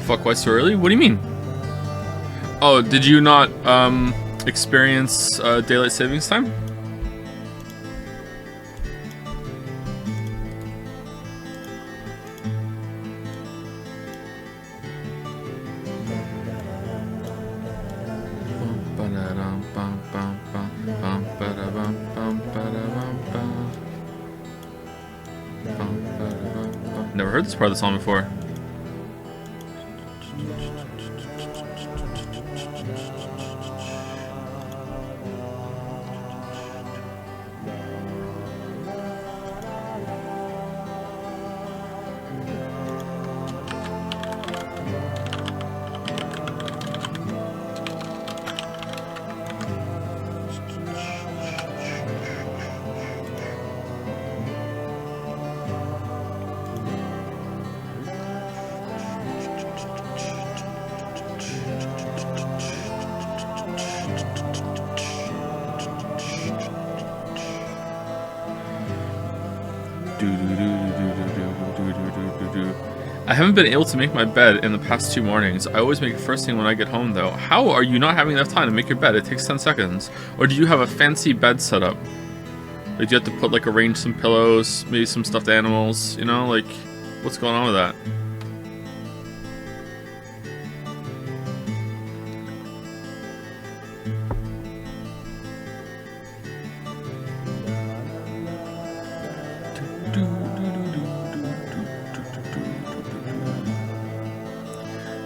fuck, why so early? What do you mean? Oh, did you not, experience, daylight savings time? Never heard this part of the song before. I haven't been able to make my bed in the past 2 mornings. I always make it first thing when I get home, though. How are you not having enough time to make your bed? It takes 10 seconds. Or do you have a fancy bed setup? Like, do you have to put, like, arrange some pillows, maybe some stuffed animals, you know? Like, what's going on with that?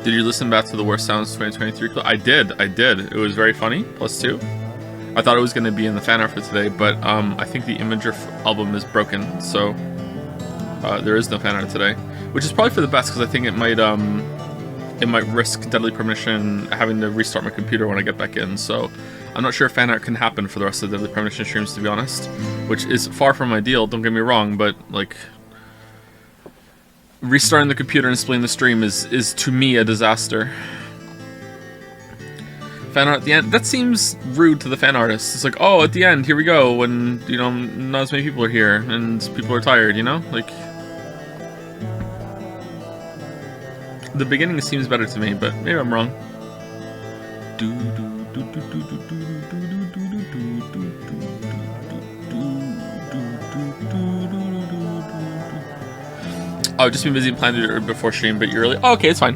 Did you listen back to the Worst Sounds 2023 clip? I did. It was very funny, +2. I thought it was going to be in the fan art for today, but I think the Imager album is broken, so there is no fan art today. Which is probably for the best, because I think it might risk Deadly Premonition having to restart my computer when I get back in, so I'm not sure if fan art can happen for the rest of the Deadly Premonition streams, to be honest. Which is far from ideal, don't get me wrong, but, like, restarting the computer and splitting the stream is to me a disaster. Fan art at the end? That seems rude to the fan artists. It's like, oh, at the end, here we go, when, you know, not as many people are here, and people are tired, you know? Like, the beginning seems better to me, but maybe I'm wrong. Oh, I've just been busy planning it before stream, but you're early. Oh, okay, it's fine.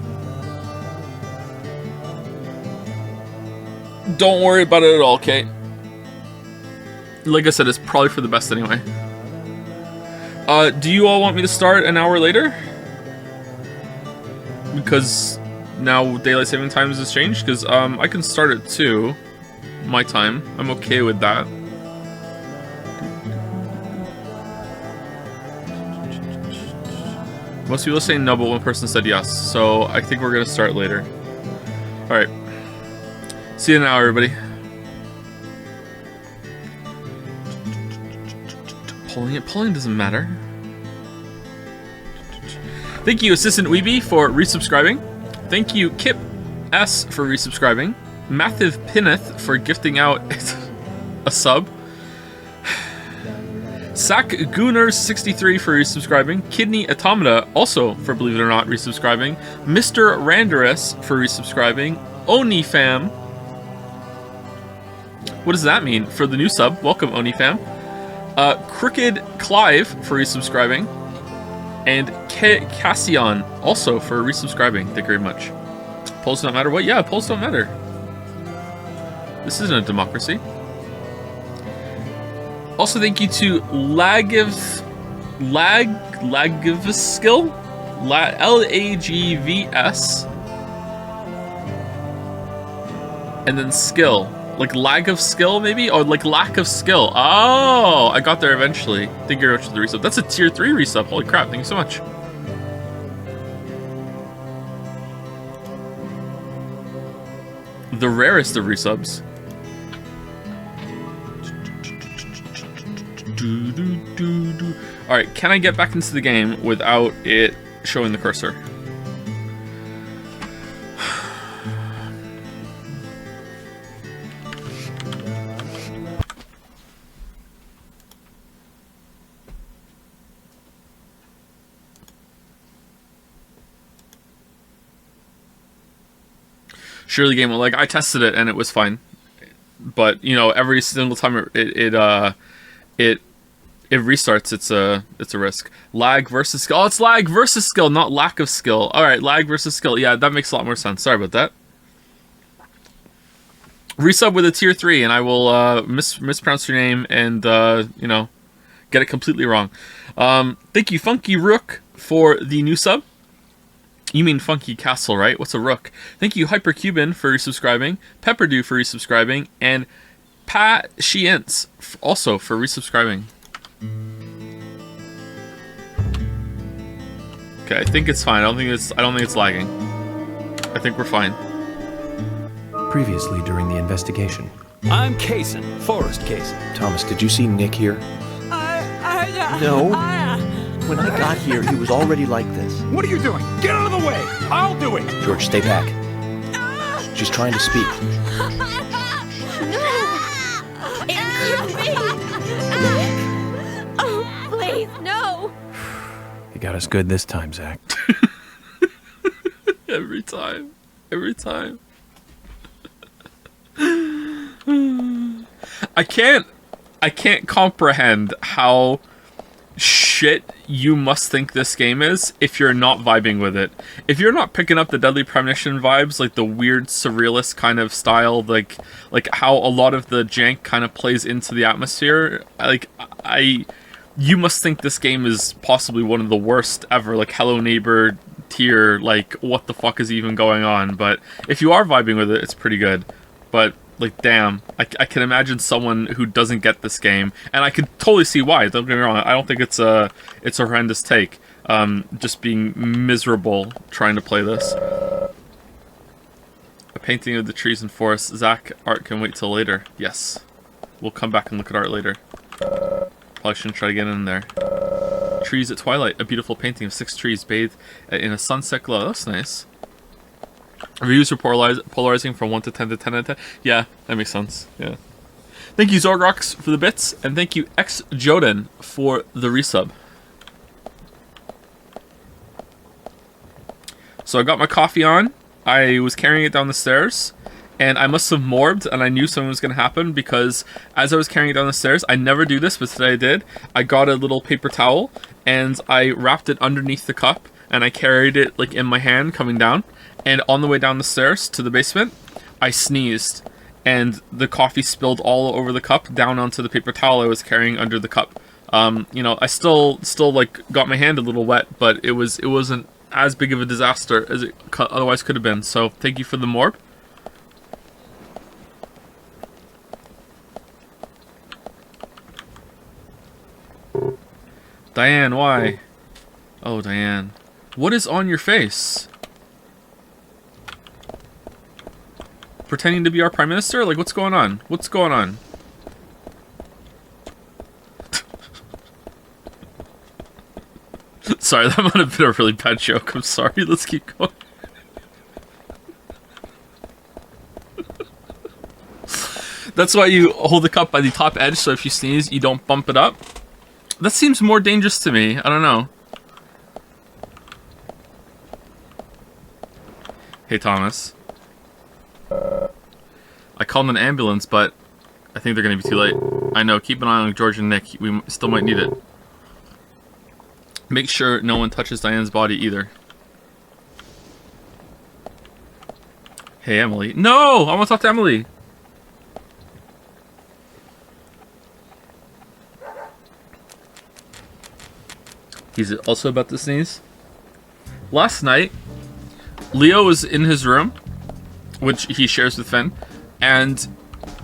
Don't worry about it at all, okay? Like I said, it's probably for the best anyway. Do you all want me to start an hour later? Because now daylight saving times has changed? Because I can start at 2, my time. I'm okay with that. Most people are saying no, but one person said yes, so I think we're gonna start later. Alright. See you in an hour, everybody. Polling doesn't matter. Thank you, Assistant Weeby, for resubscribing. Thank you, Kip S, for resubscribing. Mathiv Pinneth for gifting out a sub. Sack Gooners63 for resubscribing. Kidney Automata also for, believe it or not, resubscribing. Mr. Randerus for resubscribing. Onifam. What does that mean? For the new sub, welcome Onifam. Crooked Clive for resubscribing. And Cassion also for resubscribing. Thank you very much. Polls don't matter? What? Yeah, polls don't matter. This isn't a democracy. Also, thank you to Lagivskill, Lagvs, and then skill, like lag of skill maybe, or like lack of skill. Oh, I got there eventually. Thank you very much for the resub. That's a tier 3 resub. Holy crap! Thank you so much. The rarest of resubs. Alright, can I get back into the game without it showing the cursor? surely game. Like I tested it and it was fine, but you know, every single time it restarts, it's a risk. Lag versus skill. Oh, it's lag versus skill, not lack of skill. All right, lag versus skill. Yeah, that makes a lot more sense. Sorry about that. Resub with a tier 3, and I will mispronounce your name and you know, get it completely wrong. Thank you, Funky Rook, for the new sub. You mean Funky Castle, right? What's a rook? Thank you, Hypercuban, for resubscribing. Pepperdew for resubscribing, and Pat Shientz also for resubscribing. Okay, I think it's fine. I don't think it's lagging. I think we're fine. Previously during the investigation. I'm Kaysen, Forrest Kaysen. Thomas, did you see Nick here? No. When I got here, he was already like this. What are you doing? Get out of the way! I'll do it! George, stay back. She's trying to speak. No! It can't be! Oh, please, no! You got us good this time, Zach. Every time. Every time. I can't comprehend how shit you must think this game is if you're not vibing with it. If you're not picking up the Deadly Premonition vibes, like the weird surrealist kind of style, like how a lot of the jank kind of plays into the atmosphere, you must think this game is possibly one of the worst ever, like Hello Neighbor tier, like what the fuck is even going on? But if you are vibing with it, it's pretty good. But like, damn, I can imagine someone who doesn't get this game, and I could totally see why. Don't get me wrong. I don't think it's a horrendous take. Just being miserable trying to play this. A painting of the trees and forests. Zach, art can wait till later. Yes, we'll come back and look at art later. Probably shouldn't try to get in there. Trees at twilight. A beautiful painting of 6 trees bathed in a sunset glow. That's nice. Reviews are polarizing from 1 to 10 to 10 out of 10. Yeah, that makes sense. Yeah. Thank you, Zorgrox, for the bits, and thank you, X Joden, for the resub. So I got my coffee on. I was carrying it down the stairs, and I must have morbed, and I knew something was going to happen because as I was carrying it down the stairs, I never do this, but today I did. I got a little paper towel, and I wrapped it underneath the cup, and I carried it like in my hand coming down. And on the way down the stairs to the basement, I sneezed, and the coffee spilled all over the cup down onto the paper towel I was carrying under the cup. You know, I still like got my hand a little wet, but it wasn't as big of a disaster as it otherwise could have been. So thank you for the morb. Diane, why? Oh, Diane. What is on your face? Pretending to be our prime minister? Like, what's going on? What's going on? Sorry, that might have been a really bad joke. I'm sorry. Let's keep going. That's why you hold the cup by the top edge, so if you sneeze, you don't bump it up. That seems more dangerous to me. I don't know. Hey, Thomas. I called an ambulance, but I think they're going to be too late. I know, keep an eye on George and Nick. We still might need it. Make sure no one touches Diane's body either. Hey, Emily. No! I want to talk to Emily! He's also about to sneeze. Last night, Leo was in his room, which he shares with Finn, and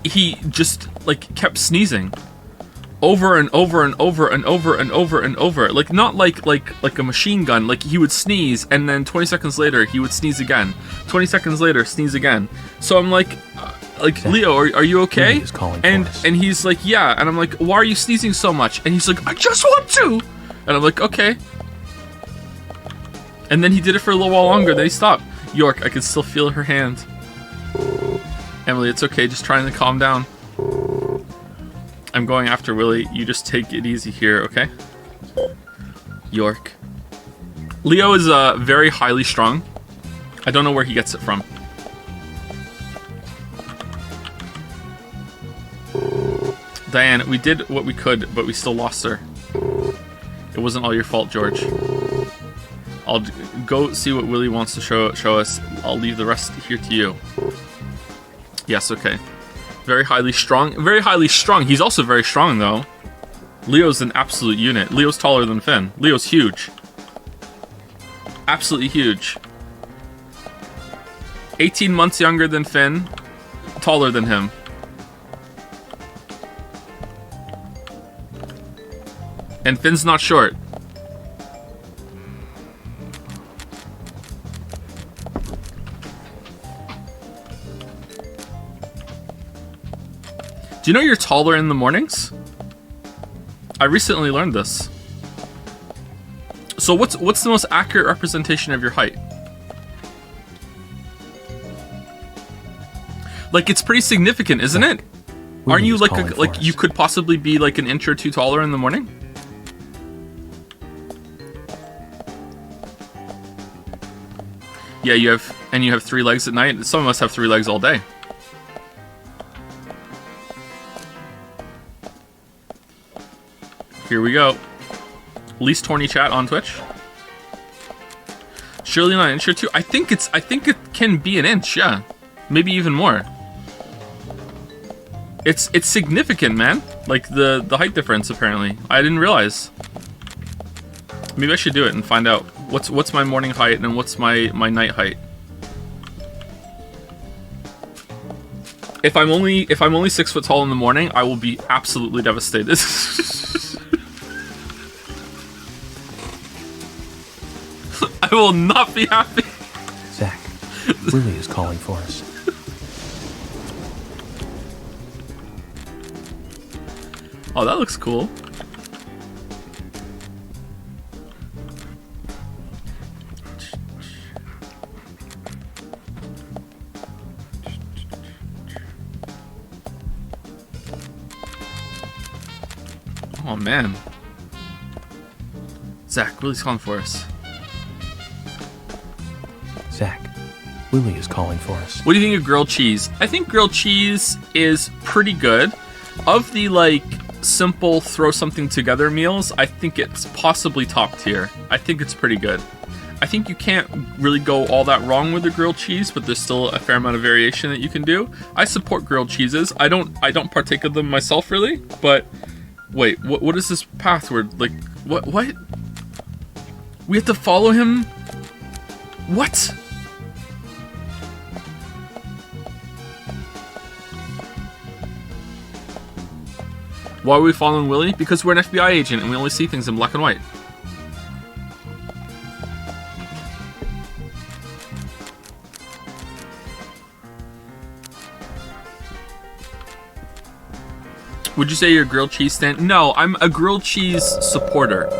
he just like kept sneezing over and over and over and over and over and over, like not like a machine gun. Like he would sneeze and then 20 seconds later he would sneeze again, 20 seconds later sneeze again. So I'm like Leo, are you okay? And he's like, yeah. And I'm like, why are you sneezing so much? And he's like, I just want to. And I'm like, okay. And then he did it for a little while longer, then he stopped. York, I can still feel her hand. Emily, it's okay, just trying to calm down. I'm going after Willie. You just take it easy here, okay? York. Leo is very highly strung. I don't know where he gets it from. Diane, we did what we could, but we still lost her. It wasn't all your fault, George. I'll go see what Willie wants to show us. I'll leave the rest here to you. Yes, okay. Very highly strong. Very highly strong. He's also very strong, though. Leo's an absolute unit. Leo's taller than Finn. Leo's huge. Absolutely huge. 18 months younger than Finn. Taller than him. And Finn's not short. Do you know you're taller in the mornings? I recently learned this. So what's the most accurate representation of your height? Like, it's pretty significant, isn't it? Aren't you like you could possibly be like an inch or two taller in the morning? Yeah, you have 3 legs at night. Some of us have 3 legs all day. Here we go. Least horny chat on Twitch. Surely not an inch or two. I think it can be an inch. Yeah, maybe even more. It's significant, man. Like the height difference. Apparently, I didn't realize. Maybe I should do it and find out what's my morning height and what's my night height. If I'm only 6 foot tall in the morning, I will be absolutely devastated. I will not be happy. Zach, Willie is calling for us. Oh, that looks cool. Oh, man. Zach, Willie's calling for us. Zach, Willie is calling for us. What do you think of grilled cheese? I think grilled cheese is pretty good. Of the, like, simple throw something together meals, I think it's possibly top tier. I think it's pretty good. I think you can't really go all that wrong with the grilled cheese, but there's still a fair amount of variation that you can do. I support grilled cheeses. I don't partake of them myself, really, but... Wait, what is this password? Like, what? We have to follow him? What? Why are we following Willie? Because we're an FBI agent and we only see things in black and white. Would you say you're a grilled cheese stand? No, I'm a grilled cheese supporter.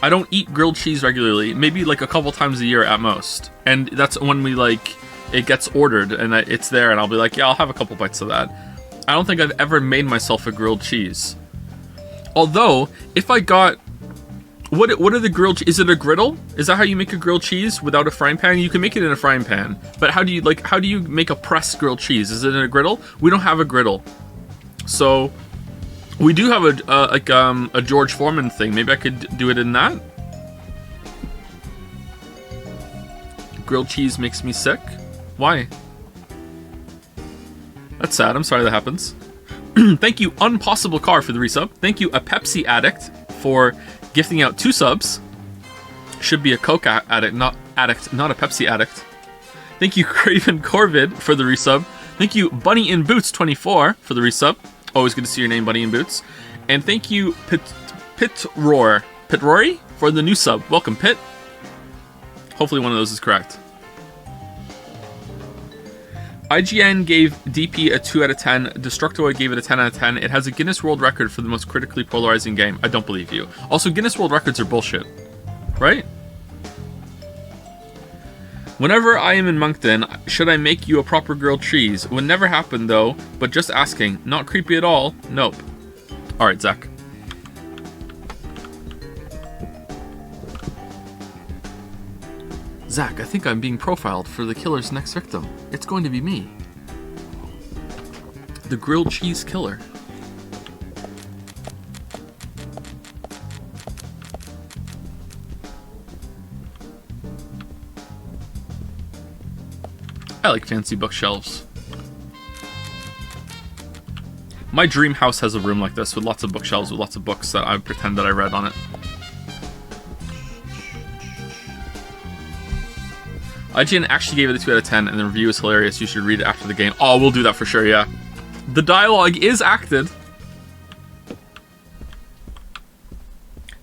I don't eat grilled cheese regularly, maybe like a couple times a year at most. And that's when we like, it gets ordered and it's there and I'll be like, yeah, I'll have a couple bites of that. I don't think I've ever made myself a grilled cheese. Although, if I got, what are the grilled cheese? Is it a griddle? Is that how you make a grilled cheese without a frying pan? You can make it in a frying pan, but how do you make a pressed grilled cheese? Is it in a griddle? We don't have a griddle. So, we do have a George Foreman thing. Maybe I could do it in that. Grilled cheese makes me sick. Why? That's sad. I'm sorry that happens. Thank you, Unpossible Car, for the resub. Thank you, A Pepsi Addict, for gifting out 2 subs. Should be a Coke addict, not a Pepsi addict. Thank you, Craven Corvid, for the resub. Thank you, Bunny in Boots 24, for the resub. Always good to see your name, Bunny in Boots. And thank you, Pitrory, for the new sub. Welcome, Pit. Hopefully one of those is correct. IGN gave DP a 2 out of 10. Destructoid gave it a 10 out of 10. It has a Guinness World Record for the most critically polarizing game. I don't believe you. Also, Guinness World Records are bullshit. Right? Whenever I am in Moncton, should I make you a proper grilled cheese? Would never happen though, but just asking. Not creepy at all. Nope. Alright, Zach. Zach, I think I'm being profiled for the killer's next victim. It's going to be me. The grilled cheese killer. I like fancy bookshelves. My dream house has a room like this with lots of bookshelves with lots of books that I pretend that I read on it. IGN actually gave it a 2 out of 10 and the review is hilarious. You should read it after the game. Oh, we'll do that for sure, yeah. The dialogue is acted.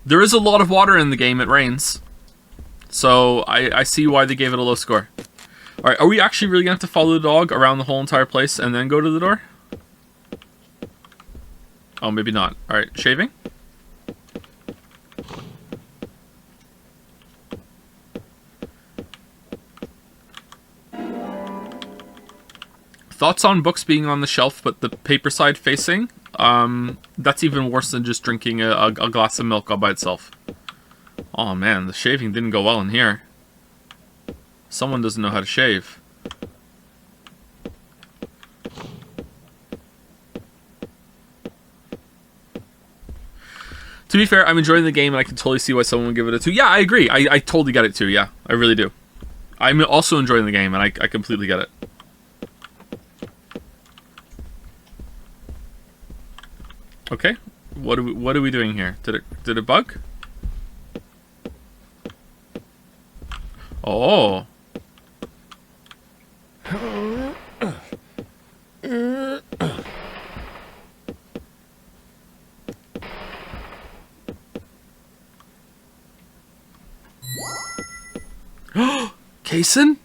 There is a lot of water in the game. It rains. So I see why they gave it a low score. Alright, are we actually really going to have to follow the dog around the whole entire place and then go to the door? Oh, maybe not. Alright, shaving? Thoughts on books being on the shelf but the paper side facing? That's even worse than just drinking a glass of milk all by itself. Oh man, the shaving didn't go well in here. Someone doesn't know how to shave. To be fair, I'm enjoying the game and I can totally see why someone would give it a 2. Yeah, I agree. I totally get it too, yeah. I really do. I'm also enjoying the game and I completely get it. Okay. What are we doing here? Did it bug? Oh. Kaysen?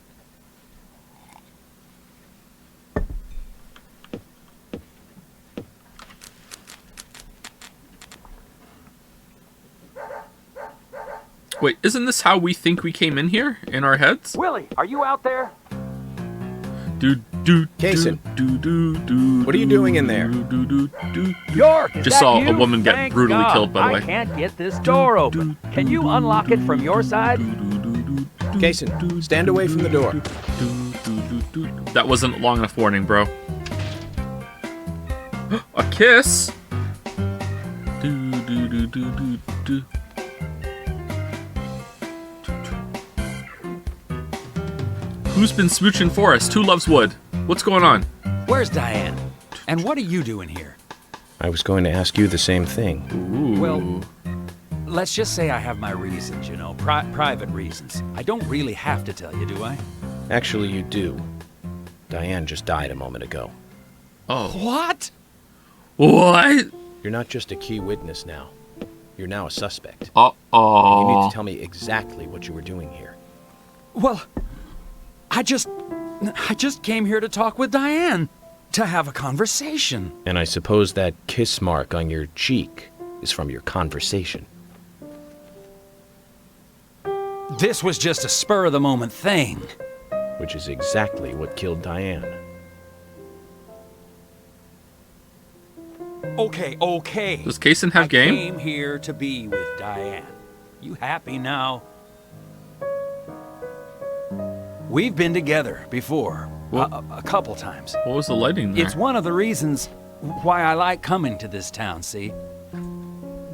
Wait, isn't this how we think we came in here? In our heads? Willie, are you out there? Kaysen, what are you doing in there? York, is Just that saw you? a woman get Thank brutally God. killed, by the way. I can't get this door open. Can you unlock it from your side? Kaysen, stand away from the door. That wasn't long enough warning, bro. A kiss? Who's been smooching for us? Who loves wood? What's going on? Where's Diane? And what are you doing here? I was going to ask you the same thing. Ooh. Well, let's just say I have my reasons, you know, private reasons. I don't really have to tell you, do I? Actually, you do. Diane just died a moment ago. Oh. What? What? You're not just a key witness now. You're now a suspect. Uh-oh. You need to tell me exactly what you were doing here. Well, I just came here to talk with Diane, to have a conversation. And I suppose that kiss mark on your cheek is from your conversation. This was just a spur-of-the-moment thing. Which is exactly what killed Diane. Okay. Does Kaysen have game? I came here to be with Diane. You happy now? We've been together before, a couple times. What was the lighting there? It's one of the reasons why I like coming to this town, see?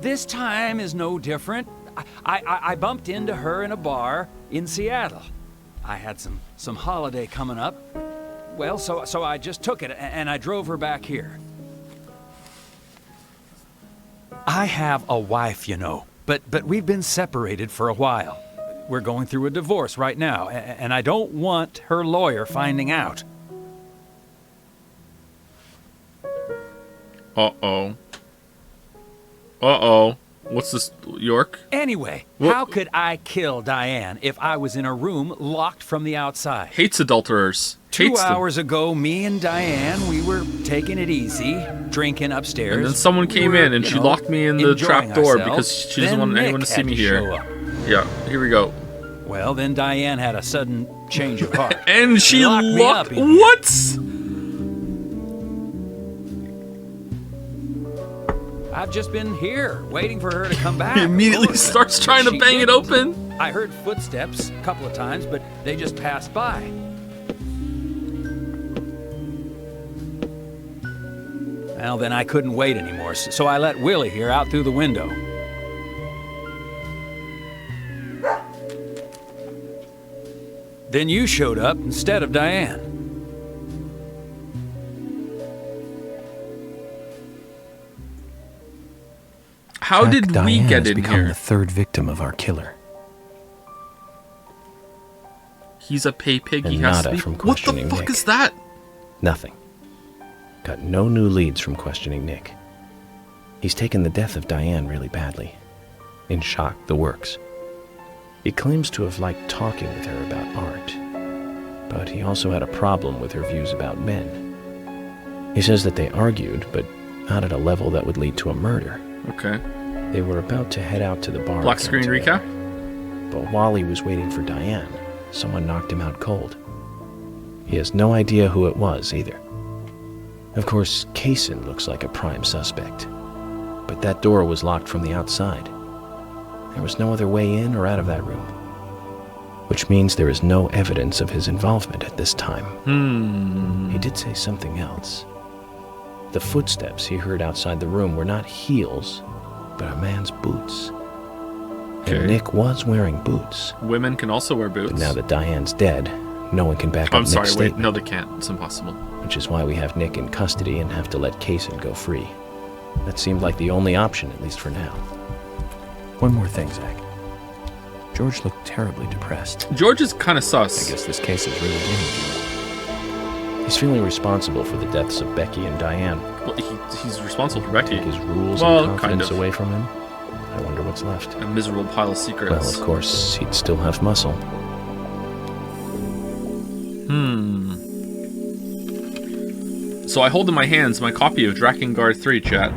This time is no different. I bumped into her in a bar in Seattle. I had some holiday coming up. Well, so I just took it and I drove her back here. I have a wife, you know, but we've been separated for a while. We're going through a divorce right now, and I don't want her lawyer finding out. Uh-oh. Uh-oh. What's this, York? Anyway, What? how could I kill Diane if I was in a room locked from the outside? Hates adulterers. 2 Hates them. hours ago, me and Diane, we were taking it easy, drinking upstairs. And then someone came We were, in and you she know, locked me in the enjoying trap door ourselves. because she doesn't Then want anyone Nick to see had me show here. up. Yeah, here we go. Well, then Diane had a sudden change of heart. And she Locked me locked... up in here. What? I've just been here, waiting for her to come back. He immediately of course. starts trying to She bang it didn't. open. I heard footsteps a couple of times, but they just passed by. Well, then I couldn't wait anymore, so I let Willie here out through the window. Then you showed up instead of Diane. How Jack, did we Diane get has in become here? the third victim of our killer. He's a pay pig. He And has nada to be. from What the questioning fuck Nick. is that? Nothing. Got no new leads from questioning Nick. He's taken the death of Diane really badly. In shock, the works. He claims to have liked talking with her about art, but he also had a problem with her views about men. He says that they argued, but not at a level that would lead to a murder. Okay. They were about to head out to the bar. Black again screen together. recap? But while he was waiting for Diane, someone knocked him out cold. He has no idea who it was either. Of course, Kaysen looks like a prime suspect, but that door was locked from the outside. There was no other way in or out of that room, which means there is no evidence of his involvement at this time. He did say something else. The footsteps he heard outside the room were not heels, but a man's boots. Okay. And Nick was wearing boots. Women can also wear boots. But now that Diane's dead, no one can back up I'm Nick's sorry, wait. statement, No, they can't. It's impossible. which is why we have Nick in custody and have to let Kaysen go free. That seemed like the only option, at least for now. One more thing, Zach. George looked terribly depressed. George is kind of I sus. guess this case is really getting to him. He's feeling responsible for the deaths of Becky and Diane. Well, he's responsible for Becky. Take his rules Well, and confidence kind of. away from him. I wonder what's left. A miserable pile of secrets. Well, of course, he'd still have muscle. So I hold in my hands my copy of Drakengard 3, chat.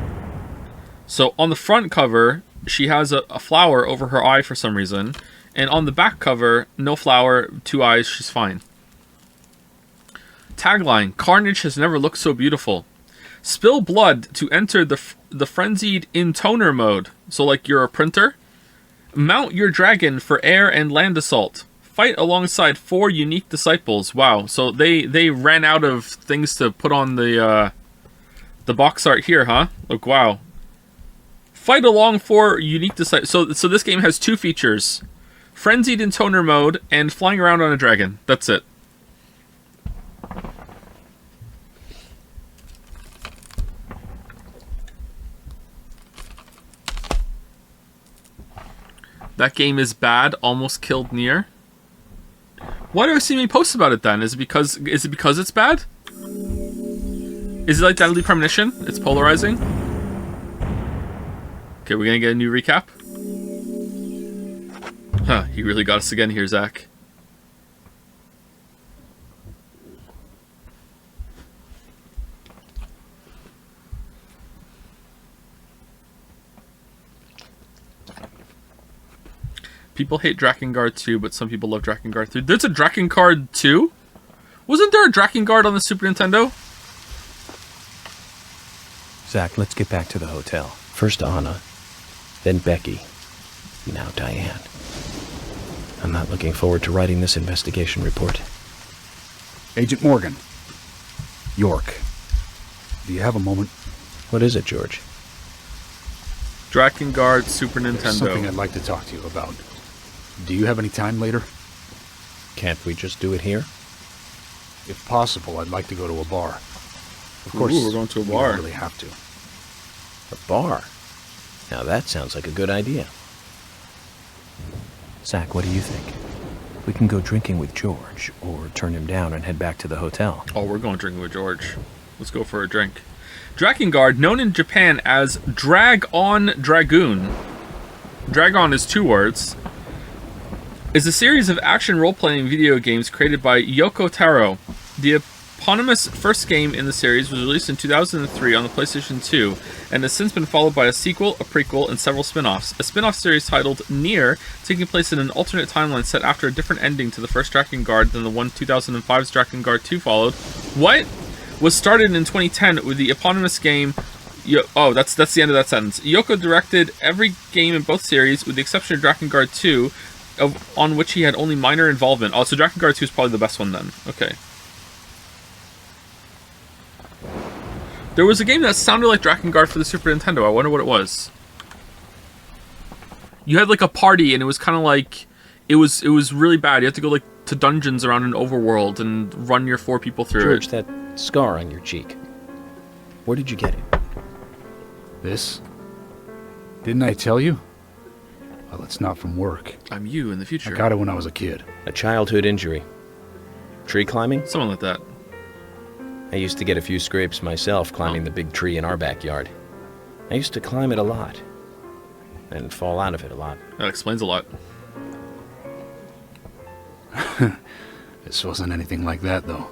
So on the front cover, she has a flower over her eye for some reason. And on the back cover, no flower, 2 eyes, she's fine. Tagline, Carnage has never looked so beautiful. Spill blood to enter the frenzied intoner mode. So like you're a printer. Mount your dragon for air and land assault. Fight alongside 4 unique disciples. Wow, so they ran out of things to put on the box art here, huh? Like, wow. Fight along 4 unique disciples. So this game has 2 features. Frenzied intoner mode and flying around on a dragon. That's it. That game is bad. Almost killed Nier. Why do I see many posts about it then? Is it because it's bad? Is it like Deadly Premonition? It's polarizing? Okay, we're gonna get a new recap. Huh, he really got us again here, Zach. People hate Drakengard 2, but some people love Drakengard 3. There's a Drakengard 2? Wasn't there a Drakengard on the Super Nintendo? Zach, let's get back to the hotel. First Anna, then Becky, now Diane. I'm not looking forward to writing this investigation report. Agent Morgan. York. Do you have a moment? What is it, George? Drakengard Super There's something Nintendo. I'd like to talk to you about. Do you have any time later? Can't we just do it here? If possible, I'd like to go to a bar. Of course, Ooh, we're going to a you bar. don't really have to. A bar? Now that sounds like a good idea. Zach, what do you think? We can go drinking with George, or turn him down and head back to the hotel. Oh, we're going drinking with George. Let's go for a drink. Drakengard, known in Japan as Drag-On Dragoon. Drag-On is 2 words. Is a series of action role-playing video games created by Yoko Taro. The eponymous first game in the series was released in 2003 on the PlayStation 2, and has since been followed by a sequel, a prequel, and several spin-offs. A spin-off series titled Nier, taking place in an alternate timeline set after a different ending to the first Drakengard than the one 2005's Drakengard 2 followed. What? Was started in 2010 with the eponymous game... that's the end of that sentence. Yoko directed every game in both series, with the exception of Drakengard 2, on which he had only minor involvement. Oh, so Drakengard 2 is probably the best one then. Okay. There was a game that sounded like Drakengard for the Super Nintendo. I wonder what it was. You had like a party, and it was kind of like... It was really bad. You had to go like to dungeons around an overworld and run your 4 people through George, it. that scar on your cheek. Where did you get it? This? Didn't I tell you? Well, it's not from work. I'm you in the future. I got it when I was a kid. A childhood injury. Tree climbing? Something like that. I used to get a few scrapes myself climbing the big tree in our backyard. I used to climb it a lot. And fall out of it a lot. That explains a lot. This wasn't anything like that, though.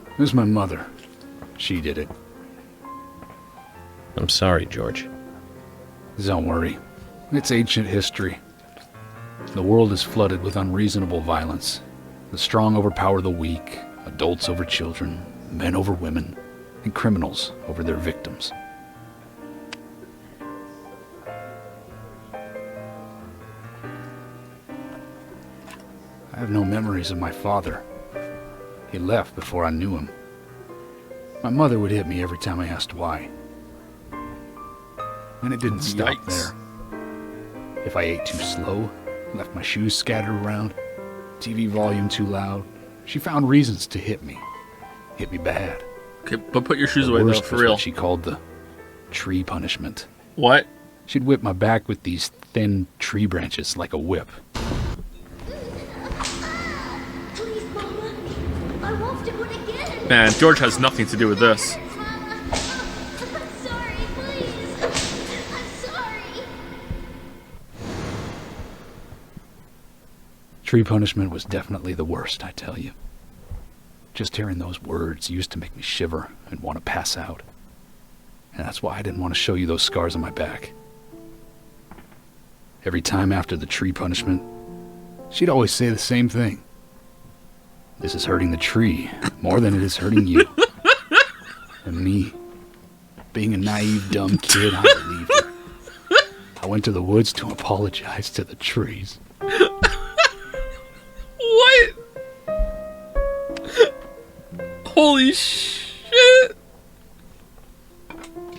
It was my mother. She did it. I'm sorry, George. Don't worry. It's ancient history. The world is flooded with unreasonable violence. The strong overpower the weak, adults over children, men over women, and criminals over their victims. I have no memories of my father. He left before I knew him. My mother would hit me every time I asked why. And it didn't stop Yikes. there. If I ate too slow, left my shoes scattered around, TV volume too loud, she found reasons to hit me. Hit me bad. Okay, but put your shoes The away, though, worst for was real. what she called the tree punishment. What? She'd whip my back with these thin tree branches like a whip. Please, Mama. I won't do it again. Man, George has nothing to do with this. Mama. I'm sorry, please. I'm sorry. Tree punishment was definitely the worst, I tell you. Just hearing those words used to make me shiver and want to pass out. And that's why I didn't want to show you those scars on my back. Every time after the tree punishment, she'd always say the same thing. This is hurting the tree more than it is hurting you. And me, being a naive, dumb kid, I believed her. I went to the woods to apologize to the trees. What? Holy shit!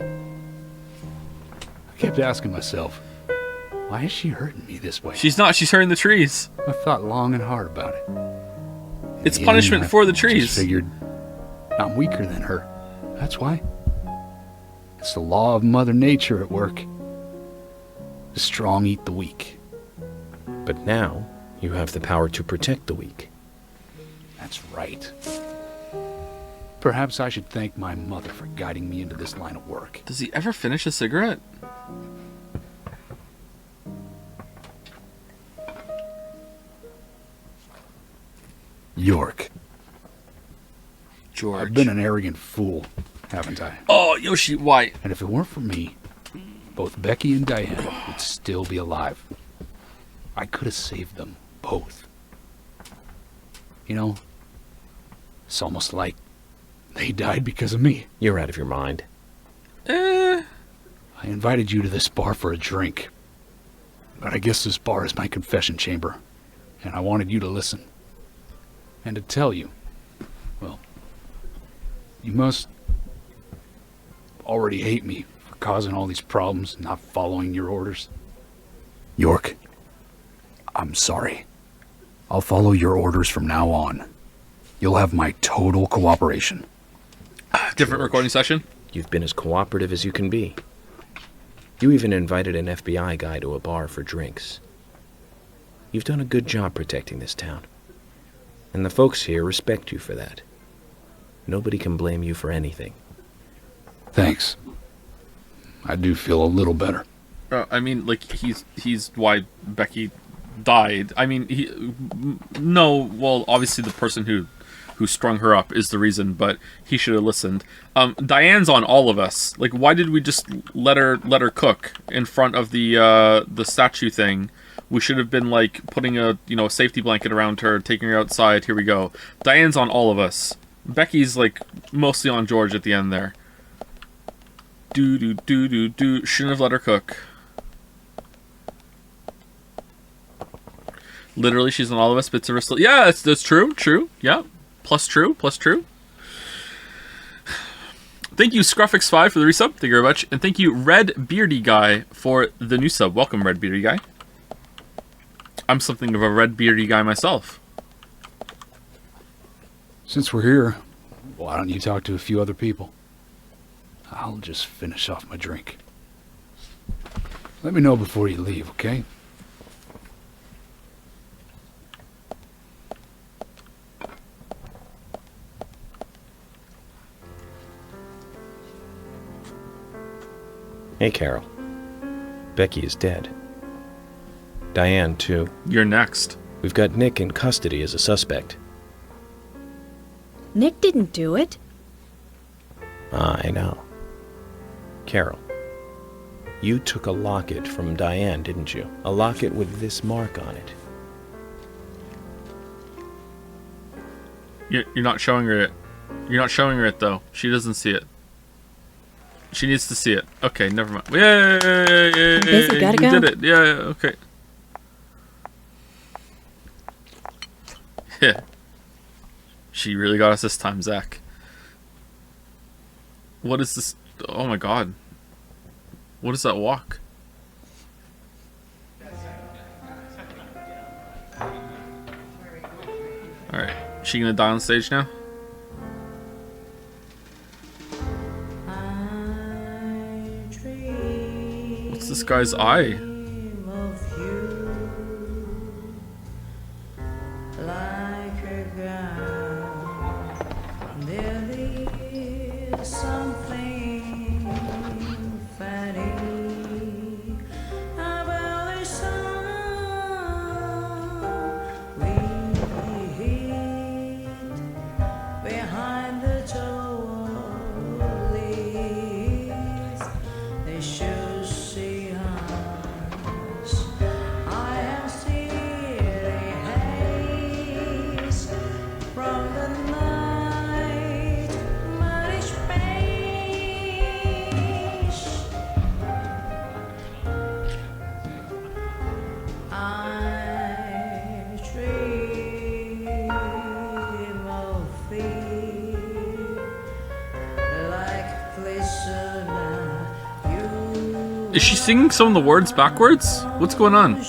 I kept asking myself, why is she hurting me this way? She's not, she's hurting the trees. I thought long and hard about it. In It's the punishment end, for the I just trees. figured I'm weaker than her. That's why. It's the law of Mother Nature at work. The strong eat the weak. But now, you have the power to protect the weak. That's right. Perhaps I should thank my mother for guiding me into this line of work. Does he ever finish a cigarette? York. George. I've been an arrogant fool, haven't I? Oh, Yoshi, why? And if it weren't for me, both Becky and Diane would still be alive. I could have saved them both. You know, it's almost like they died because of me. You're out of your mind. Eh. I invited you to this bar for a drink. But I guess this bar is my confession chamber. And I wanted you to listen. And to tell you, well, you must already hate me for causing all these problems and not following your orders. York, I'm sorry. I'll follow your orders from now on. You'll have my total cooperation. Different recording session? You've been as cooperative as you can be. You even invited an FBI guy to a bar for drinks. You've done a good job protecting this town. And the folks here respect you for that. Nobody can blame you for anything. Thanks. I do feel a little better. I mean, like, he's why Becky died. I mean, no, well, obviously the person who strung her up is the reason, but he should have listened. Diane's on all of us. Like, why did we just let her cook in front of the statue thing? We should have been, like, putting a safety blanket around her, taking her outside. Here we go. Diane's on all of us. Becky's, like, mostly on George at the end there. Do. Shouldn't have let her cook. Literally, she's on all of us. Bits of her still. Yeah, that's true. True. Yeah. Plus true. Thank you, Scruffix5, for the resub. Thank you very much. And thank you, Red Beardy Guy, for the new sub. Welcome, Red Beardy Guy. I'm something of a red beardy guy myself. Since we're here, why don't you talk to a few other people? I'll just finish off my drink. Let me know before you leave, okay? Hey, Carol. Becky is dead. Diane, too. You're next. We've got Nick in custody as a suspect. Nick didn't do it. I know. Carol, you took a locket from Diane, didn't you? A locket with this mark on it. You're not showing her it. You're not showing her it, though. She doesn't see it. She needs to see it. Okay, never mind. Yay! I'm busy, gotta You go. did it. Yeah, okay. Yeah. She really got us this time, Zach. What is this? Oh my god. What is that walk? Alright. She gonna die on stage now? What's this guy's eye? Is she singing some of the words backwards? What's going on?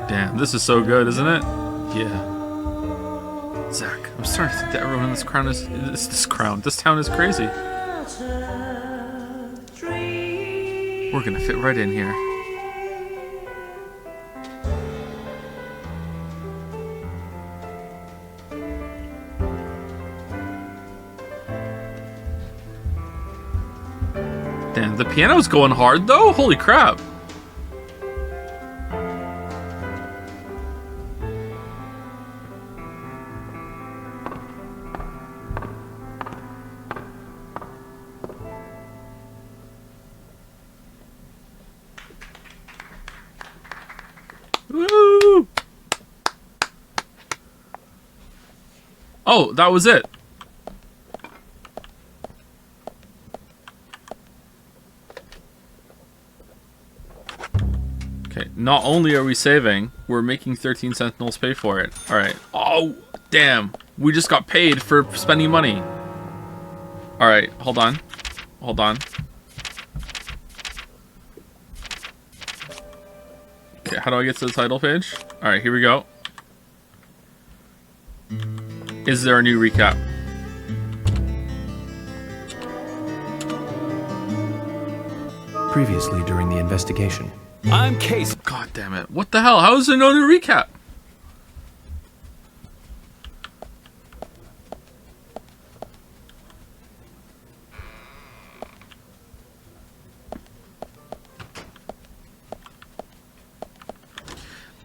Damn, this is so good, isn't it? Yeah. Zach, I'm starting to think that everyone in this town is crazy. We're gonna fit right in here. Damn, the piano's going hard though? Holy crap. Woo! Oh, that was it. Okay, not only are we saving, we're making 13 Sentinels pay for it. Alright. Oh, damn. We just got paid for spending money. Alright, hold on. Hold on. Okay, how do I get to the title page? Alright, here we go. Is there a new recap? Previously during the investigation. I'm Case. God damn it. What the hell? How is there no new recap?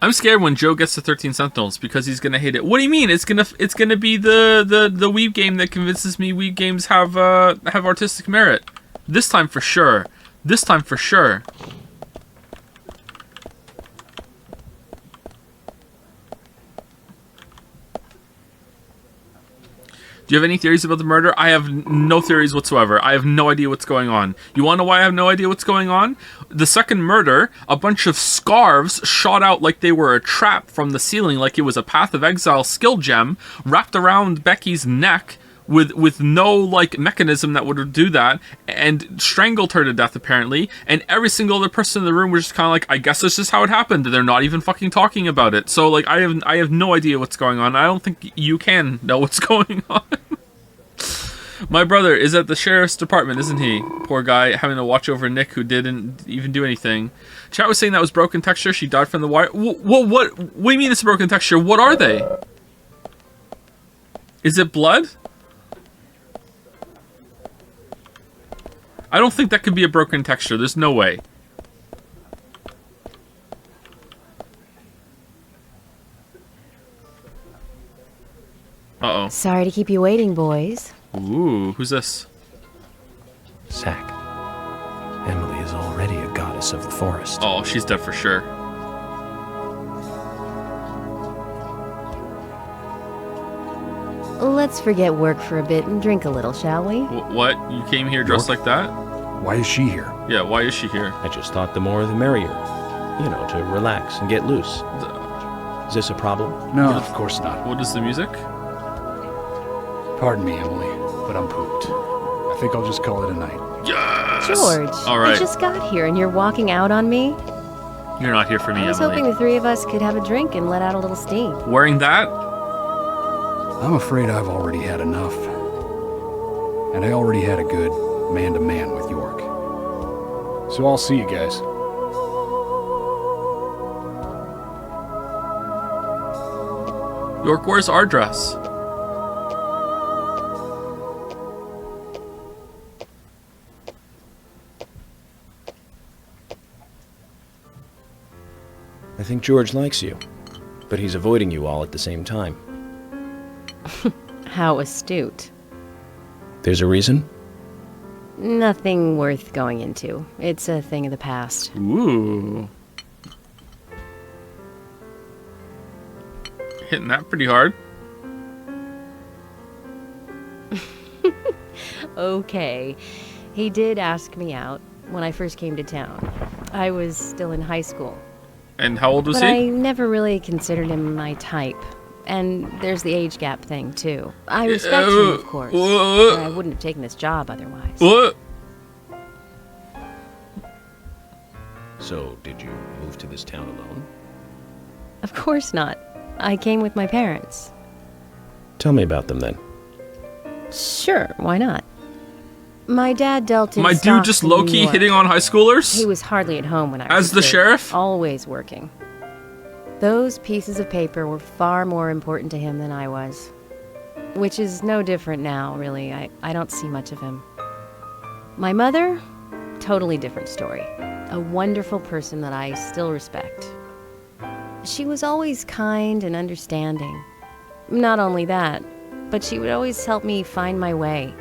I'm scared when Joe gets to 13 Sentinels because he's gonna hate it. What do you mean? It's gonna be the weeb game that convinces me weeb games have artistic merit. This time for sure. This time for sure. Do you have any theories about the murder? I have no theories whatsoever. I have no idea what's going on. You want to know why I have no idea what's going on? The second murder, a bunch of scarves shot out like they were a trap from the ceiling, like it was a Path of Exile skill gem, wrapped around Becky's neck with no like mechanism that would do that, and strangled her to death apparently, and every single other person in the room was just kind of like, I guess this is how it happened. They're not even fucking talking about it. So like I have no idea what's going on. I don't think you can know what's going on. My brother is at the sheriff's department, isn't he? Poor guy, having to watch over Nick, who didn't even do anything. Chat was saying that was broken texture. She died from the wire. What do you mean it's a broken texture? What are they? Is it blood? I don't think that could be a broken texture. There's no way. Uh-oh. Sorry to keep you waiting, boys. Ooh, who's this? Zack. Emily is already a goddess of the forest. Oh, she's dead for sure. Let's forget work for a bit and drink a little, shall we? What? You came here dressed like that? Why is she here? Yeah, why is she here? I just thought the more the merrier. You know, to relax and get loose. Is this a problem? No, of course not. What is the music? Pardon me, Emily, but I'm pooped. I think I'll just call it a night. Yes! George, All right. I just got here and you're walking out on me? You're not here for me, I was Emily. hoping the three of us could have a drink and let out a little steam. Wearing that? I'm afraid I've already had enough. And I already had a good man-to-man with York. So I'll see you guys. York, where's our dress? I think George likes you, but he's avoiding you all at the same time. How astute. There's a reason? Nothing worth going into. It's a thing of the past. Ooh. Hitting that pretty hard. Okay. He did ask me out when I first came to town. I was still in high school. And how old was But I he? never really considered him my type. And there's the age gap thing, too. I respect him, of course. Or I wouldn't have taken this job otherwise. What? So, did you move to this town alone? Of course not. I came with my parents. Tell me about them then. Sure, why not? My dad dealt in My dude stocks just in New low-key York. hitting on high schoolers? He was hardly at home when I was As a the kid, sheriff? Always working. Those pieces of paper were far more important to him than I was. Which is no different now, really. I don't see much of him. My mother? Totally different story. A wonderful person that I still respect. She was always kind and understanding. Not only that, but she would always help me find my way.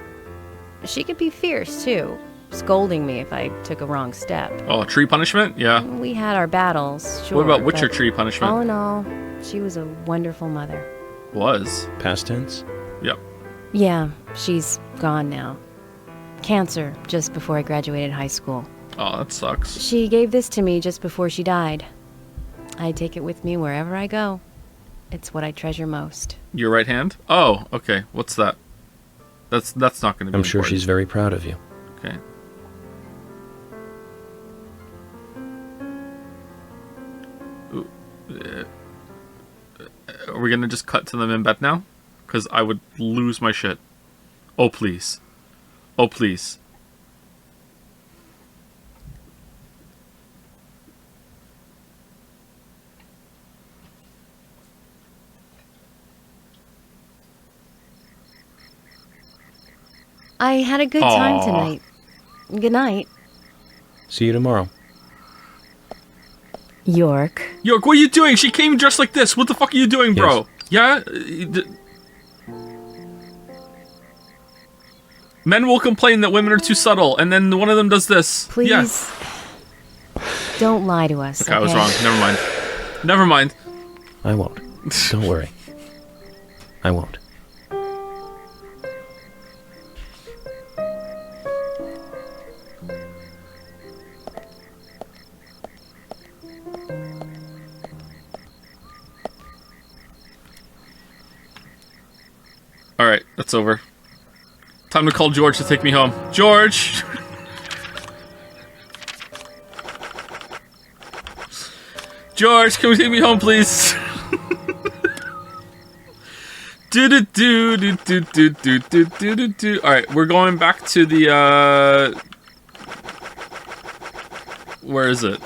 She could be fierce, too, scolding me if I took a wrong step. Oh, tree punishment? Yeah. We had our battles, sure. What about Witcher but tree all punishment? in all, she was a wonderful mother. Was. Past tense? Yep. Yeah, she's gone now. Cancer, just before I graduated high school. Oh, that sucks. She gave this to me just before she died. I take it with me wherever I go. It's what I treasure most. Your right hand? Oh, okay. What's that? That's not going to be I'm sure important. she's very proud of you. Okay. Ooh, are we gonna just cut to them in bed now? Because I would lose my shit. Oh, please. Oh, please. I had a good time Aw. tonight. Good night, See you tomorrow. York. York, what are you doing? She came dressed like this. What the fuck are you doing, bro? Yeah? Men will complain that women are too subtle, and then one of them does this. Please, Yeah. don't lie to us. Okay, I was wrong. Never mind. Never mind. I won't. Don't worry. I won't. Alright, that's over. Time to call George to take me home. George! George, can we take me home, please? Alright, we're going back to the, where is it?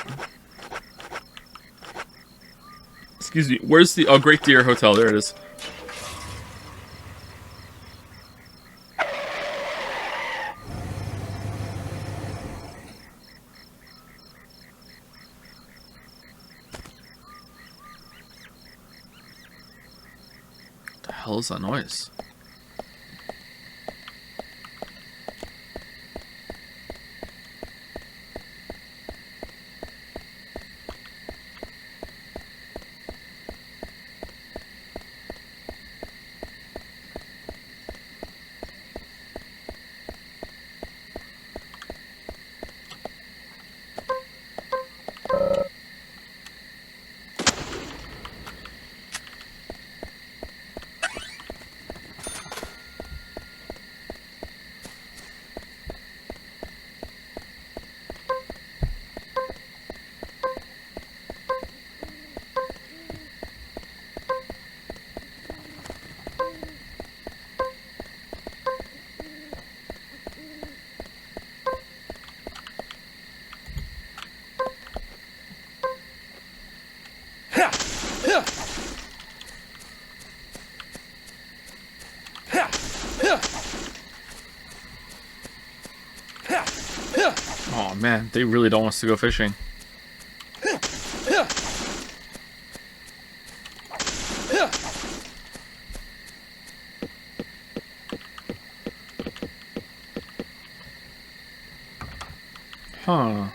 Excuse me, where's the... Oh, Great Deer Hotel, there it is. What the hell is that noise? Oh man, they really don't want us to go fishing. Huh.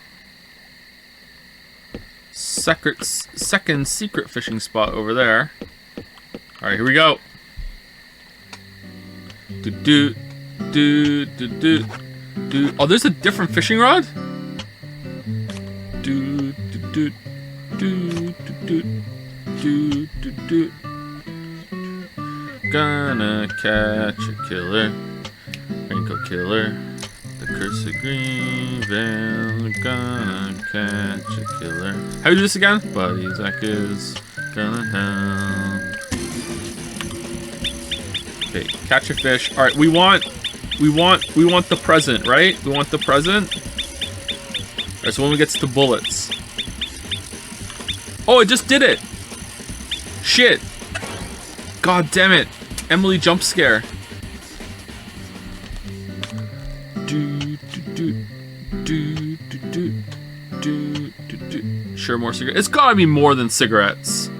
Second secret fishing spot over there. Alright, here we go. Oh, there's a different fishing rod? Gonna catch a killer. Raincoat killer. The curse of Greenville. Gonna catch a killer. How do you do this again? Buddy Zach is gonna help. Okay, catch a fish. Alright, we want the present, right? We want the present. Alright, so when we get to bullets. Oh, it just did it! Shit! God damn it! Emily jump scare. Sure, more cigarettes. It's gotta be more than cigarettes.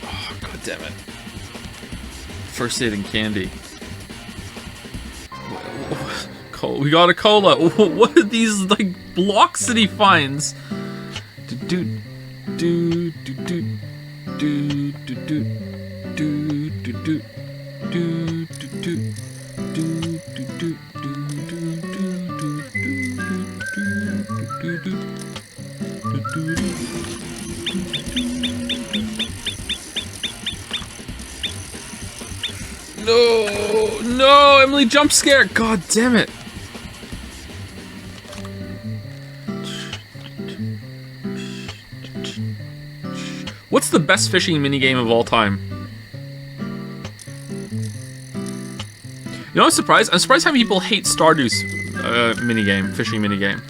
Oh, God damn it. First aid and candy. We got a cola. What are these, like, blocks that he finds? No, no, Emily jump scare. God damn it. What's the best fishing minigame of all time? You know, I'm surprised how many people hate Stardew's minigame, fishing minigame.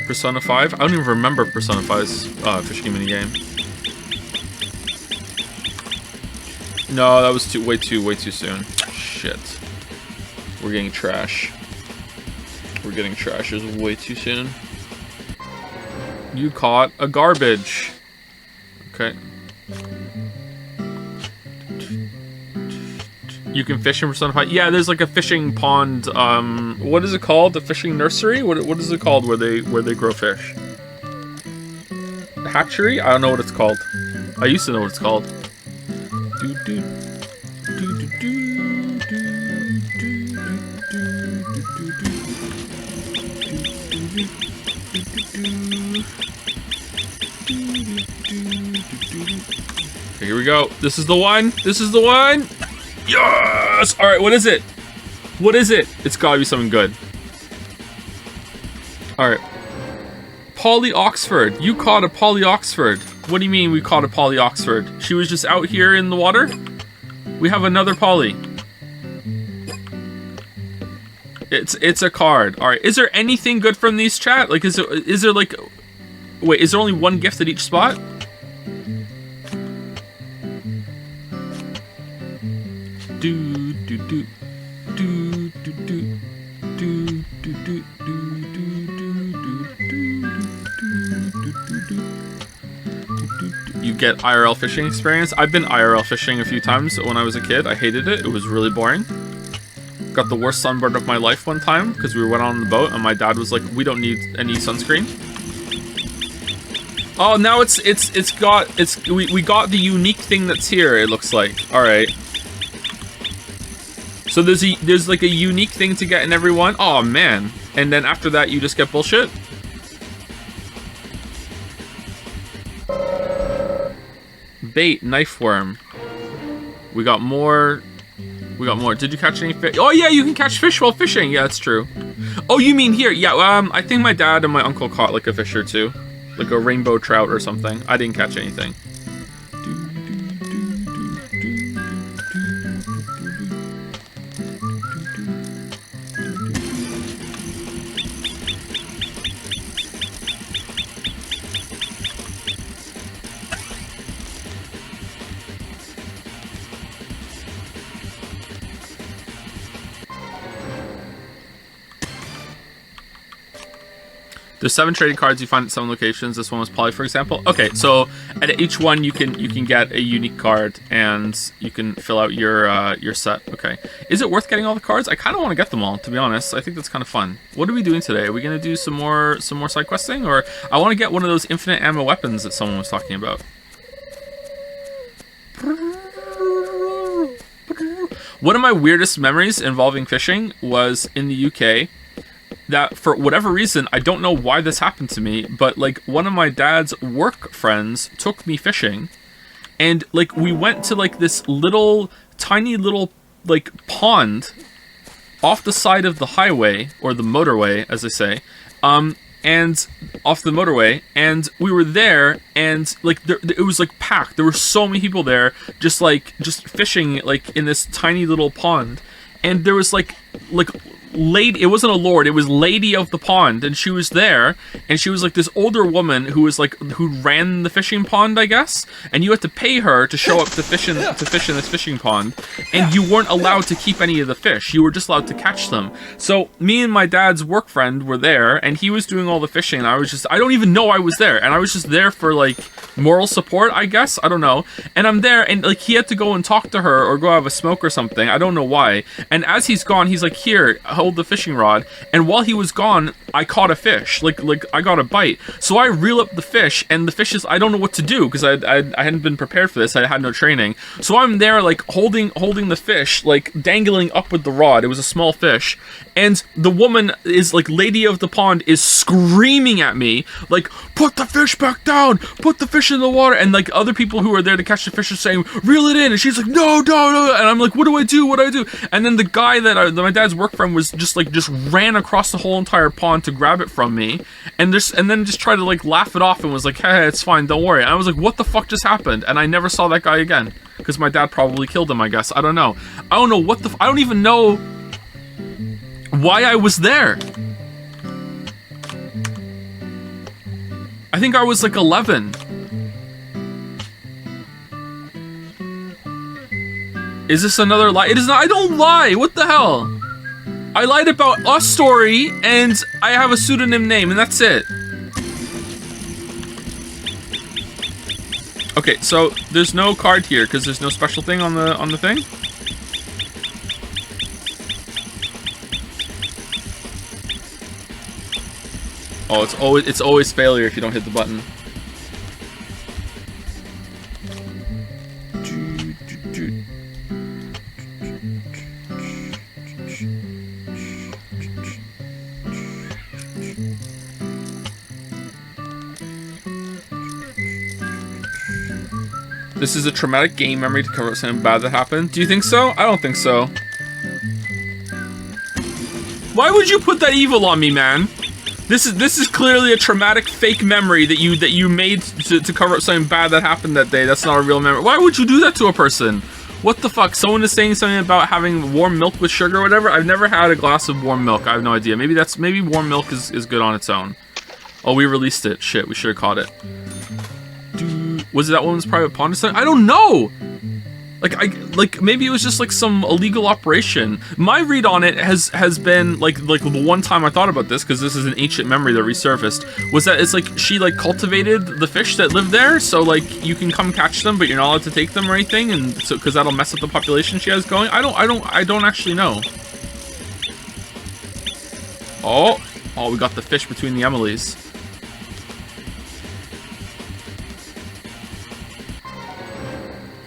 Persona 5? I don't even remember Persona 5's fishing minigame. No, that was way too soon. Shit. We're getting trash. We're getting trash. It was way too soon. You caught a garbage. Okay. You can fish in Persona 5. Yeah, there's like a fishing pond. What is it called? The fishing nursery? What is it called where they grow fish? hatchery? I don't know what it's called. I used to know what it's called. Okay, here we go. This is the one. This is the one. Yes! All right, what is it? What is it? It's gotta be something good. All right. Polly Oxford. You caught a Polly Oxford. What do you mean we caught a Polly Oxford? She was just out here in the water? We have another Polly. It's a card. All right. Is there anything good from these, chat? Like, is there like... Wait, is there only one gift at each spot? Do do do do do do do do do do do. You get IRL fishing experience. I've been IRL fishing a few times when I was a kid. I hated it. It was really boring. Got the worst sunburn of my life one time because we went on the boat and my dad was like, "We don't need any sunscreen." Oh, now we got the unique thing that's here. It looks like. All right. So there's like a unique thing to get in every one. Oh man! And then after that, you just get bullshit. Bait, knife worm. We got more. We got more. Did you catch any fish? Oh yeah, you can catch fish while fishing. Yeah, that's true. Oh, you mean here? Yeah. I think my dad and my uncle caught like a fish or two, like a rainbow trout or something. I didn't catch anything. There's 7 trading cards you find at 7 locations. This one was Polly, for example. Okay, so at each one you can get a unique card and you can fill out your set. Okay, is it worth getting all the cards? I kind of want to get them all, to be honest. I think that's kind of fun. What are we doing today? Are we gonna do some more side questing, or I want to get one of those infinite ammo weapons that someone was talking about. One of my weirdest memories involving fishing was in the UK. That for whatever reason, I don't know why this happened to me, but like one of my dad's work friends took me fishing, and like we went to like this tiny little like pond off the side of the highway, or the motorway as they say, and off the motorway, and we were there, and like it was like packed. There were so many people there, just fishing like in this tiny little pond, and there was like lady, it wasn't a lord, it was lady of the pond, and she was there, and she was like this older woman who ran the fishing pond, I guess, and you had to pay her to show up to fish in this fishing pond, and you weren't allowed to keep any of the fish, you were just allowed to catch them. So me and my dad's work friend were there, and he was doing all the fishing, and I don't even know I was there, and I was just there for like moral support, I guess, I don't know, and I'm there, and like he had to go and talk to her or go have a smoke or something, I don't know why, and as he's gone, he's like, "Here, hold the fishing rod," and while he was gone, I caught a fish, like I got a bite, so I reel up the fish, and the fish is, I don't know what to do, because I hadn't been prepared for this, I had no training, so I'm there like holding the fish, like dangling up with the rod, it was a small fish, and the woman is like, lady of the pond is screaming at me, like, "Put the fish back down, put the fish in the water," and like other people who are there to catch the fish are saying, "Reel it in," and she's like, "No, and I'm like, what do I do? And then the guy that my dad's work friend was just ran across the whole entire pond to grab it from me, and then just tried to like laugh it off and was like, "Hey, it's fine, don't worry." And I was like, what the fuck just happened? And I never saw that guy again, because my dad probably killed him, I guess. I don't know I don't even know why I was there. I think I was like 11. Is this another lie? It is not. I don't lie. What the hell? I lied about a story, and I have a pseudonym name, and that's it. Okay, so there's no card here because there's no special thing on the thing. Oh, it's always failure if you don't hit the button. This is a traumatic game memory to cover up something bad that happened. Do you think so? I don't think so. Why would you put that evil on me, man? This is clearly a traumatic fake memory that you made to cover up something bad that happened that day. That's not a real memory. Why would you do that to a person? What the fuck? Someone is saying something about having warm milk with sugar or whatever. I've never had a glass of warm milk. I have no idea. Maybe warm milk is good on its own. Oh, we released it. Shit, we should have caught it. Was it that woman's private pawn or something? I don't know. Like maybe it was just like some illegal operation. My read on it has been like the one time I thought about this, because this is an ancient memory that resurfaced, was that it's like she like cultivated the fish that lived there, so like you can come catch them, but you're not allowed to take them or anything, and so because that'll mess up the population she has going. I don't actually know. Oh, we got the fish between the Emilys.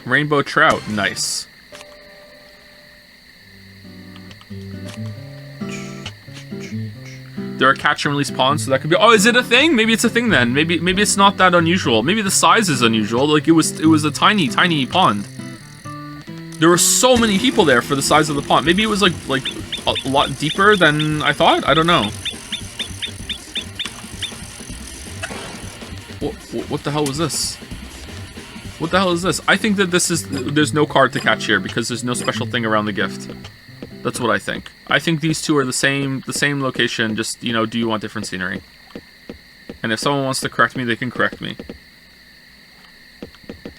Rainbow trout, nice. There are catch and release ponds, so that could be. Oh, is it a thing? Maybe it's a thing then. Maybe it's not that unusual. Maybe the size is unusual. Like it was a tiny pond. There were so many people there for the size of the pond. Maybe it was like a lot deeper than I thought. I don't know. What the hell was this? What the hell is this? I think that there's no card to catch here because there's no special thing around the gift. That's what I think. I think these two are the same location, just, you know, do you want different scenery? And if someone wants to correct me, they can correct me.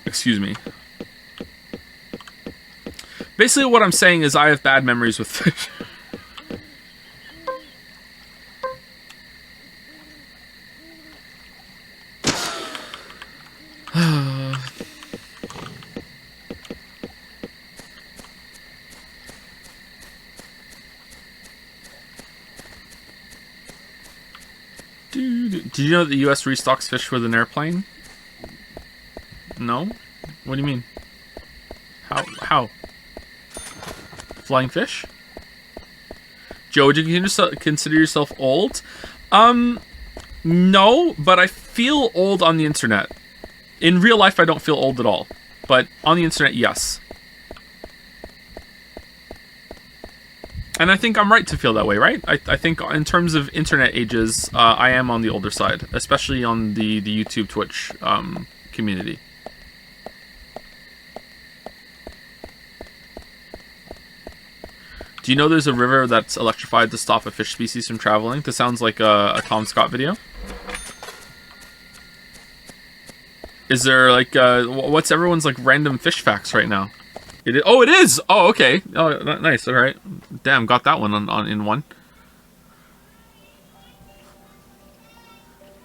Excuse me. Basically what I'm saying is I have bad memories with fish. Did you know that the U.S. restocks fish with an airplane? No? What do you mean? How? Flying fish? Joe, would you consider yourself old? No, but I feel old on the internet. In real life, I don't feel old at all. But on the internet, yes. And I think I'm right to feel that way, right? I think in terms of internet ages, I am on the older side, especially on the YouTube, Twitch community. Do you know there's a river that's electrified to stop a fish species from traveling? This sounds like a Tom Scott video. Is there like, what's everyone's like random fish facts right now? Oh, it is! Oh, okay. Oh, nice. All right. Damn, got that one in one.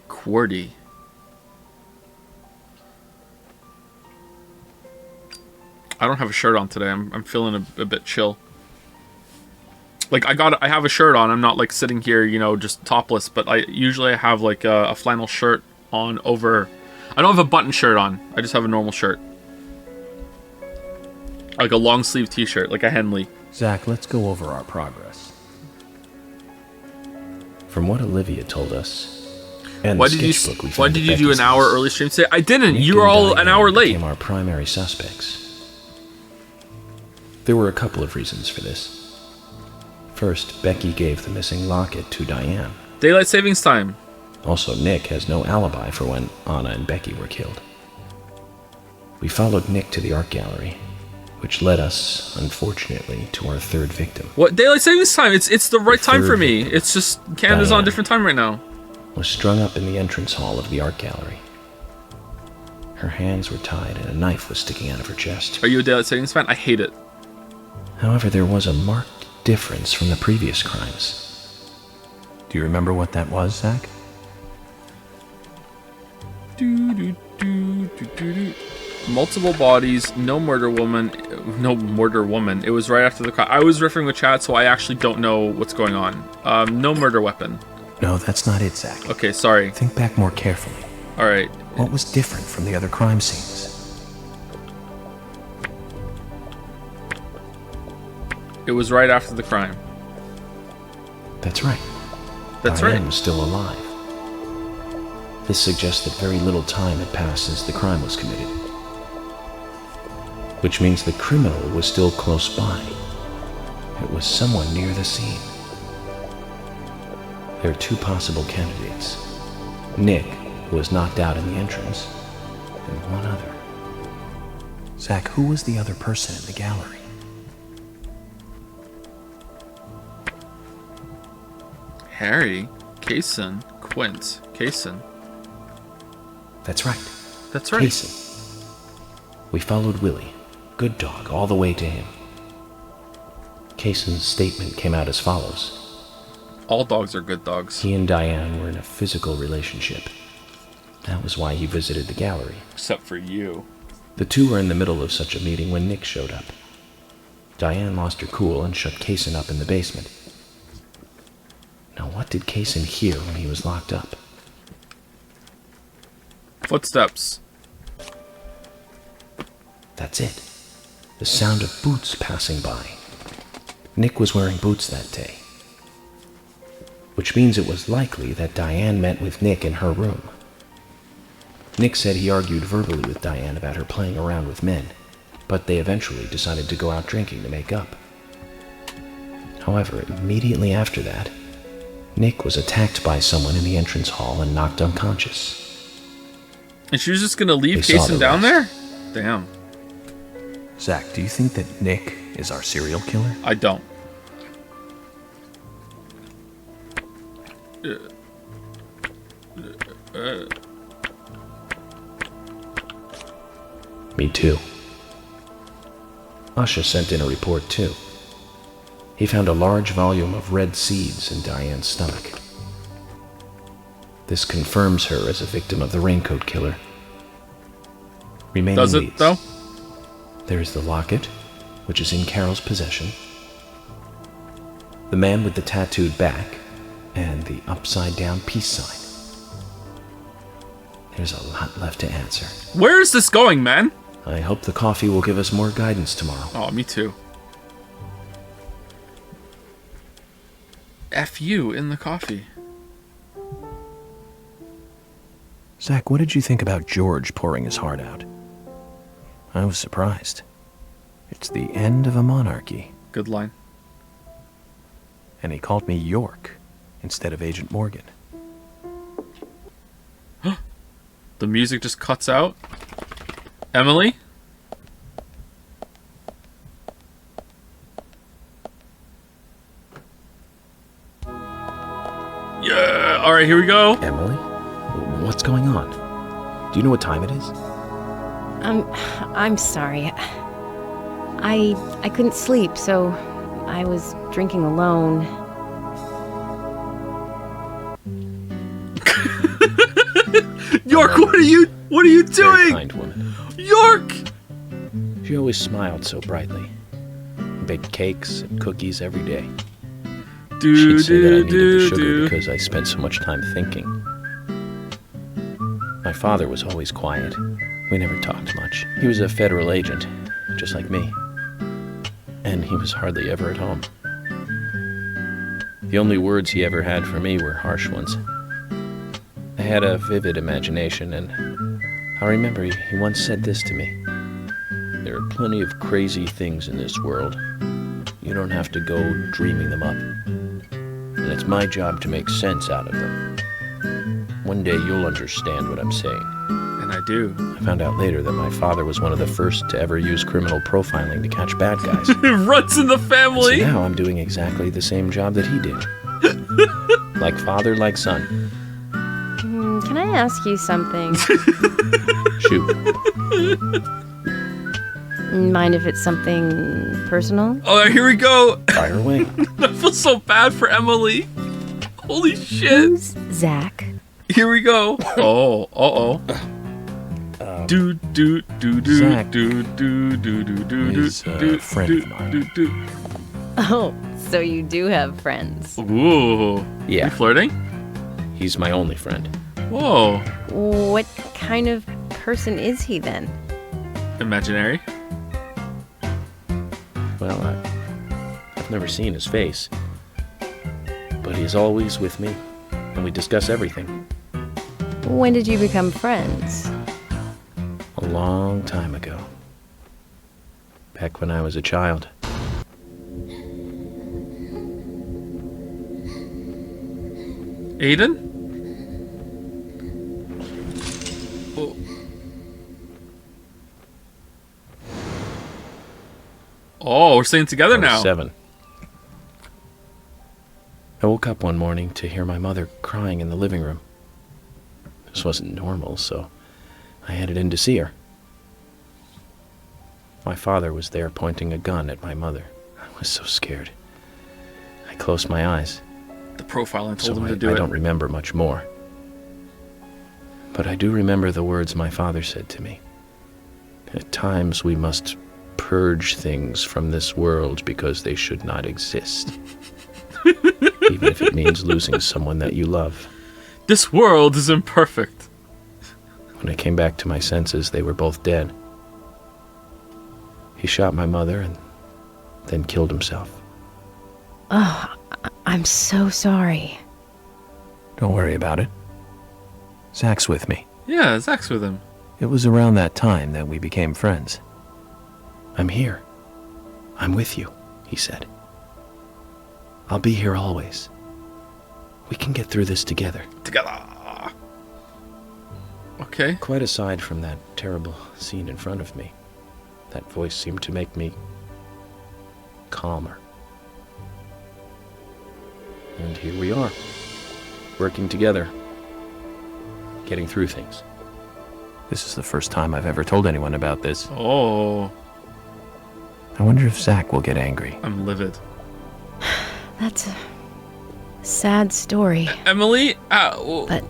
QWERTY. I don't have a shirt on today. I'm feeling a bit chill. Like I have a shirt on. I'm not like sitting here, you know, just topless. But I usually have like a flannel shirt on over. I don't have a button shirt on. I just have a normal shirt. Like a long sleeve t-shirt, like a Henley. Zach, let's go over our progress. From what Olivia told us, and why the did sketchbook we you found at do an Becky's hour house, early stream today? I didn't. Nick You were and all an Diane hour late. became our primary suspects. There were a couple of reasons for this. First, Becky gave the missing locket to Diane. Daylight savings time. Also, Nick has no alibi for when Anna and Becky were killed. We followed Nick to the art gallery, which led us, unfortunately, to our third victim. What? Daylight savings time? It's the right time for me. victim, It's just Canada's on a Diane, different time right now. was strung up in the entrance hall of the art gallery. Her hands were tied and a knife was sticking out of her chest. Are you a daylight savings fan? I hate it. However, there was a marked difference from the previous crimes. Do you remember what that was, Zach? Multiple bodies, no murder woman. It was right after the crime. I was riffing with chat, so I actually don't know what's going on. No murder weapon. No, that's not it, Zach. Okay, sorry. Think back more carefully. All right. What was different from the other crime scenes? It was right after the crime. That's right. That's Diane right. was still alive. This suggests that very little time had passed since the crime was committed. which means the criminal was still close by. It was someone near the scene. There are two possible candidates. Nick, who was knocked out in the entrance, and one other. Zach, who was the other person in the gallery? Harry, Kaysen, Quint, Kaysen. That's right. That's right. Kaysen. We followed Willie, good dog, all the way to him. Kaysen's statement came out as follows. All dogs are good dogs. He and Diane were in a physical relationship. That was why he visited the gallery. Except for you. The two were in the middle of such a meeting when Nick showed up. Diane lost her cool and shut Kaysen up in the basement. Now, what did Kaysen hear when he was locked up? Footsteps. That's it. The sound of boots passing by. Nick was wearing boots that day. Which means it was likely that Diane met with Nick in her room. Nick said he argued verbally with Diane about her playing around with men, but they eventually decided to go out drinking to make up. However, immediately after that, Nick was attacked by someone in the entrance hall and knocked unconscious. And she was just gonna leave They saw Kaysen the down there? rest. Damn. Zach, do you think that Nick is our serial killer? I don't. Me too. Usha sent in a report too. He found a large volume of red seeds in Diane's stomach. This confirms her as a victim of the Raincoat Killer. Remaining Does it, leads. though? There is the locket, which is in Carol's possession, the man with the tattooed back, and the upside-down peace sign. There's a lot left to answer. Where is this going, man? I hope the coffee will give us more guidance tomorrow. Oh, me too. F you in the coffee. Zach, what did you think about George pouring his heart out? I was surprised. It's the end of a monarchy. Good line. And he called me York instead of Agent Morgan. The music just cuts out. Emily? Yeah! Alright, here we go. Emily? What's going on? Do you know what time it is? I'm sorry. I couldn't sleep, so I was drinking alone. York, what are you Very doing? kind woman. York! She always smiled so brightly. Baked cakes and cookies every day. Do, She'd say that I do, needed the do, sugar do. because I spent so much time thinking. My father was always quiet. We never talked much. He was a federal agent, just like me. And he was hardly ever at home. The only words he ever had for me were harsh ones. I had a vivid imagination, and I remember he once said this to me. There are plenty of crazy things in this world. You don't have to go dreaming them up. And it's my job to make sense out of them. One day you'll understand what I'm saying. And I do. I found out later that my father was one of the first to ever use criminal profiling to catch bad guys. It runs in the So family. now I'm doing exactly the same job that he did. Like father, like son. Can I ask you something? Shoot. Mind if it's something personal? Oh, here we go. Fire away. I feel so bad for Emily. Holy shit. Who's Zach? Here we go. Oh, uh-oh. Do do do do Zach do do do do do is a do friend do of mine. do do. Oh, so you do have friends. Ooh. Yeah. You flirting? He's my only friend. Whoa. What kind of person is he then? Imaginary. Well, I've never seen his face. But he's always with me, and we discuss everything. When did you become friends? A long time ago. back when I was a child. Aiden? Oh. Oh, we're staying together I was now. 7. I woke up one morning to hear my mother crying in the living room. This wasn't normal, so I headed in to see her. My father was there pointing a gun at my mother. I was so scared. I closed my eyes. The profiling told So him to I do it. don't remember much more. But I do remember the words my father said to me. At times we must purge things from this world because they should not exist. Even if it means losing someone that you love. This world is imperfect. When I came back to my senses, they were both dead. He shot my mother and then killed himself. Oh, I'm so sorry. Don't worry about it. Zach's with me. Yeah, Zach's with him. It was around that time that we became friends. I'm here. I'm with you, he said. I'll be here always. We can get through this together. Together. Okay. Quite aside from that terrible scene in front of me, that voice seemed to make me calmer. And here we are, working together, getting through things. This is the first time I've ever told anyone about this. Oh, I wonder if Zach will get angry. I'm livid. That's a sad story. Emily, But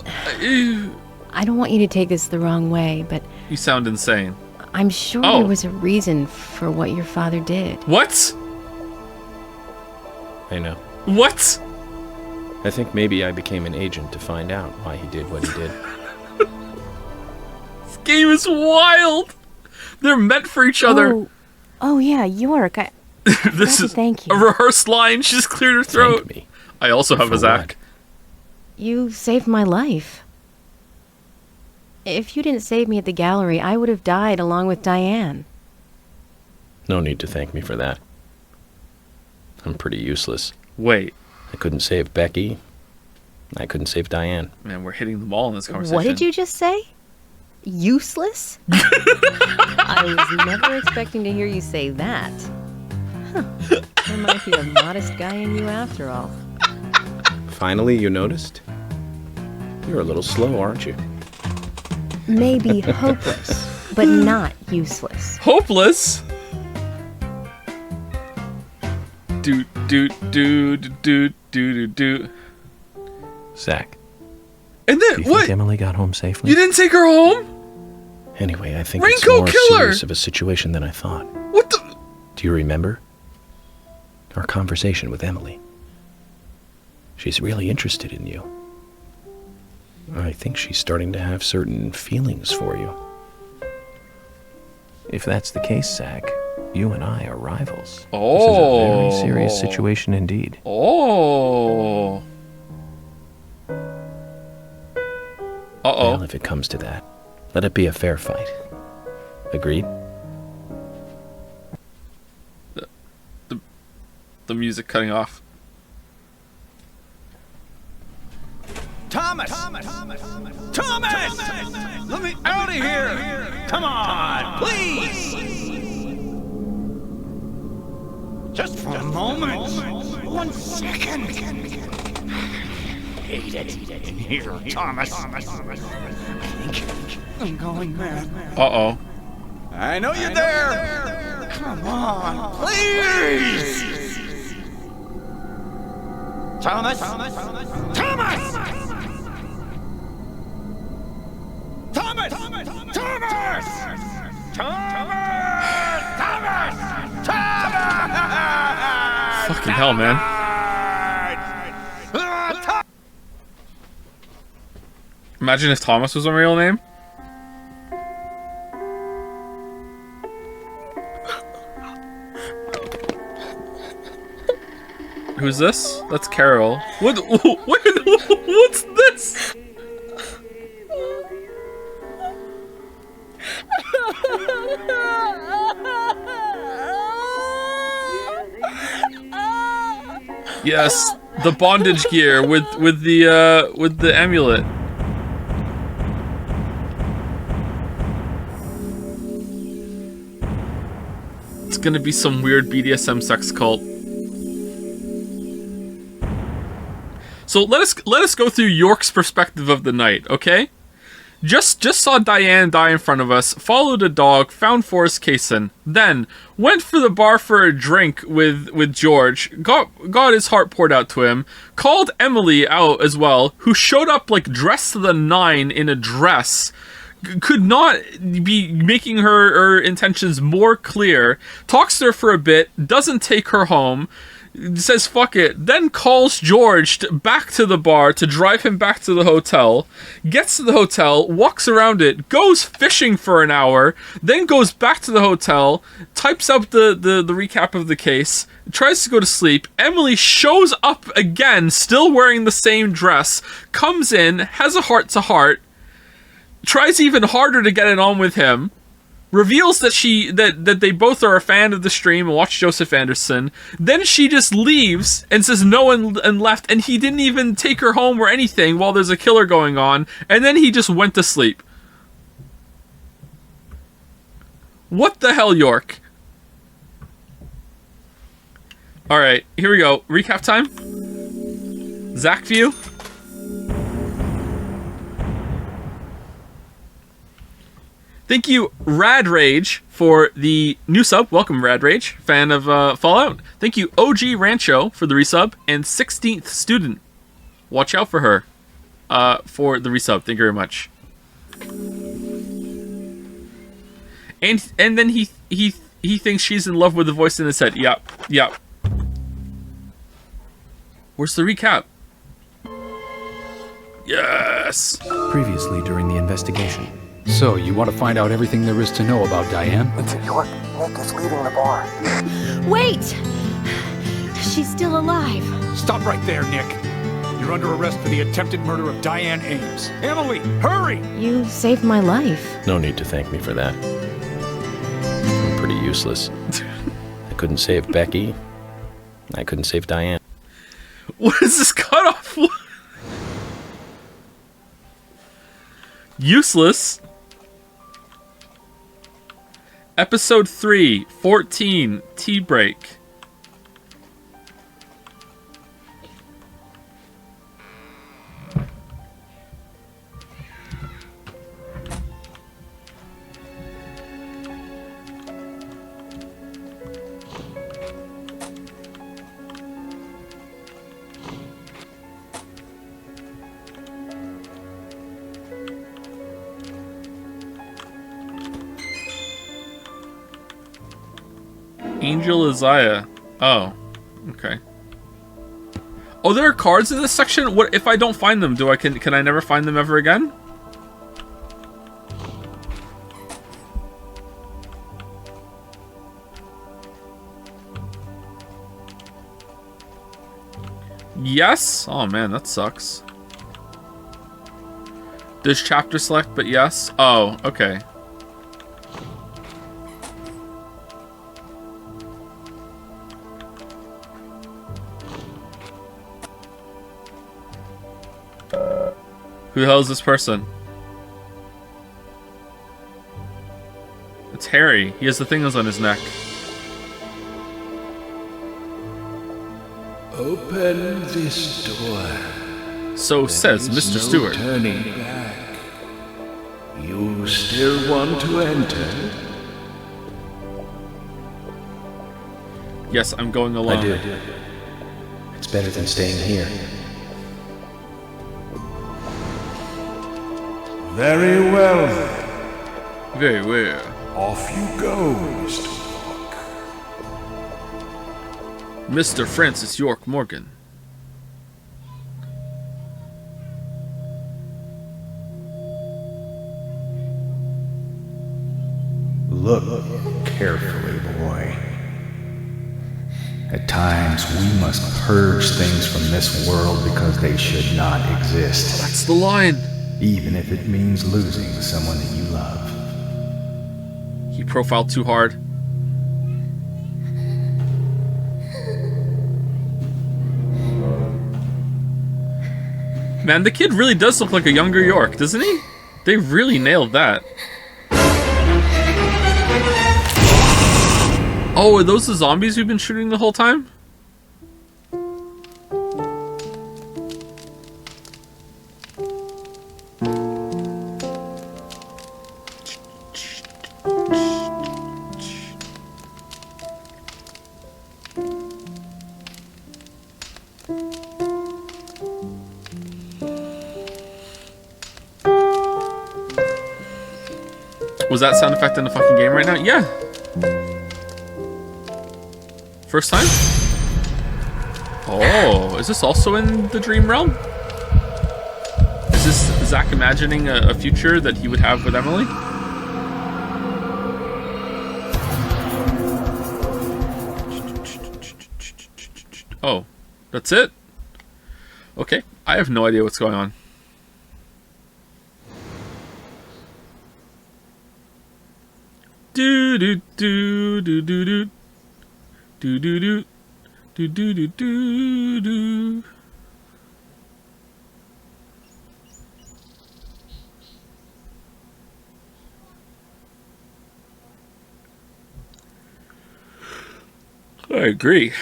I don't want you to take this the wrong way, but you sound insane. I'm sure Oh. there was a reason for what your father did. What? I know. What? I think maybe I became an agent to find out why he did what he did. This game is wild. They're meant for each other. Oh yeah, York. This to is thank you. a rehearsed line. She just cleared her throat. Thank me. I also have a For Zach. You saved my life. If you didn't save me at the gallery, I would have died along with Diane. No need to thank me for that. I'm pretty useless. Wait, I couldn't save Becky. I couldn't save Diane. man, we're hitting the ball in this conversation. What did you just say? Useless? I was never expecting to hear you say that. Huh. There might be a modest guy in you after all. Finally, you noticed? You're a little slow, aren't you? Maybe hopeless, but not useless. Hopeless? Do do do do do do do. Zach, And do then you think what? Emily got home safely? You didn't take her home? Anyway, I think it's Raincoat more killer! serious of a situation than I thought. What the? Do you remember? Our conversation with Emily. She's really interested in you. I think she's starting to have certain feelings for you. If that's the case, Zach, you and I are rivals. Oh. This is a very serious situation indeed. Oh. Uh-oh. Well, if it comes to that, let it be a fair fight. Agreed? The music cutting off. Thomas! Let me out of here! Come on, please! Just for a moment. 1 second. Hate it in here, Thomas. I think I'm going mad. Uh-oh. I know you're there. Come on, please! Thomas! Thomas! Thomas! Thomas! Thomas! Fucking hell, man. Imagine if Thomas was a real name. Who's this? That's Carol. What? What's this? Yes, the bondage gear with the amulet. It's gonna be some weird BDSM sex cult. So let us go through York's perspective of the night, okay? Just saw Diane die in front of us, followed a dog, found Forrest Kaysen, then went for the bar for a drink with George, got his heart poured out to him, called Emily out as well, who showed up like dressed to the nine in a dress, could not be making her intentions more clear, talks to her for a bit, doesn't take her home, says fuck it, then calls George back to the bar to drive him back to the hotel, gets to the hotel, walks around it, goes fishing for an hour, then goes back to the hotel, types up the recap of the case, tries to go to sleep. Emily shows up again, still wearing the same dress, comes in, has a heart-to-heart, tries even harder to get it on with him, reveals that they both are a fan of the stream and watch Joseph Anderson. Then she just leaves and says no and left, and he didn't even take her home or anything while there's a killer going on, and then he just went to sleep. What the hell, York? Alright, here we go. Recap time. Zach view. Thank you, Rad Rage, for the new sub. Welcome, Rad Rage, fan of Fallout. Thank you, OG Rancho, for the resub, and 16th Student. Watch out for her for the resub. Thank you very much. And then he thinks she's in love with the voice in his head. Yep. Where's the recap? Yes. Previously during the investigation. So, you want to find out everything there is to know about Diane? York, Nick is leaving the bar. Wait! She's still alive. Stop right there, Nick. You're under arrest for the attempted murder of Diane Ames. Emily, hurry! You saved my life. No need to thank me for that. I'm pretty useless. I couldn't save Becky. I couldn't save Diane. What is this cutoff? Useless. Episode 3, 14, tea break. Angel Isaiah. Oh, okay. Oh, there are cards in this section? What if I don't find them? Can I never find them ever again? Yes? Oh man, that sucks. There's chapter select, but yes? Oh, okay. Who the hell is this person? It's Harry. He has the things on his neck. Open this door. So says Mr. Stewart. Turning back. You still want to enter? Yes, I'm going along. I do. It's better than staying here. Very well then. Very well. Off you go, Mr. York. Mr. Francis York Morgan. Look carefully, boy. At times, we must purge things from this world because they should not exist. That's the line. Even if it means losing someone that you love. He profiled too hard. Man, the kid really does look like a younger York, doesn't he? They really nailed that. Oh, are those the zombies we've been shooting the whole time? Was that sound effect in the fucking game right now? Yeah. First time? Oh, is this also in the dream realm? Is this Zach imagining a future that he would have with Emily? Oh, that's it? Okay, I have no idea what's going on. Do do do do do do do do do do do do do do. I agree.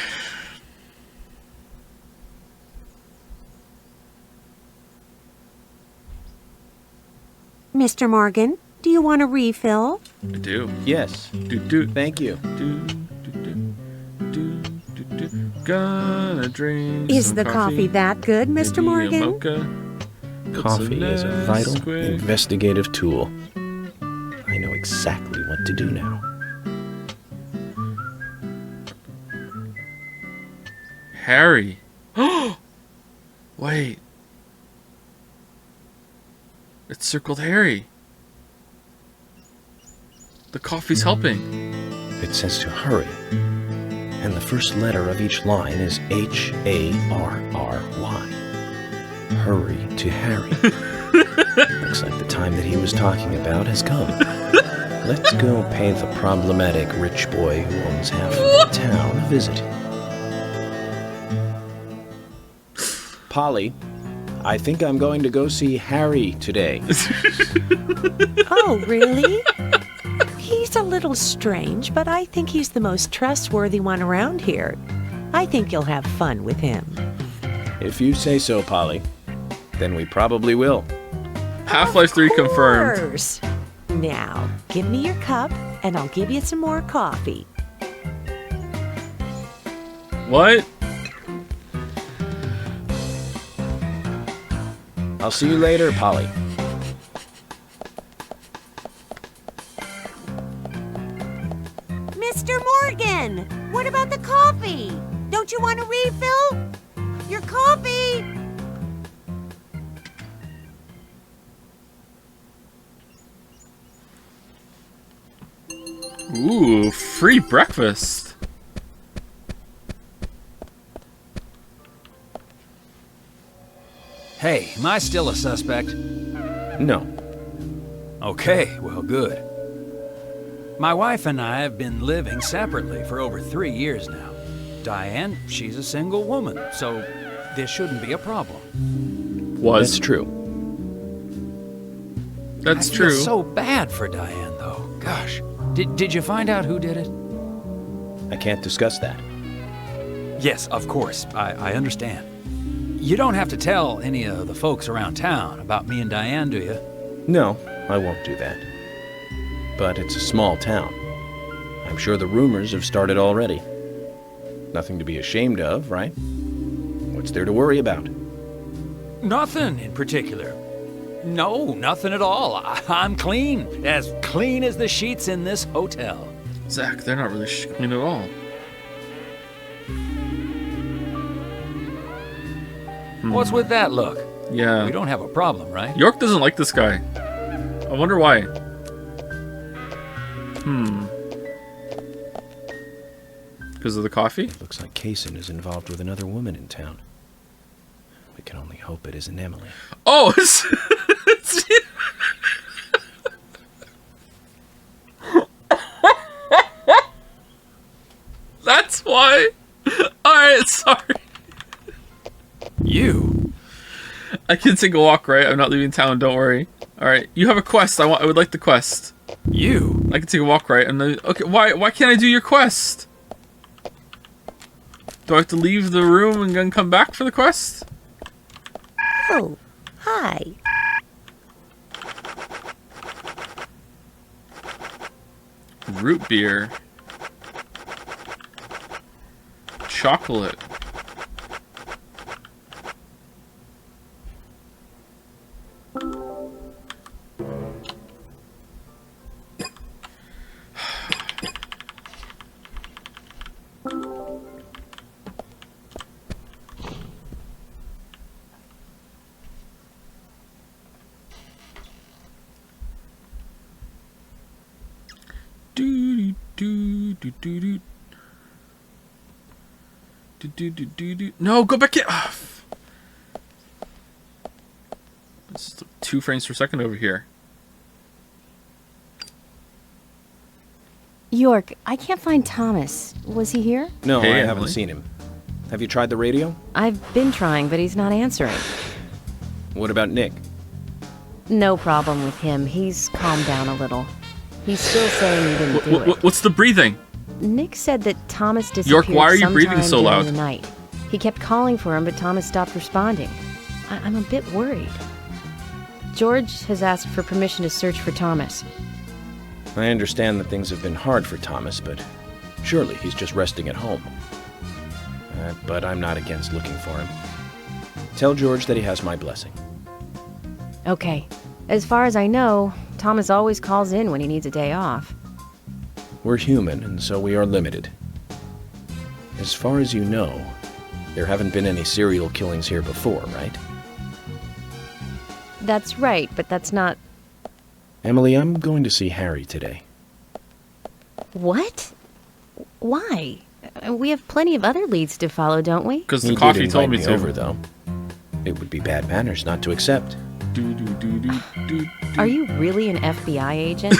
Mr. Morgan, do you want a refill? I do. Yes. Do do. Thank you. Do do do do do do. Gonna drink. Is some the coffee that good, Mr. Maybe a Morgan? mocha. Coffee is a vital Nesquik. investigative tool. I know exactly what to do now. Harry. Wait. It's circled Harry. The coffee's helping. It says to hurry, and the first letter of each line is H-A-R-R-Y. Hurry to Harry. Looks like the time that he was talking about has come. Let's go pay the problematic rich boy who owns half of the town a visit. Polly, I think I'm going to go see Harry today. Oh, really? He's a little strange, but I think he's the most trustworthy one around here. I think you'll have fun with him. If you say so, Polly, then we probably will. Half-Life 3 confirmed. Of course. Now, give me your cup, and I'll give you some more coffee. What? I'll see you later, Polly. Mr. Morgan, what about the coffee? Don't you want a refill? Your coffee! Ooh, free breakfast. Hey, am I still a suspect? No. Okay, well, good. My wife and I have been living separately for over 3 years now. Diane, she's a single woman, so this shouldn't be a problem. That's true. That's I true. feel so bad for Diane, though. Gosh. Did you find out who did it? I can't discuss that. Yes, of course. I understand. You don't have to tell any of the folks around town about me and Diane, do you? No, I won't do that. But it's a small town. I'm sure the rumors have started already. Nothing to be ashamed of, right? What's there to worry about? Nothing in particular. No, nothing at all. I'm clean as the sheets in this hotel. Zach, they're not really clean at all. What's with that look? Yeah. We don't have a problem, right? York doesn't like this guy. I wonder why. Because of the coffee? Looks like Kaysen is involved with another woman in town. We can only hope it isn't Emily. Oh! That's why. Alright, sorry. You? I can take a walk, right? I'm not leaving town, don't worry. Alright, you have a quest. I would like the quest. You? I can take a walk, right? And then, okay, why can't I do your quest? Do I have to leave the room and then come back for the quest? Oh, hi. Root beer. Chocolate. No, go back in. Oh. It's 2 frames per second over here. York, I can't find Thomas. Was he here? No, Hey, I haven't Emily. seen him. Have you tried the radio? I've been trying, but he's not answering. What about Nick? No problem with him. He's calmed down a little. He's still saying he didn't do it. What's the breathing? Nick said that Thomas disappeared York, why are you breathing sometime so during loud? the night. He kept calling for him, but Thomas stopped responding. I'm a bit worried. George has asked for permission to search for Thomas. I understand that things have been hard for Thomas, but surely he's just resting at home. But I'm not against looking for him. Tell George that he has my blessing. Okay. As far as I know, Thomas always calls in when he needs a day off. We're human, and so we are limited. As far as you know, there haven't been any serial killings here before, right? That's right, but that's not... Emily, I'm going to see Harry today. What? Why? We have plenty of other leads to follow, don't we? Because the He coffee did told invite me me to. over, though. It would be bad manners not to accept. Are you really an FBI agent?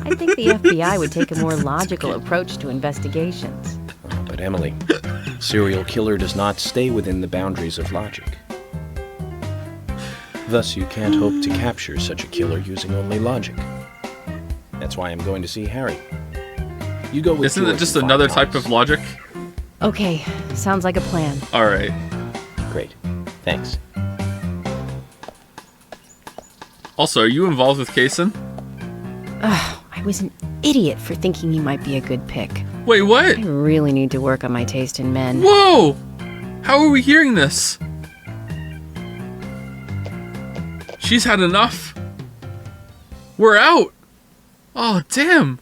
I think the FBI would take a more logical approach to investigations. But Emily, serial killer does not stay within the boundaries of logic. Thus, you can't hope to capture such a killer using only logic. That's why I'm going to see Harry. You go with Isn't it George just and find another type Thomas. of logic? Okay, sounds like a plan. Alright. Great. Thanks. Also, are you involved with Kaysen? Ugh, I was an idiot for thinking he might be a good pick. Wait, what? I really need to work on my taste in men. Whoa! How are we hearing this? She's had enough. We're out. Oh, damn.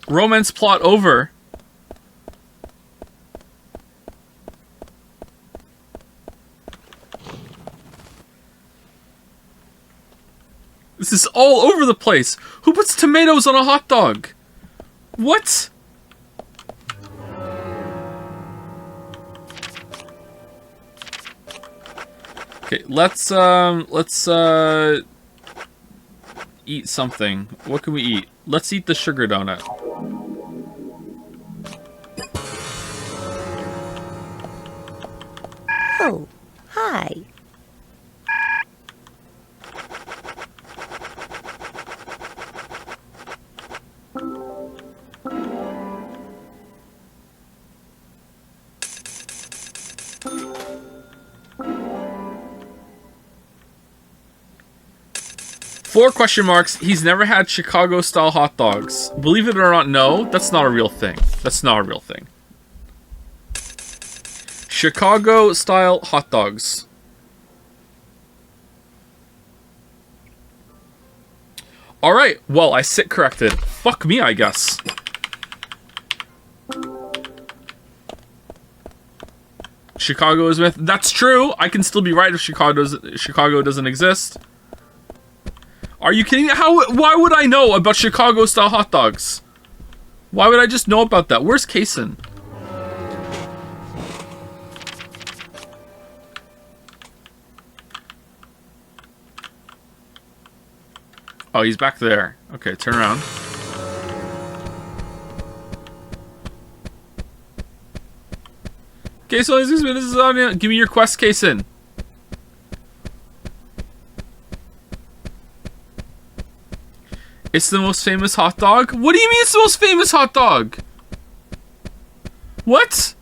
Romance plot over. This is all over the place. Who puts tomatoes on a hot dog? What? Okay, let's eat something. What can we eat? Let's eat the sugar donut. Oh, hi. Four question marks. He's never had Chicago-style hot dogs. Believe it or not, no, that's not a real thing. That's not a real thing. Chicago-style hot dogs. Alright, well, I sit corrected. Fuck me, I guess. Chicago is myth. That's true. I can still be right if Chicago doesn't exist. Are you kidding? Why would I know about Chicago-style hot dogs? Why would I just know about that? Where's Kaysen? Oh, he's back there. Okay, turn around. Okay, so this is on. Give me your quest, Kason. It's the most famous hot dog? What do you mean it's the most famous hot dog? What?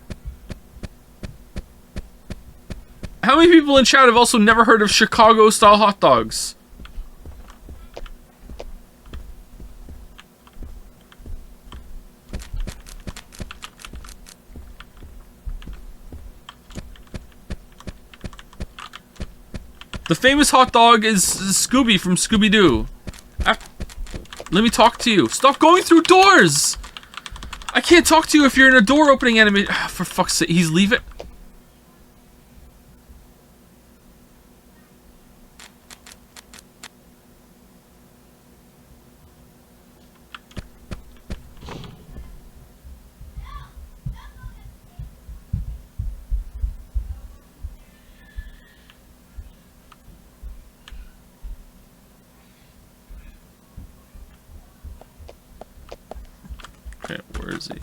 How many people in chat have also never heard of Chicago-style hot dogs? The famous hot dog is Scooby from Scooby-Doo. Let me talk to you. Stop going through doors! I can't talk to you if you're in a door opening animation. For fuck's sake, he's leaving. Okay, where is he?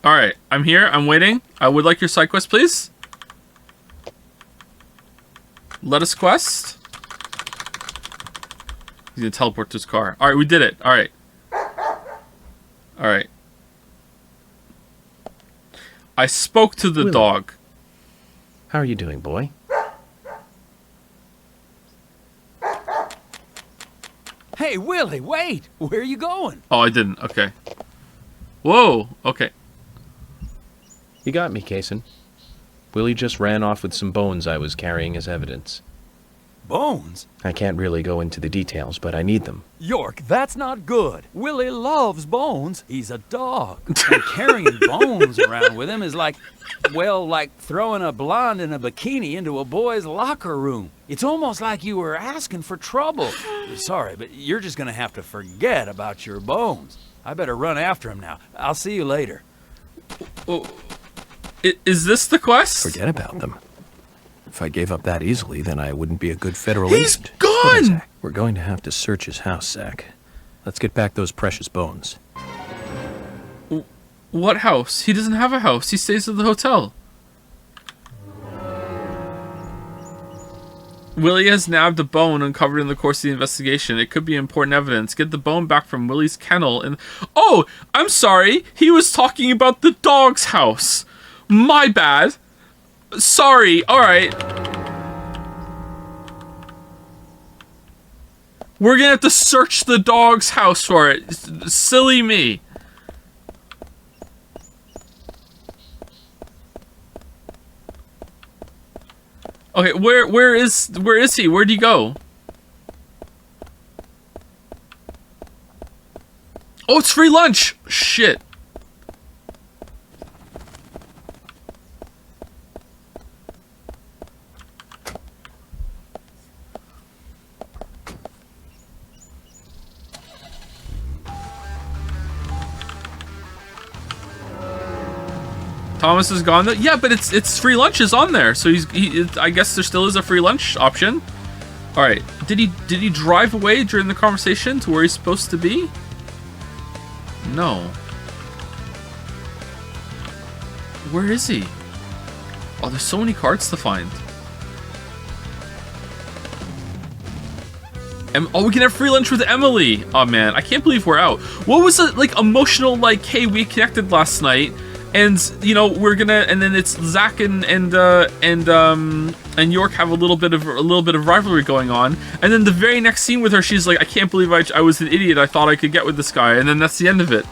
Alright, I'm here. I'm waiting. I would like your side quest, please. Let us quest. He's gonna teleport to his car. Alright, we did it. Alright. Alright. I spoke to the dog. How are you doing, boy? Hey, Willie, wait! Where are you going? Oh, I didn't. Okay. Whoa. Okay. You got me, Kason. Willie just ran off with some bones I was carrying as evidence. Bones? I can't really go into the details, but I need them. York, that's not good. Willie loves bones. He's a dog. And carrying bones around with him is like, well, like throwing a blonde in a bikini into a boy's locker room. It's almost like you were asking for trouble. Sorry, but you're just gonna have to forget about your bones. I better run after him now. I'll see you later. Oh, is this the quest? Forget about them. If I gave up that easily, then I wouldn't be a good federal He's agent. gone! We're going to have to search his house, Zach. Let's get back those precious bones. What house? He doesn't have a house. He stays at the hotel. Willie has nabbed a bone uncovered in the course of the investigation. It could be important evidence. Get the bone back from Willie's kennel and... Oh! I'm sorry! He was talking about the dog's house! My bad! Sorry, alright. We're gonna have to search the dog's house for it. Silly me. Okay, where is he? Where'd he go? Oh, it's free lunch! Shit. Thomas is gone though? Yeah, but it's free lunch is on there, so I guess there still is a free lunch option. All right, did he drive away during the conversation to where he's supposed to be? No. Where is he? Oh, there's so many cards to find. Oh, we can have free lunch with Emily. Oh man, I can't believe we're out. What was it like emotional? Like, hey, we connected last night. And you know we're gonna, and then it's Zach and York have a little bit of rivalry going on, and then the very next scene with her, she's like, I can't believe I was an idiot. I thought I could get with this guy, and then that's the end of it.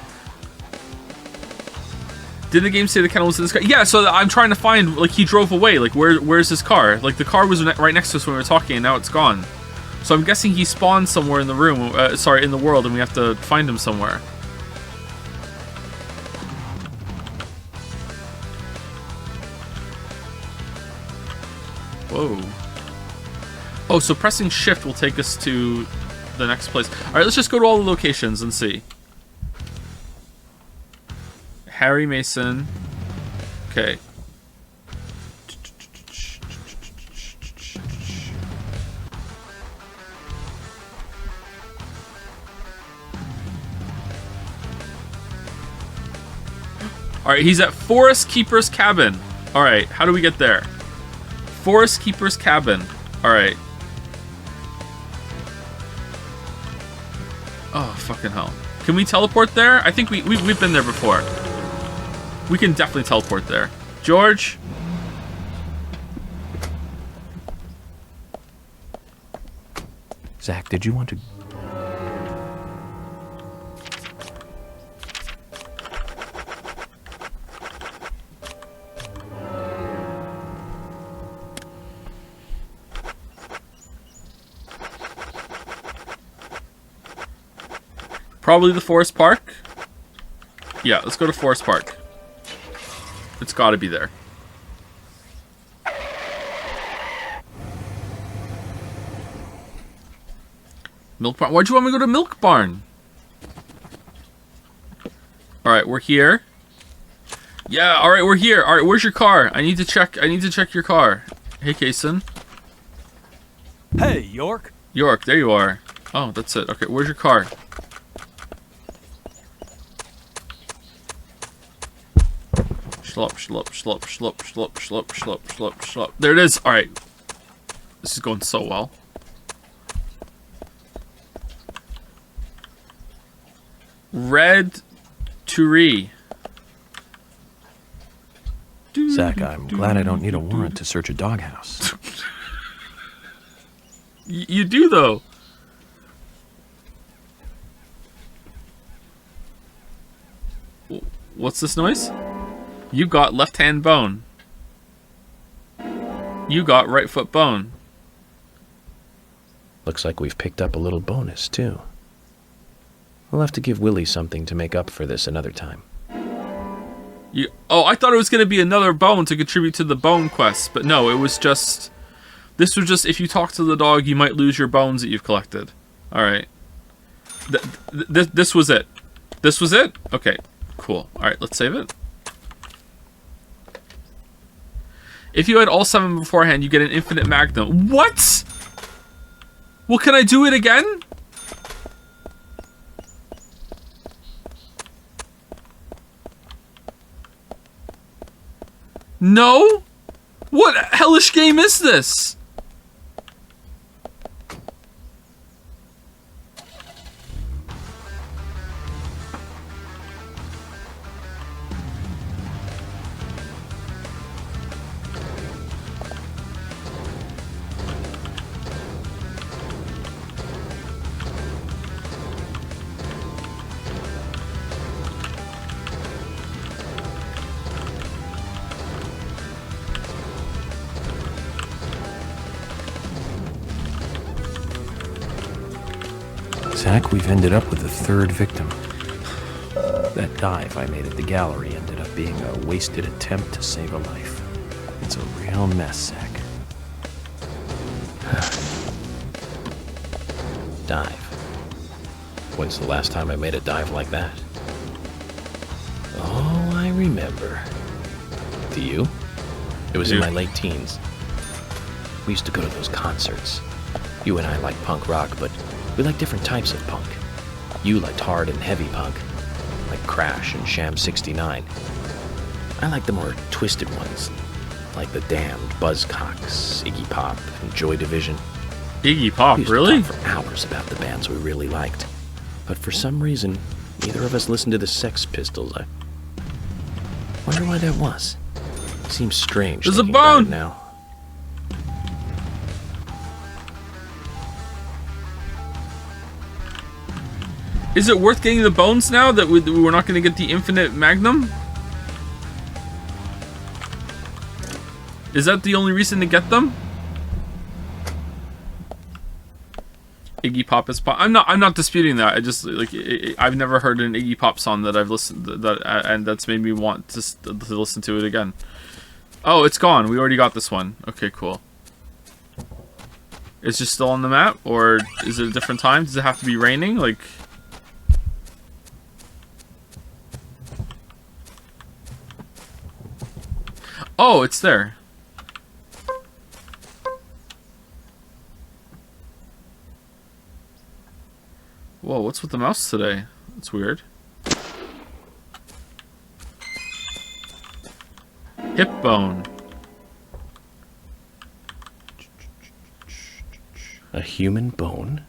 Did the game say the kennel was in this guy? Yeah, so I'm trying to find, like, he drove away. Like, where's his car? Like, the car was right next to us when we were talking, and now it's gone. So I'm guessing he spawned somewhere in the room, in the world, and we have to find him somewhere. Whoa. Oh, so pressing shift will take us to the next place. Alright, let's just go to all the locations and see. Harry Mason. Okay. Alright, he's at Forest Keeper's cabin. Alright, how do we get there? Forest Keeper's cabin. Alright. Oh, fucking hell. Can we teleport there? I think we've been there before. We can definitely teleport there. George? Zach, did you want to... Probably the Forest Park. Yeah, let's go to Forest Park. It's gotta be there. Milk Barn? Why'd you want me to go to Milk Barn? Alright, we're here. Yeah, alright, we're here. Alright, where's your car? I need to check your car. Hey, Kason. Hey, York. York, there you are. Oh, that's it. Okay, where's your car? Schlup, schlup, schlup, schlup, schlup, schlup, schlup, schlup, schlup. There it is. Alright. This is going so well. Red Turi. Zach, I'm glad I don't need a warrant to search a doghouse. You do, though. What's this noise? You got left hand bone. You got right foot bone. Looks like we've picked up a little bonus, too. We'll have to give Willie something to make up for this another time. Oh, I thought it was going to be another bone to contribute to the bone quest, but no, it was just... This was just, if you talk to the dog, you might lose your bones that you've collected. Alright. This was it. This was it? Okay, cool. Alright, let's save it. If you had all 7 beforehand, you get an infinite magnum. What? Well, can I do it again? No? What hellish game is this? Zach, we've ended up with a 3rd victim. That dive I made at the gallery ended up being a wasted attempt to save a life. It's a real mess, Zach. Dive. When's the last time I made a dive like that? Oh, I remember. Do you? It was in my late teens. We used to go to those concerts. You and I like punk rock, but we like different types of punk. You liked hard and heavy punk, like Crash and Sham 69. I like the more twisted ones, like The Damned, Buzzcocks, Iggy Pop, and Joy Division. Iggy Pop, we used really? to talk for hours about the bands we really liked. But for some reason, neither of us listened to the Sex Pistols. I wonder why that was. Seems strange. There's a thinking about it bone! now. Is it worth getting the bones now that we're not going to get the infinite magnum? Is that the only reason to get them? Iggy Pop is pop. I'm not disputing that. I just like I've never heard an Iggy Pop song that I've listened and that's made me want to listen to it again. Oh, it's gone. We already got this one. Okay, cool. Is it still on the map, or is it a different time? Does it have to be raining? Like. Oh, it's there. Whoa, what's with the mouse today? That's weird. Hip bone. A human bone?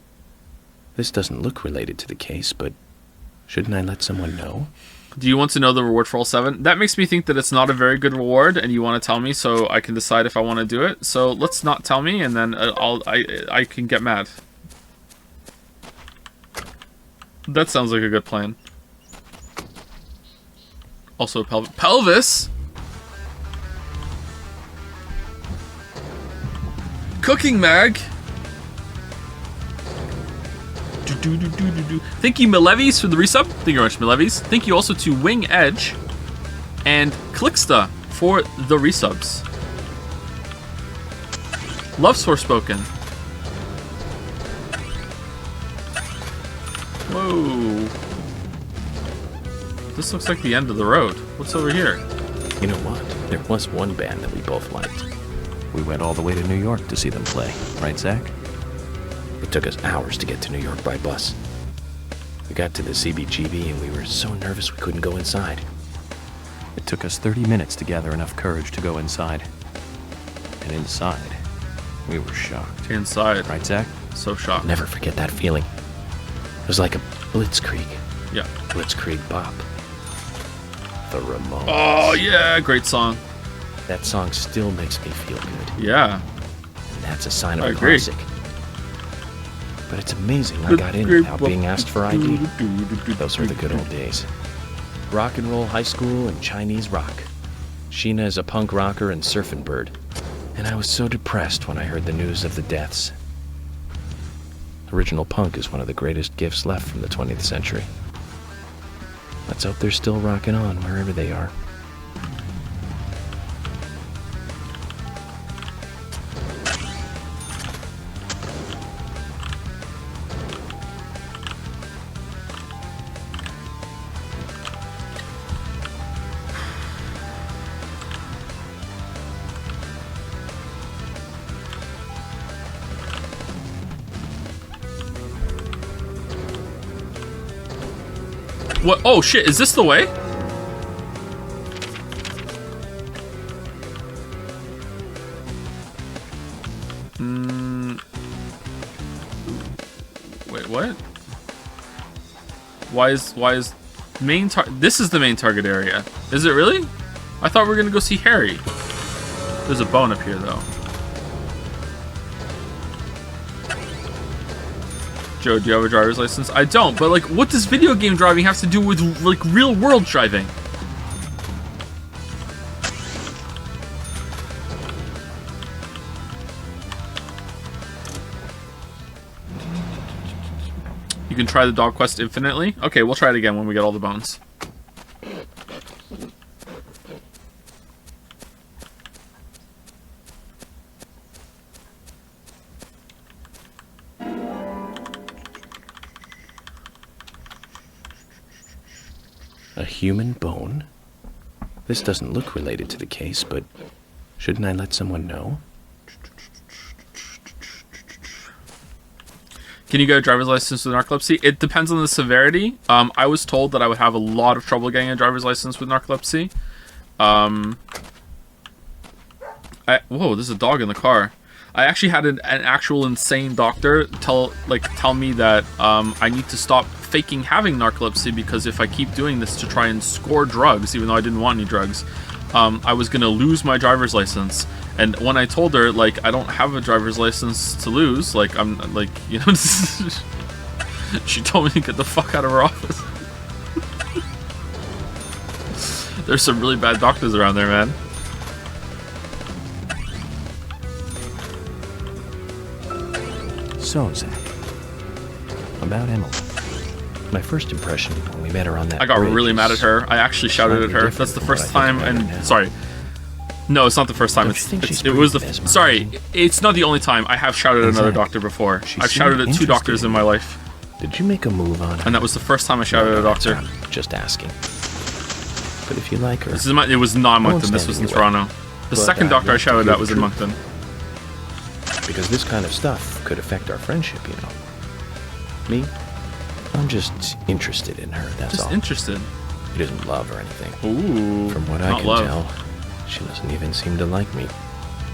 This doesn't look related to the case, but shouldn't I let someone know? Do you want to know the reward for all 7? That makes me think that it's not a very good reward, and you want to tell me so I can decide if I want to do it. So let's not tell me, and then I can get mad. That sounds like a good plan. Also, pelvis. Cooking mag. Thank you, Milevis, for the resub. Thank you very much, Milevis. Thank you also to Wing Edge and Clicksta for the resubs. Love Forspoken. Whoa. This looks like the end of the road. What's over here? You know what? There was one band that we both liked. We went all the way to New York to see them play. Right, Zach? It took us hours to get to New York by bus. We got to the CBGB and we were so nervous we couldn't go inside. It took us 30 minutes to gather enough courage to go inside. And inside, we were shocked. Inside. Right, Zach? So shocked. I'll never forget that feeling. It was like a blitzkrieg. Yeah. Blitzkrieg Bop. The Ramones. Oh, yeah. Great song. That song still makes me feel good. Yeah. And that's a sign of I a agree. classic. But it's amazing I got in without being asked for ID. Those were the good old days. Rock and roll high school and Chinese rock. Sheena is a punk rocker and surfing bird. And I was so depressed when I heard the news of the deaths. Original punk is one of the greatest gifts left from the 20th century. Let's hope they're still rocking on wherever they are. What? Oh shit, is this the way? Wait, what? Why is main this is the main target area. Is it really? I thought we were gonna go see Harry. There's a bone up here though. Joe, do you have a driver's license? I don't, but like, what does video game driving have to do with like real world driving? You can try the dog quest infinitely? Okay, we'll try it again when we get all the bones. A human bone? This doesn't look related to the case, but shouldn't I let someone know? Can you get a driver's license with narcolepsy? It depends on the severity. I was told that I would have a lot of trouble getting a driver's license with narcolepsy. Whoa, there's a dog in the car. I actually had an actual insane doctor tell me that I need to stop faking having narcolepsy, because if I keep doing this to try and score drugs, even though I didn't want any drugs, I was gonna lose my driver's license. And when I told her, like, I don't have a driver's license to lose, like, I'm like, you know, she told me to get the fuck out of her office. There's some really bad doctors around there, man. So, Zach, about Emily. My first impression when we met her on that I got bridge really mad at her. I actually shouted at her. That's the first time, and sorry. No, it's not the first time. Sorry, it's not the only time. I have shouted at another doctor before. I've shouted at 2 doctors in my life. Did you make a move on her? And that was the first time I shouted at a doctor. Just asking. But if you like her... It was not Moncton, this was in Toronto. The second doctor I shouted at was in Moncton. Because this kind of stuff could affect our friendship, you know. Me? I'm just interested in her, that's all. Just interested? It isn't love or anything. Ooh, from what I can tell, She doesn't even seem to like me.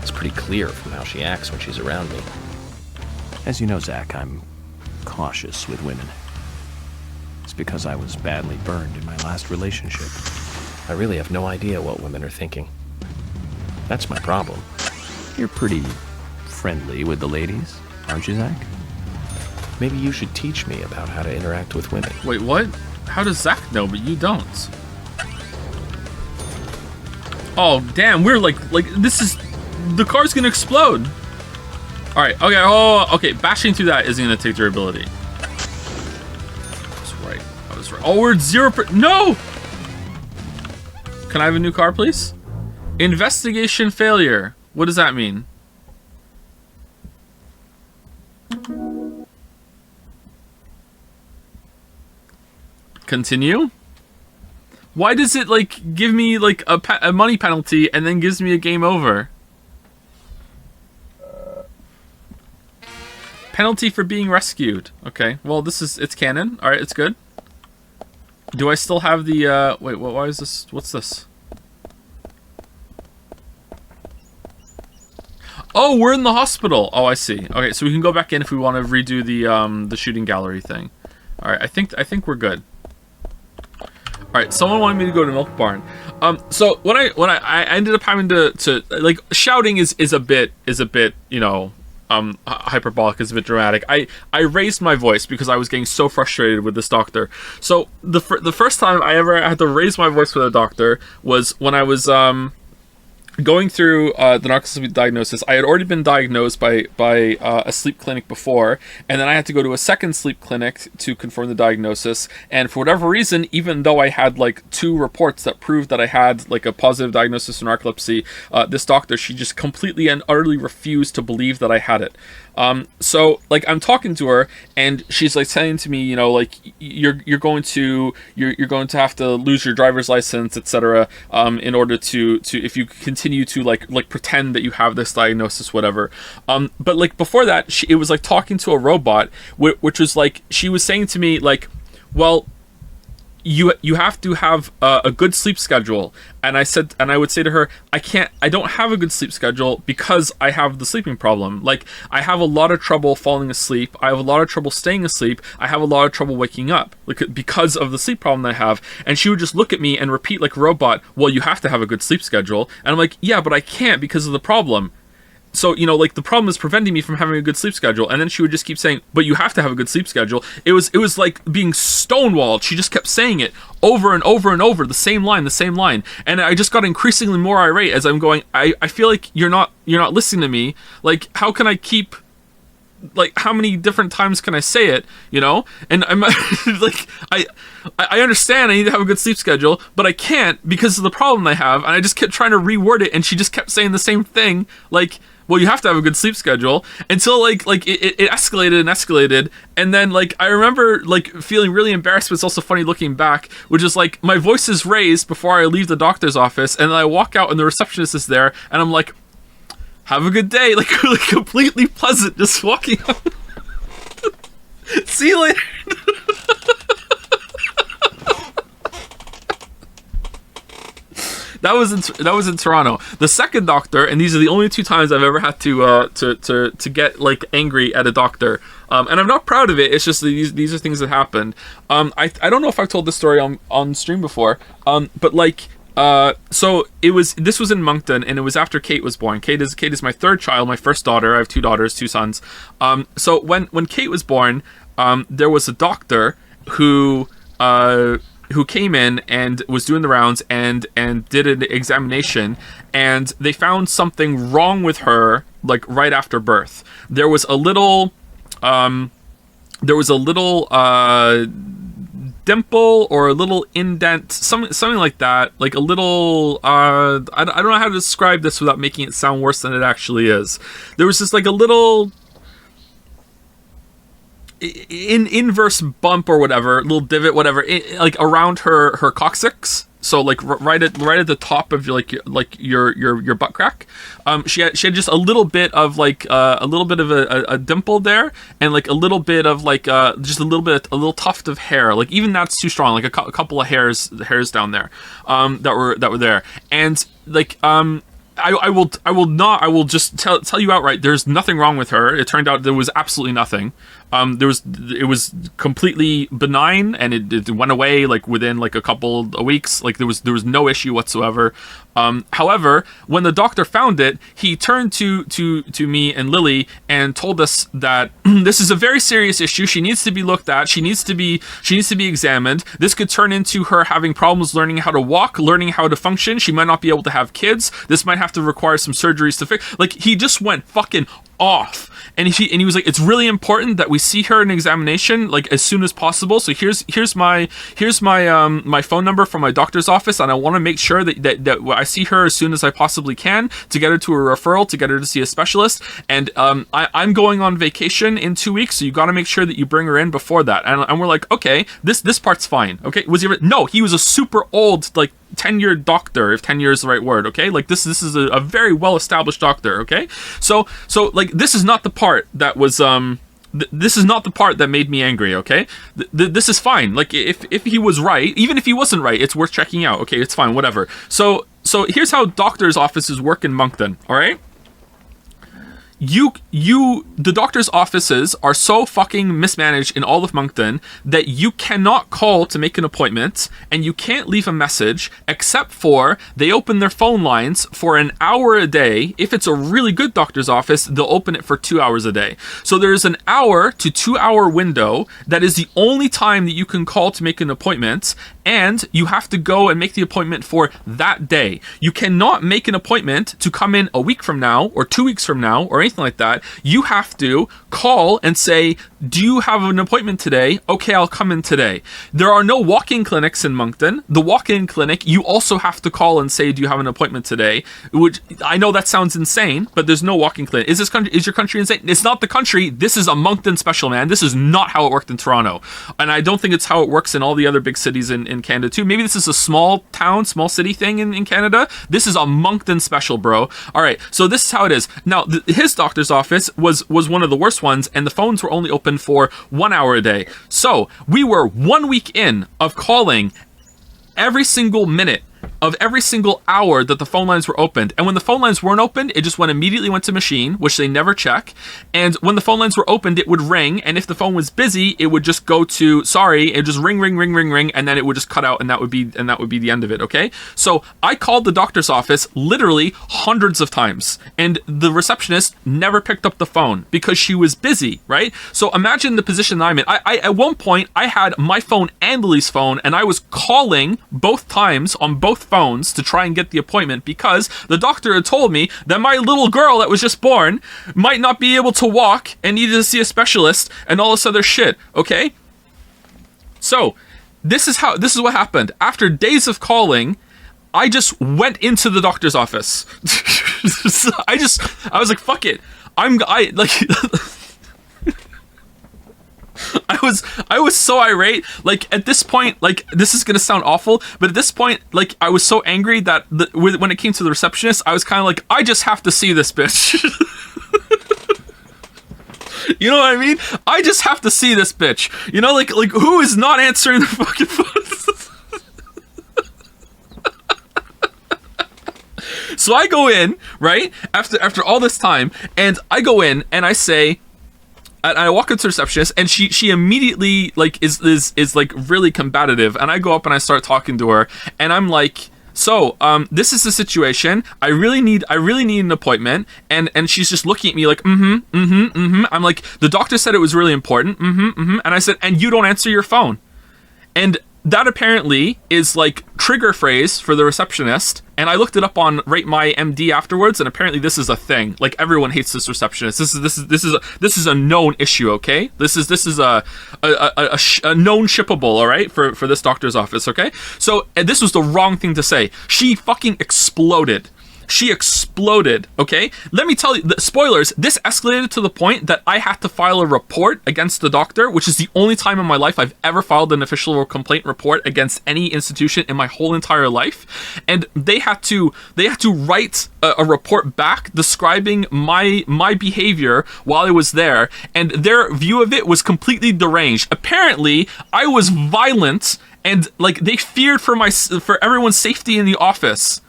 It's pretty clear from how she acts when she's around me. As you know, Zach, I'm cautious with women. It's because I was badly burned in my last relationship. I really have no idea what women are thinking. That's my problem. You're pretty friendly with the ladies, aren't you, Zach? Maybe you should teach me about how to interact with women. Wait, what? How does Zach know, but you don't? Oh, damn, we're like, this is... The car's gonna explode. Alright, okay, okay, bashing through that isn't gonna take durability. That's right, I was right. Oh, we're at 0%. No! Can I have a new car, please? Investigation failure. What does that mean? Continue? Why does it, like, give me, like, a money penalty and then gives me a game over? Penalty for being rescued. Okay, well, it's canon. Alright, it's good. Do I still have the, wait, why is this, what's this? Oh, we're in the hospital. Oh, I see. Okay, so we can go back in if we want to redo the shooting gallery thing. Alright, I think we're good. Alright, someone wanted me to go to Milk Barn. So when I ended up having to like, shouting is a bit, you know, hyperbolic, is a bit dramatic. I raised my voice because I was getting so frustrated with this doctor. So the first time I ever had to raise my voice with a doctor was when I was going through the narcolepsy diagnosis. I had already been diagnosed by a sleep clinic before, and then I had to go to a second sleep clinic to confirm the diagnosis. And for whatever reason, even though I had like 2 reports that proved that I had like a positive diagnosis for narcolepsy, this doctor, she just completely and utterly refused to believe that I had it. So like I'm talking to her and she's like saying to me, you know, like you're going to have to lose your driver's license, etc. In order to if you continue to like pretend that you have this diagnosis, whatever. But like before that, it was like talking to a robot, which was like she was saying to me like, well, you have to have a good sleep schedule. And I would say to her, I don't have a good sleep schedule because I have the sleeping problem. Like, I have a lot of trouble falling asleep. I have a lot of trouble staying asleep. I have a lot of trouble waking up, like, because of the sleep problem that I have. And she would just look at me and repeat like a robot, well, you have to have a good sleep schedule. And I'm like, yeah, but I can't because of the problem. So, you know, like, the problem is preventing me from having a good sleep schedule. And then she would just keep saying, but you have to have a good sleep schedule. It was like being stonewalled. She just kept saying it over and over and over, the same line. And I just got increasingly more irate as I'm going, I feel like you're not listening to me. Like, how can I keep, like, how many different times can I say it, you know? And I'm like, I understand I need to have a good sleep schedule, but I can't because of the problem I have. And I just kept trying to reword it, and she just kept saying the same thing, like, well, you have to have a good sleep schedule, until like it escalated, and then like I remember like feeling really embarrassed, but it's also funny looking back, which is like my voice is raised before I leave the doctor's office, and then I walk out and the receptionist is there, and I'm like, have a good day, like completely pleasant, just walking out. See you later. That was in Toronto. The second doctor, and these are the only 2 times I've ever had to get like angry at a doctor, and I'm not proud of it. It's just these are things that happened. I don't know if I've told this story on stream before, but like so this was in Moncton, and it was after Kate was born. Kate is my 3rd child, my first daughter. I have 2 daughters, 2 sons. So when Kate was born, there was a doctor who came in and was doing the rounds and did an examination, and they found something wrong with her, like right after birth. There was a little dimple or a little indent, something like that, like a little I don't know how to describe this without making it sound worse than it actually is. There was just like a little inverse bump or whatever, little divot, whatever, like around her coccyx, So like right at the top of your butt crack, she had just a little bit of like a little bit of a dimple there, and like a little bit of like just a little tuft of hair. Like even that's too strong. Like a couple of hairs down there, that were there, and like I will just tell you outright. There's nothing wrong with her. It turned out there was absolutely nothing. It was completely benign, and it went away like within like a couple of weeks. Like there was no issue whatsoever. However, when the doctor found it, he turned to me and Lily and told us that this is a very serious issue. She needs to be looked at. She needs to be examined. This could turn into her having problems learning how to walk, learning how to function. She might not be able to have kids. This might have to require some surgeries to fix. Like he just went fucking off, and he was like, it's really important that we see her in examination like as soon as possible. So here's my my phone number from my doctor's office, and I want to make sure that I see her as soon as I possibly can to get her to a referral, to get her to see a specialist. And I'm going on vacation in 2 weeks, so you got to make sure that you bring her in before that. And we're like, okay, this part's fine. Okay, was he? No, he was a super old, like, tenured doctor, if tenure is the right word. Okay, like this is a very well established doctor. Okay, so like this is not the part that was this is not the part that made me angry. Okay, this is fine. Like if he was right, even if he wasn't right, it's worth checking out. Okay, it's fine, whatever. So here's how doctors' offices work in Moncton. All right. The doctor's offices are so fucking mismanaged in all of Moncton that you cannot call to make an appointment, and you can't leave a message, except for they open their phone lines for an hour a day. If it's a really good doctor's office, they'll open it for 2 hours a day. So there's an hour to 2 hour window that is the only time that you can call to make an appointment, and you have to go and make the appointment for that day. You cannot make an appointment to come in a week from now or 2 weeks from now or anything like that. You have to call and say, do you have an appointment today? Okay, I'll come in today. There are no walk-in clinics in Moncton. The walk-in clinic, you also have to call and say, do you have an appointment today? Which, I know that sounds insane, but there's no walk-in clinic. Is your country insane? It's not the country. This is a Moncton special, man. This is not how it worked in Toronto. And I don't think it's how it works in all the other big cities in Canada too. Maybe this is a small town, small city thing in Canada. This is a Moncton special, bro. All right, so this is how it is. Now, his doctor's office was one of the worst ones, and the phones were only open for 1 hour a day. So we were 1 week in of calling every single minute of every single hour that the phone lines were opened. And when the phone lines weren't opened, it just immediately went to machine, which they never check. And when the phone lines were opened, it would ring. And if the phone was busy, it would just go to sorry. It just ring, and then it would just cut out, and that would be the end of it. Okay. So I called the doctor's office literally hundreds of times, and the receptionist never picked up the phone because she was busy. Right. So imagine the position I'm in. I at one point I had my phone and Lily's phone, and I was calling both times on both phones to try and get the appointment because the doctor had told me that my little girl that was just born might not be able to walk and needed to see a specialist and all this other shit. Okay, so this is what happened. After days of calling, I just went into the doctor's office. I was like, fuck it, I was so irate. Like at this point, like this is gonna sound awful, but at this point, like I was so angry that when it came to the receptionist, I was kind of like, I just have to see this bitch. You know what I mean? I just have to see this bitch. You know, like who is not answering the fucking phone? So I go in, right, after all this time, and I go in and I say. And I walk into the receptionist, and she immediately like is like really combative, and I go up and I start talking to her, and I'm like, so this is the situation. I really need an appointment, and she's just looking at me like I'm like, the doctor said it was really important, and I said, and you don't answer your phone, and that apparently is like trigger phrase for the receptionist. And I looked it up on Rate My MD afterwards, and apparently this is a thing. Like everyone hates this receptionist. This is a known issue. Okay, this is a known shippable. All right, for this doctor's office. Okay, so this was the wrong thing to say. She fucking exploded. She exploded, okay? Let me tell you, spoilers, this escalated to the point that I had to file a report against the doctor, which is the only time in my life I've ever filed an official complaint report against any institution in my whole entire life. And they had to write a report back describing my behavior while I was there, and their view of it was completely deranged. Apparently, I was violent, and like they feared for everyone's safety in the office.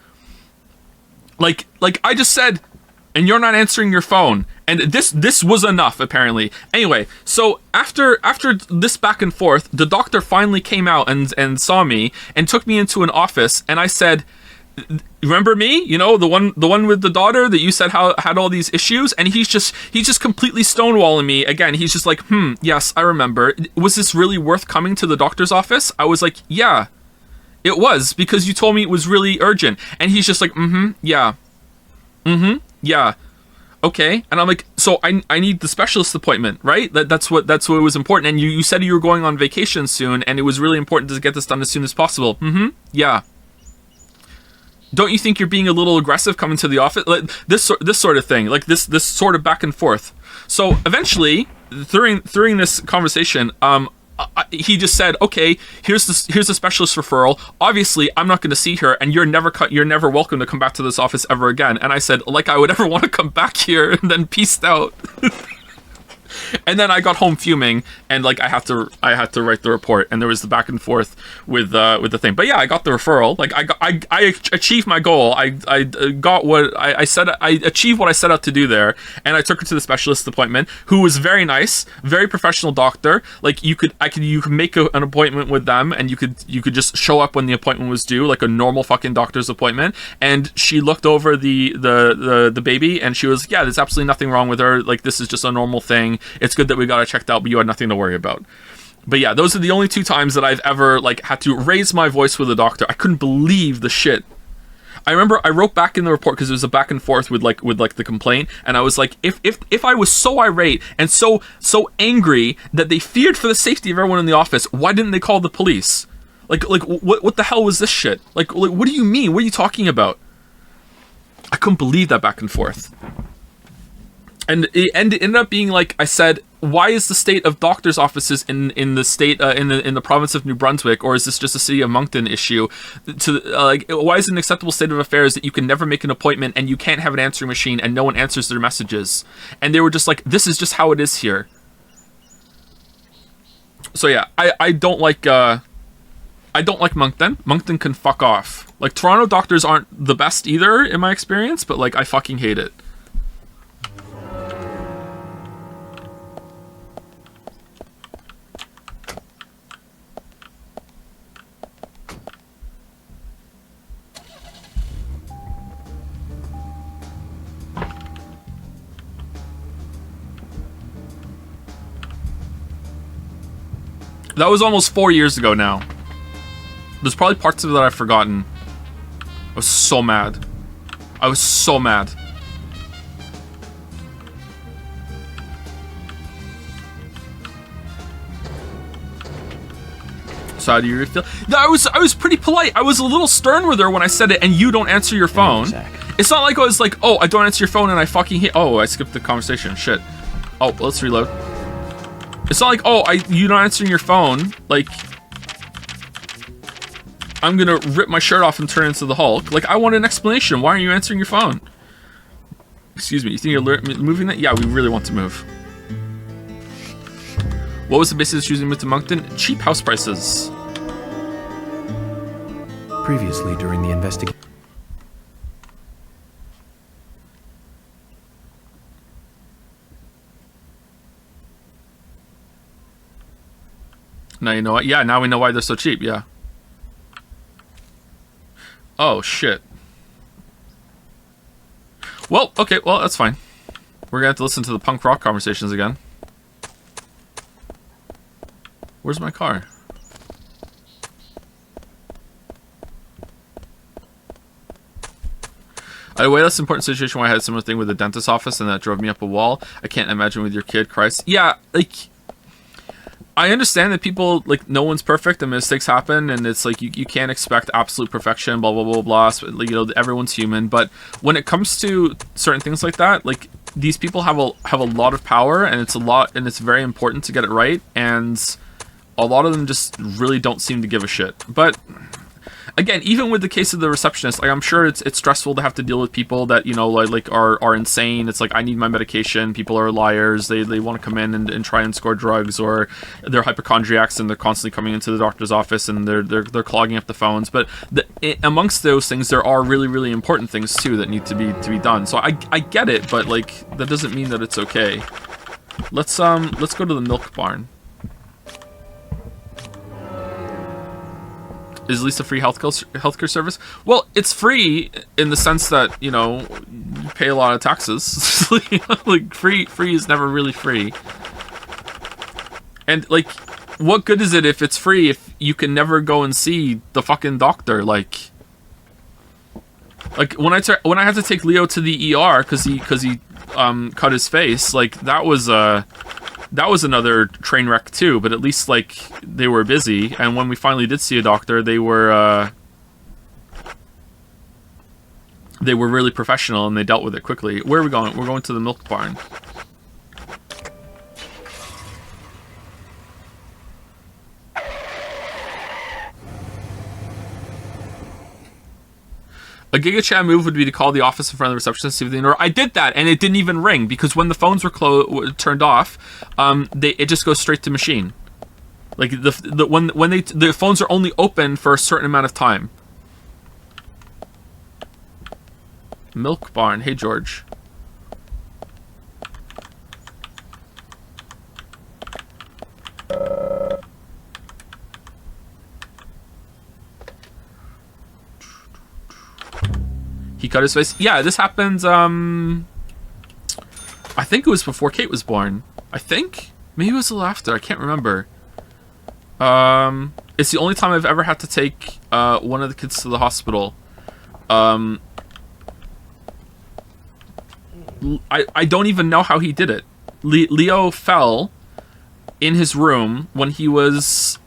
Like I just said, and you're not answering your phone, and this was enough apparently. Anyway, so after this back and forth, the doctor finally came out and saw me and took me into an office, and I said, remember me? You know, the one with the daughter that you said had all these issues? And he's just completely stonewalling me again. He's just like, yes, I remember. Was this really worth coming to the doctor's office? I was like, yeah, it was, because you told me it was really urgent. And he's just like, yeah. Yeah. Okay. And I'm like, so I need the specialist appointment, right? That's what was important. And you said you were going on vacation soon, and it was really important to get this done as soon as possible. Yeah. Don't you think you're being a little aggressive coming to the office? Like this sort of thing, like this sort of back and forth. So eventually, during this conversation, he just said, okay, here's the specialist referral. Obviously, I'm not going to see her, and you're never welcome to come back to this office ever again. And I said, like I would ever want to come back here, and then peaced out. And then I got home fuming, and like I had to write the report, and there was the back and forth with the thing. But yeah, I got the referral. Like I achieved my goal. I got what I said. I achieved what I set out to do there, and I took her to the specialist appointment, who was very nice, very professional doctor. Like you could make an appointment with them, and you could just show up when the appointment was due, like a normal fucking doctor's appointment. And she looked over the baby, and she was, yeah, there's absolutely nothing wrong with her. Like this is just a normal thing. It's good that we got it checked out, but you had nothing to worry about. But yeah, those are the only 2 times that I've ever like had to raise my voice with a doctor. I couldn't believe the shit. I remember I wrote back in the report, because it was a back and forth with the complaint, and I was like, if I was so irate and so angry that they feared for the safety of everyone in the office, why didn't they call the police? Like what the hell was this shit? Like what do you mean? What are you talking about? I couldn't believe that back and forth. And it ended up being like I said, why is the state of doctors' offices in the state in the province of New Brunswick, or is this just a city of Moncton issue? Why is it an acceptable state of affairs that you can never make an appointment and you can't have an answering machine and no one answers their messages? And they were just like, this is just how it is here. So yeah, I don't like Moncton. Moncton can fuck off. Like Toronto doctors aren't the best either in my experience, but like I fucking hate it. That was almost 4 years ago now. There's probably parts of it that I've forgotten. I was so mad. I was so mad. So how do you feel? I was pretty polite. I was a little stern with her when I said it, and you don't answer your phone. It's not like I was like, oh, I don't answer your phone and I fucking hate. Oh, I skipped the conversation. Shit. Oh, let's reload. It's not like, oh, you not answering your phone. Like, I'm gonna rip my shirt off and turn into the Hulk. Like, I want an explanation. Why aren't you answering your phone? Excuse me, you think you're moving that? Yeah, we really want to move. What was the basis of choosing to move to Moncton? Cheap house prices. Previously, during the investigation. Now you know what? Yeah, now we know why they're so cheap, yeah. Oh, shit. Well, okay, well, that's fine. We're gonna have to listen to the punk rock conversations again. Where's my car? I had a way less important situation where I had a similar thing with the dentist office and that drove me up a wall. I can't imagine with your kid, Christ. Yeah, like... I understand that people, like, no one's perfect and mistakes happen, and it's like you can't expect absolute perfection, blah blah blah blah. So, like, you know, everyone's human, but when it comes to certain things like that, like, these people have a lot of power, and it's very important to get it right, and a lot of them just really don't seem to give a shit. But again, even with the case of the receptionist, like, I'm sure it's stressful to have to deal with people that, you know, like are insane. It's like, I need my medication. People are liars. They want to come in and try and score drugs, or they're hypochondriacs and they're constantly coming into the doctor's office and they're clogging up the phones. But amongst those things, there are really, really important things too that need to be done. So I get it, but like, that doesn't mean that it's okay. Let's go to the milk barn. Is Lisa free healthcare service? Well, it's free in the sense that, you know, you pay a lot of taxes. Like, free is never really free. And like, what good is it if it's free if you can never go and see the fucking doctor? Like when I had to take Leo to the ER because he cut his face, like, that was another train wreck too, but at least, like, they were busy, and when we finally did see a doctor, they were really professional, and they dealt with it quickly. Where are we going? We're going to the milk barn. A Giga Chat move would be to call the office in front of the receptionist, see if they know. I did that, and it didn't even ring, because when the phones were turned off, it just goes straight to machine. Like, when the phones are only open for a certain amount of time. Milk barn. Hey, George. He cut his face. Yeah, this happened, I think it was before Kate was born. I think? Maybe it was a little after. I can't remember. It's the only time I've ever had to take one of the kids to the hospital. I don't even know how he did it. Leo fell in his room when he was...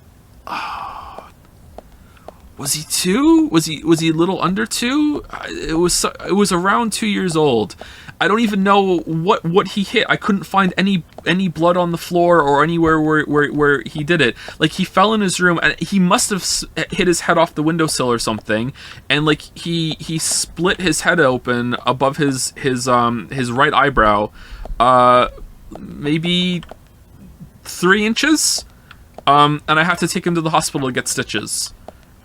was he 2? Was he a little under 2? It was around 2 years old. I don't even know what he hit. I couldn't find any blood on the floor or anywhere where he did it. Like, he fell in his room, and he must have hit his head off the windowsill or something, and like he split his head open above his right eyebrow, maybe 3 inches, and I had to take him to the hospital to get stitches.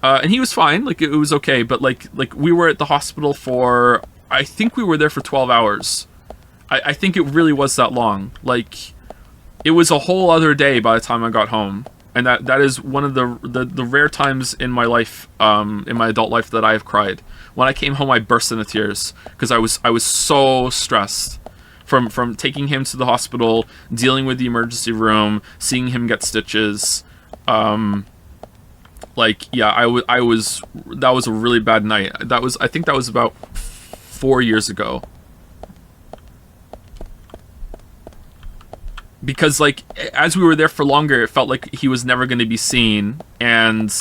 And he was fine, like, it was okay, but like we were at the hospital for, I think we were there for 12 hours. I think it really was that long. Like, it was a whole other day by the time I got home. And that is one of the rare times in my life, in my adult life, that I have cried. When I came home, I burst into tears, because I was so stressed from taking him to the hospital, dealing with the emergency room, seeing him get stitches. Like, yeah, I was, that was a really bad night. I think that was about 4 years ago. Because, like, as we were there for longer, it felt like he was never going to be seen, and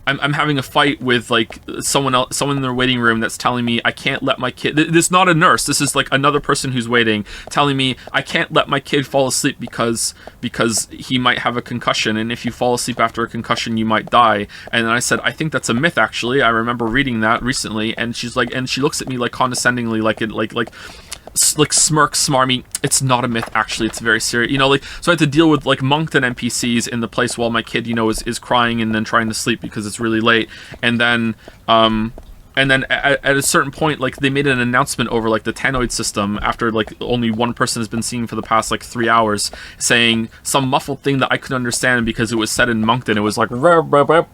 I'm having a fight with, like, someone in their waiting room that's telling me I can't let my kid... This is not a nurse. This is, like, another person who's waiting, telling me I can't let my kid fall asleep because he might have a concussion, and if you fall asleep after a concussion, you might die. And then I said, I think that's a myth, actually. I remember reading that recently, and she's like... And she looks at me, like, condescendingly, like smirk, smarmy. It's not a myth, actually. It's very serious, you know. Like, so I had to deal with, like, Moncton NPCs in the place while my kid, you know, is crying and then trying to sleep because it's really late. And then at a certain point, like, they made an announcement over, like, the Tannoid system after, like, only one person has been seen for the past, like, 3 hours, saying some muffled thing that I couldn't understand because it was said in Moncton. It was like that,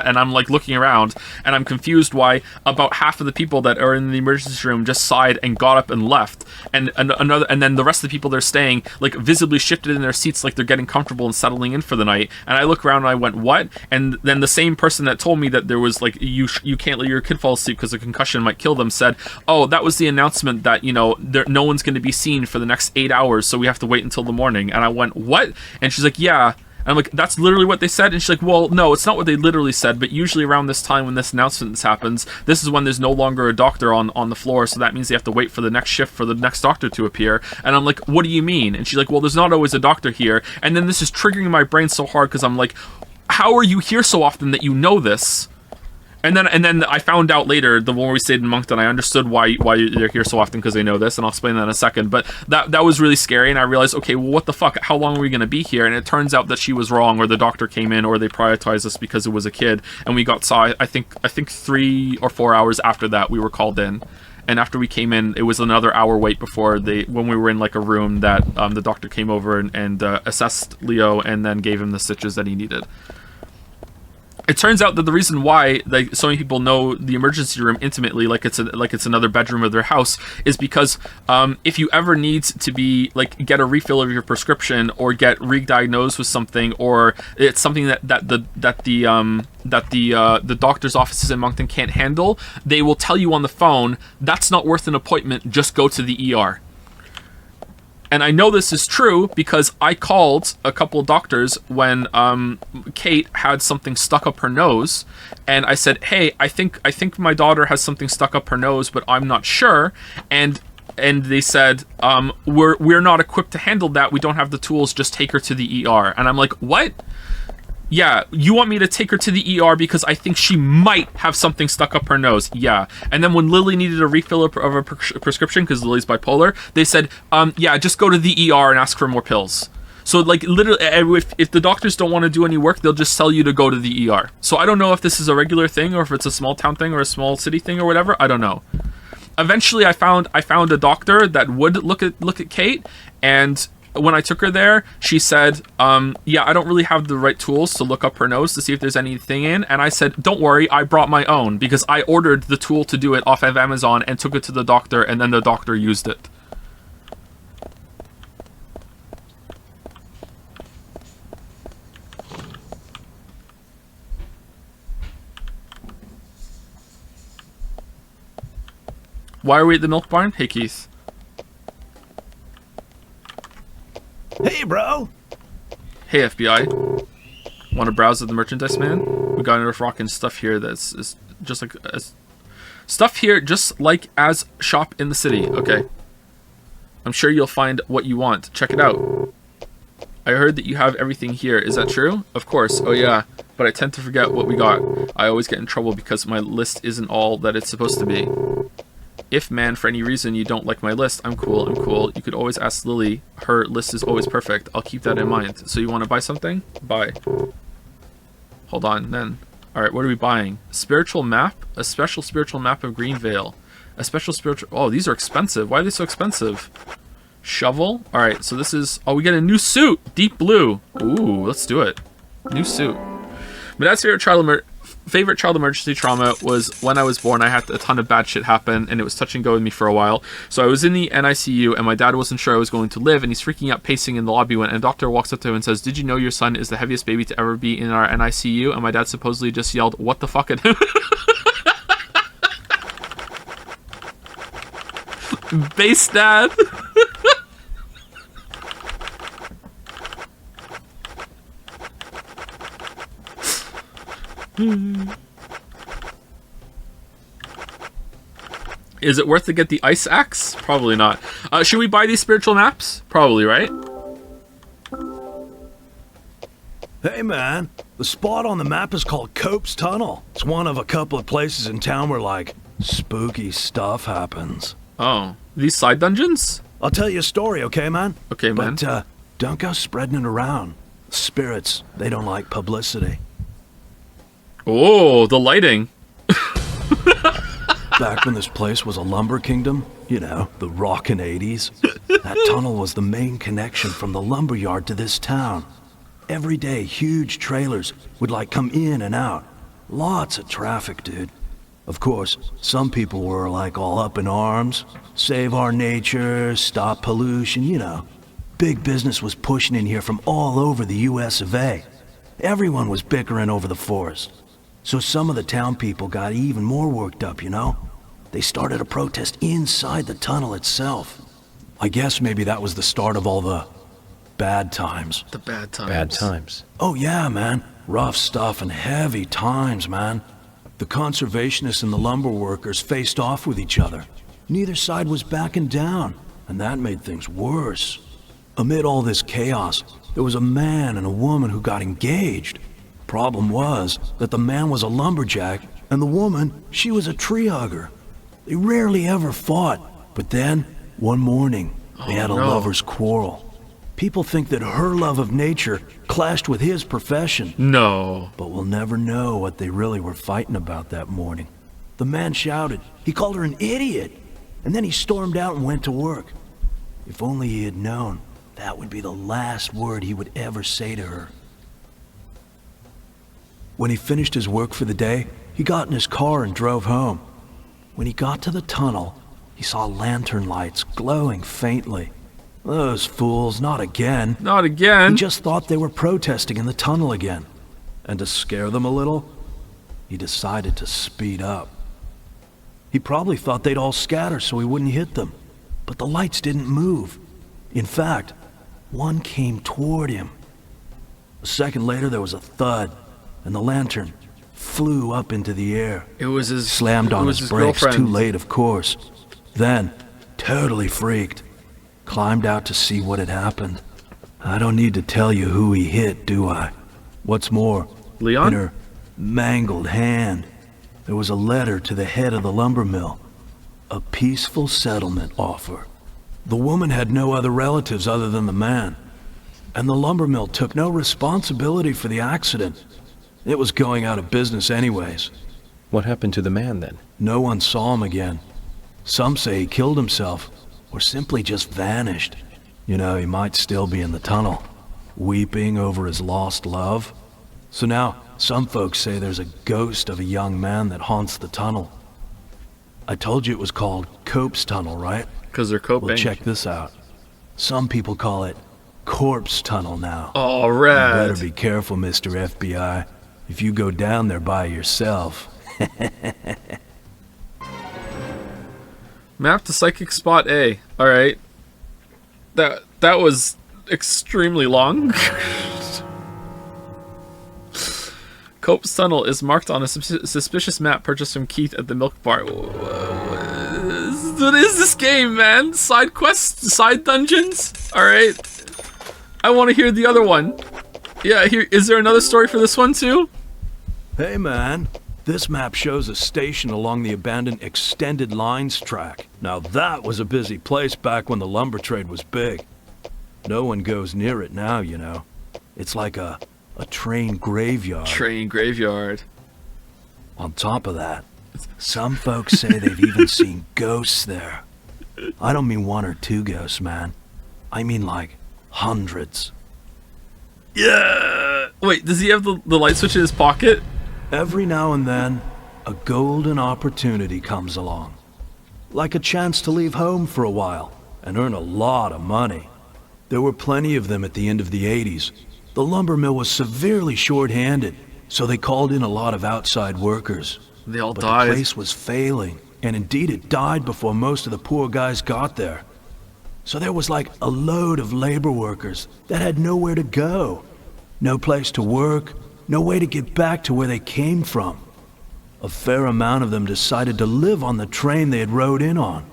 and I'm, like, looking around, and I'm confused why about half of the people that are in the emergency room just sighed and got up and left, and then the rest of the people they're staying, like, visibly shifted in their seats, like they're getting comfortable and settling in for the night. And I look around and I went, what? And then the same person person that told me that there was like you can't let your kid fall asleep because a concussion might kill them said, oh, that was the announcement that, you know, no one's going to be seen for the next 8 hours, so we have to wait until the morning. And I went, what? And she's like, yeah. And I'm like, that's literally what they said? And she's like, well, no, it's not what they literally said, but usually around this time when this announcement happens, this is when there's no longer a doctor on the floor, so that means they have to wait for the next shift for the next doctor to appear. And I'm like, what do you mean? And she's like, well, there's not always a doctor here. And then this is triggering my brain so hard because I'm like, how are you here so often that you know this? And then I found out later, the one where we stayed in Moncton, I understood why they're here so often, because they know this, and I'll explain that in a second. But that was really scary, and I realized, okay, well, what the fuck? How long are we going to be here? And it turns out that she was wrong, or the doctor came in, or they prioritized us because it was a kid. And we got saw, I think 3 or 4 hours after that, we were called in. And after we came in, it was another hour wait before when we were in like a room that the doctor came over and assessed Leo and then gave him the stitches that he needed. It turns out that the reason why so many people know the emergency room intimately, like it's another bedroom of their house, is because if you ever need to be get a refill of your prescription or get re-diagnosed with something, or it's something that the doctor's offices in Moncton can't handle, they will tell you on the phone, that's not worth an appointment, just go to the ER. And I know this is true because I called a couple of doctors when Kate had something stuck up her nose, and I said, hey, I think my daughter has something stuck up her nose, but I'm not sure. And they said, we're not equipped to handle that. We don't have the tools. Just take her to the ER. And I'm like, what? Yeah, you want me to take her to the ER because I think she might have something stuck up her nose. Yeah. And then when Lily needed a refill of a prescription because Lily's bipolar, they said, yeah, just go to the ER and ask for more pills. So literally, if the doctors don't want to do any work, they'll just tell you to go to the ER. So I don't know if this is a regular thing or if it's a small town thing or a small city thing or whatever. I don't know. Eventually, I found a doctor that would look at Kate, and when I took her there, she said, yeah, I don't really have the right tools to look up her nose to see if there's anything in. And I said, don't worry, I brought my own because I ordered the tool to do it off of Amazon and took it to the doctor, and then the doctor used it. Why are we at the milk barn? Hey, Keith. Hey, bro. Hey, FBI. Want to browse at the merchandise, man? We got enough rockin' stuff here that's just like stuff here, just like as shop in the city. Okay. I'm sure you'll find what you want. Check it out. I heard that you have everything here. Is that true? Of course. Oh yeah. But I tend to forget what we got. I always get in trouble because my list isn't all that it's supposed to be. If, man, for any reason you don't like my list, I'm cool. You could always ask Lily. Her list is always perfect. I'll keep that in mind. So you want to buy something? Buy. Hold on, then. Alright, what are we buying? Spiritual map? A special spiritual map of Greenvale. A special spiritual... Oh, these are expensive. Why are they so expensive? Shovel? Alright, so this is... Oh, we get a new suit! Deep blue. Ooh, let's do it. New suit. My dad's favorite child emergency trauma was when I was born. I had a ton of bad shit happen, and it was touch and go with me for a while. So I was in the NICU, and my dad wasn't sure I was going to live, and he's freaking out, pacing in the lobby when a doctor walks up to him and says, did you know your son is the heaviest baby to ever be in our NICU? And my dad supposedly just yelled, what the fuck at him? Base dad. Is it worth to get the ice axe? Probably not. Should we buy these spiritual maps? Probably, right? Hey man, the spot on the map is called Cope's Tunnel. It's one of a couple of places in town where spooky stuff happens. Oh, these side dungeons? I'll tell you a story, okay man? Okay, man. But don't go spreading it around. Spirits, they don't like publicity. Oh, the lighting. Back when this place was a lumber kingdom, you know, the rockin' 80s, that tunnel was the main connection from the lumber yard to this town. Every day, huge trailers would come in and out. Lots of traffic, dude. Of course, some people were all up in arms. Save our nature, stop pollution, you know. Big business was pushing in here from all over the US of A. Everyone was bickering over the forest. So some of the town people got even more worked up, you know? They started a protest inside the tunnel itself. I guess maybe that was the start of all the bad times. The bad times. Bad times. Oh yeah, man. Rough stuff and heavy times, man. The conservationists and the lumber workers faced off with each other. Neither side was backing down, and that made things worse. Amid all this chaos, there was a man and a woman who got engaged. Problem was that the man was a lumberjack, and the woman, she was a tree hugger. They rarely ever fought, but then, one morning, they had a lover's quarrel. People think that her love of nature clashed with his profession. No. But we'll never know what they really were fighting about that morning. The man shouted. He called her an idiot. And then he stormed out and went to work. If only he had known, that would be the last word he would ever say to her. When he finished his work for the day, he got in his car and drove home. When he got to the tunnel, he saw lantern lights glowing faintly. Those fools, not again. Not again. He just thought they were protesting in the tunnel again. And to scare them a little, he decided to speed up. He probably thought they'd all scatter so he wouldn't hit them. But the lights didn't move. In fact, one came toward him. A second later, there was a thud, and the lantern flew up into the air. It was his Slammed on his brakes, girlfriend. too late, of course. Then, totally freaked, climbed out to see what had happened. I don't need to tell you who he hit, do I? What's more, Leon? in her mangled hand, there was a letter to the head of the lumber mill. A peaceful settlement offer. The woman had no other relatives other than the man. And the lumber mill took no responsibility for the accident. It was going out of business anyways. What happened to the man then? No one saw him again. Some say he killed himself, or simply just vanished. You know, he might still be in the tunnel, weeping over his lost love. So now, some folks say there's a ghost of a young man that haunts the tunnel. I told you it was called Cope's Tunnel, right? Because they're coping. Well, check this out. Some people call it Corpse Tunnel now. Oh, rad. You better be careful, Mr. FBI, if you go down there by yourself. Map to psychic spot A. Alright. That was extremely long. Cope's Tunnel is marked on a suspicious map purchased from Keith at the milk bar. What is this game, man? Side quests? Side dungeons? Alright. I want to hear the other one. Yeah, here. Is there another story for this one, too? Hey, man. This map shows a station along the abandoned extended lines track. Now that was a busy place back when the lumber trade was big. No one goes near it now, you know. It's like a train graveyard. Train graveyard. On top of that, some folks say they've even seen ghosts there. I don't mean one or two ghosts, man. I mean like hundreds. Yeah! Wait, does he have the light switch in his pocket? Every now and then, a golden opportunity comes along. Like a chance to leave home for a while and earn a lot of money. There were plenty of them at the end of the 80s. The lumber mill was severely short-handed, so they called in a lot of outside workers. They all But died. the place was failing, and indeed it died before most of the poor guys got there. So there was like a load of labor workers that had nowhere to go. No place to work, no way to get back to where they came from. A fair amount of them decided to live on the train they had rode in on.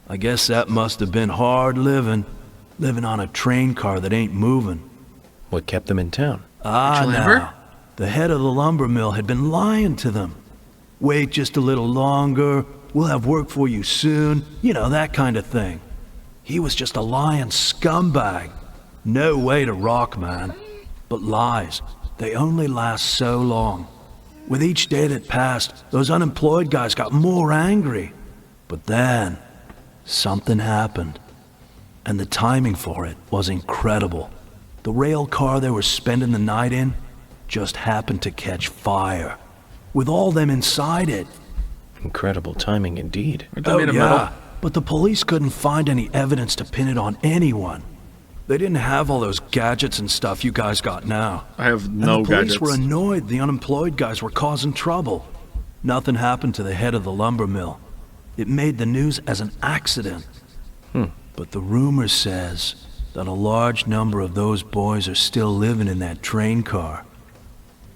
I guess that must have been hard living on a train car that ain't moving. What kept them in town? Now, the head of the lumber mill had been lying to them. Wait just a little longer, we'll have work for you soon, you know, that kind of thing. He was just a lying scumbag. No way to rock, man. But lies, they only last so long. With each day that passed, those unemployed guys got more angry. But then, something happened. And the timing for it was incredible. The rail car they were spending the night in just happened to catch fire, with all them inside it. Incredible timing indeed. Oh yeah, but the police couldn't find any evidence to pin it on anyone. They didn't have all those gadgets and stuff you guys got now. I have no and the police gadgets. were annoyed the unemployed guys were causing trouble. Nothing happened to the head of the lumber mill. It made the news as an accident. But the rumor says that a large number of those boys are still living in that train car,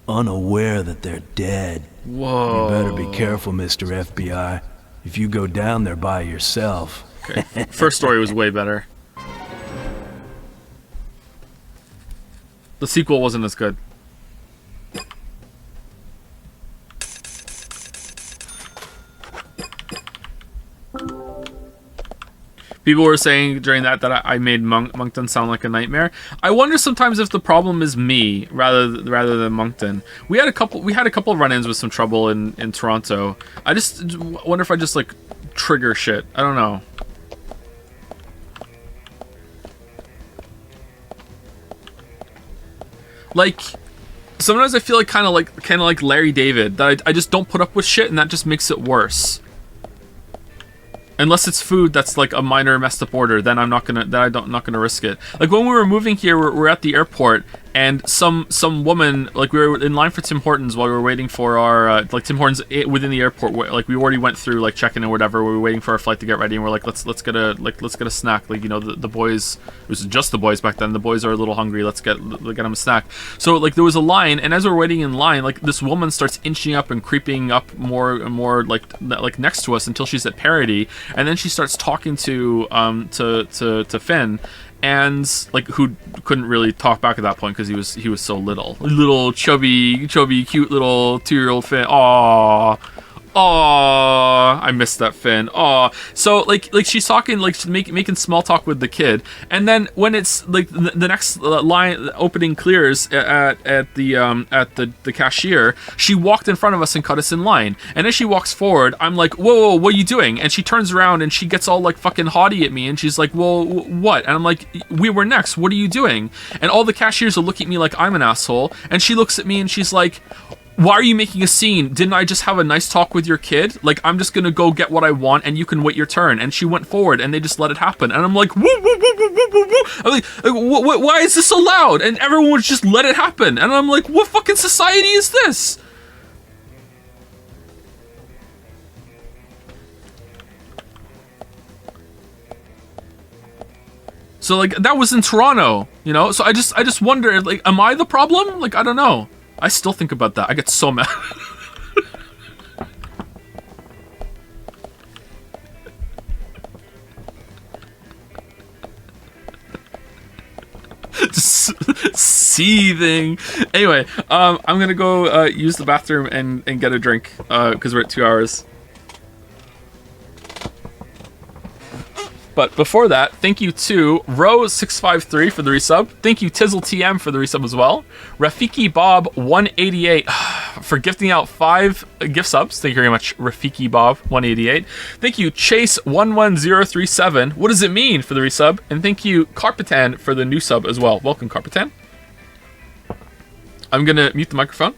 unaware that they're dead. Whoa. You better be careful, Mr. FBI, if you go down there by yourself. Okay. First story was way better. The sequel wasn't as good. People were saying during that I made Moncton sound like a nightmare. I wonder sometimes if the problem is me rather than Moncton. We had a couple of run-ins with some trouble in Toronto. I just wonder if I just like trigger shit. I don't know. Like sometimes I feel like kind of like Larry David, that I just don't put up with shit, and that just makes it worse. Unless it's food that's like a minor messed up order, then I'm not gonna risk it. Like when we were moving here, we're at the airport, and some woman, like we were in line for Tim Hortons while we were waiting for our like Tim Hortons within the airport. Like we already went through like check-in and whatever. We were waiting for our flight to get ready, and we're like, let's get a snack. Like, you know, the boys, it was just the boys back then. The boys are a little hungry. Let's get them a snack. So like there was a line, and as we're waiting in line, like this woman starts inching up and creeping up more and more like next to us until she's at parity, and then she starts talking to Finn. And like, who couldn't really talk back at that point because he was so little chubby, cute little 2-year-old Finn. Aww. I missed that Finn. So like she's talking, like making small talk with the kid, and then when it's like the next line opening clears at the cashier, she walked in front of us and cut us in line. And as she walks forward, I'm like, whoa, what are you doing? And she turns around and she gets all like fucking haughty at me, and she's like, well, what? And I'm like, we were next. What are you doing? And all the cashiers are looking at me like I'm an asshole, and she looks at me and she's like, why are you making a scene? Didn't I just have a nice talk with your kid? Like, I'm just gonna go get what I want and you can wait your turn. And she went forward and they just let it happen. And I'm like, woo, woo, woo, woo, woo, woo, woo. I'm like, why is this so loud? And everyone would just let it happen. And I'm like, what fucking society is this? So like, that was in Toronto, you know? So I just wonder, like, am I the problem? Like, I don't know. I still think about that. I get so mad. Just seething. Anyway, I'm gonna go use the bathroom and get a drink because we're at 2 hours. But before that, thank you to Rose653 for the resub. Thank you TizzleTM for the resub as well. Rafiki Bob 188 for gifting out 5 gift subs. Thank you very much, Rafiki Bob 188. Thank you Chase 11037. What does it mean for the resub? And thank you Carpetan for the new sub as well. Welcome, Carpetan. I'm gonna mute the microphone.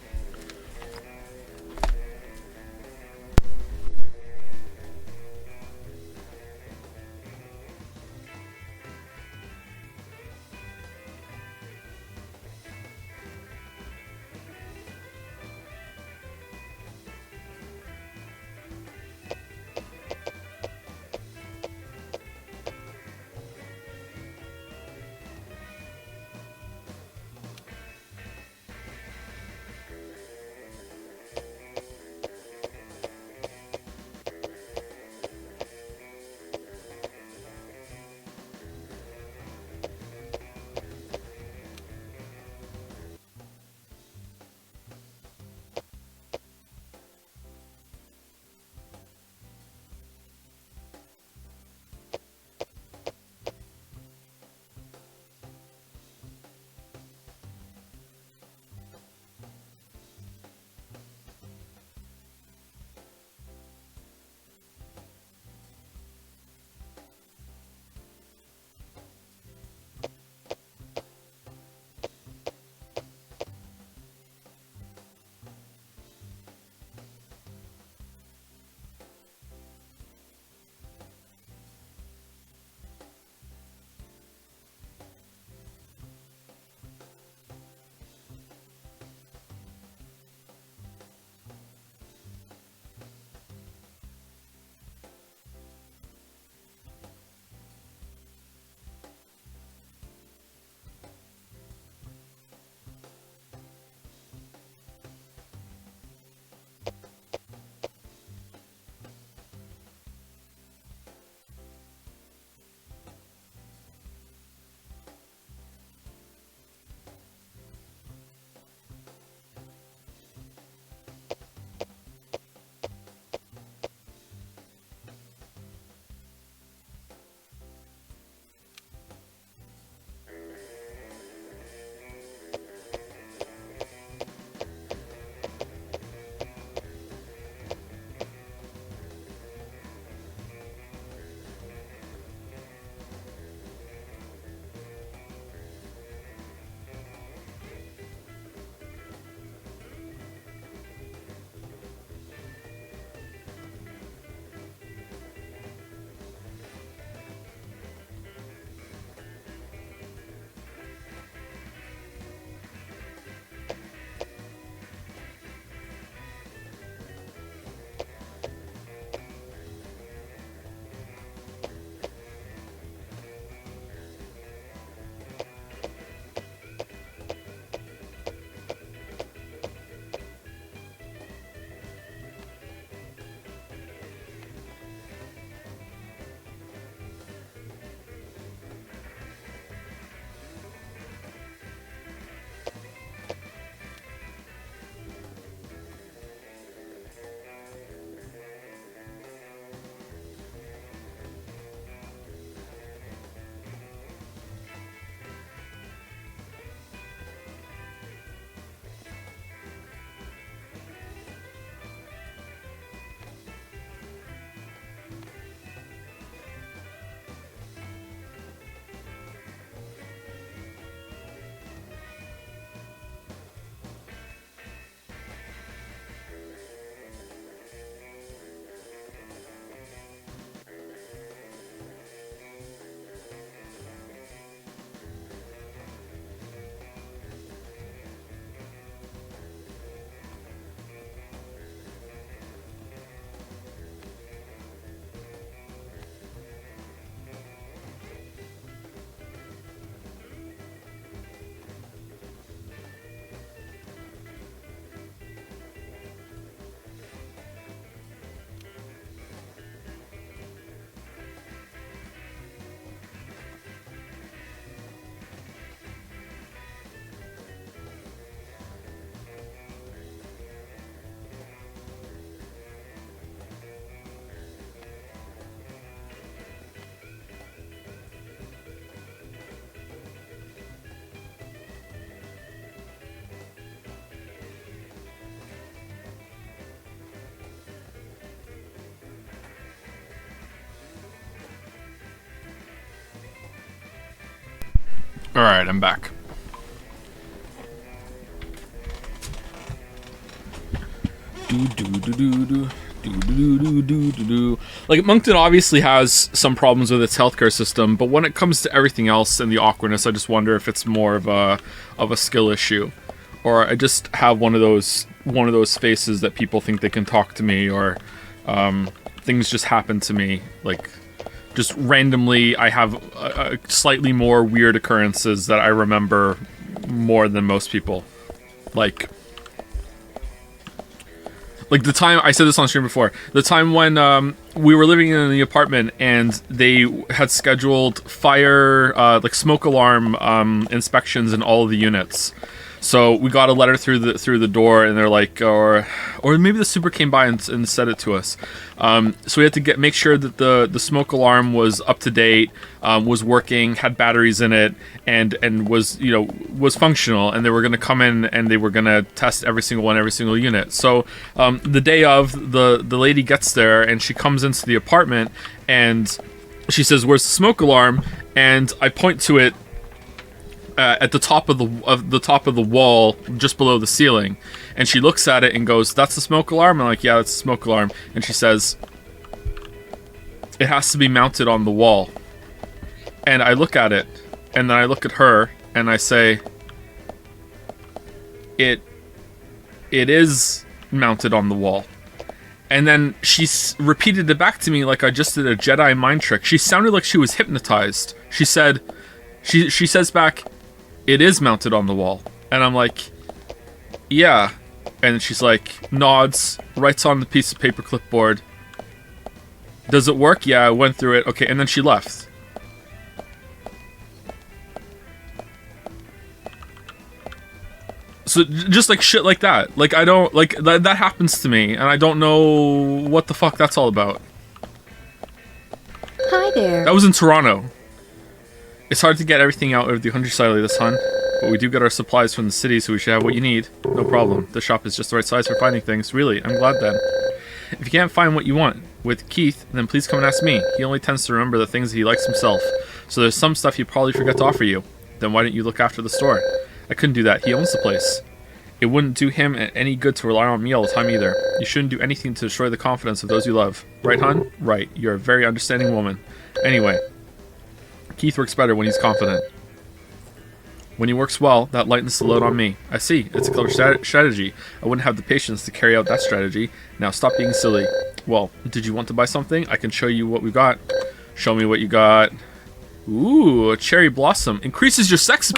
Alright, I'm back. Like, Moncton obviously has some problems with its healthcare system, but when it comes to everything else and the awkwardness, I just wonder if it's more of a skill issue, or I just have one of those faces that people think they can talk to me, or things just happen to me, like just randomly. I have a slightly more weird occurrences that I remember more than most people, like the time, I said this on stream before, the time when we were living in the apartment and they had scheduled fire, like smoke alarm inspections in all of the units. So we got a letter through the door, and they're like, or maybe the super came by and said it to us. So we had to make sure that the smoke alarm was up to date, was working, had batteries in it, and was functional. And they were going to come in and they were going to test every single unit. So the day of, the lady gets there and she comes into the apartment and she says, "Where's the smoke alarm?" And I point to it. At the top of the wall, just below the ceiling, and she looks at it and goes, "That's the smoke alarm?" I'm like, "Yeah, that's the smoke alarm." And she says, "It has to be mounted on the wall." And I look at it, and then I look at her, and I say, "It is mounted on the wall." And then she repeated it back to me like I just did a Jedi mind trick. She sounded like she was hypnotized. She said, she says back, "It is mounted on the wall." And I'm like, "Yeah." And she's like, nods, writes on the piece of paper clipboard. "Does it work?" "Yeah, I went through it." "Okay." And then she left. So just like shit like that. Like, I don't, like, that happens to me, and I don't know what the fuck that's all about. Hi there. That was in Toronto. It's hard to get everything out of the countryside like this, hon. But we do get our supplies from the city, so we should have what you need. No problem. The shop is just the right size for finding things. Really, I'm glad then. If you can't find what you want with Keith, then please come and ask me. He only tends to remember the things that he likes himself. So there's some stuff he probably forgot to offer you. Then why don't you look after the store? I couldn't do that. He owns the place. It wouldn't do him any good to rely on me all the time either. You shouldn't do anything to destroy the confidence of those you love. Right, hon? Right. You're a very understanding woman. Anyway, Keith works better when he's confident. When he works well, that lightens the load on me. I see. It's a clever strategy. I wouldn't have the patience to carry out that strategy. Now stop being silly. Well, did you want to buy something? I can show you what we've got. Show me what you got. Ooh, a cherry blossom. Increases your sex...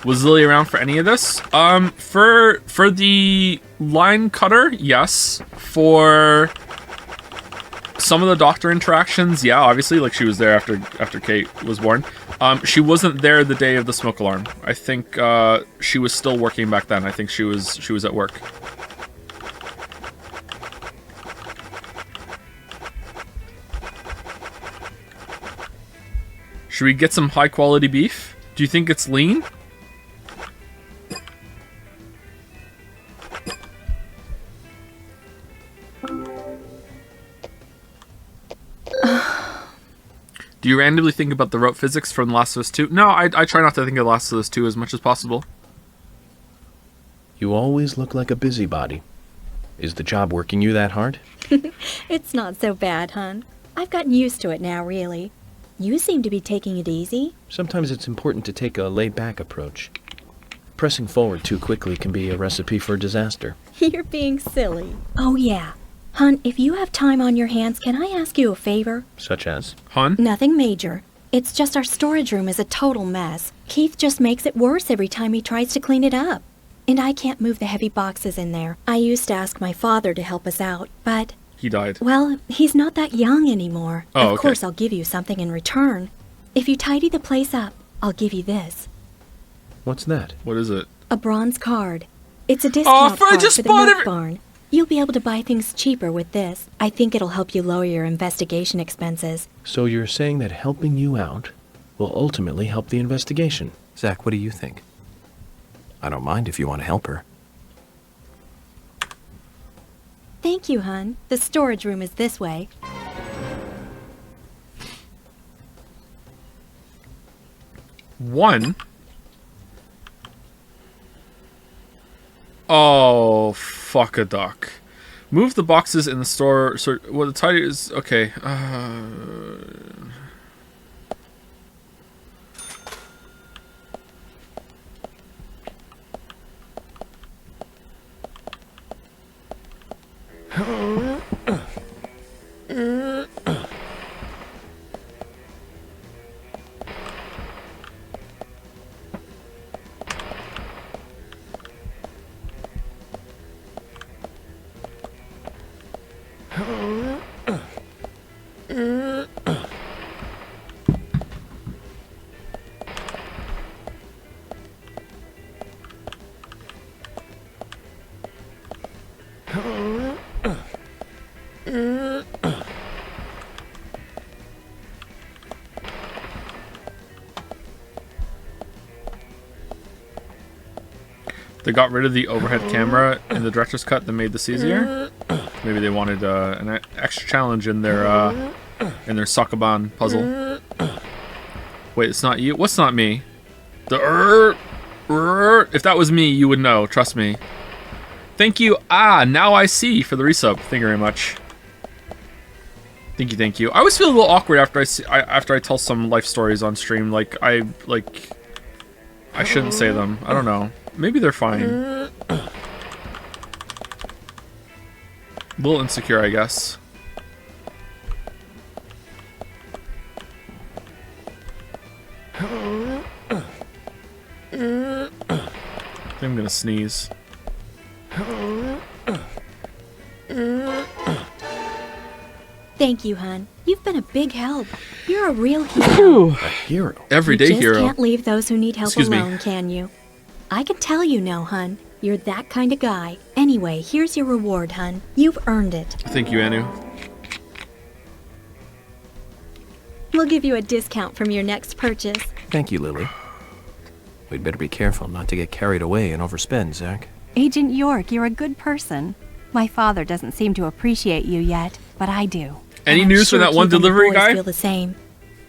Was Lily around for any of this? For the line cutter, yes. For some of the doctor interactions, yeah, obviously, like she was there after Kate was born. She wasn't there the day of the smoke alarm. I think she was still working back then. I think she was at work. Should we get some high quality beef? Do you think it's lean? Do you randomly think about the rote physics from The Last of Us 2? No, I try not to think of The Last of Us 2 as much as possible. You always look like a busybody. Is the job working you that hard? It's not so bad, hon. I've gotten used to it now, really. You seem to be taking it easy. Sometimes it's important to take a laid-back approach. Pressing forward too quickly can be a recipe for disaster. You're being silly. Oh, yeah. Hun, if you have time on your hands, can I ask you a favor? Such as? Hun? Nothing major. It's just our storage room is a total mess. Keith just makes it worse every time he tries to clean it up. And I can't move the heavy boxes in there. I used to ask my father to help us out, but... He died. Well, he's not that young anymore. Oh, of course, I'll give you something in return. If you tidy the place up, I'll give you this. What's that? What is it? A bronze card. It's a discount card just for the bought milk barn. You'll be able to buy things cheaper with this. I think it'll help you lower your investigation expenses. So you're saying that helping you out will ultimately help the investigation? Zach, what do you think? I don't mind if you want to help her. Thank you, hun. The storage room is this way. One. Oh, fuck a duck. Move the boxes in the store. So, well, the title is okay. They got rid of the overhead camera in the director's cut that made this easier. Maybe they wanted an extra challenge in their Sokoban puzzle. Wait, it's not you? What's not me? The if that was me, you would know. Trust me. Thank you. Ah, now I see for the resub. Thank you very much. Thank you. I always feel a little awkward after I tell some life stories on stream. Like I shouldn't say them. I don't know. Maybe they're fine. A little insecure, I guess. I think I'm gonna sneeze. Thank you, hun. You've been a big help. You're a real hero. A hero? Everyday hero. You just can't leave those who need help Excuse me. alone, can you? I can tell you no, hun. You're that kind of guy. Anyway, here's your reward, hun. You've earned it. Thank you, Anu. We'll give you a discount from your next purchase. Thank you, Lily. We'd better be careful not to get carried away and overspend, Zach. Agent York, you're a good person. My father doesn't seem to appreciate you yet, but I do. Any I'm news sure from that one Keith and the delivery boys guy? feel the same.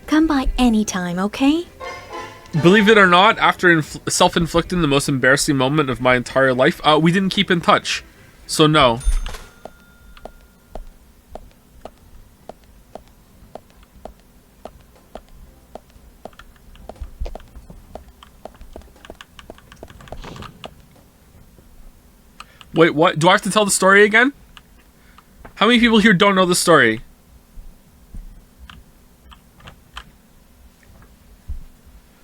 Come by anytime, okay? Believe it or not, after self-inflicting the most embarrassing moment of my entire life, we didn't keep in touch. So no. Wait, what? Do I have to tell the story again? How many people here don't know the story?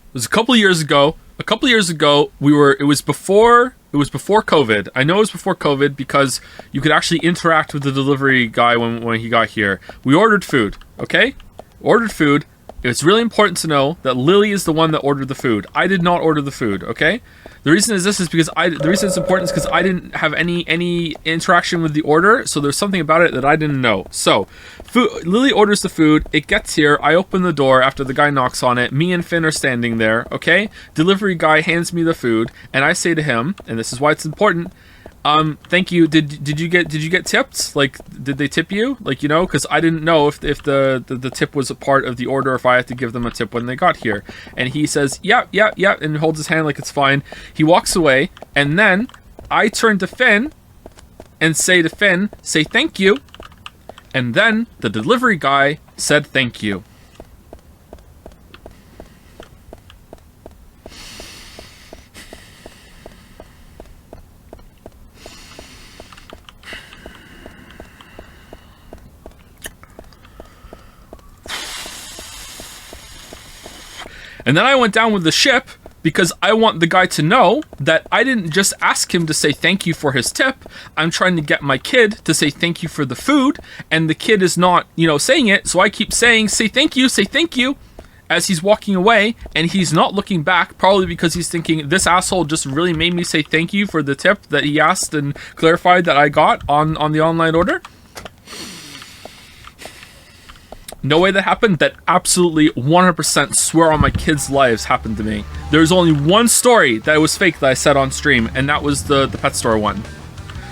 It was a couple years ago. It was before COVID. I know it was before COVID because you could actually interact with the delivery guy when he got here. We ordered food, okay? Ordered food. It's really important to know that Lily is the one that ordered the food. I did not order the food, okay? The reason is because the reason it's important is because I didn't have any interaction with the order, so there's something about it that I didn't know. So, Lily orders the food, it gets here, I open the door after the guy knocks on it, me and Finn are standing there, okay? Delivery guy hands me the food, and I say to him, and this is why it's important, thank you. Did you get tipped? Like, did they tip you? Like, you know, because I didn't know if the tip was a part of the order, or if I had to give them a tip when they got here. And he says, yeah, and holds his hand like it's fine. He walks away, and then I turn to Finn and say to Finn, say thank you. And then the delivery guy said thank you. And then I went down with the ship because I want the guy to know that I didn't just ask him to say thank you for his tip. I'm trying to get my kid to say thank you for the food, and the kid is not, saying it. So I keep saying, say thank you, as he's walking away, and he's not looking back, probably because he's thinking, this asshole just really made me say thank you for the tip that he asked and clarified that I got on the online order. No way that happened. That absolutely 100% swear on my kids' lives happened to me. There's only one story that was fake that I said on stream, and that was the pet store one.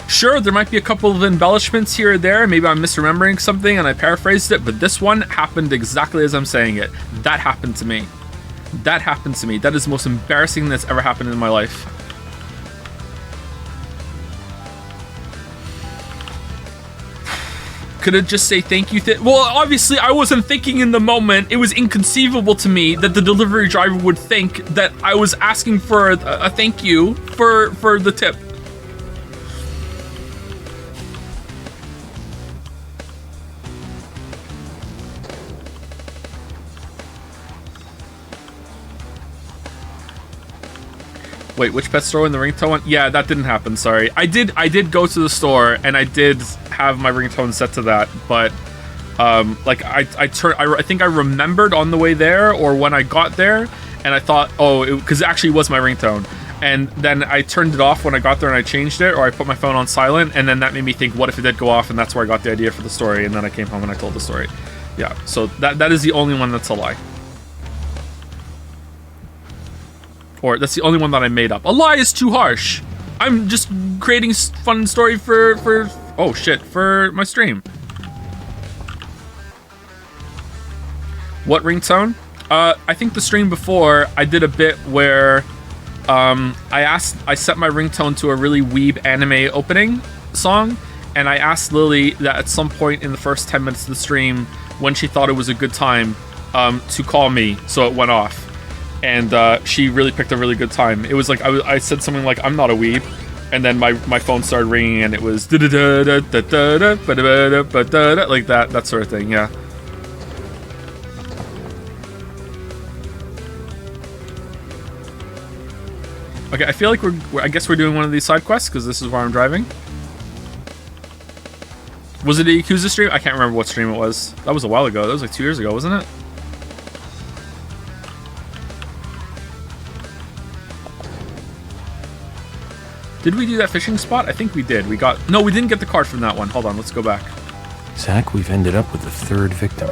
Sure, there might be a couple of embellishments here or there. Maybe I'm misremembering something and I paraphrased it, but this one happened exactly as I'm saying it. That happened to me. That happened to me. That is the most embarrassing thing that's ever happened in my life. Could it just say thank you? Well, obviously, I wasn't thinking in the moment. It was inconceivable to me that the delivery driver would think that I was asking for a thank you for the tip. Wait, which pet store in the ringtone one? Yeah, that didn't happen, sorry. I did go to the store and I did have my ringtone set to that, but like I think I remembered on the way there or when I got there, and I thought, oh, because it actually was my ringtone. And then I turned it off when I got there and I changed it, or I put my phone on silent, and then that made me think, what if it did go off? And that's where I got the idea for the story, and then I came home and I told the story. Yeah, so that is the only one that's a lie. Or that's the only one that I made up. A lie is too harsh. I'm just creating fun story for oh shit, for my stream. What ringtone? I think the stream before I did a bit where I set my ringtone to a really weeb anime opening song, and I asked Lily that at some point in the first 10 minutes of the stream, when she thought it was a good time, to call me, so it went off. And she really picked a really good time. It was like I said something like, I'm not a weeb, and then my phone started ringing and it was like that sort of thing. Yeah. Okay, I feel like I guess we're doing one of these side quests because this is where I'm driving. Was it a Yakuza stream? I can't remember what stream it was. That was a while ago. That was like 2 years ago, wasn't it? Did we do that fishing spot? I think we did. No, we didn't get the card from that one. Hold on, let's go back. Zach, we've ended up with the third victim.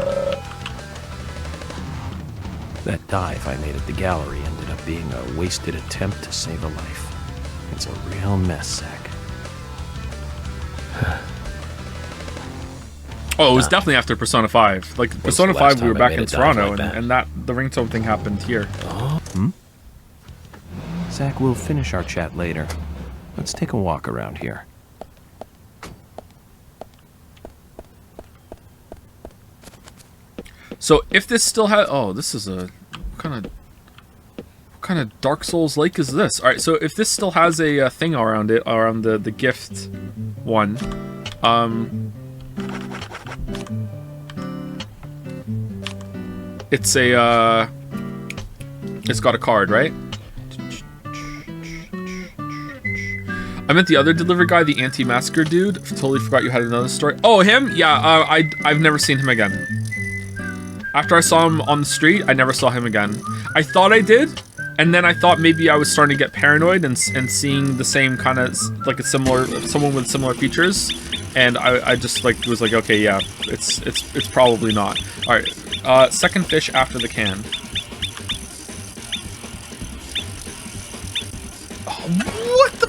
That dive I made at the gallery ended up being a wasted attempt to save a life. It's a real mess, Zach. Oh, it was definitely after Persona 5. Like, Persona 5, we were back in Toronto, and that the ringtone thing happened here. Oh. Zach, we'll finish our chat later. Let's take a walk around here. So if this still has, oh, this is a what kind of Dark Souls like is this? All right, so if this still has a thing around it, around the gift one, it's got a card, right? I meant the other delivery guy, the anti-masker dude. Totally forgot you had another story. Oh, him? Yeah, I've never seen him again. After I saw him on the street, I never saw him again. I thought I did, and then I thought maybe I was starting to get paranoid and seeing the same kind of, like someone with similar features, and I just like was like, okay, yeah, it's probably not. All right, second fish after the can. Oh, what the?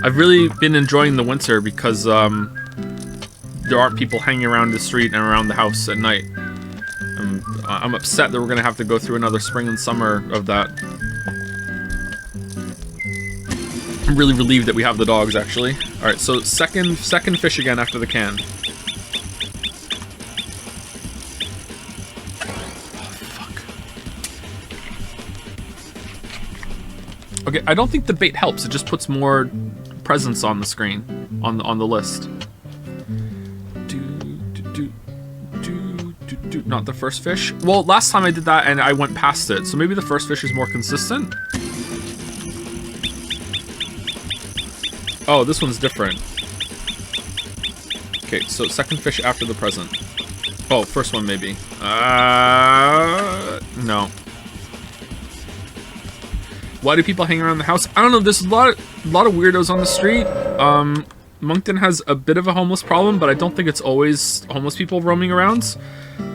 I've really been enjoying the winter because there aren't people hanging around the street and around the house at night. I'm upset that we're gonna have to go through another spring and summer of that. I'm really relieved that we have the dogs, actually. All right, so second fish again after the can. Okay, I don't think the bait helps. It just puts more presence on the screen, on the list. Not the first fish. Well, last time I did that and I went past it, so maybe the first fish is more consistent. Oh, this one's different. Okay, so second fish after the present. Oh, first one maybe. No. Why do people hang around the house? I don't know. There's a lot of weirdos on the street. Moncton has a bit of a homeless problem, but I don't think it's always homeless people roaming around.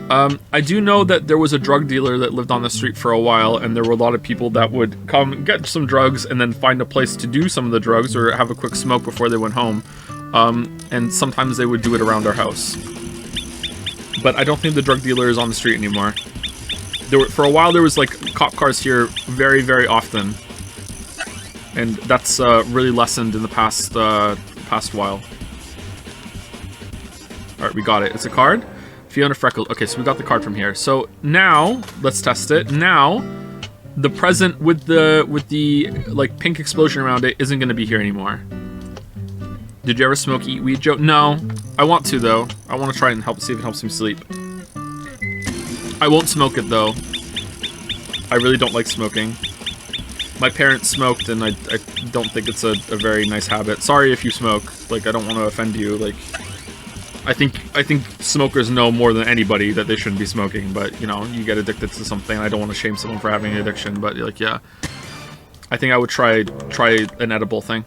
I do know that there was a drug dealer that lived on the street for a while, and there were a lot of people that would come get some drugs and then find a place to do some of the drugs or have a quick smoke before they went home. And sometimes they would do it around our house. But I don't think the drug dealer is on the street anymore. For a while, there was like cop cars here very, very often. And that's really lessened in the past while. Alright, we got it. It's a card. Fiona Freckles. Okay, so we got the card from here. So now, let's test it. Now, the present with the like pink explosion around it isn't going to be here anymore. Did you ever smoke, eat weed, Joe? No. I want to, though. I want to try and see if it helps me sleep. I won't smoke it, though. I really don't like smoking. My parents smoked, and I don't think it's a very nice habit. Sorry if you smoke. Like, I don't want to offend you. Like, I think smokers know more than anybody that they shouldn't be smoking, but, you know, you get addicted to something. I don't want to shame someone for having an addiction, but, like, yeah. I think I would try an edible thing.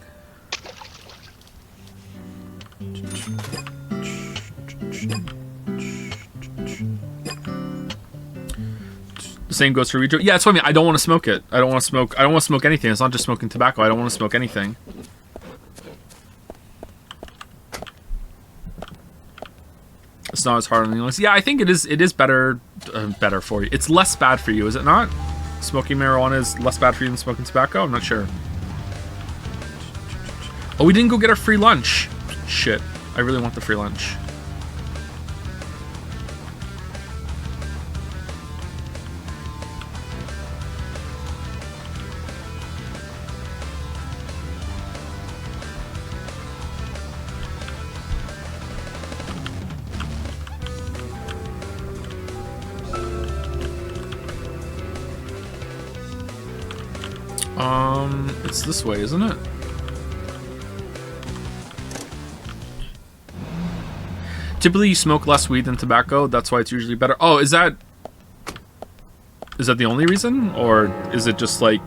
The same goes for weed. Yeah, that's what I mean. I don't want to smoke it. I don't want to smoke anything. It's not just smoking tobacco. I don't want to smoke anything. It's not as hard on the lungs. Yeah, I think it is better for you. It's less bad for you, is it not? Smoking marijuana is less bad for you than smoking tobacco? I'm not sure. Oh, we didn't go get our free lunch. Shit. I really want the free lunch. It's this way, isn't it? Typically you smoke less weed than tobacco, that's why it's usually better. Oh, is that the only reason? Or is it just like...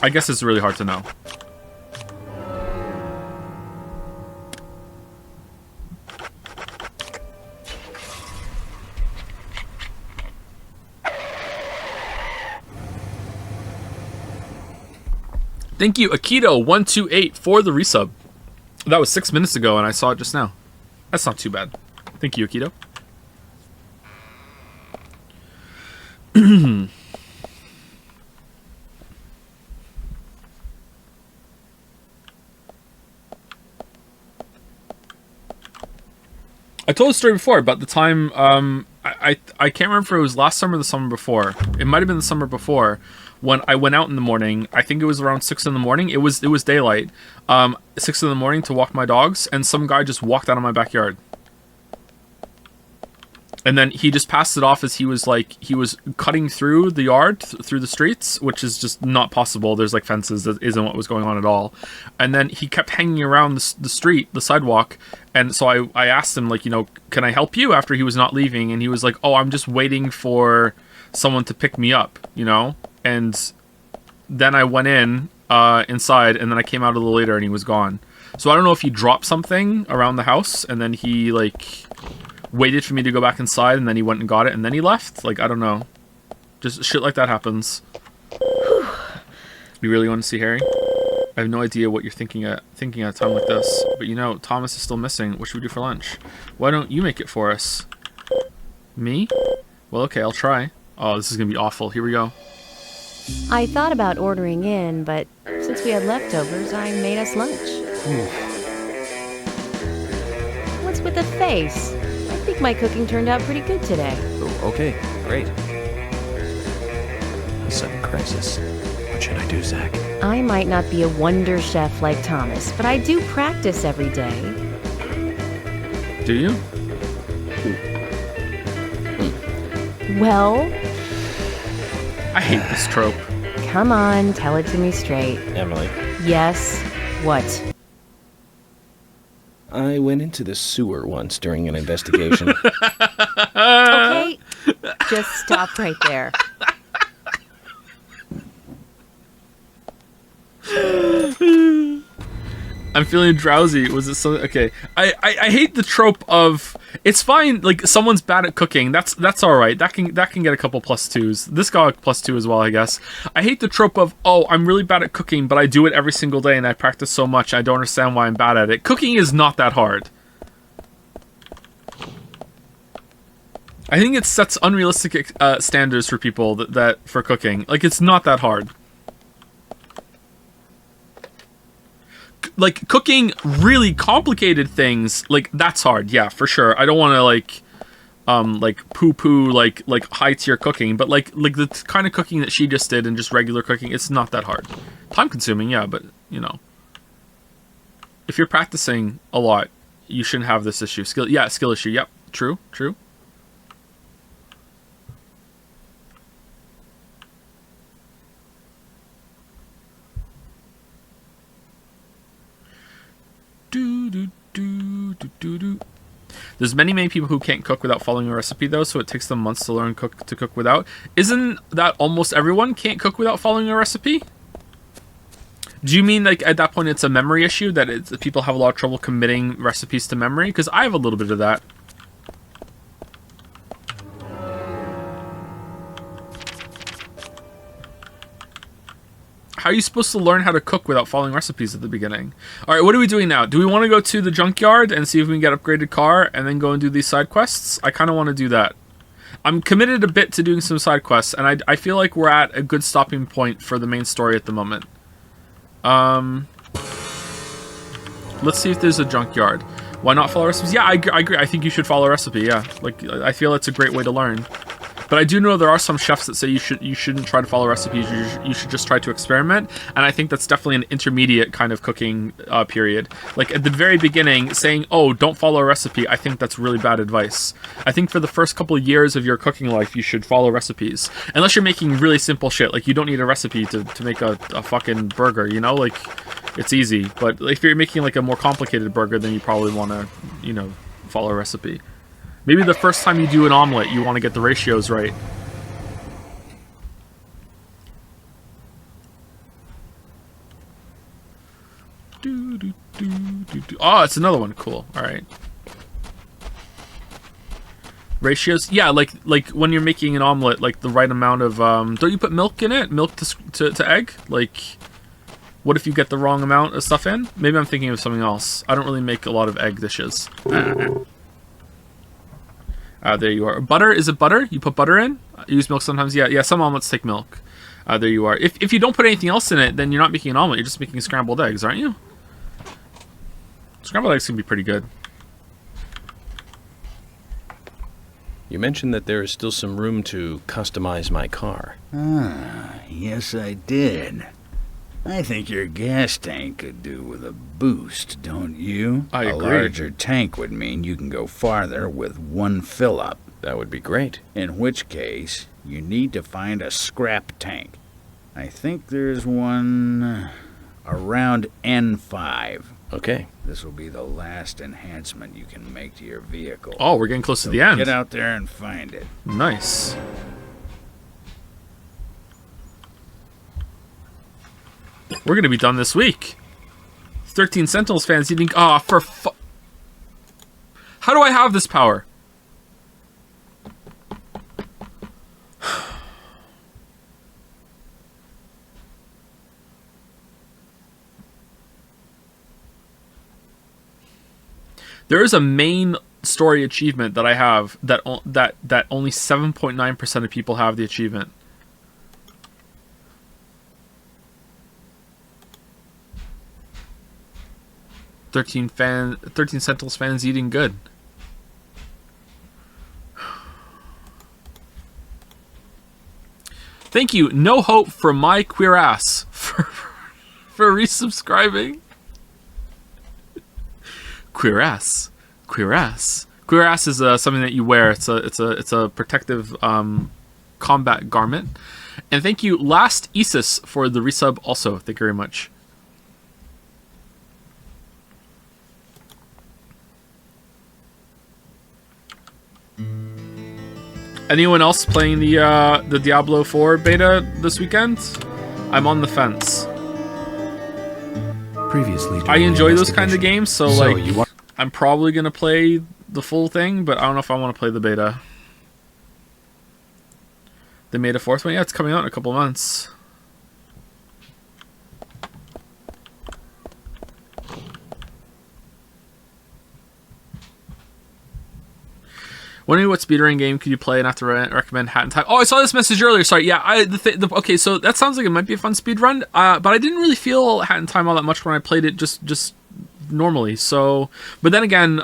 I guess it's really hard to know. Thank you, Akito128, for the resub. That was 6 minutes ago, and I saw it just now. That's not too bad. Thank you, Akito. I told the story before about the time, I can't remember if it was last summer or the summer before. It might have been the summer before, when I went out in the morning. I think it was around 6 in the morning. It was daylight. 6 in the morning to walk my dogs, and some guy just walked out of my backyard. And then he just passed it off as he was cutting through the yard, through the streets, which is just not possible. There's like fences. That isn't what was going on at all. And then he kept hanging around the street, the sidewalk. And so I asked him, like, you know, can I help you, after he was not leaving? And he was like, oh, I'm just waiting for someone to pick me up, you know? And then I went inside, and then I came out a little later and he was gone. So I don't know if he dropped something around the house and then he like waited for me to go back inside and then he went and got it and then he left. Like, I don't know. Just shit like that happens. You really want to see Harry? I have no idea what you're thinking at a time like this. But you know, Thomas is still missing. What should we do for lunch? Why don't you make it for us? Me? Well, okay, I'll try. Oh, this is going to be awful. Here we go. I thought about ordering in, but since we had leftovers, I made us lunch. What's with the face? I think my cooking turned out pretty good today. Oh, okay, great. A sudden crisis. What should I do, Zach? I might not be a wonder chef like Thomas, but I do practice every day. Do you? Well... I hate this trope. Come on, tell it to me straight. Emily. Yes? What? I went into the sewer once during an investigation. Okay, just stop right there. I'm feeling drowsy. Was it something? Okay. I hate the trope of it's fine. Like someone's bad at cooking. That's all right. That can get a couple +2s. This got a +2 as well, I guess. I hate the trope of I'm really bad at cooking, but I do it every single day and I practice so much. I don't understand why I'm bad at it. Cooking is not that hard. I think it sets unrealistic standards for people that for cooking. Like it's not that hard. Like cooking really complicated things, like that's hard, yeah, for sure. I don't want to like poo-poo like high tier cooking, but like the kind of cooking that she just did and just regular cooking, it's not that hard. Time consuming, yeah, but you know, if you're practicing a lot, you shouldn't have this issue. Skill issue. Yep, true. There's many people who can't cook without following a recipe though, so it takes them months to learn to cook without. Isn't that almost everyone can't cook without following a recipe? Do you mean like at that point it's a memory issue, that people have a lot of trouble committing recipes to memory? Because I have a little bit of that. How are you supposed to learn how to cook without following recipes at the beginning? All right, what are we doing now? Do we want to go to the junkyard and see if we can get an upgraded car and then go and do these side quests? I kind of want to do that. I'm committed a bit to doing some side quests, and I feel like we're at a good stopping point for the main story at the moment. Let's see if there's a junkyard. Why not follow recipes? Yeah, I agree. I think you should follow a recipe, yeah. Like, I feel it's a great way to learn. But I do know there are some chefs that say you shouldn't try to follow recipes. You should just try to experiment. And I think that's definitely an intermediate kind of cooking period. Like at the very beginning, saying, "Oh, don't follow a recipe," I think that's really bad advice. I think for the first couple of years of your cooking life, you should follow recipes. Unless you're making really simple shit. Like you don't need a recipe to make a fucking burger. You know, like it's easy. But if you're making like a more complicated burger, then you probably want to, you know, follow a recipe. Maybe the first time you do an omelet, you want to get the ratios right. Oh, it's another one. Cool. All right. Ratios. Yeah, like when you're making an omelet, like the right amount of don't you put milk in it? Milk to egg? Like what if you get the wrong amount of stuff in? Maybe I'm thinking of something else. I don't really make a lot of egg dishes. There you are. Butter, is it butter? You put butter in? You use milk sometimes? Yeah, some omelets take milk. There you are. If you don't put anything else in it, then you're not making an omelet. You're just making scrambled eggs, aren't you? Scrambled eggs can be pretty good. You mentioned that there is still some room to customize my car. Yes I did. I think your gas tank could do with a boost, don't you? I agree. A larger tank would mean you can go farther with one fill-up. That would be great. In which case, you need to find a scrap tank. I think there's one around N5. Okay. This will be the last enhancement you can make to your vehicle. Oh, we're getting close to the end. Get out there and find it. Nice. We're gonna be done this week. 13 Sentinels fans eating. Ah, for how do I have this power? There is a main story achievement that I have that only 7.9% of people have the achievement. Thirteen Sentinels fans eating good. Thank you, No Hope for my queer ass for resubscribing. Queer ass. Queer ass. Queer ass is something that you wear. It's a protective combat garment. And thank you, Last Isis, for the resub also. Thank you very much. Anyone else playing the Diablo 4 beta this weekend? I'm on the fence. Previously, I during the enjoy those kind of investigation. games, so like I'm probably gonna play the full thing, but I don't know if I want to play the beta. They made a fourth one. Yeah, it's coming out in a couple months. Wondering what speedrunning game could you play and have to recommend Hat in Time? Oh, I saw this message earlier. Sorry. Yeah. Okay. So that sounds like it might be a fun speedrun. But I didn't really feel Hat in Time all that much when I played it. Just normally. So, but then again,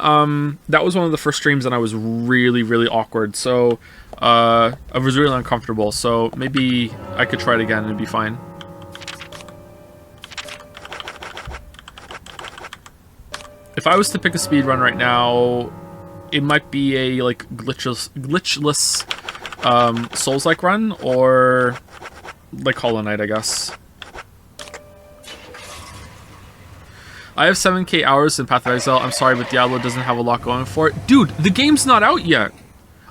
that was one of the first streams and I was really awkward. So, I was really uncomfortable. So maybe I could try it again and it'd be fine. If I was to pick a speedrun right now, it might be a like glitchless Souls-like run, or like Hollow Knight, I guess. I have 7K hours in Path of Exile. I'm sorry, but Diablo doesn't have a lot going for it. Dude, the game's not out yet.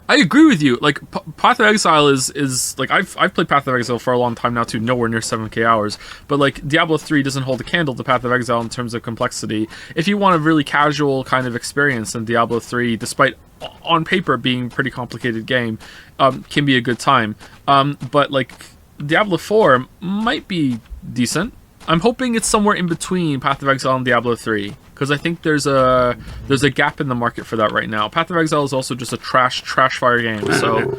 I agree with you. Like, Path of Exile is like, I've played Path of Exile for a long time now too, nowhere near 7K hours. But like, Diablo 3 doesn't hold a candle to Path of Exile in terms of complexity. If you want a really casual kind of experience, then Diablo 3, despite on paper being a pretty complicated game, can be a good time. But like, Diablo 4 might be decent. I'm hoping it's somewhere in between Path of Exile and Diablo 3, because I think there's a gap in the market for that right now. Path of Exile is also just a trash fire game, so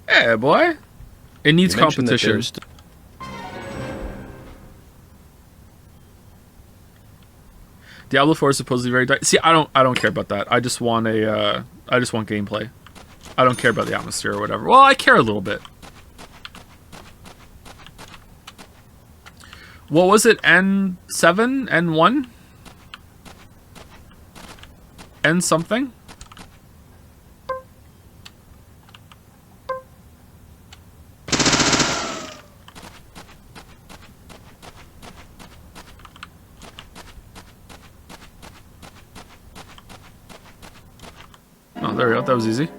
yeah, boy, it needs competition. Diablo 4 is supposedly very see, I don't care about that. I just want gameplay. I don't care about the atmosphere or whatever. Well, I care a little bit. What was it? N7? N1? N something? Oh, there we go. That was easy.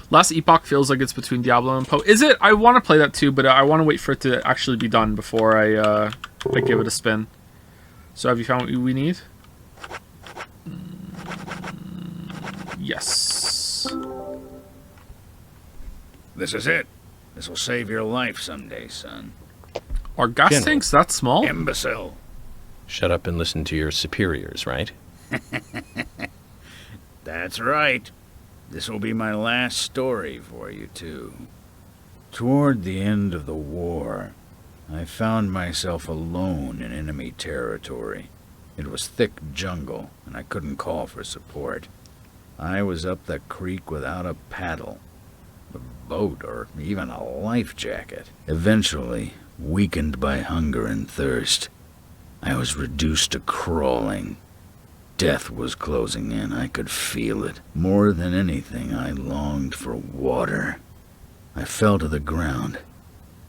Last Epoch feels like it's between Diablo and Poe. Is it? I want to play that too, but I want to wait for it to actually be done before I give it a spin. So have you found what we need? Yes. This is it. This will save your life someday, son. Are gas tanks that small? Imbecile. Shut up and listen to your superiors, right? That's right. This will be my last story for you, too. Toward the end of the war, I found myself alone in enemy territory. It was thick jungle, and I couldn't call for support. I was up the creek without a paddle, a boat, or even a life jacket. Eventually, weakened by hunger and thirst, I was reduced to crawling. Death was closing in. I could feel it. More than anything, I longed for water. I fell to the ground.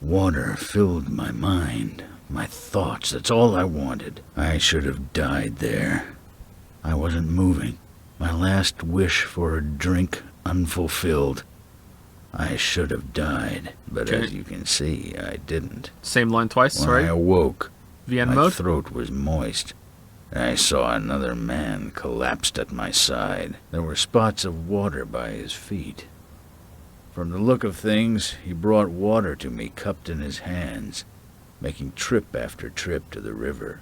Water filled my mind, my thoughts. That's all I wanted. I should have died there. I wasn't moving. My last wish for a drink unfulfilled. I should have died, but as you can see, I didn't. Same line twice, when sorry. I awoke, VN my mode? throat was moist. I saw another man collapsed at my side. There were spots of water by his feet. From the look of things, he brought water to me cupped in his hands, making trip after trip to the river.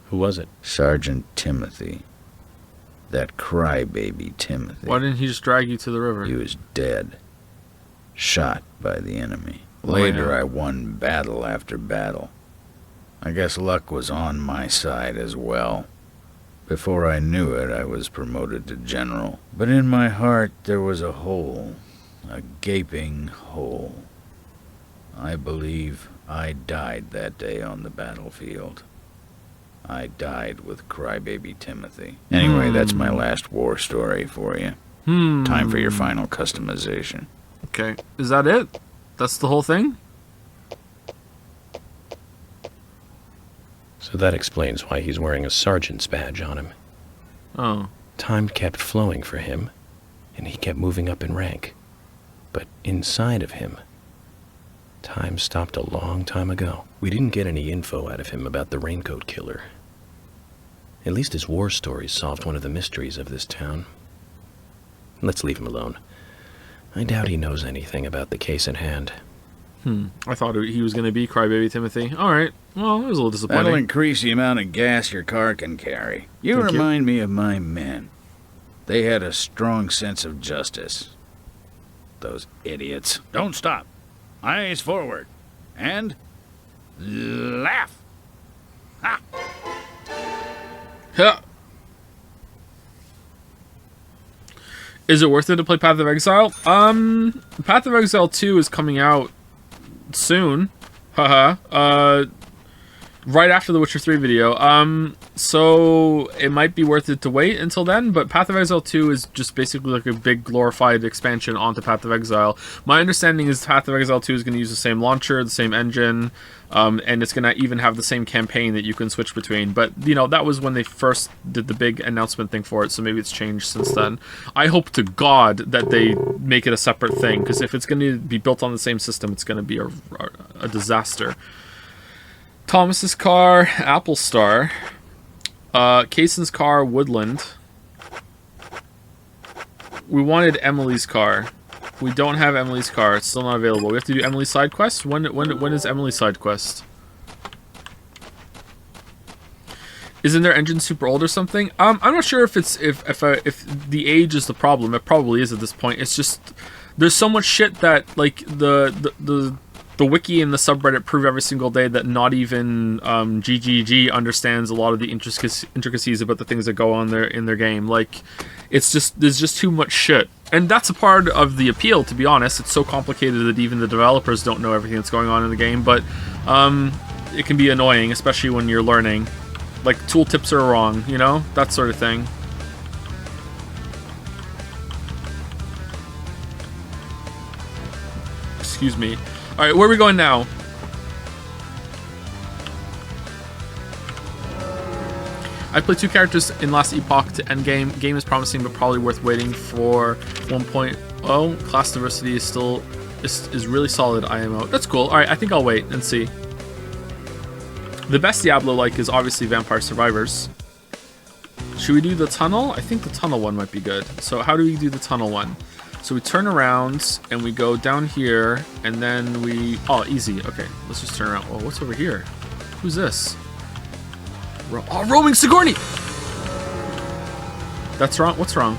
Who was it? Sergeant Timothy. That crybaby Timothy. Why didn't he just drag you to the river? He was dead. Shot by the enemy. Later, I won battle after battle. I guess luck was on my side as well. Before I knew it, I was promoted to general. But in my heart, there was a hole. A gaping hole. I believe I died that day on the battlefield. I died with crybaby Timothy. Anyway, that's my last war story for you. Time for your final customization. Okay. Is that it? That's the whole thing? So that explains why he's wearing a sergeant's badge on him. Oh. Time kept flowing for him, and he kept moving up in rank. But inside of him, time stopped a long time ago. We didn't get any info out of him about the Raincoat Killer. At least his war stories solved one of the mysteries of this town. Let's leave him alone. I doubt he knows anything about the case in hand. I thought he was going to be Crybaby Timothy. All right. Well, it was a little disappointing. That'll increase the amount of gas your car can carry. You remind me of my men. They had a strong sense of justice. Those idiots. Don't stop. Eyes forward. And laugh. Ha! Ha! Is it worth it to play Path of Exile? Path of Exile 2 is coming out soon. Haha. Right after the Witcher 3 video. So it might be worth it to wait until then, but Path of Exile 2 is just basically like a big glorified expansion onto Path of Exile. My understanding is Path of Exile 2 is going to use the same launcher, the same engine, and it's going to even have the same campaign that you can switch between. But, you know, that was when they first did the big announcement thing for it, so maybe it's changed since then. I hope to God that they make it a separate thing, because if it's going to be built on the same system, it's going to be a disaster. Thomas's car, Apple Star. Kaysen's car, Woodland. We wanted Emily's car. We don't have Emily's car. It's still not available. We have to do Emily's side quest? When is Emily's side quest? Isn't their engine super old or something? I'm not sure if it's if the age is the problem. It probably is at this point. It's just there's so much shit that like the wiki and the subreddit prove every single day that not even GGG understands a lot of the intricacies about the things that go on there in their game. Like, it's just there's just too much shit, and that's a part of the appeal. To be honest, it's so complicated that even the developers don't know everything that's going on in the game. But it can be annoying, especially when you're learning. Like, tooltips are wrong, you know, that sort of thing. Excuse me. Alright, where are we going now? I played 2 characters in last epoch to endgame. Game is promising, but probably worth waiting for 1.0. Class diversity is still is really solid IMO. That's cool. Alright, I think I'll wait and see. The best Diablo-like is obviously Vampire Survivors. Should we do the tunnel? I think the tunnel one might be good. So how do we do the tunnel one? So we turn around, and we go down here, and then we... Oh, easy. Okay, let's just turn around. Oh, what's over here? Who's this? Oh, roaming Sigourney! That's wrong. What's wrong?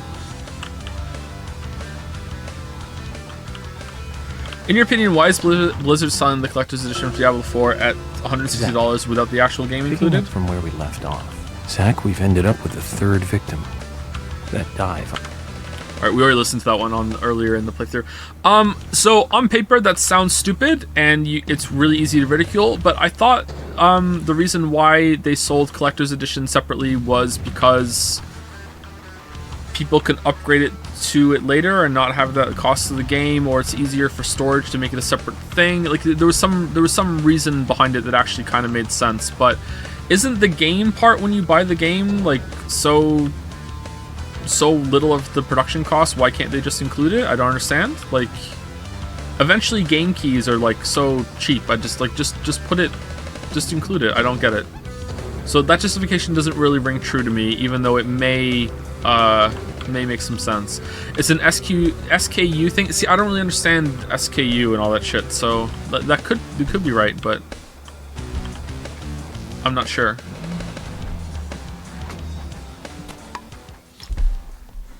In your opinion, why is Blizzard selling the collector's edition of Diablo 4 at $160 without the actual game included? From where we left off. Zach, we've ended up with a 3rd victim. That dive. Alright, we already listened to that one on earlier in the playthrough. So on paper that sounds stupid and it's really easy to ridicule, but I thought the reason why they sold collector's edition separately was because people can upgrade it to it later and not have the cost of the game, or it's easier for storage to make it a separate thing. Like there was some reason behind it that actually kind of made sense. But isn't the game part when you buy the game like so little of the production cost? Why can't they just include it? I don't understand. Like, eventually game keys are like so cheap. I just like just put it, just include it. I don't get it. So that justification doesn't really ring true to me, even though it may make some sense. It's an SKU thing. See, I don't really understand SKU and all that shit. So that could be right, but I'm not sure.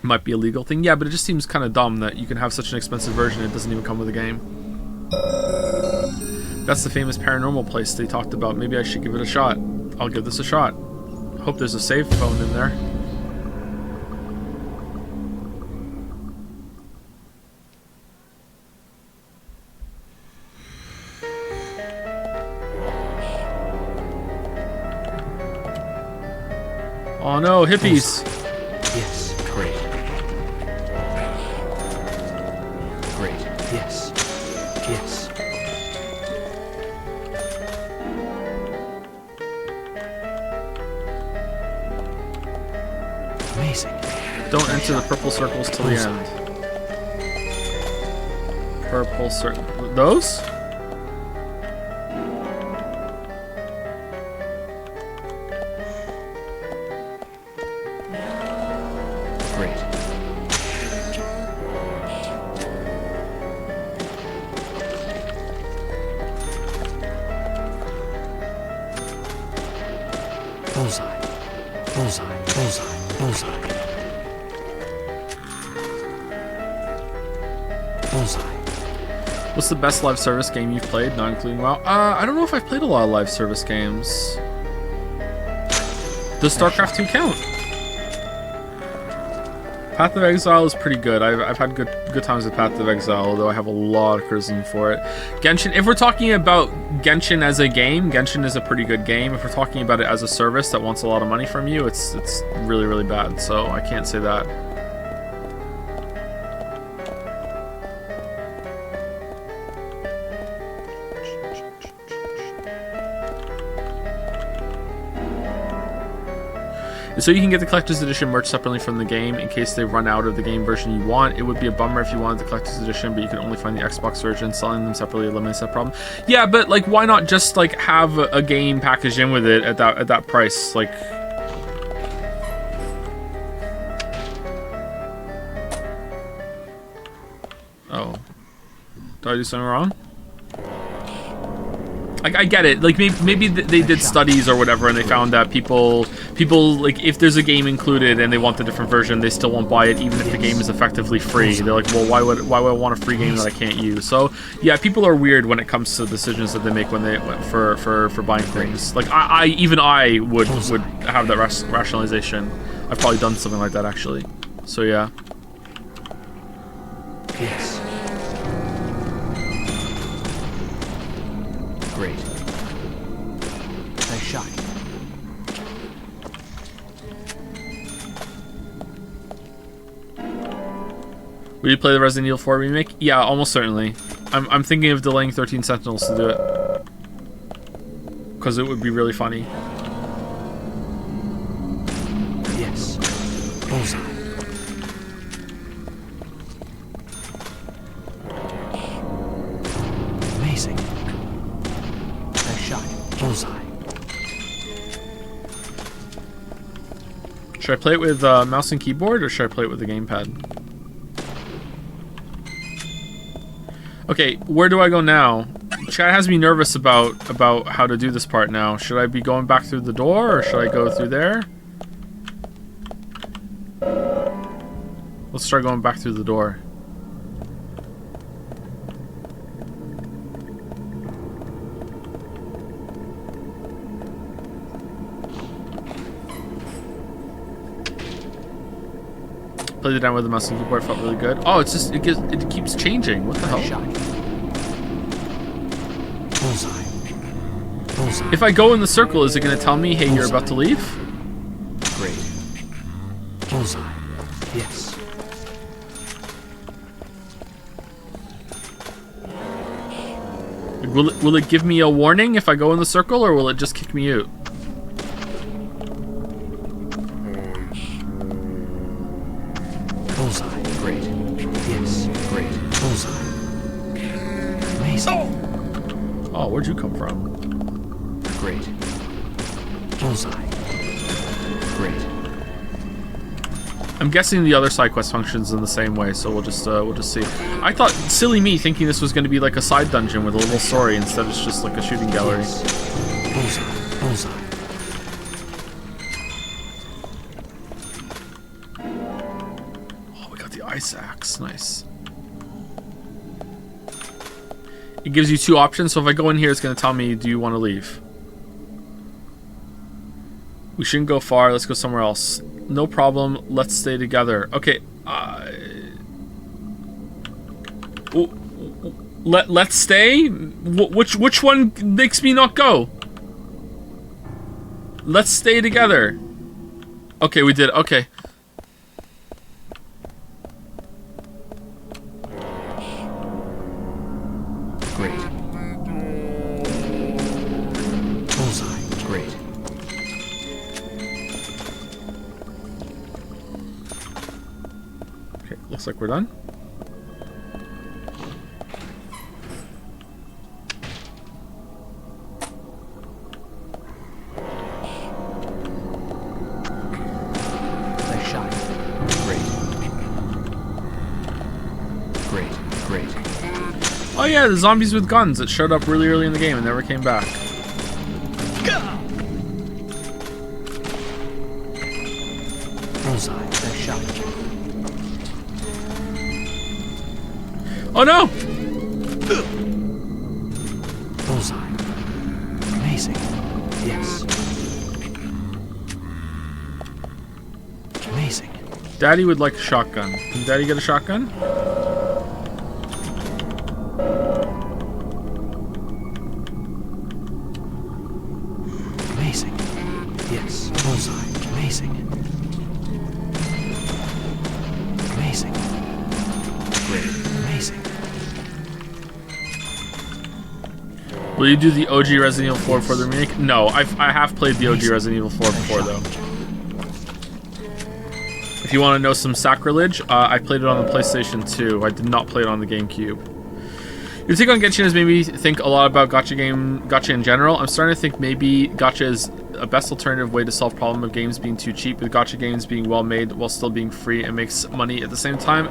Might be a legal thing, yeah, but it just seems kind of dumb that you can have such an expensive version and it doesn't even come with a game. That's the famous paranormal place they talked about. Maybe I should give it a shot. I'll give this a shot. Hope there's a save phone in there. Oh no, hippies! Yes, great. Great. Yes. Yes. Amazing. Don't enter the purple circles till the end. Purple circle. Those? Great. Bullseye. Bullseye. Bullseye. Bullseye. Bullseye. What's the best live service game you've played, not including WoW? I don't know if I've played a lot of live service games. Does StarCraft 2 count? Path of Exile is pretty good. I've had good times with Path of Exile, although I have a lot of criticism for it. Genshin, if we're talking about Genshin as a game, Genshin is a pretty good game. If we're talking about it as a service that wants a lot of money from you, it's really, really bad, so I can't say that. So you can get the collector's edition merch separately from the game in case they run out of the game version you want. It would be a bummer if you wanted the collector's edition, but you could only find the Xbox version. Selling them separately eliminates that problem. Yeah, but like, why not just like have a game packaged in with it at that price? Like, oh, did I do something wrong? Like, I get it. Like, maybe they did studies or whatever, and they found that people like, if there's a game included and they want the different version, they still won't buy it even if the game is effectively free. They're like, well, why would I want a free game that I can't use? So yeah, people are weird when it comes to decisions that they make when they for buying things. Like I would have that rationalization. I've probably done something like that actually. So yeah. Yes. Great. Nice shot. Will you play the Resident Evil 4 remake? Yeah, almost certainly. I'm thinking of delaying 13 Sentinels to do it. Because it would be really funny. Yes. Bullseye. Amazing. Nice shot. Bullseye. Should I play it with mouse and keyboard, or should I play it with the gamepad? Okay, where do I go now? Chat has me nervous about how to do this part now. Should I be going back through the door, or should I go through there? Let's try going back through the door. Played it down with the mouse and keyboard, felt really good. Oh, it's just, it keeps changing. What the hell? Bullseye. Bullseye. If I go in the circle, is it going to tell me, hey, you're about to leave? Great. Bullseye. Yes. Will it give me a warning if I go in the circle, or will it just kick me out? Bullseye. Great. Yes. Great. Bullseye. Amazing. Oh, where'd you come from? Great. Bullseye. Great. I'm guessing the other side quest functions in the same way, so we'll just see. I thought, silly me, thinking this was going to be like a side dungeon with a little story. Instead, it's just like a shooting gallery. Bullseye. Bullseye. Oh, we got the ice axe. Nice. It gives you two options, so if I go in here, it's going to tell me, do you want to leave? We shouldn't go far. Let's go somewhere else. No problem. Let's stay together. Okay. Let's stay? Which one makes me not go? Let's stay together. Okay, we did. Okay. Great. Bullseye. Great. looks like we're done. Nice shot. Great. Great. Oh yeah, the zombies with guns that showed up really early in the game and never came back. Bullseye. Nice shot. Oh no! Bullseye. Amazing. Yes. Amazing. Daddy would like a shotgun. Can Daddy get a shotgun? Amazing. Yes. Bullseye. Amazing. Amazing. Great. Amazing. Will you do the OG Resident Evil 4 for the remake? No, I have played the OG Resident Evil 4 before though. If you want to know some sacrilege, I played it on the PlayStation 2. I did not play it on the GameCube. Your take on Genshin has made me think a lot about gacha in general. I'm starting to think maybe gacha is a best alternative way to solve problem of games being too cheap, with gacha games being well made while still being free and makes money at the same time.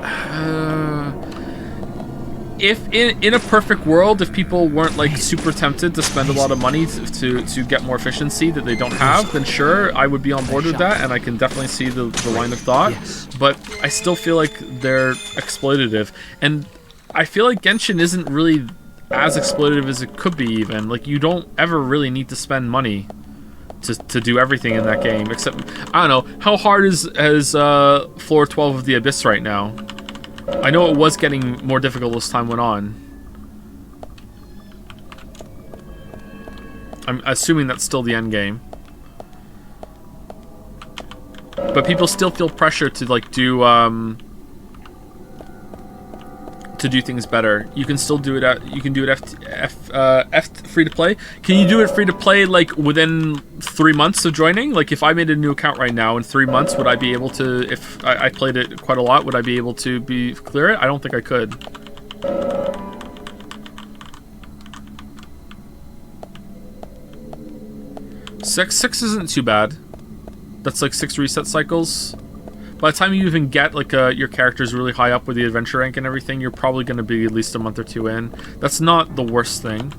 If in a perfect world, if people weren't like super tempted to spend a lot of money to get more efficiency that they don't have, then sure, I would be on board with that, and I can definitely see the line of thought. But I still feel like they're exploitative, and I feel like Genshin isn't really as exploitative as it could be even. Like, you don't ever really need to spend money to do everything in that game, except, I don't know, how hard is floor 12 of the Abyss right now? I know it was getting more difficult as time went on. I'm assuming that's still the end game. But people still feel pressure to like do things better. You can still do it at free to play. Can you do it free to play like within 3 months of joining? Like if I made a new account right now in 3 months, would I be able to, if I played it quite a lot, would I be able to clear it? I don't think I could. Six isn't too bad. That's like 6 reset cycles. By the time you even get like your character's really high up with the adventure rank and everything, you're probably going to be at least a month or 2 in. That's not the worst thing.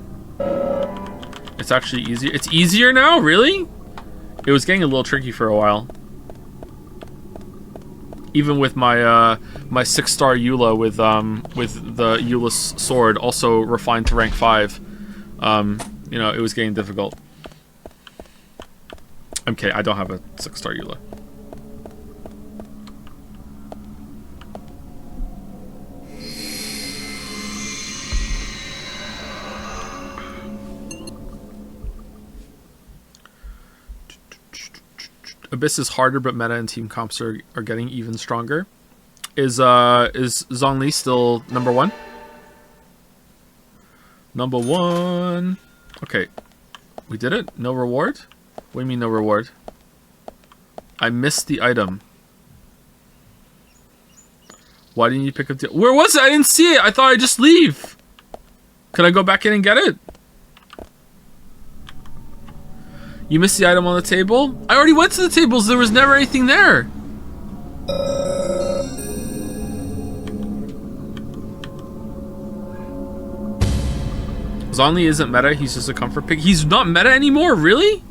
It's actually easier. It's easier now, really? It was getting a little tricky for a while. Even with my my 6-star Eula with the Eula's sword, also refined to rank 5, you know, it was getting difficult. Okay, I don't have a 6-star Eula. Abyss is harder, but meta and team comps are getting even stronger. Is Zhongli still number 1? Number 1. Okay, we did it. No reward. What do you mean no reward? I missed the item. Why didn't you pick up the... Where was it? I didn't see it. I thought I'd just leave. Can I go back in and get it? You missed the item on the table? I already went to the tables. There was never anything there. Zhongli isn't meta. He's just a comfort pick. He's not meta anymore? Really?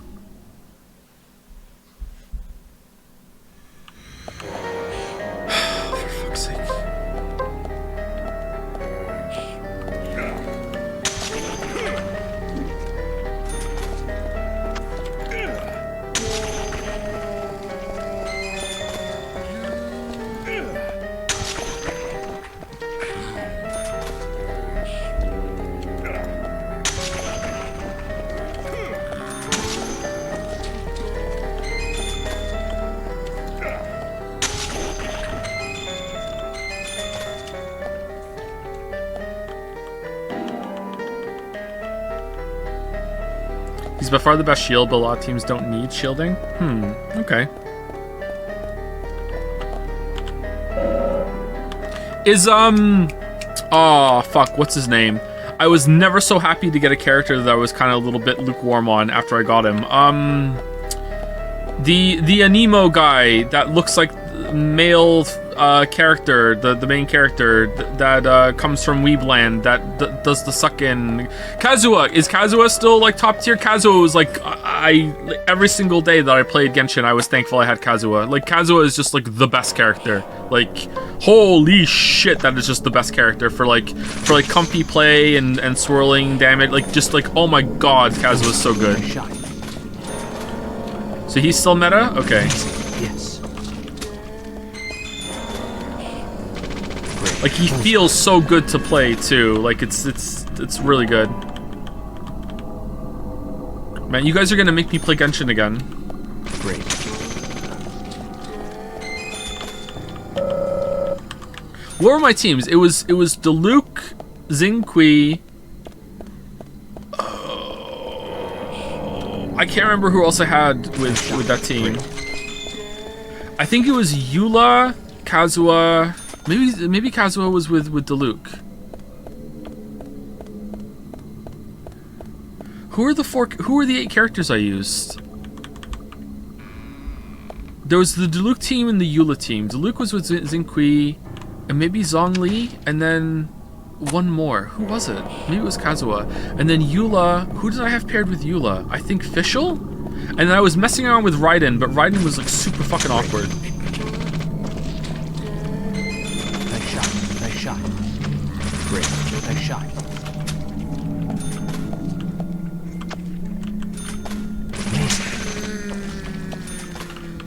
For fuck's sake. He's by far the best shield, but a lot of teams don't need shielding. Okay. Is oh fuck, what's his name? I was never so happy to get a character that I was kind of a little bit lukewarm on after I got him. The Anemo guy that looks like male character, the main character that comes from Weebland that does the suck-in. Kazuha! Is Kazuha still like top tier? Kazuha was like, every single day that I played Genshin, I was thankful I had Kazuha. Like, Kazuha is just like the best character. Like, holy shit, that is just the best character for comfy play and swirling damage. Like, just like, oh my god, Kazuha is so good. So he's still meta? Okay. Yes. Like, he feels so good to play too. Like, it's really good. Man, you guys are gonna make me play Genshin again. Great. What were my teams? It was Diluc, Xingqi. I can't remember who else I had with that team. I think it was Eula, Kazuha. Maybe Kazuha was with Diluc. Who are the 8 characters I used? There was the Diluc team and the Eula team. Diluc was with Xingqi and maybe Zhongli, and then one more. Who was it? Maybe it was Kazuha. And then Eula, who did I have paired with Eula? I think Fischl? And then I was messing around with Raiden, but Raiden was like super fucking awkward. Nice shot. Great. Nice shot.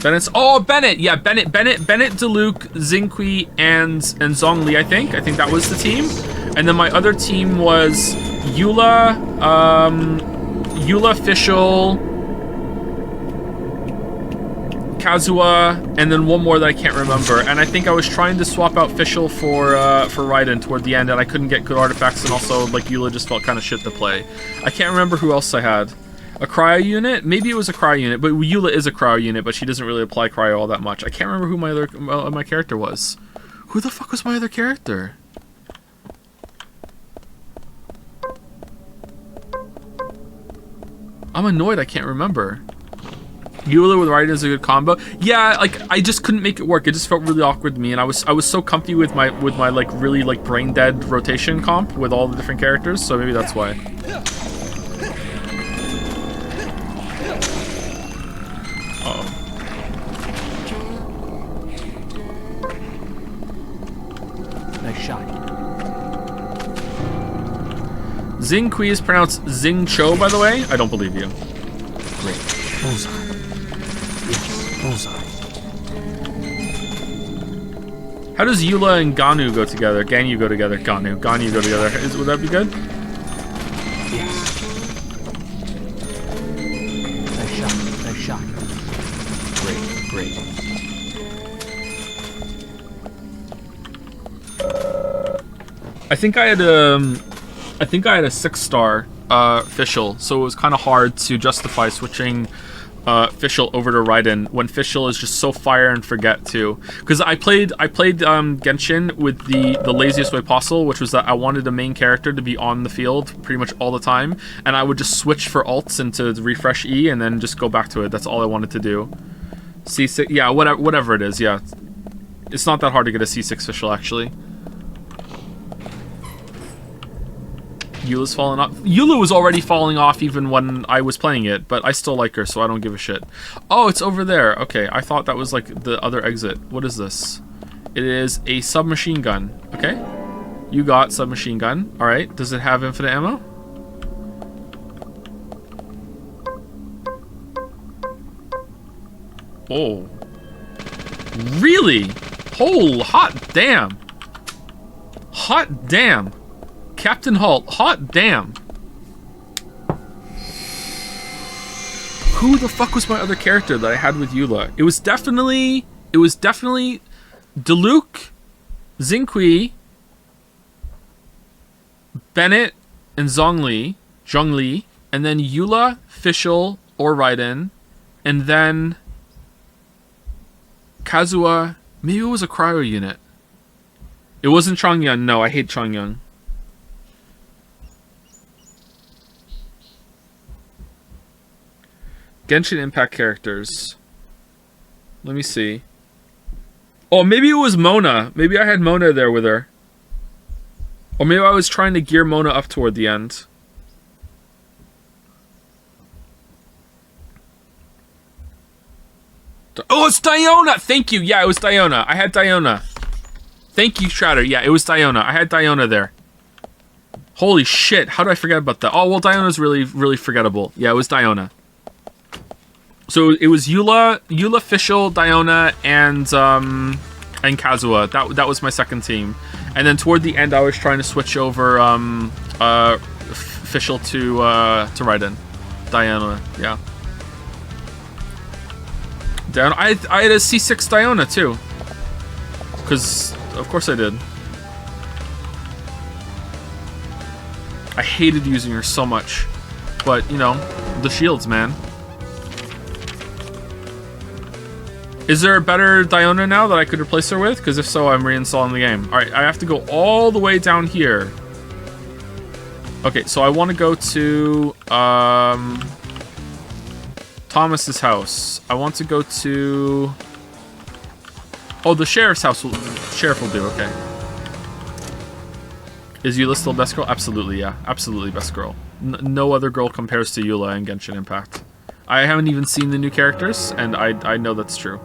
Bennett! Yeah, Bennett, Diluc, Xingqi, and Zhongli, I think. I think that was the team. And then my other team was Eula, Fischl, Kazuha, and then one more that I can't remember. And I think I was trying to swap out Fischl for Raiden toward the end, and I couldn't get good artifacts, and also, like, Eula just felt kind of shit to play. I can't remember who else I had. A cryo unit? Maybe it was a cryo unit, but Eula is a cryo unit, but she doesn't really apply cryo all that much. I can't remember who my character was. Who the fuck was my other character? I'm annoyed I can't remember. Eula with Raiden is a good combo. Yeah, like, I just couldn't make it work. It just felt really awkward to me, and I was so comfy with my like really like brain dead rotation comp with all the different characters, so maybe that's why. Nice shot. Xingqi is pronounced Xing Cho, by the way. I don't believe you. Great. Bullseye. Yes, bullseye. How does Eula and Ganu go together? Ganyu go together. Ganu go together. Would that be good? Yes. Nice shot. Nice shot. Great. I think I had a 6-star Fischl, so it was kind of hard to justify switching Fischl over to Raiden when Fischl is just so fire and forget too. Because I played Genshin with the laziest way possible, which was that I wanted a main character to be on the field pretty much all the time, and I would just switch for ults into refresh E and then just go back to it. That's all I wanted to do. C6, yeah, whatever it is, yeah. It's not that hard to get a C6 Fischl actually. Eula's falling off. Eula was already falling off even when I was playing it, but I still like her, so I don't give a shit. Oh, it's over there. Okay, I thought that was like the other exit. What is this? It is a submachine gun. Okay. You got submachine gun. Alright. Does it have infinite ammo? Oh. Really? Oh, hot damn. Hot damn. Captain Halt, hot damn. Who the fuck was my other character that I had with Eula? It was definitely Diluc, Xingqi, Bennett, and Zhongli, and then Eula, Fischl, or Raiden, and then Kazuha. Maybe it was a cryo unit. It wasn't Chongyun. No, I hate Chongyun. Genshin Impact characters. Let me see. Oh, maybe it was Mona. Maybe I had Mona there with her. Or maybe I was trying to gear Mona up toward the end. Oh, it's Diona! Thank you. Yeah, it was Diona. I had Diona. Thank you, Shredder. Yeah, it was Diona. I had Diona there. Holy shit. How did I forget about that? Oh, well, Diona's really, really forgettable. Yeah, it was Diona. So it was Eula, Fischl, Diona, and Kazuha. That was my second team. And then toward the end, I was trying to switch over Fischl to Raiden. Diona, yeah. Diona, I had a C6 Diona too. Because, of course I did. I hated using her so much. But, you know, the shields, man. Is there a better Diona now that I could replace her with? Because if so, I'm reinstalling the game. Alright, I have to go all the way down here. Okay, so I want to go to Thomas's house. I want to go to... Oh, the sheriff's house. Sheriff will do, okay. Is Eula still best girl? Absolutely, yeah. Absolutely best girl. No other girl compares to Eula in Genshin Impact. I haven't even seen the new characters, and I know that's true.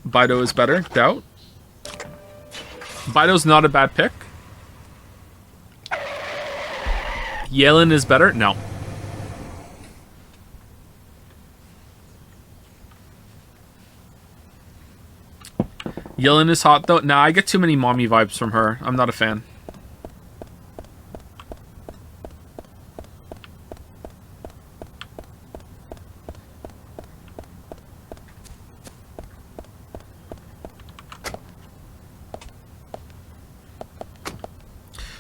Bido is better, doubt. Bido's not a bad pick. Yelin is better, no. Yelin is hot though. Nah, I get too many mommy vibes from her. I'm not a fan.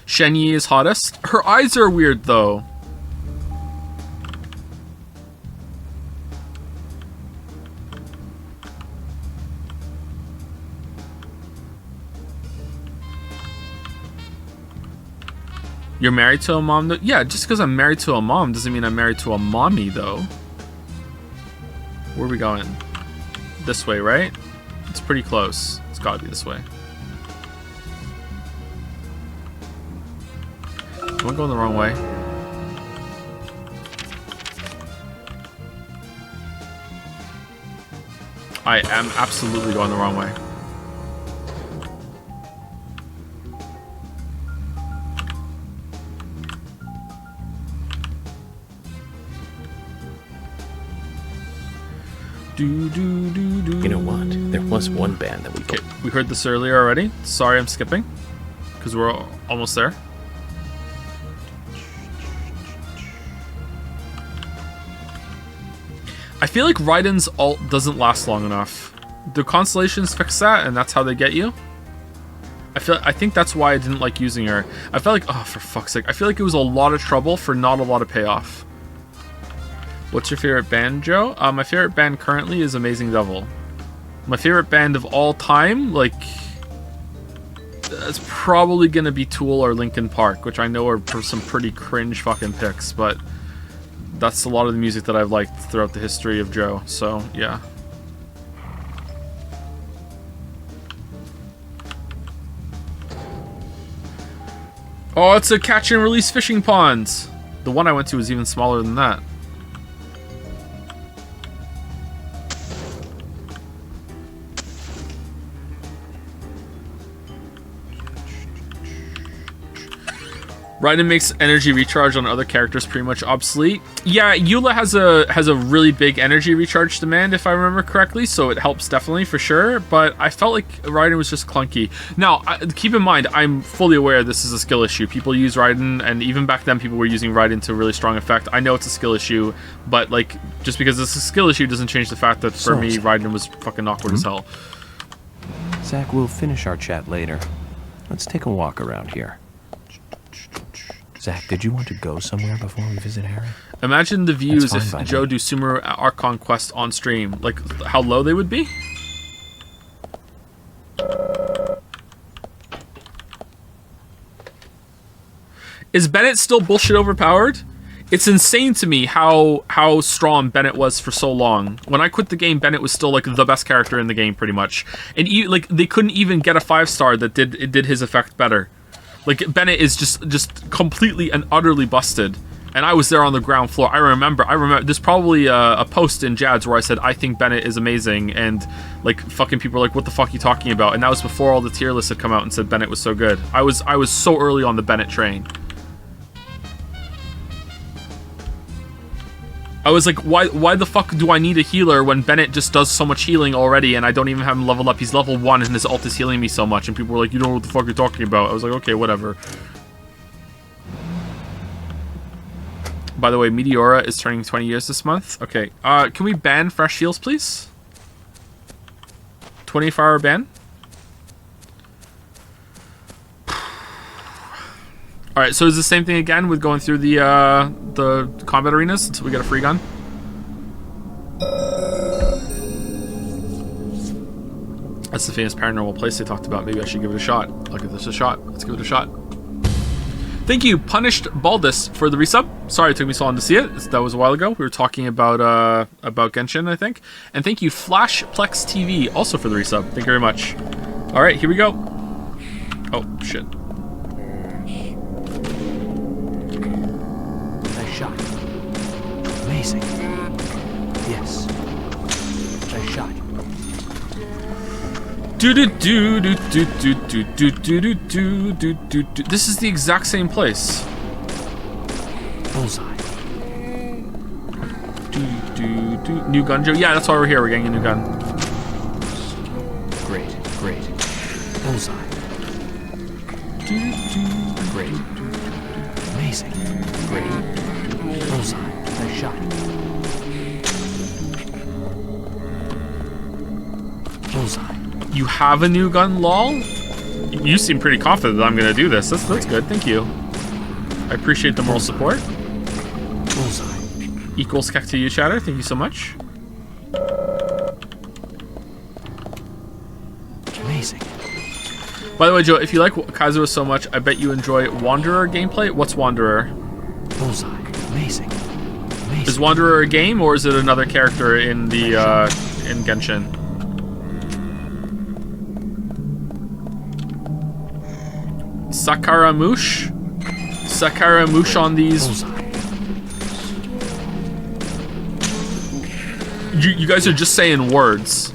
Shenyi is hottest. Her eyes are weird though. You're married to a mom though? Yeah, just because I'm married to a mom doesn't mean I'm married to a mommy though. Where are we going? This way, right? It's pretty close. It's gotta be this way. Am I going the wrong way? I am absolutely going the wrong way. You know what? There was one band that we... Okay, we heard this earlier already. Sorry I'm skipping. Because we're almost there. I feel like Raiden's ult doesn't last long enough. The constellations fix that, and that's how they get you. I think that's why I didn't like using her. I felt like, oh, for fuck's sake. I feel like it was a lot of trouble for not a lot of payoff. What's your favorite band, Joe? My favorite band currently is Amazing Devil. My favorite band of all time, like, it's probably gonna be Tool or Linkin Park, which I know are some pretty cringe fucking picks, but that's a lot of the music that I've liked throughout the history of Joe, so yeah. Oh, it's a catch and release fishing pond. The one I went to was even smaller than that. Raiden makes energy recharge on other characters pretty much obsolete. Yeah, Eula has a really big energy recharge demand, if I remember correctly, so it helps definitely for sure, but I felt like Raiden was just clunky. Now, keep in mind, I'm fully aware this is a skill issue. People use Raiden, and even back then people were using Raiden to really strong effect. I know it's a skill issue, but like, just because it's a skill issue doesn't change the fact that for me, Raiden was fucking awkward as hell. Zach, we'll finish our chat later. Let's take a walk around here. Zach, did you want to go somewhere before we visit Harry? Imagine the views That's if fine by Joe me. do Sumer Archon quest on stream. Like, how low they would be? Is Bennett still bullshit overpowered? It's insane to me how strong Bennett was for so long. When I quit the game, Bennett was still like the best character in the game, pretty much. And like they couldn't even get a 5-star that did his effect better. Like Bennett is just completely and utterly busted. And I was there on the ground floor. I remember. There's probably a post in Jad's where I said I think Bennett is amazing, and like fucking people were like, "What the fuck are you talking about?" And that was before all the tier lists had come out and said Bennett was so good. I was so early on the Bennett train. I was like, why the fuck do I need a healer when Bennett just does so much healing already and I don't even have him leveled up? He's level 1 and his ult is healing me so much. And people were like, you don't know what the fuck you're talking about. I was like, okay, whatever. By the way, Meteora is turning 20 years this month. Okay, can we ban fresh heals, please? 24-hour ban? Alright, so is the same thing again with going through the combat arenas until we get a free gun? That's the famous paranormal place they talked about. Maybe I should give it a shot. I'll give this a shot. Let's give it a shot. Thank you, Punished Baldus, for the resub. Sorry it took me so long to see it. That was a while ago. We were talking about Genshin, I think. And thank you, Flashplex TV, also for the resub. Thank you very much. Alright, here we go. Oh, shit. Shot. Amazing. Yes. Nice shot. This is the exact same place. Bullseye. New gun, Joe. Yeah, that's why we're here. We're getting a new gun. Great. Bullseye. Great. Amazing. Great. Bullseye. Nice shot. Bullseye. You have a new gun, lol? You seem pretty confident that I'm gonna do this. That's good, thank you. I appreciate the moral support. Bullseye. Equals kek to you, chatter. Thank you so much. Amazing. By the way, Joe, if you like Kazuha so much, I bet you enjoy Wanderer gameplay. What's Wanderer? Bullseye. Amazing. Is Wanderer a game, or is it another character in the in Genshin? Sakaramouche? Sakaramouche on these. Bullseye. You guys are just saying words.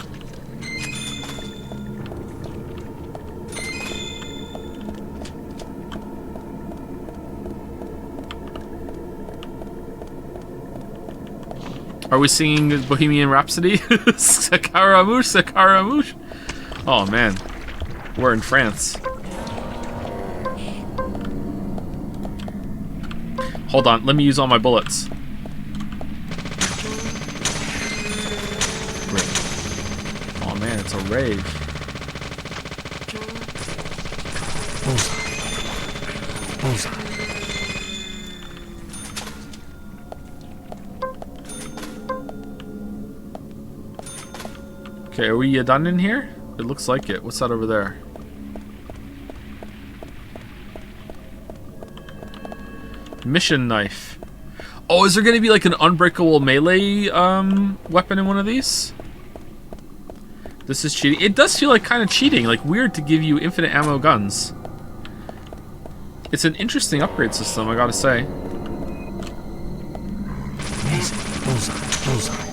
Are we singing Bohemian Rhapsody? Sakaramouche, Sakaramouche. Oh man, we're in France. Hold on, let me use all my bullets. Great. Oh man, it's a rave. Bullseye. Bullseye. Okay, are we done in here? It looks like it. What's that over there? Mission knife. Oh, is there going to be like an unbreakable melee weapon in one of these? This is cheating. It does feel like kind of cheating. Like weird to give you infinite ammo guns. It's an interesting upgrade system, I gotta say. Amazing. Bullseye. Bullseye.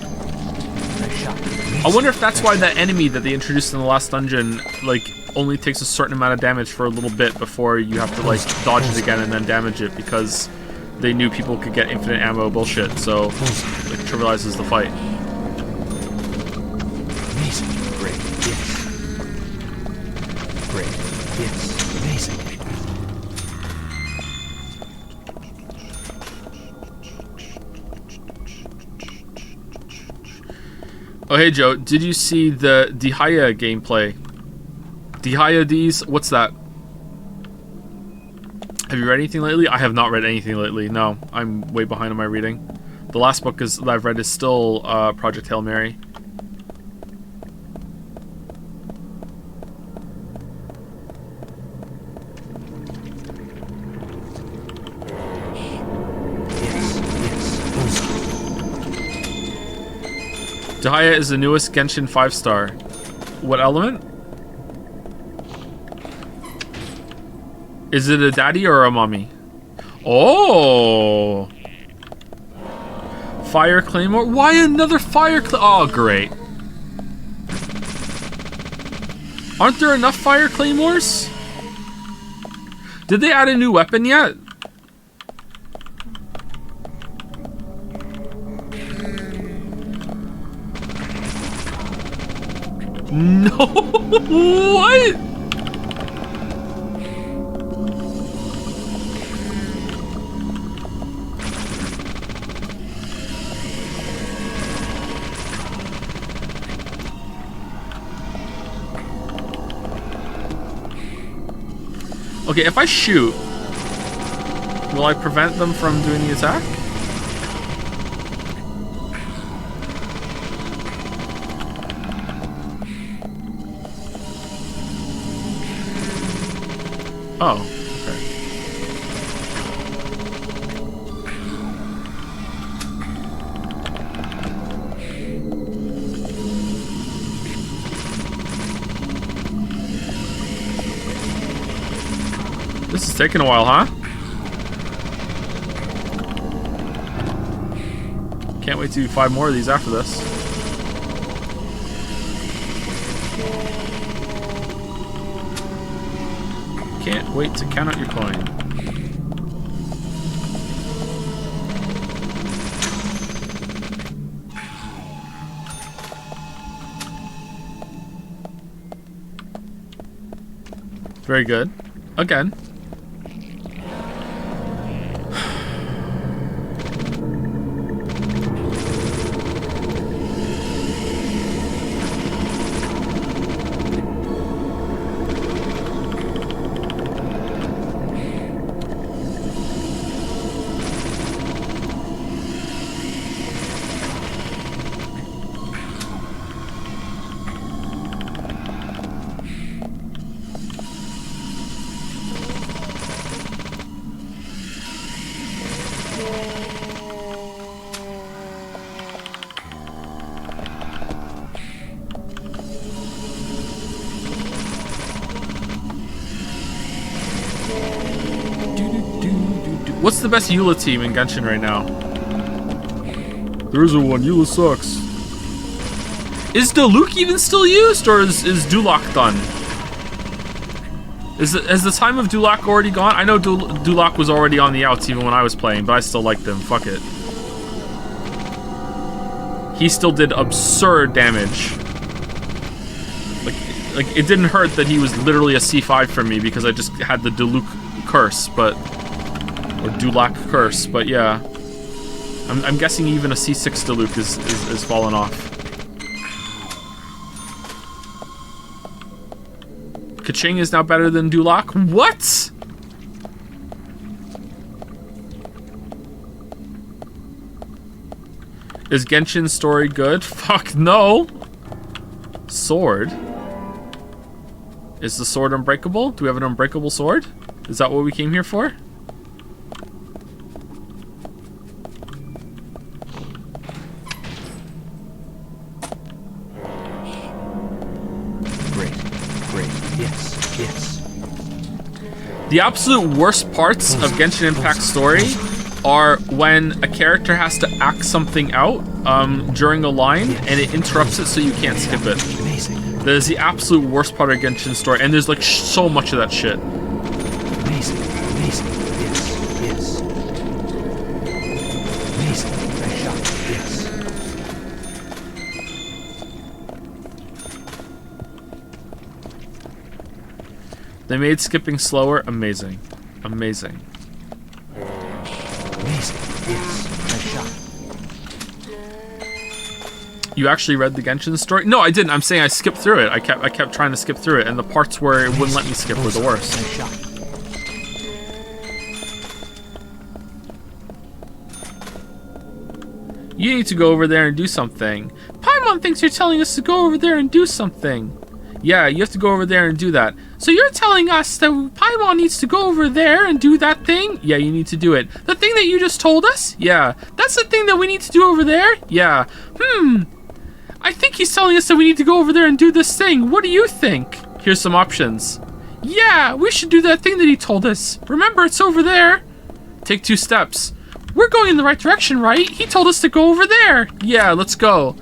Nice shot. I wonder if that's why that enemy that they introduced in the last dungeon, like, only takes a certain amount of damage for a little bit before you have to, like, dodge it again and then damage it, because they knew people could get infinite ammo bullshit, so it trivializes the fight. Amazing. Great. Yes. Great. Yes. Amazing. Oh, hey, Joe, did you see the Dihaya gameplay? Dihaya D's? What's that? Have you read anything lately? I have not read anything lately. No, I'm way behind on my reading. The last book that I've read is still Project Hail Mary. Dahlia is the newest Genshin 5-star. What element? Is it a daddy or a mommy? Oh! Fire Claymore? Why another Fire Claymore? Oh, great. Aren't there enough Fire Claymores? Did they add a new weapon yet? No! What? Okay, if I shoot, will I prevent them from doing the attack? Oh, okay. This is taking a while, huh? Can't wait to do 5 more of these after this. Can't wait to count out your coin. Very good. Again. What's the best Eula team in Genshin right now? There isn't one. Eula sucks. Is Diluc even still used, or is Duloc done? Has the time of Duloc already gone? I know Duloc was already on the outs even when I was playing, but I still liked him. Fuck it. He still did absurd damage. Like it didn't hurt that he was literally a C5 for me because I just had the Diluc curse, but... Or Duloc curse, but yeah. I'm guessing even a C6 Diluc is fallen off. Kaching is now better than Duloc? What? Is Genshin's story good? Fuck no! Sword? Is the sword unbreakable? Do we have an unbreakable sword? Is that what we came here for? The absolute worst parts of Genshin Impact's story are when a character has to act something out during a line and it interrupts it so you can't skip it. That is the absolute worst part of Genshin's story, and there's like so much of that shit. Amazing, amazing, yes, yes. Amazing, nice shot, yes. They made skipping slower. Amazing. Amazing. Amazing. Yes. Nice shot. You actually read the Genshin story? No, I didn't. I'm saying I skipped through it. I kept trying to skip through it, and the parts where it wouldn't let me skip were the worst. Nice shot. You need to go over there and do something. Paimon thinks you're telling us to go over there and do something. Yeah, you have to go over there and do that. So you're telling us that Paimon needs to go over there and do that thing? Yeah, you need to do it. The thing that you just told us? Yeah. That's the thing that we need to do over there? Yeah. I think he's telling us that we need to go over there and do this thing. What do you think? Here's some options. Yeah, we should do that thing that he told us. Remember, it's over there. Take 2 steps. We're going in the right direction, right? He told us to go over there. Yeah, let's go.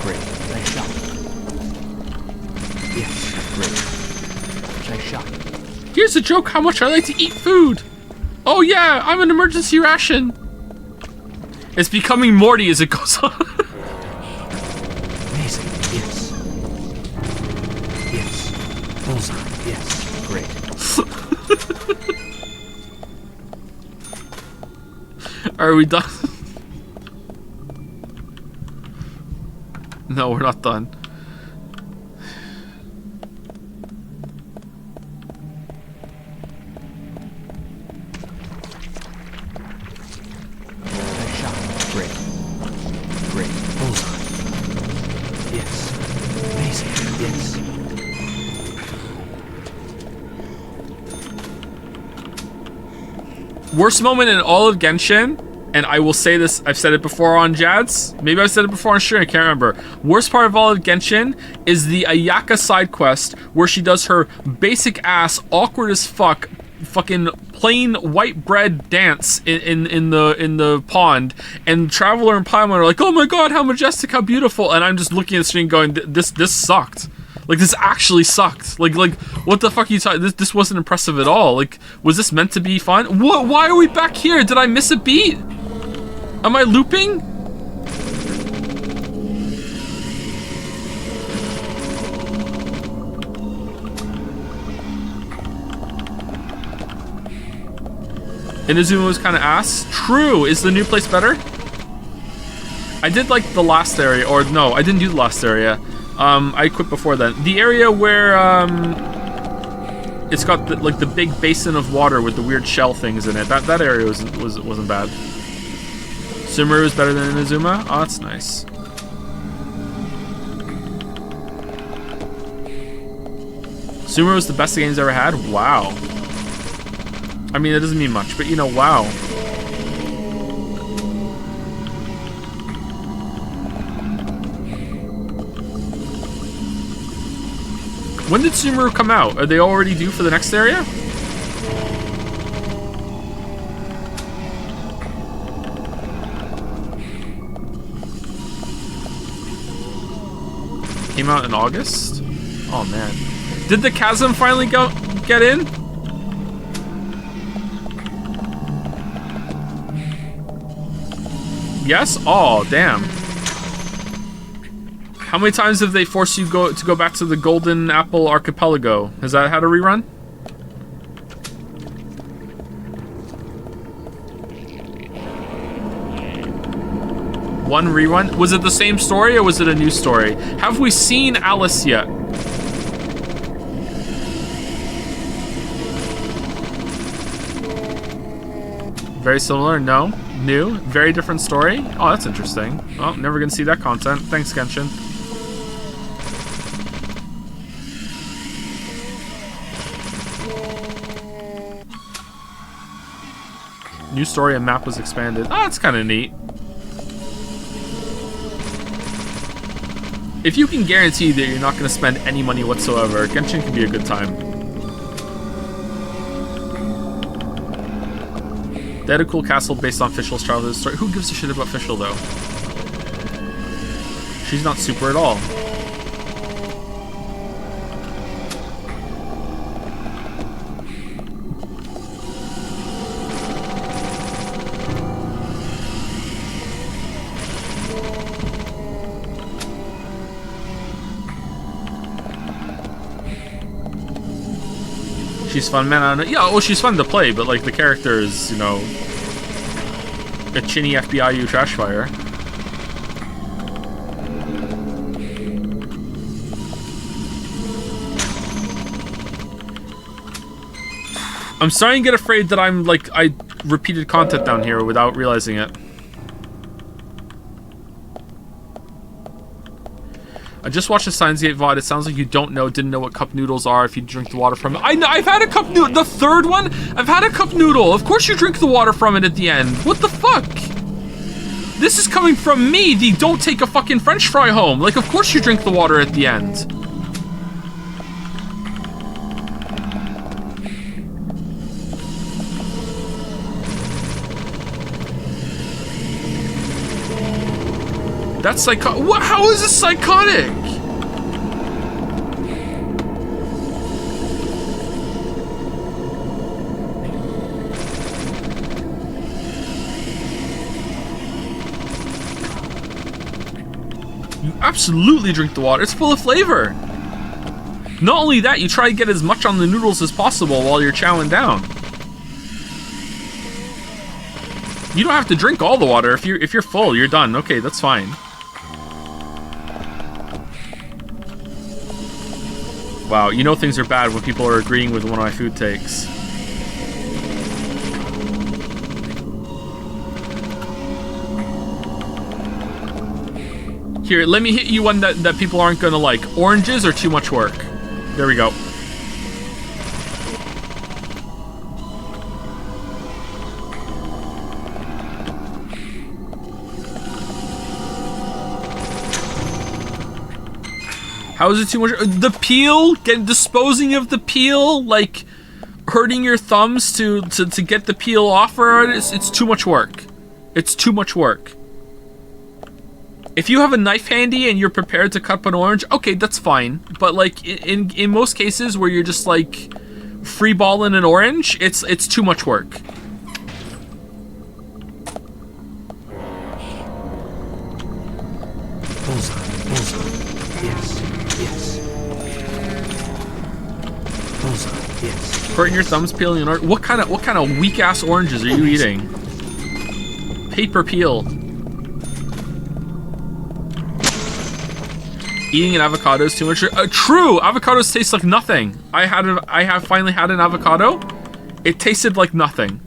Great. Nice shot. Yes, great. Nice shot. Here's a joke how much I like to eat food. Oh yeah, I'm an emergency ration. It's becoming Morty as it goes on. Amazing. Yes. Yes. Bullseye. Yes. Great. Are we done? No, we're not done. Nice shot. Great. Great. Bullseye. Yes. Amazing. Yes. Worst moment in all of Genshin, and I will say this, I've said it before on Jads, maybe I've said it before on stream, I can't remember. Worst part of all of Genshin is the Ayaka side quest where she does her basic ass, awkward as fuck, fucking plain white bread dance in the pond, and Traveler and Paimon are like, oh my god, how majestic, how beautiful, and I'm just looking at the screen going, this sucked. Like, this actually sucked. Like, what the fuck are you talking? This wasn't impressive at all. Like, was this meant to be fun? What? Why are we back here? Did I miss a beat? Am I looping? Inazuma was kind of ass. True. Is the new place better? I did like the last area, or no, I didn't do the last area. I quit before then. The area where it's got the big basin of water with the weird shell things in it. That area wasn't bad. Sumeru is better than Inazuma. Oh, that's nice. Sumeru is the best the game's ever had. Wow. I mean, that doesn't mean much, but you know, wow. When did Sumeru come out? Are they already due for the next area? Came out in August? Oh man. Did the chasm finally get in? Yes? Oh, damn. How many times have they forced you to go back to the Golden Apple Archipelago? Has that had a rerun? One rerun? Was it the same story or was it a new story? Have we seen Alice yet? Very similar? No. New? Very different story? Oh, that's interesting. Oh, never gonna see that content. Thanks, Genshin. New story and map was expanded. Oh, that's kind of neat. If you can guarantee that you're not going to spend any money whatsoever, Genshin can be a good time. They had a cool castle based on Fischl's childhood story. Who gives a shit about Fischl, though? She's not super at all. She's fun, man. I don't know. Yeah, well, she's fun to play, but like the character is, you know, a chinny FBIU trash fire. I'm starting to get afraid that I'm like, repeated content down here without realizing it. I just watched the Science Gate VOD. It sounds like you didn't know what cup noodles are if you drink the water from it. I've had a cup noodle. The third one, I've had a cup noodle. Of course you drink the water from it at the end. What the fuck? This is coming from me, the don't take a fucking French fry home. Like, of course you drink the water at the end. That's psychotic. What? How is this psychotic? You absolutely drink the water. It's full of flavor. Not only that, you try to get as much on the noodles as possible while you're chowing down. You don't have to drink all the water. If you're full, you're done. Okay, that's fine. Wow, you know things are bad when people are agreeing with one of my food takes. Here, let me hit you one that people aren't gonna like. Oranges are too much work. There we go. How is it too much? The peel, disposing of the peel, like hurting your thumbs to get the peel off, or it's too much work. It's too much work. If you have a knife handy and you're prepared to cut up an orange, okay, that's fine. But like in most cases where you're just like freeballing an orange, it's too much work. Bullseye, bullseye. Yes, yes. Bullseye, yes. Hurting your thumbs peeling an orange. What kind of weak ass oranges are you eating? Paper peel. Eating an avocado is too much. True, avocados taste like nothing. I have finally had an avocado. It tasted like nothing.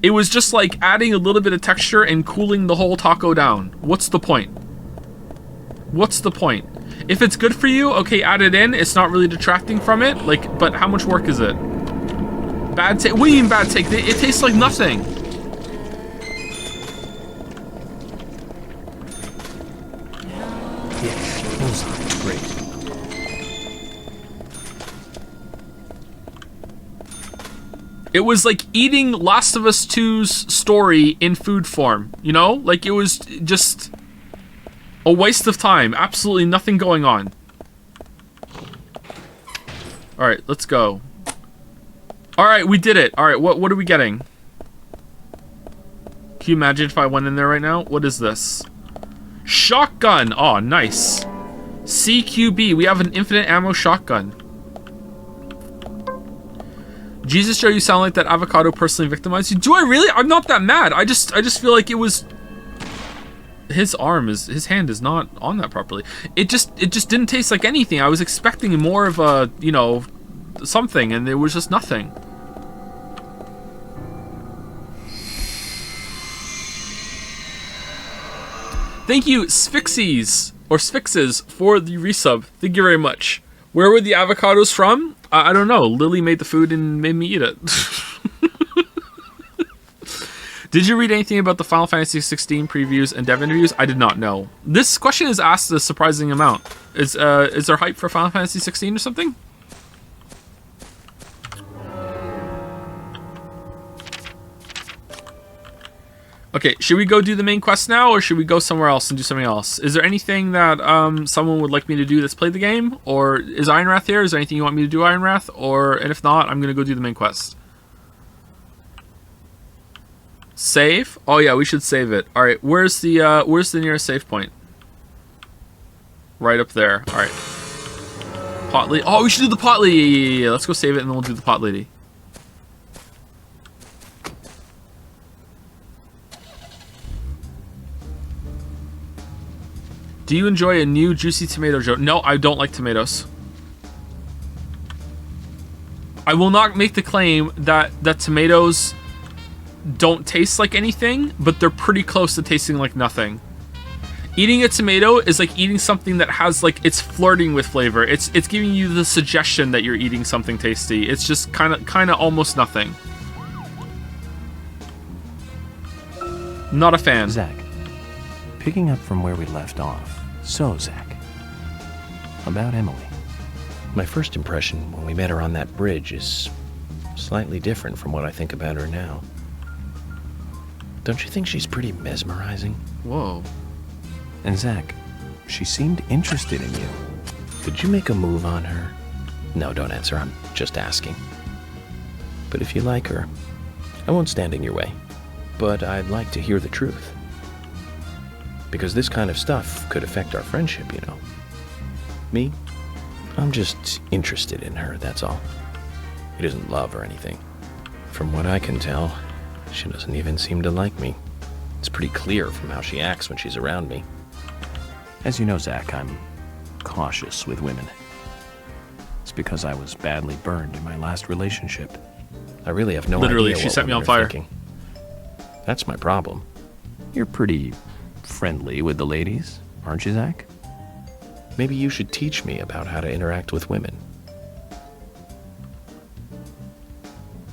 It was just like adding a little bit of texture and cooling the whole taco down. What's the point? What's the point? If it's good for you, okay, add it in. It's not really detracting from it. Like, but how much work is it? Bad take. What do you mean bad take? It tastes like nothing. Yes, bullseye, great. It was like eating Last of Us 2's story in food form, you know? Like, it was just a waste of time. Absolutely nothing going on. Alright, let's go. Alright, we did it. Alright, what are we getting? Can you imagine if I went in there right now? What is this? Shotgun! Oh, nice. CQB, we have an infinite ammo shotgun. Jesus Joe, you sound like that avocado personally victimized you. Do I really? I'm not that mad. I just feel like it was... His hand is not on that properly. It just didn't taste like anything. I was expecting more of a, you know, something, and there was just nothing. Thank you, Sphixies, or Sphyxes, for the resub. Thank you very much. Where were the avocados from? I don't know. Lily made the food and made me eat it. Did you read anything about the Final Fantasy 16 previews and dev interviews? I did not know. This question is asked a surprising amount. Is there hype for Final Fantasy 16 or something? Okay, should we go do the main quest now, or should we go somewhere else and do something else? Is there anything that someone would like me to do that's played the game? Or is Ironwrath here? Is there anything you want me to do, Ironwrath? And if not, I'm going to go do the main quest. Save? Oh yeah, we should save it. Alright, where's the nearest save point? Right up there. Alright. Pot lady. Oh, we should do the pot lady. Yeah. Let's go save it and then we'll do the pot lady. Do you enjoy a new juicy tomato joke? No, I don't like tomatoes. I will not make the claim that tomatoes don't taste like anything, but they're pretty close to tasting like nothing. Eating a tomato is like eating something that has like, it's flirting with flavor. It's giving you the suggestion that you're eating something tasty. It's just kind of almost nothing. Not a fan. Zach, picking up from where we left off. So, Zach, about Emily. My first impression when we met her on that bridge is slightly different from what I think about her now. Don't you think she's pretty mesmerizing? Whoa. And Zach, she seemed interested in you. Did you make a move on her? No, don't answer. I'm just asking. But if you like her, I won't stand in your way. But I'd like to hear the truth. Because this kind of stuff could affect our friendship, you know. Me? I'm just interested in her, that's all. It isn't love or anything. From what I can tell, she doesn't even seem to like me. It's pretty clear from how she acts when she's around me. As you know, Zach, I'm cautious with women. It's because I was badly burned in my last relationship. I really have no Literally, idea she what set me women on are fire. thinking. That's my problem. You're pretty friendly with the ladies, aren't you, Zach? Maybe you should teach me about how to interact with women.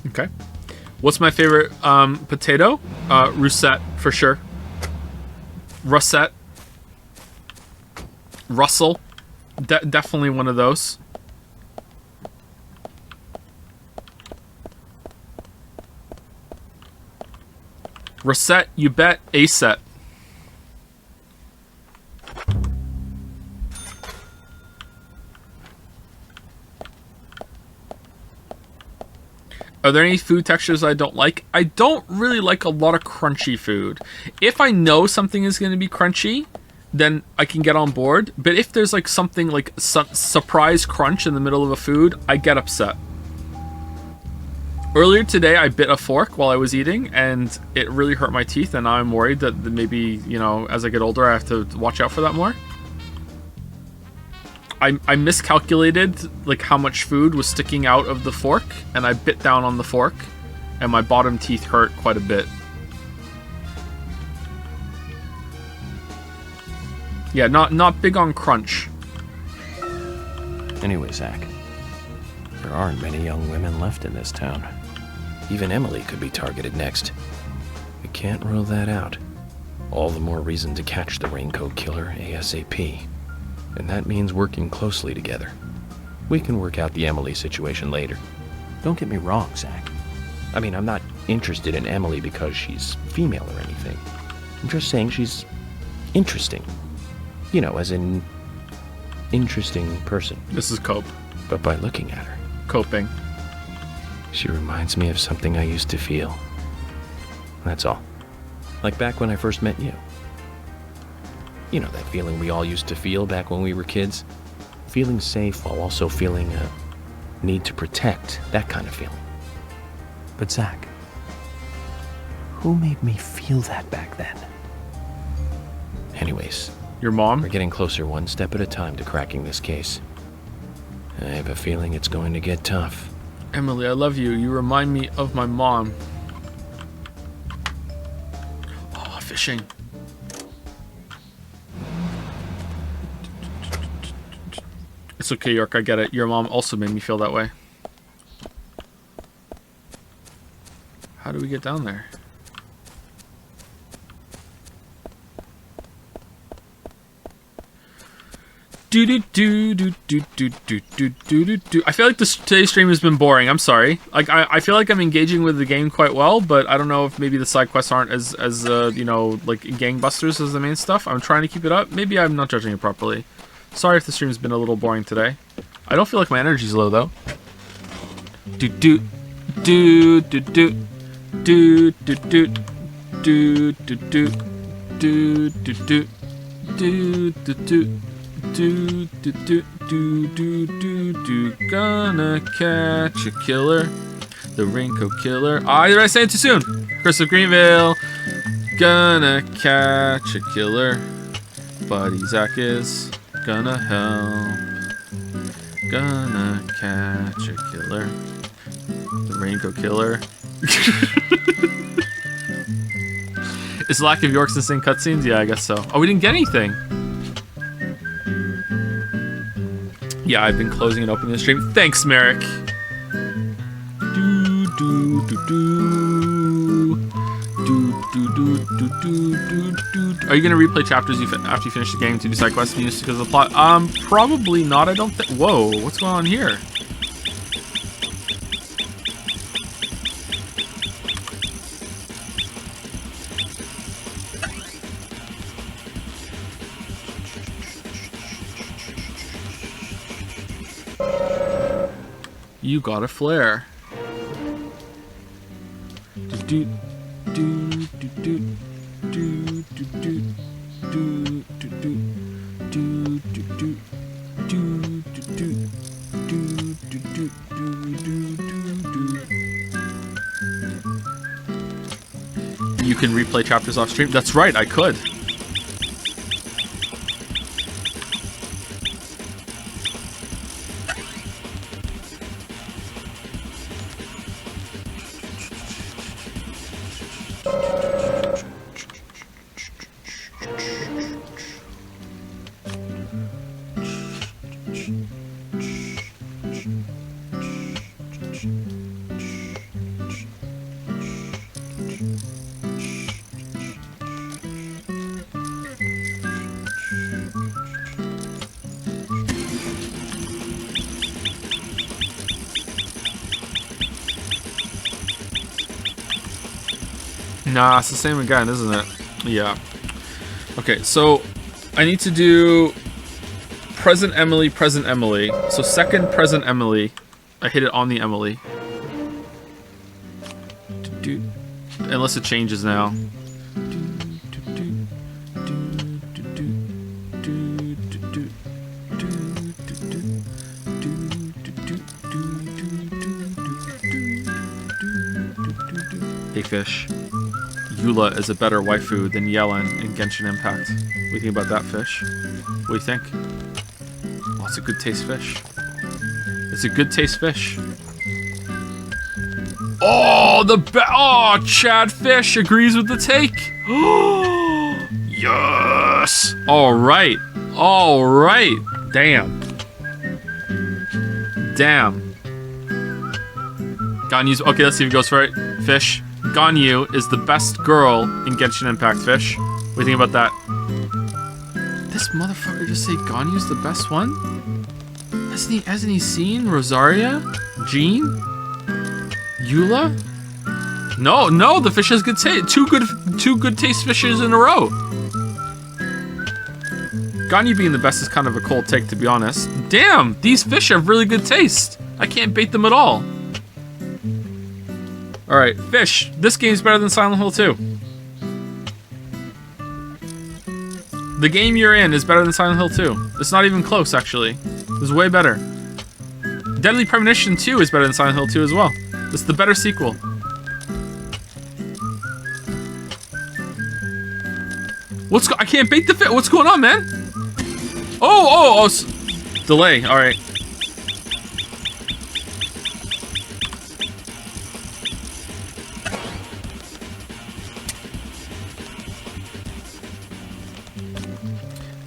Okay. What's my favorite potato? Russet, for sure. Russet. Russell. Definitely one of those. Russet, you bet. A-set. Are there any food textures I don't like? I don't really like a lot of crunchy food. If I know something is going to be crunchy, then I can get on board. But if there's like something like surprise crunch in the middle of a food, I get upset. Earlier today, I bit a fork while I was eating, and it really hurt my teeth, and now I'm worried that maybe, you know, as I get older, I have to watch out for that more. I miscalculated like how much food was sticking out of the fork, and I bit down on the fork, and my bottom teeth hurt quite a bit. Yeah, not big on crunch. Anyway, Zach, there aren't many young women left in this town. Even Emily could be targeted next. We can't rule that out. All the more reason to catch the Raincoat Killer ASAP. And that means working closely together. We can work out the Emily situation later. Don't get me wrong, Zach. I mean, I'm not interested in Emily because she's female or anything. I'm just saying she's interesting. You know, as in interesting person. This is cope. But by looking at her. Coping. She reminds me of something I used to feel. That's all. Like back when I first met you. You know, that feeling we all used to feel back when we were kids? Feeling safe while also feeling a need to protect, that kind of feeling. But Zach, who made me feel that back then? Anyways. Your mom? We're getting closer one step at a time to cracking this case. I have a feeling it's going to get tough. Emily, I love you. You remind me of my mom. Oh, fishing. It's okay, York, I get it. Your mom also made me feel that way. How do we get down there? I feel like today's stream has been boring. I'm sorry. Like I feel like I'm engaging with the game quite well, but I don't know if maybe the side quests aren't as you know, like gangbusters as the main stuff. I'm trying to keep it up. Maybe I'm not judging it properly. Sorry if the stream's been a little boring today. I don't feel like my energy's low though. Gonna catch a killer, the Raincoat Killer. Did I say it too soon? Chris of Greenvale. Gonna catch a killer. Buddy Zach is gonna help. Gonna catch a killer, the Raincoat Killer. Is lack of York's insane cutscenes? Yeah, I guess so. Oh, we didn't get anything. Yeah, I've been closing and opening the stream. Thanks, Merrick. Are you gonna replay chapters after you finish the game to do side quests and use because of the plot? Probably not. I don't think. Whoa, what's going on here? You got a flare. You can replay chapters off stream. That's right, I could. Nah, it's the same again, isn't it? Yeah. Okay, so I need to do present Emily, present Emily. So second present Emily. I hit it on the Emily. Unless it changes now. Hey, Fish. Eula is a better waifu than Yellen in Genshin Impact. What do you think about that, Fish? What do you think? Oh, it's a good taste fish. It's a good taste fish. Oh, oh, Chad Fish agrees with the take. Yes. All right. All right. Damn. Damn. Ganyu's okay. Let's see if it goes for it. Fish. Ganyu is the best girl in Genshin Impact, Fish. What do you think about that? This motherfucker just say Ganyu's the best one? Hasn't he seen Rosaria? Jean? Eula? No, the fish has good taste. Two good taste fishes in a row. Ganyu being the best is kind of a cold take, to be honest. Damn, these fish have really good taste. I can't bait them at all. Alright, Fish, this game's better than Silent Hill 2. The game you're in is better than Silent Hill 2. It's not even close, actually. It's way better. Deadly Premonition 2 is better than Silent Hill 2 as well. It's the better sequel. I can't bait the fish. What's going on, man? Oh, delay, alright.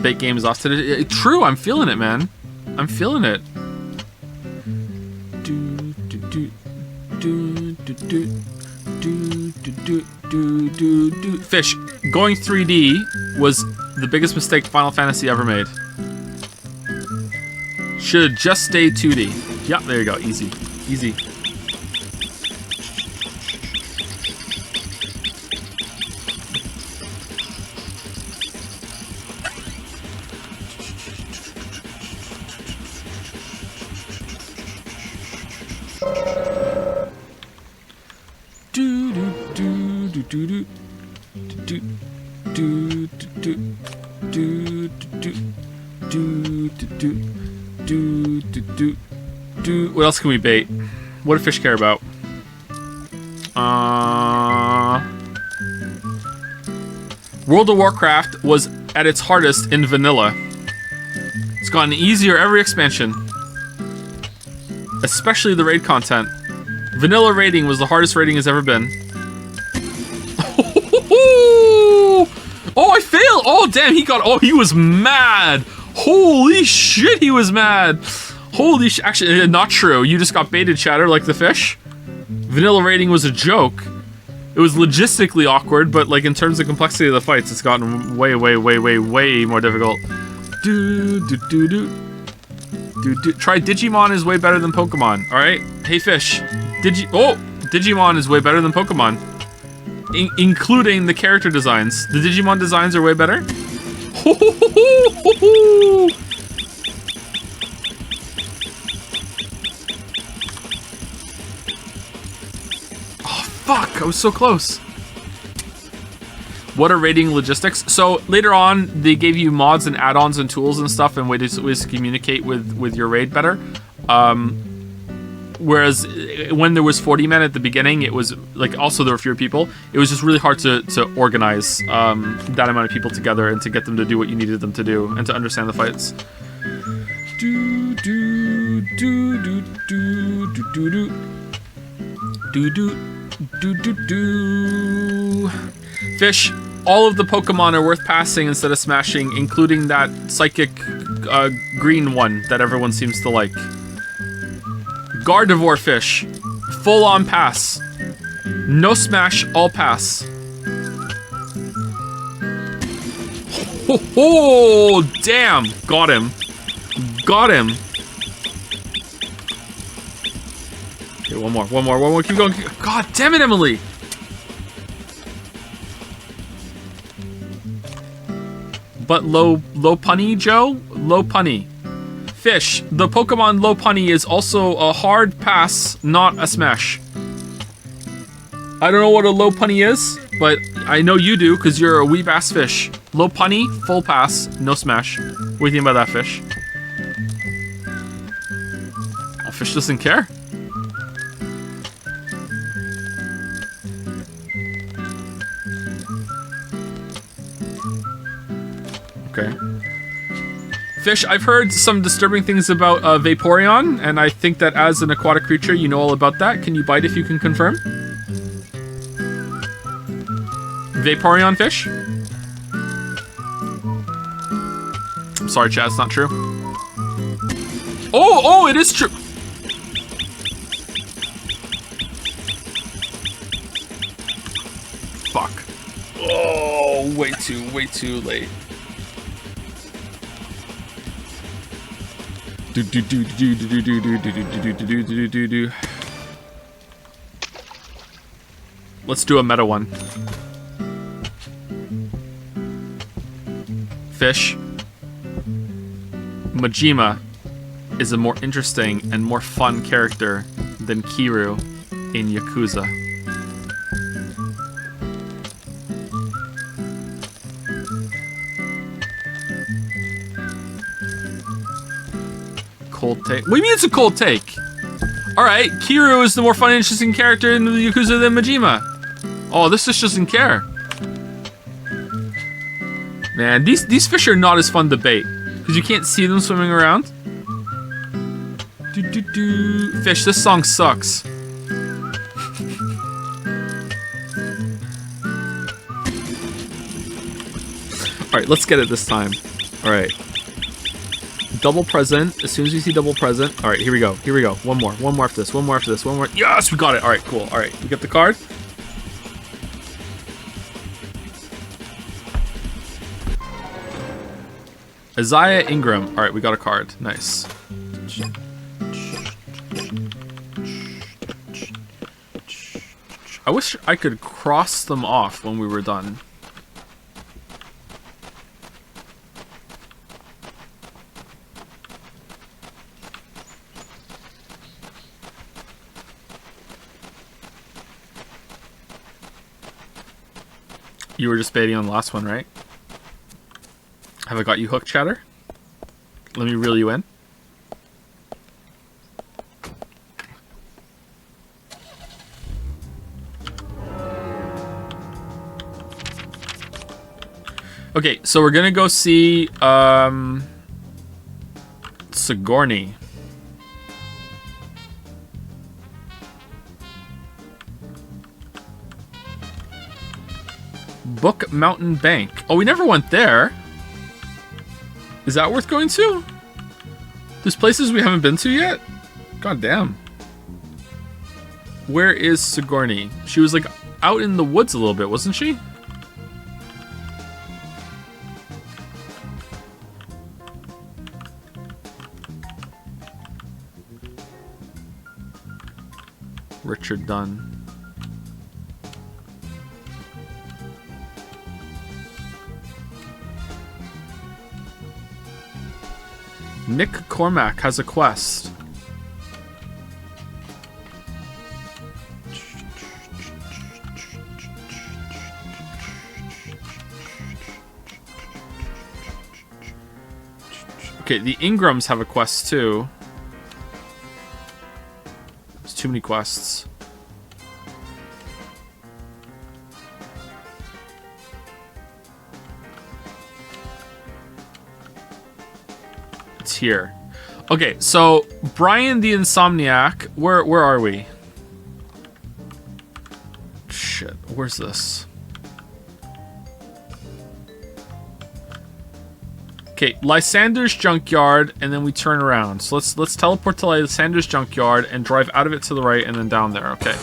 Bait game is off today. True, I'm feeling it, man. I'm feeling it. Fish, going 3D was the biggest mistake Final Fantasy ever made. Should just stay 2D. Yep, there you go. Easy. Easy. What else can we bait? What do fish care about? World of Warcraft was at its hardest in vanilla. It's gotten easier every expansion. Especially the raid content. Vanilla raiding was the hardest raiding has ever been. Oh, I failed. Oh, damn, he was mad. Holy shit, he was mad. Holy shit. Actually, not true. You just got baited, Chatter, like the fish. Vanilla rating was a joke. It was logistically awkward, but like in terms of complexity of the fights, it's gotten way, way, way, way, way more difficult. Try Digimon is way better than Pokemon. All right, hey fish, Digimon is way better than Pokemon, including the character designs. The Digimon designs are way better. Oh fuck! I was so close. What are rating logistics? So later on, they gave you mods and add-ons and tools and stuff and ways to communicate with your raid better. Whereas when there was 40 men at the beginning, it was like also there were fewer people. It was just really hard to organize that amount of people together and to get them to do what you needed them to do and to understand the fights. Fish, all of the Pokemon are worth passing instead of smashing, including that psychic green one that everyone seems to like. Gardevoir fish, full on pass. No smash, all pass. Oh, damn, got him. Got him. Okay, one more, keep going. God damn it, Emily. But low punny, Joe? Low punny. Fish, the Pokemon low punny is also a hard pass, not a smash. I don't know what a low punny is, but I know you do because you're a wee bass fish. Low punny, full pass, no smash. What do you think about that, fish? Oh, fish doesn't care. Okay. Fish, I've heard some disturbing things about Vaporeon, and I think that as an aquatic creature, you know all about that. Can you bite if you can confirm? Vaporeon fish? I'm sorry, Chad, it's not true. Oh, it is true! Fuck. Oh, way too late. Let's do a meta one. Fish. Majima is a more interesting and more fun character than Kiru in Yakuza. Cold take. What do you mean it's a cold take? Alright, Kiru is the more fun and interesting character in the Yakuza than Majima. Oh, this fish doesn't care. Man, these fish are not as fun to bait. Because you can't see them swimming around. Fish, this song sucks. Alright, let's get it this time. Alright. Double present. As soon as you see double present. Alright, here we go. One more after this. One more. Yes, we got it. Alright, cool. Alright, we get the card. Isaiah Ingram. Alright, we got a card. Nice. I wish I could cross them off when we were done. You were just baiting on the last one, right? Have I got you hooked, Chatter? Let me reel you in. Okay, so we're gonna go see Sigourney. Book Mountain Bank. Oh, we never went there. Is that worth going to? There's places we haven't been to yet? God damn. Where is Sigourney? She was like out in the woods a little bit, wasn't she? Richard Dunn. Nick Cormack has a quest. Okay, the Ingrams have a quest too. There's too many quests. It's here. Okay, so Brian the Insomniac, where are we? Shit, where's this? Okay, Lysander's Junkyard, and then we turn around. So let's teleport to Lysander's Junkyard and drive out of it to the right and then down there. Okay.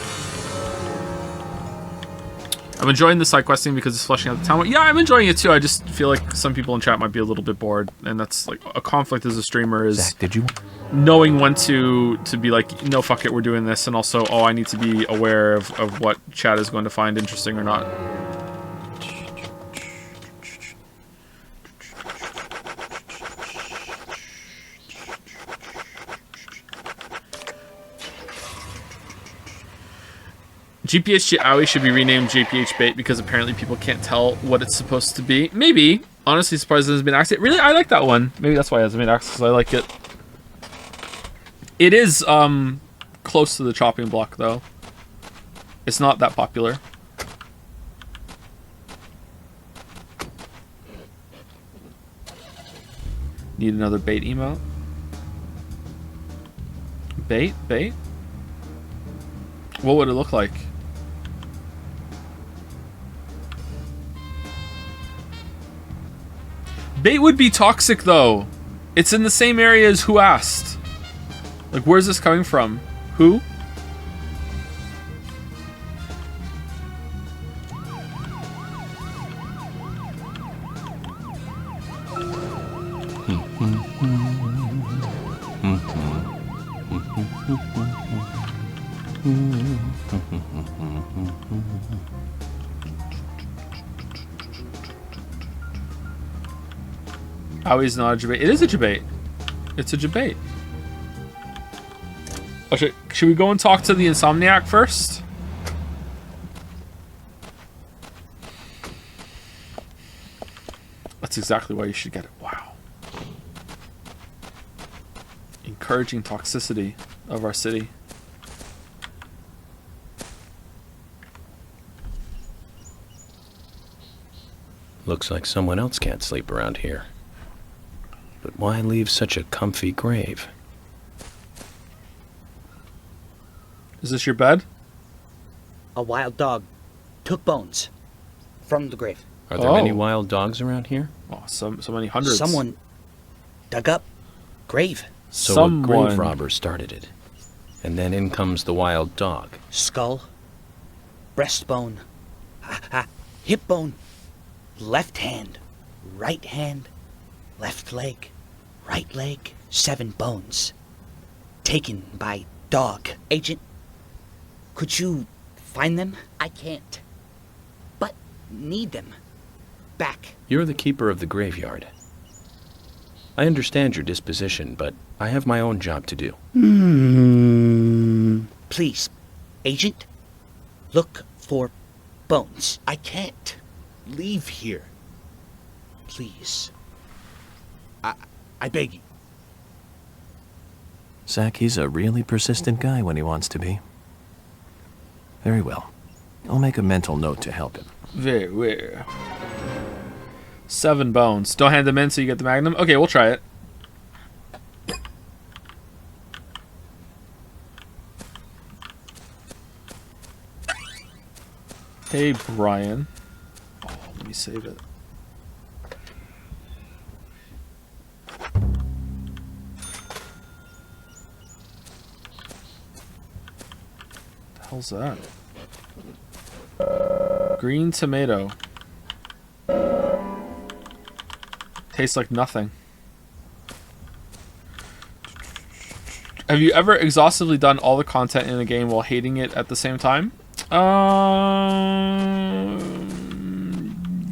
I'm enjoying the side questing because it's fleshing out the town. Yeah, I'm enjoying it too. I just feel like some people in chat might be a little bit bored, and that's like a conflict as a streamer is Zach, did you? Knowing when to be like, no, fuck it, we're doing this, and also, oh, I need to be aware of what chat is going to find interesting or not. GPH Owie should be renamed JPH Bait because apparently people can't tell what it's supposed to be. Maybe. Honestly, surprised it hasn't been axed. Really, I like that one. Maybe that's why it hasn't been axed, because I like it. It is close to the chopping block, though. It's not that popular. Need another bait emote. Bait? Bait? What would it look like? Bait would be toxic, though. It's in the same area as Who Asked. Like, where's this coming from? Who? Owie's not a debate. It is a debate. It's a debate. Oh, should we go and talk to the Insomniac first? That's exactly why you should get it. Wow. Encouraging toxicity of our city. Looks like someone else can't sleep around here. But why leave such a comfy grave? Is this your bed? A wild dog took bones from the grave. Are there many wild dogs around here? Oh, so many hundreds. Someone dug up grave. So a grave robber started it. And then in comes the wild dog. Skull, breastbone, hip bone, left hand, right hand, left leg, right leg, 7 bones. Taken by dog. Agent, could you find them? I can't. But need them. Back. You're the keeper of the graveyard. I understand your disposition, but I have my own job to do. Please, Agent, look for bones. I can't leave here. Please. I beg you. Zach, he's a really persistent guy when he wants to be. Very well. I'll make a mental note to help him. Very well. 7 bones. Don't hand them in so you get the magnum? Okay, we'll try it. Hey, Brian. Oh, me save it. The hell's that? Green tomato. Tastes like nothing. Have you ever exhaustively done all the content in a game while hating it at the same time?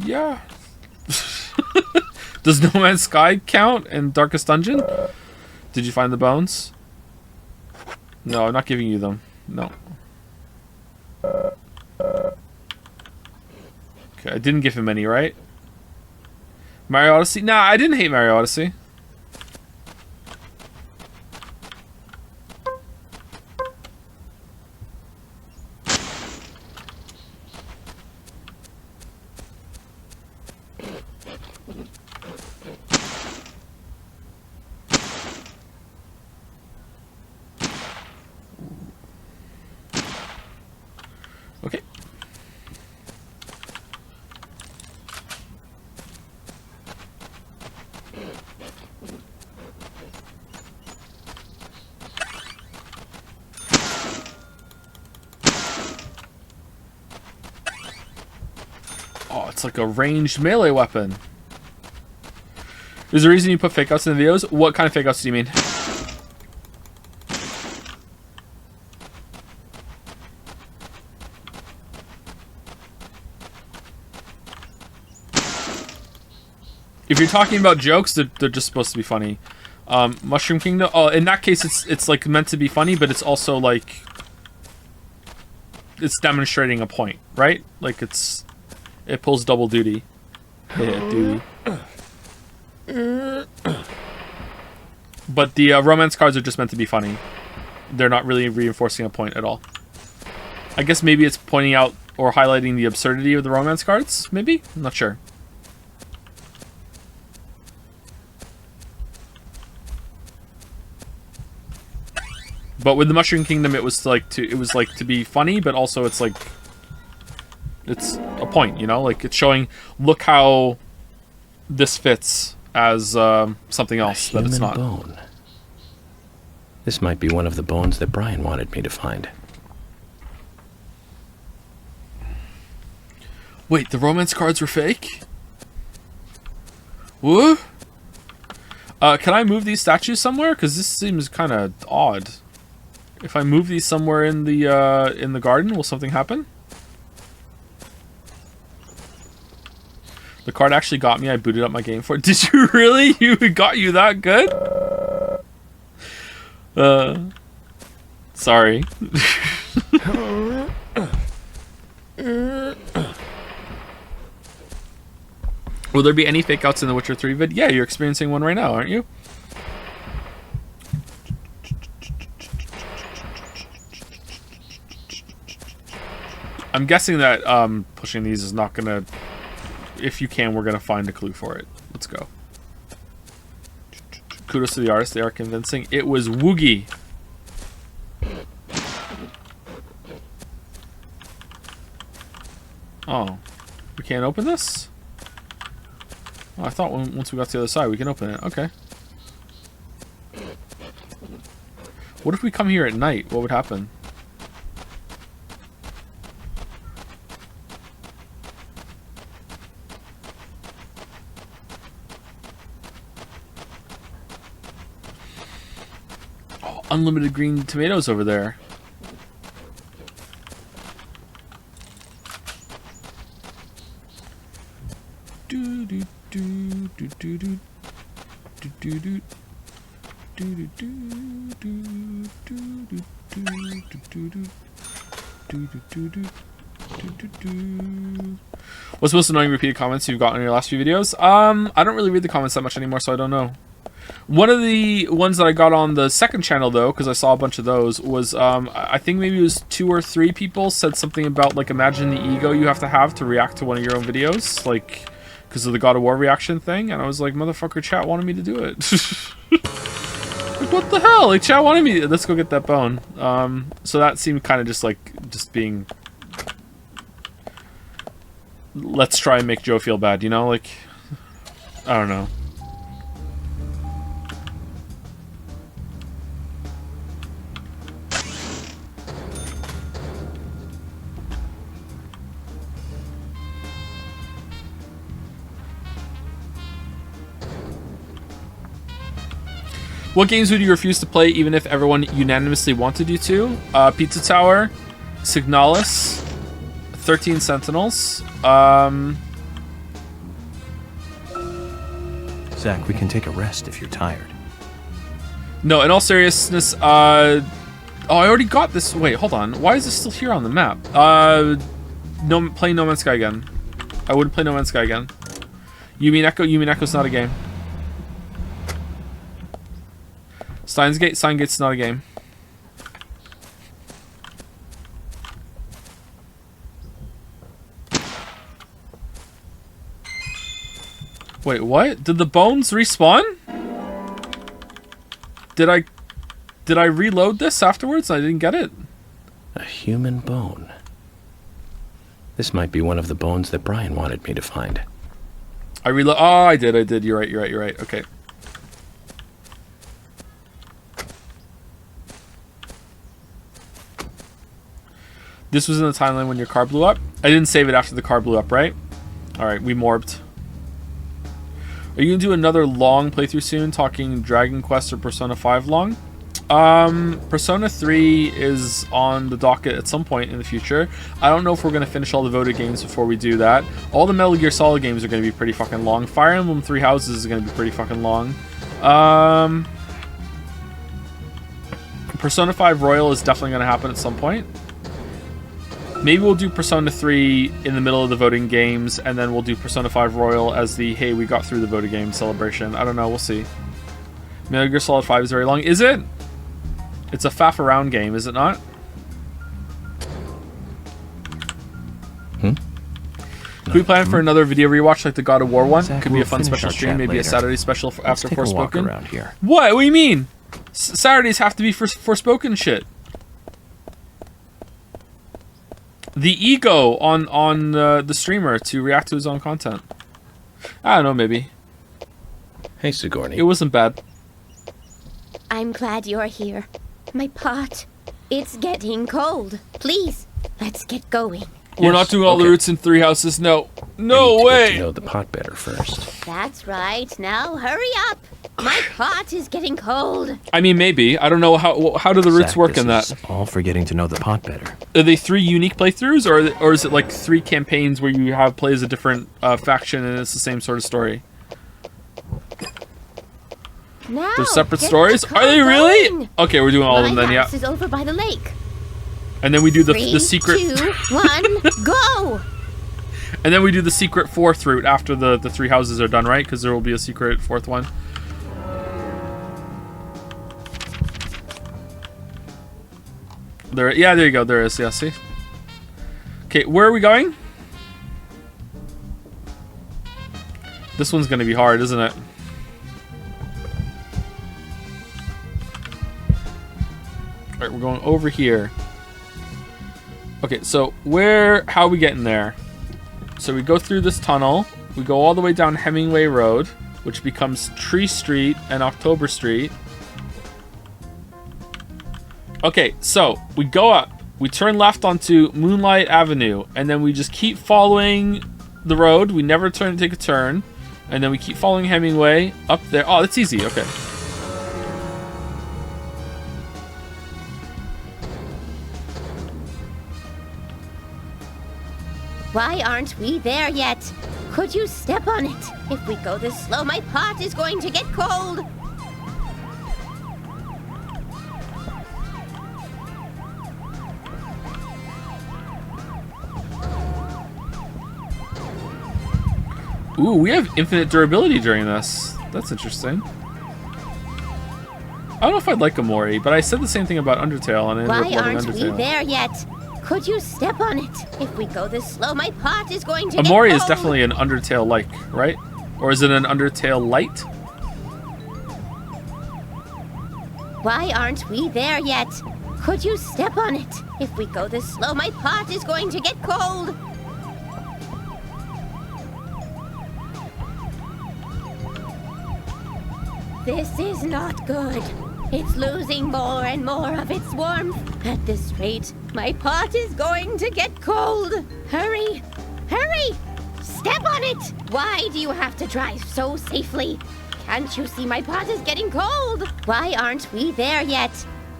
Yeah. Does No Man's Sky count and Darkest Dungeon? Did you find the bones? No, I'm not giving you them. No. Okay, I didn't give him any, right? Mario Odyssey? Nah, I didn't hate Mario Odyssey. Okay. Oh, it's like a ranged melee weapon. There's a reason you put fake outs in the videos. What kind of fake outs do you mean? If you're talking about jokes, they're just supposed to be funny. Mushroom Kingdom. Oh, in that case, it's like meant to be funny, but it's also like it's demonstrating a point, right? Like it pulls double duty. Yeah, duty. But the romance cards are just meant to be funny. They're not really reinforcing a point at all. I guess maybe it's pointing out or highlighting the absurdity of the romance cards. Maybe, I'm not sure. But with the Mushroom Kingdom, it was like to be funny, but also it's like it's a point, you know, like it's showing. Look how this fits as something else that it's not. Bone. This might be one of the bones that Brian wanted me to find. Wait, the romance cards were fake? What? Can I move these statues somewhere? Because this seems kind of odd. If I move these somewhere in the garden, will something happen? The card actually got me. I booted up my game for it. Did you really? It got you that good? Sorry. Will there be any fake outs in the Witcher 3 vid? Yeah, you're experiencing one right now, aren't you? I'm guessing that pushing these is not gonna. If you can, we're gonna find a clue for it. Let's go. Kudos to the artist; they are convincing. It was Woogie. Oh, we can't open this? Oh, I thought once we got to the other side, we can open it. Okay. What if we come here at night? What would happen? Oh, unlimited green tomatoes over there. What's the most annoying repeated comments you've gotten in your last few videos? I don't really read the comments that much anymore, so I don't know. One of the ones that I got on the second channel, though, because I saw a bunch of those, was I think maybe it was 2 or 3 people said something about, like, imagine the ego you have to react to one of your own videos, like, because of the God of War reaction thing, and I was like, motherfucker, chat wanted me to do it. Like, what the hell? Like, chat wanted me to, let's go get that bone. So that seemed kind of just like, just being let's try and make Joe feel bad, you know? Like, I don't know. What games would you refuse to play even if everyone unanimously wanted you to? Pizza Tower, Signalis, 13 Sentinels. Zach, we can take a rest if you're tired. No, in all seriousness, oh, I already got this. Wait, hold on. Why is this still here on the map? No, playing No Man's Sky again. I wouldn't play No Man's Sky again. You mean Echo? You mean Echo's not a game? Steingate's not a game. Wait, what? Did the bones respawn? Did I reload this afterwards? I didn't get it. A human bone. This might be one of the bones that Brian wanted me to find. Oh, I did. You're right. Okay. This was in the timeline when your car blew up? I didn't save it after the car blew up, right? Alright, we morbed. Are you going to do another long playthrough soon, talking Dragon Quest or Persona 5 long? Persona 3 is on the docket at some point in the future. I don't know if we're going to finish all the voted games before we do that. All the Metal Gear Solid games are going to be pretty fucking long. Fire Emblem Three Houses is going to be pretty fucking long. Persona 5 Royal is definitely going to happen at some point. Maybe we'll do Persona 3 in the middle of the voting games, and then we'll do Persona 5 Royal as the, hey, we got through the voting game celebration. I don't know, we'll see. Metal Gear Solid 5 is very long. Is it? It's a faff around game, is it not? Hmm? Could we plan for another video rewatch like the God of War one? Zach, Could be a we'll fun finish special our stream, chat maybe a later. Saturday special Let's after take a walk Forspoken. around here. What? What do you mean? Saturdays have to be for Forspoken shit. The ego on the streamer to react to his own content. I don't know, maybe. Hey, Sigourney. It wasn't bad. I'm glad you're here. My pot, it's getting cold. Please, let's get going. We're not doing all the routes in Three Houses. No. No way. Get to know the pot better first. That's right. Now hurry up. My pot is getting cold. I mean, maybe. I don't know how do the routes Zach, work this in that. is all for getting to know the pot better. Are they 3 unique playthroughs, or is it like 3 campaigns where you have play as a different faction and it's the same sort of story? Now, They're separate get stories? the Are they car really? going. Okay, we're doing all of them then, My yeah. house is over by the lake. And then we do the 3, secret 2, 1, go! and then we do the secret 4th route after the 3 houses are done, right? Because there will be a secret 4th one. There you go, there is, yeah, see? Okay, where are we going? This one's gonna be hard, isn't it? Alright, we're going over here. Okay, so how are we getting there? So we go through this tunnel, we go all the way down Hemingway Road, which becomes Tree Street and October Street. Okay, so we go up, we turn left onto Moonlight Avenue, and then we just keep following the road. We never take a turn, and then we keep following Hemingway up there. Oh, that's easy, okay. Why aren't we there yet? Could you step on it? If we go this slow, my pot is going to get cold. Ooh, we have infinite durability during this. That's interesting. I don't know if I'd like Amori, but I said the same thing about Undertale, and I ended Why up loving aren't we Undertale. there yet? Could you step on it? If we go this slow, my pot is going to get Amori cold. is definitely an Undertale-like, right? Or is it an Undertale light? Why aren't we there yet? Could you step on it? If we go this slow, my pot is going to get cold. This is not good. It's losing more and more of its warmth. At this rate, my pot is going to get cold. Hurry! Hurry! Step on it! Why do you have to drive so safely? Can't you see my pot is getting cold? Why aren't we there yet?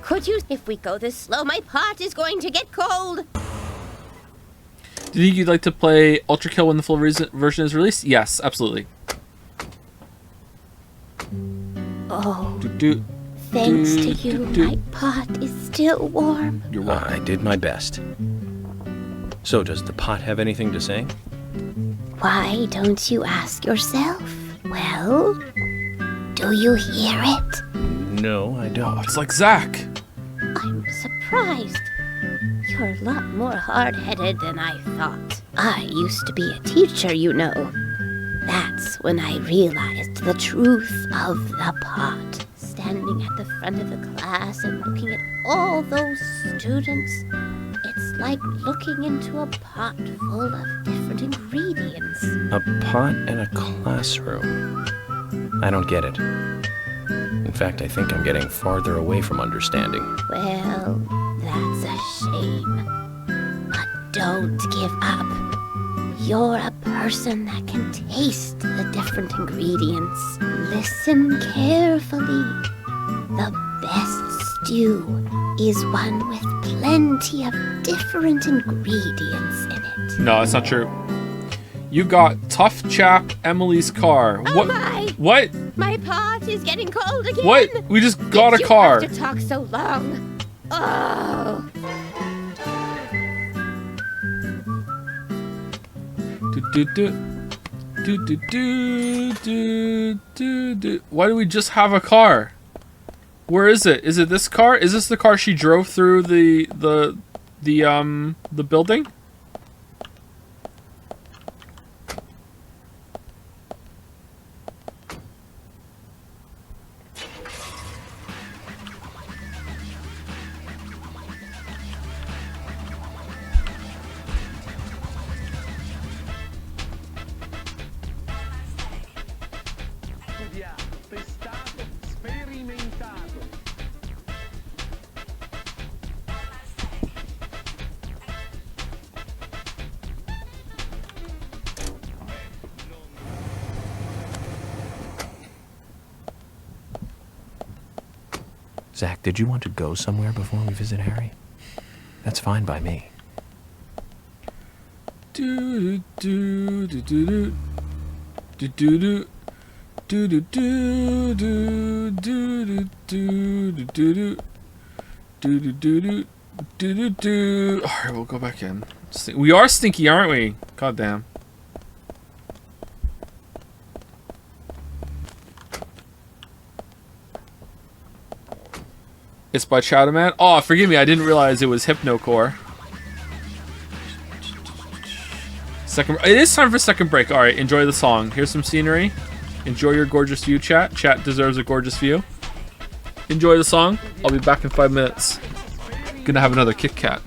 Could you? If we go this slow, my pot is going to get cold. Do you think you'd like to play Ultra Kill when the full version is released? Yes, absolutely. Oh, thanks to you, my pot is still warm. You're welcome. I did my best. So, does the pot have anything to say? Why don't you ask yourself? Well, do you hear it? No, I don't. Oh, it's like Zach. I'm surprised. You're a lot more hard-headed than I thought. I used to be a teacher, you know. That's when I realized the truth of the pot. Standing at the front of the class and looking at all those students, it's like looking into a pot full of different ingredients. A pot in a classroom. I don't get it. In fact, I think I'm getting farther away from understanding. Well, that's a shame. But don't give up. You're a person that can taste the different ingredients. Listen carefully. The best stew is one with plenty of different ingredients in it. No, that's not true. You got Tough Chap Emily's car. Oh what? My! What? My pot is getting cold again. What? We just got a car. You have to talk so long. Oh. Why do we just have a car? Where is it? Is it this car? Is this the car she drove through the building? Zach, did you want to go somewhere before we visit Harry? That's fine by me. Alright, we'll go back in. We are stinky, aren't we? God damn. It's by Chowderman. Oh, forgive me, I didn't realize it was Hypnocore. It is time for second break. Alright, enjoy the song. Here's some scenery. Enjoy your gorgeous view, chat. Chat deserves a gorgeous view. Enjoy the song. I'll be back in 5 minutes. Gonna have another Kit Kat.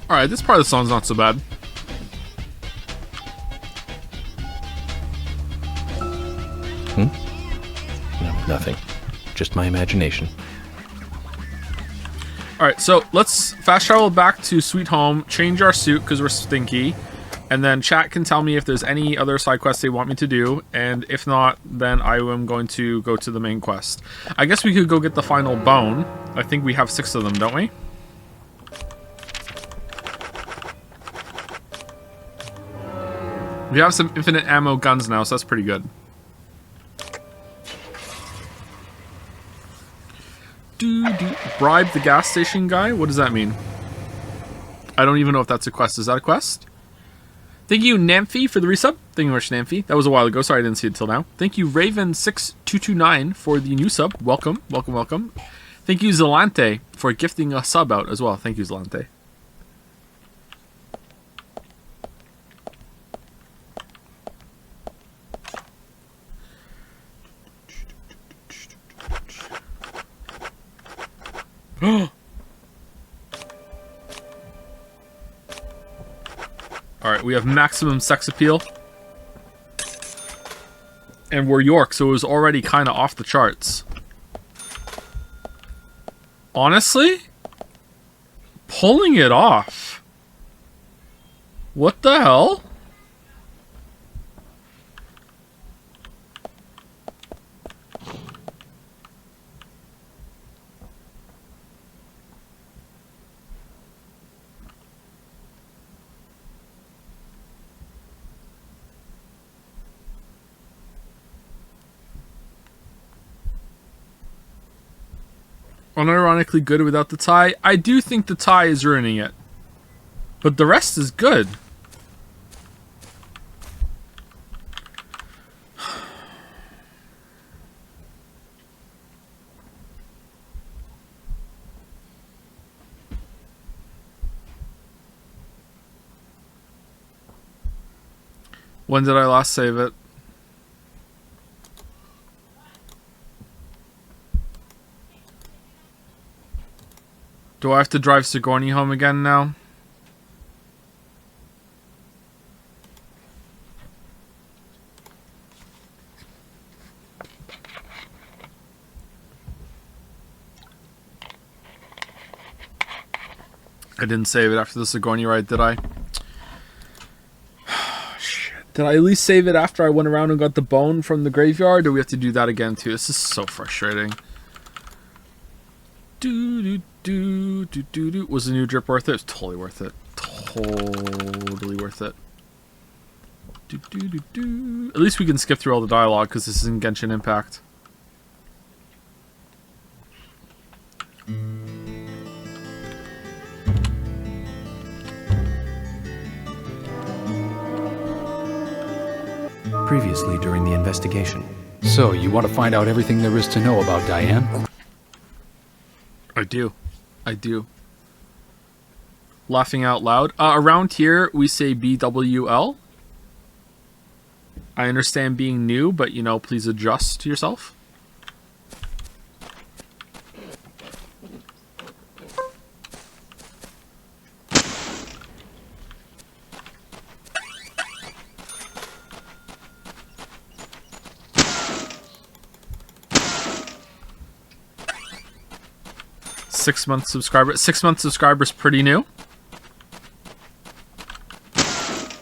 Alright, this part of the song's not so bad. No, nothing. Just my imagination. Alright, so let's fast travel back to Sweet Home, change our suit because we're stinky, and then chat can tell me if there's any other side quests they want me to do, and if not, then I am going to go to the main quest. I guess we could go get the final bone. I think we have 6 of them, don't we? We have some infinite ammo guns now, so that's pretty good. Bribe the gas station guy? What does that mean? I don't even know if that's a quest. Is that a quest? Thank you, Namphy, for the resub. Thank you very much, Namphy. That was a while ago. Sorry I didn't see it till now. Thank you, Raven6229, for the new sub. Welcome, welcome, welcome. Thank you, Zelante, for gifting a sub out as well. Thank you, Zelante. Alright, we have maximum sex appeal. And we're York, so it was already kind of off the charts. Honestly? Pulling it off. What the hell? Unironically good without the tie. I do think the tie is ruining it. But the rest is good. When did I last save it? Do I have to drive Sigourney home again now? I didn't save it after the Sigourney ride, did I? Shit. Did I at least save it after I went around and got the bone from the graveyard? Or do we have to do that again too? This is so frustrating. Was the new drip worth it? It was totally worth it. Totally worth it. At least we can skip through all the dialogue because this is in Genshin Impact. Previously during the investigation. So, you want to find out everything there is to know about Diane? I do. I do. Laughing out loud. Around here, we say BWL. I understand being new, but, you know, please adjust to yourself. Six-month subscriber. 6 month subscribers pretty new.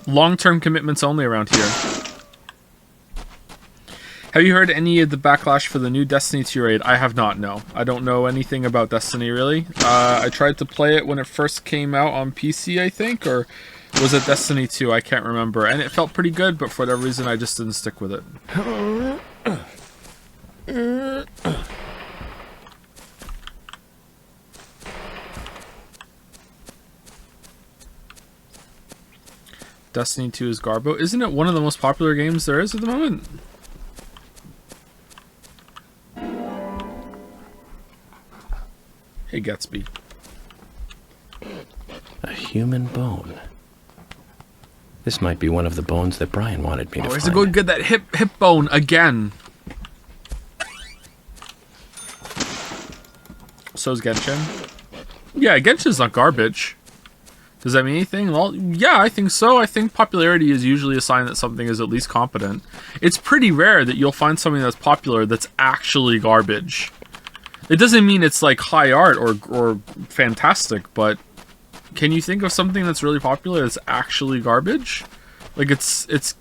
Long-term commitments only around here. Have you heard any of the backlash for the new Destiny 2 raid? I have not, no. I don't know anything about Destiny, really. I tried to play it when it first came out on PC, I think, or Was it Destiny 2? I can't remember. And it felt pretty good, but for whatever reason, I just didn't stick with it. Destiny 2 is Garbo. Isn't it one of the most popular games there is at the moment? Hey, Gatsby. A human bone. This might be one of the bones that Brian wanted me to Oh, find. to go get that hip bone again. So's Genshin. Yeah, Genshin's not garbage. Does that mean anything? Well, yeah, I think so. I think popularity is usually a sign that something is at least competent. It's pretty rare that you'll find something that's popular that's actually garbage. It doesn't mean it's like high art or fantastic, but can you think of something that's really popular that's actually garbage? Like it's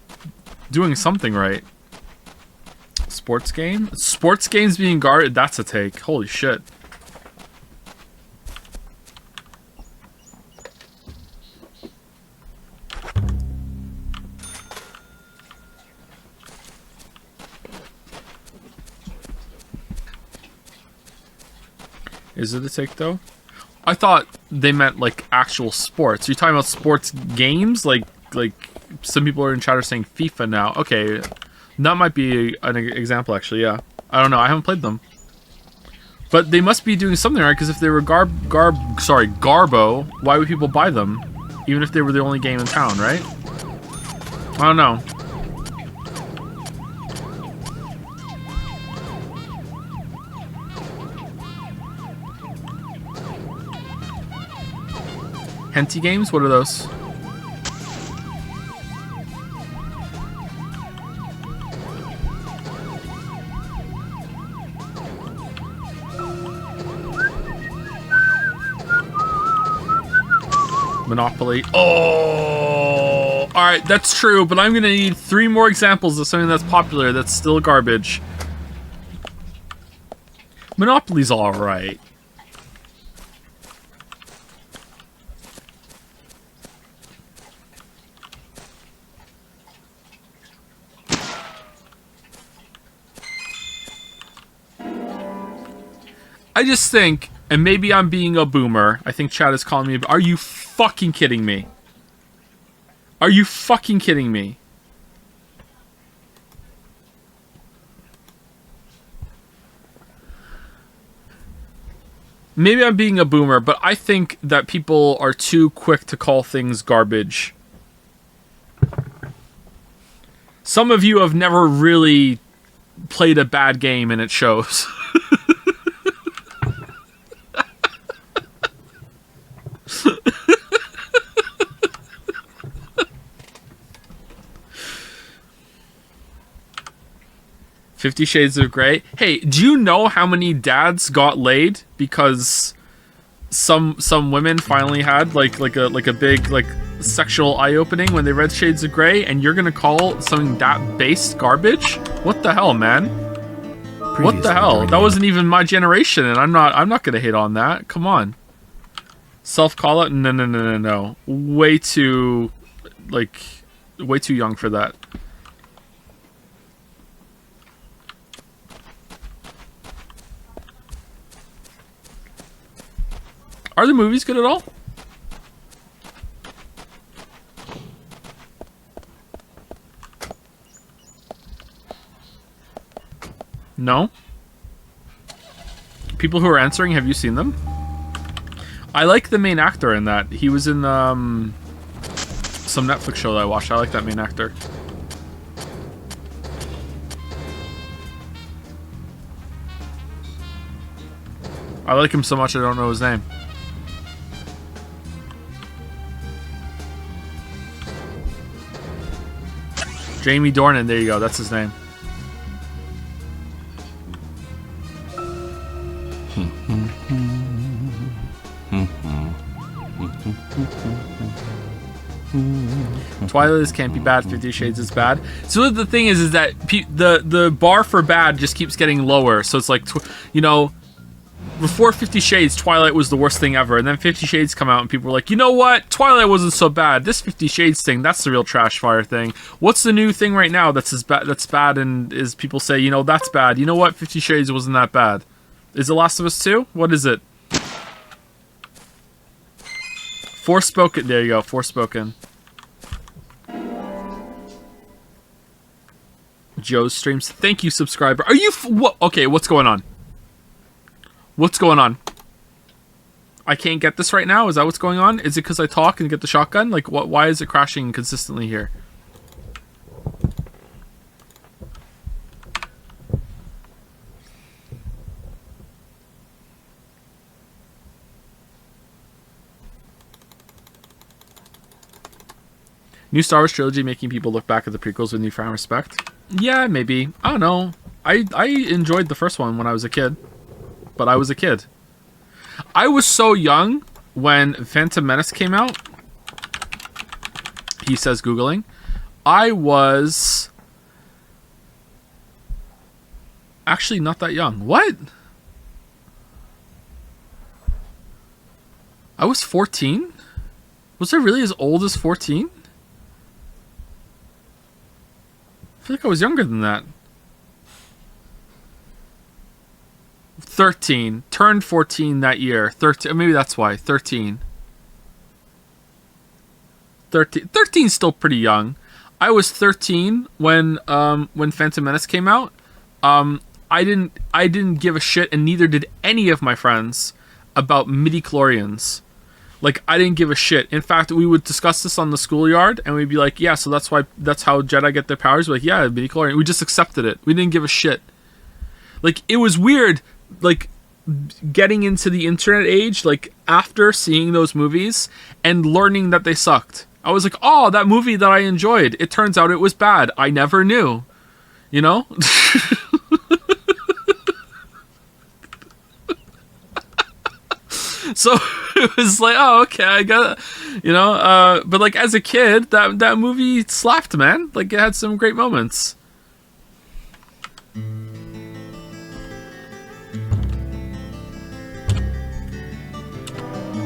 doing something right. Sports game? Sports games being garbage? That's a take. Holy shit. Is it a take though? I thought they meant like actual sports. You're talking about sports games? Like some people are in chat are saying FIFA now. Okay, that might be an example actually, yeah. I don't know, I haven't played them. But they must be doing something right, because if they were Garbo, why would people buy them? Even if they were the only game in town, right? I don't know. Henty games? What are those? Monopoly. Oh! Alright, that's true, but I'm gonna need 3 more examples of something that's popular that's still garbage. Monopoly's alright. I just think, and maybe I'm being a boomer, I think Chad is calling me, are you fucking kidding me? Are you fucking kidding me? Maybe I'm being a boomer, but I think that people are too quick to call things garbage. Some of you have never really played a bad game and it shows. 50 Shades of Grey. Hey, do you know how many dads got laid because some women finally had like a big like sexual eye-opening when they read Shades of Grey, and you're gonna call something that based garbage? What the hell, man? What the hell? That wasn't even my generation, and I'm not gonna hate on that. Come on. Self-call it? No. Way too young for that. Are the movies good at all? No? People who are answering, have you seen them? I like the main actor in that. He was in some Netflix show that I watched. I like that main actor. I like him so much I don't know his name. Jamie Dornan, there you go, that's his name. Twilight can't be bad, 50 Shades is bad. So the thing is that the bar for bad just keeps getting lower. So it's like, you know, before 50 Shades, Twilight was the worst thing ever, and then 50 Shades come out and people were like, you know what, Twilight wasn't so bad. This 50 Shades thing, that's the real trash fire thing. What's the new thing right now that's bad and is people say, you know, that's bad. You know what, 50 Shades wasn't that bad. Is it Last of Us 2? What is it? Forspoken. There you go, Forspoken. Joe's streams. Thank you, subscriber. Are you what? Okay, what's going on? What's going on? I can't get this right now? Is that what's going on? Is it because I talk and get the shotgun? Like, what? Why is it crashing consistently here? New Star Wars trilogy making people look back at the prequels with newfound respect? Yeah, maybe. I don't know. I enjoyed the first one when I was a kid. But I was a kid. I was so young when Phantom Menace came out. He says Googling. I was actually not that young. What? I was 14? Was I really as old as 14? I feel like I was younger than that. 13. Turned 14 that year. 13. Maybe that's why. 13. 13's still pretty young. I was 13 when Phantom Menace came out. I didn't give a shit, and neither did any of my friends, about midi-chlorians. Like, I didn't give a shit. In fact, we would discuss this on the schoolyard, and we'd be like, yeah, so that's how Jedi get their powers. We're like, yeah, midi-chlorian. We just accepted it. We didn't give a shit. Like, it was weird, like, getting into the internet age, like, after seeing those movies and learning that they sucked. I was like, oh, that movie that I enjoyed, it turns out it was bad. I never knew. You know? So it was like, oh, okay, I got it. You know? But, like, as a kid, that movie slapped, man. Like, it had some great moments.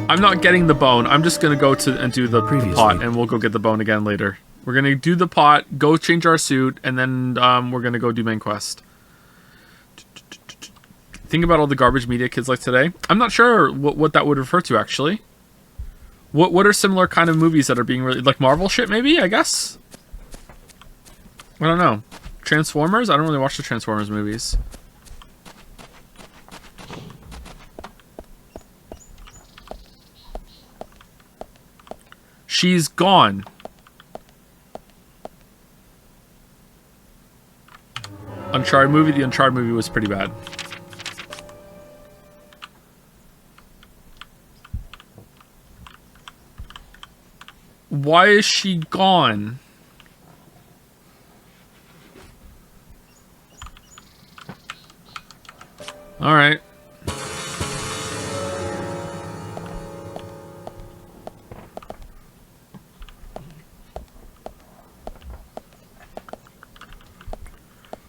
I'm not getting the bone. I'm just going to go and do the pot, and we'll go get the bone again later. We're going to do the pot, go change our suit, and then we're going to go do main quest. Think about all the garbage media kids like today. I'm not sure what that would refer to, actually. What are similar kind of movies that are being really... Like Marvel shit, maybe, I guess? I don't know. Transformers? I don't really watch the Transformers movies. She's gone. Uncharted movie. The Uncharted movie was pretty bad. Why is she gone? All right.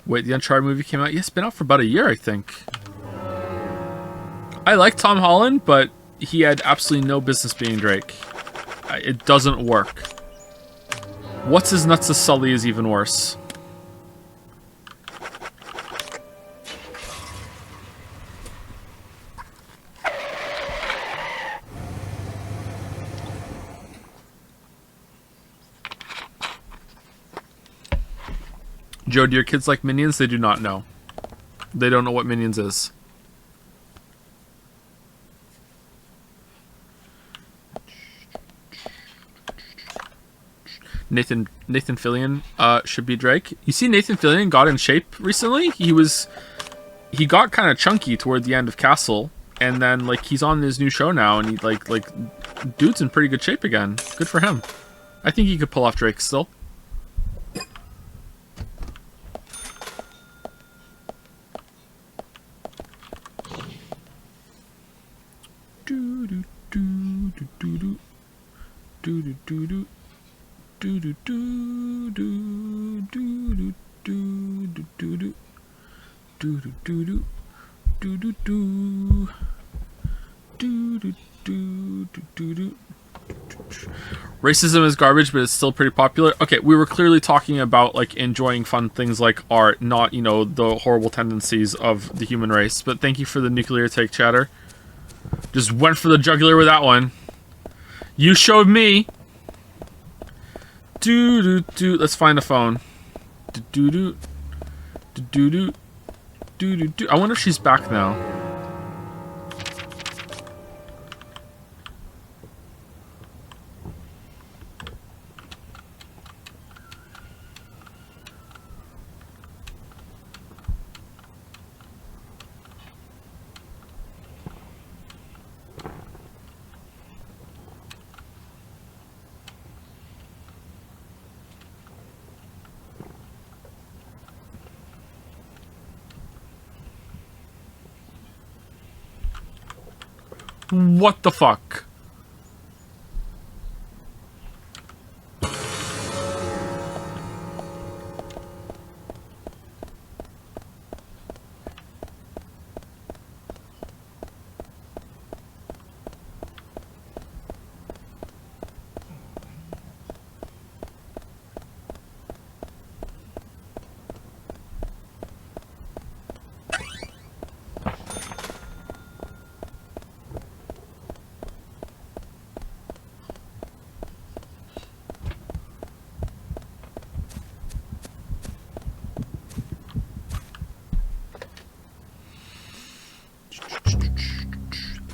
Wait, the Uncharted movie came out? Yeah, it's been out for about a year, I think. I like Tom Holland, but he had absolutely no business being Drake. It doesn't work. What's his nuts to Sully is even worse. Joe, do your kids like Minions? They do not know. They don't know what Minions is. Nathan Fillion should be Drake. You see, Nathan Fillion got in shape recently. He got kind of chunky toward the end of Castle, and then like he's on his new show now, and he like dude's in pretty good shape again. Good for him. I think he could pull off Drake still. Racism is garbage, but it's still pretty popular. Okay, we were clearly talking about like enjoying fun things like art, not, you know, the horrible tendencies of the human race. But thank you for the nuclear take, chatter. Just went for the jugular with that one. You showed me. Let's find a phone. I wonder if she's back now. What the fuck?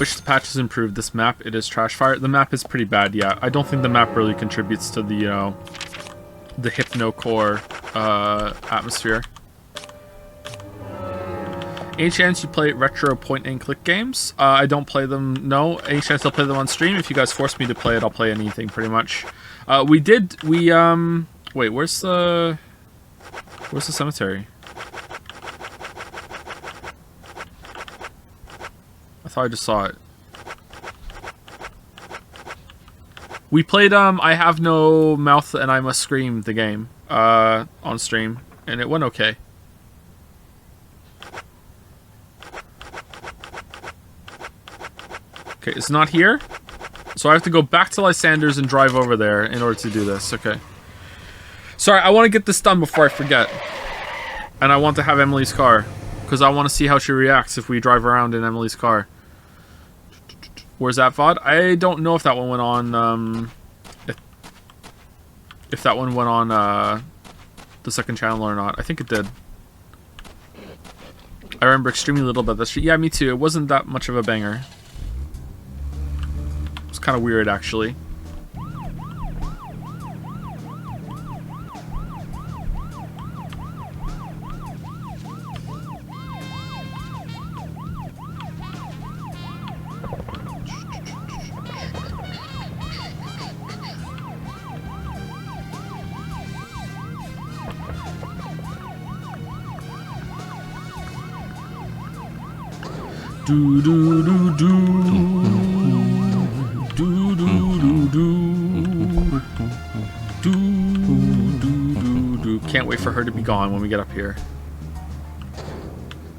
Wish the patch has improved this map. It is trash fire. The map is pretty bad, yeah. I don't think the map really contributes to the, you know, the hypno-core atmosphere. Any chance you play retro point-and-click games? I don't play them, no. Any chance I'll play them on stream? If you guys force me to play it, I'll play anything, pretty much. Wait, where's the cemetery? I thought I just saw it. We played I Have No Mouth and I Must Scream, the game, on stream, and it went okay. Okay, it's not here, so I have to go back to Lysander's and drive over there in order to do this. Okay. Sorry, I want to get this done before I forget. And I want to have Emily's car, because I want to see how she reacts if we drive around in Emily's car. Where's that VOD? I don't know if that one went on, if that one went on, the second channel or not. I think it did. I remember extremely little about this. Yeah, me too. It wasn't that much of a banger. It was kind of weird, actually. Do do do do do do do do do do. Can't wait for her to be gone when we get up here.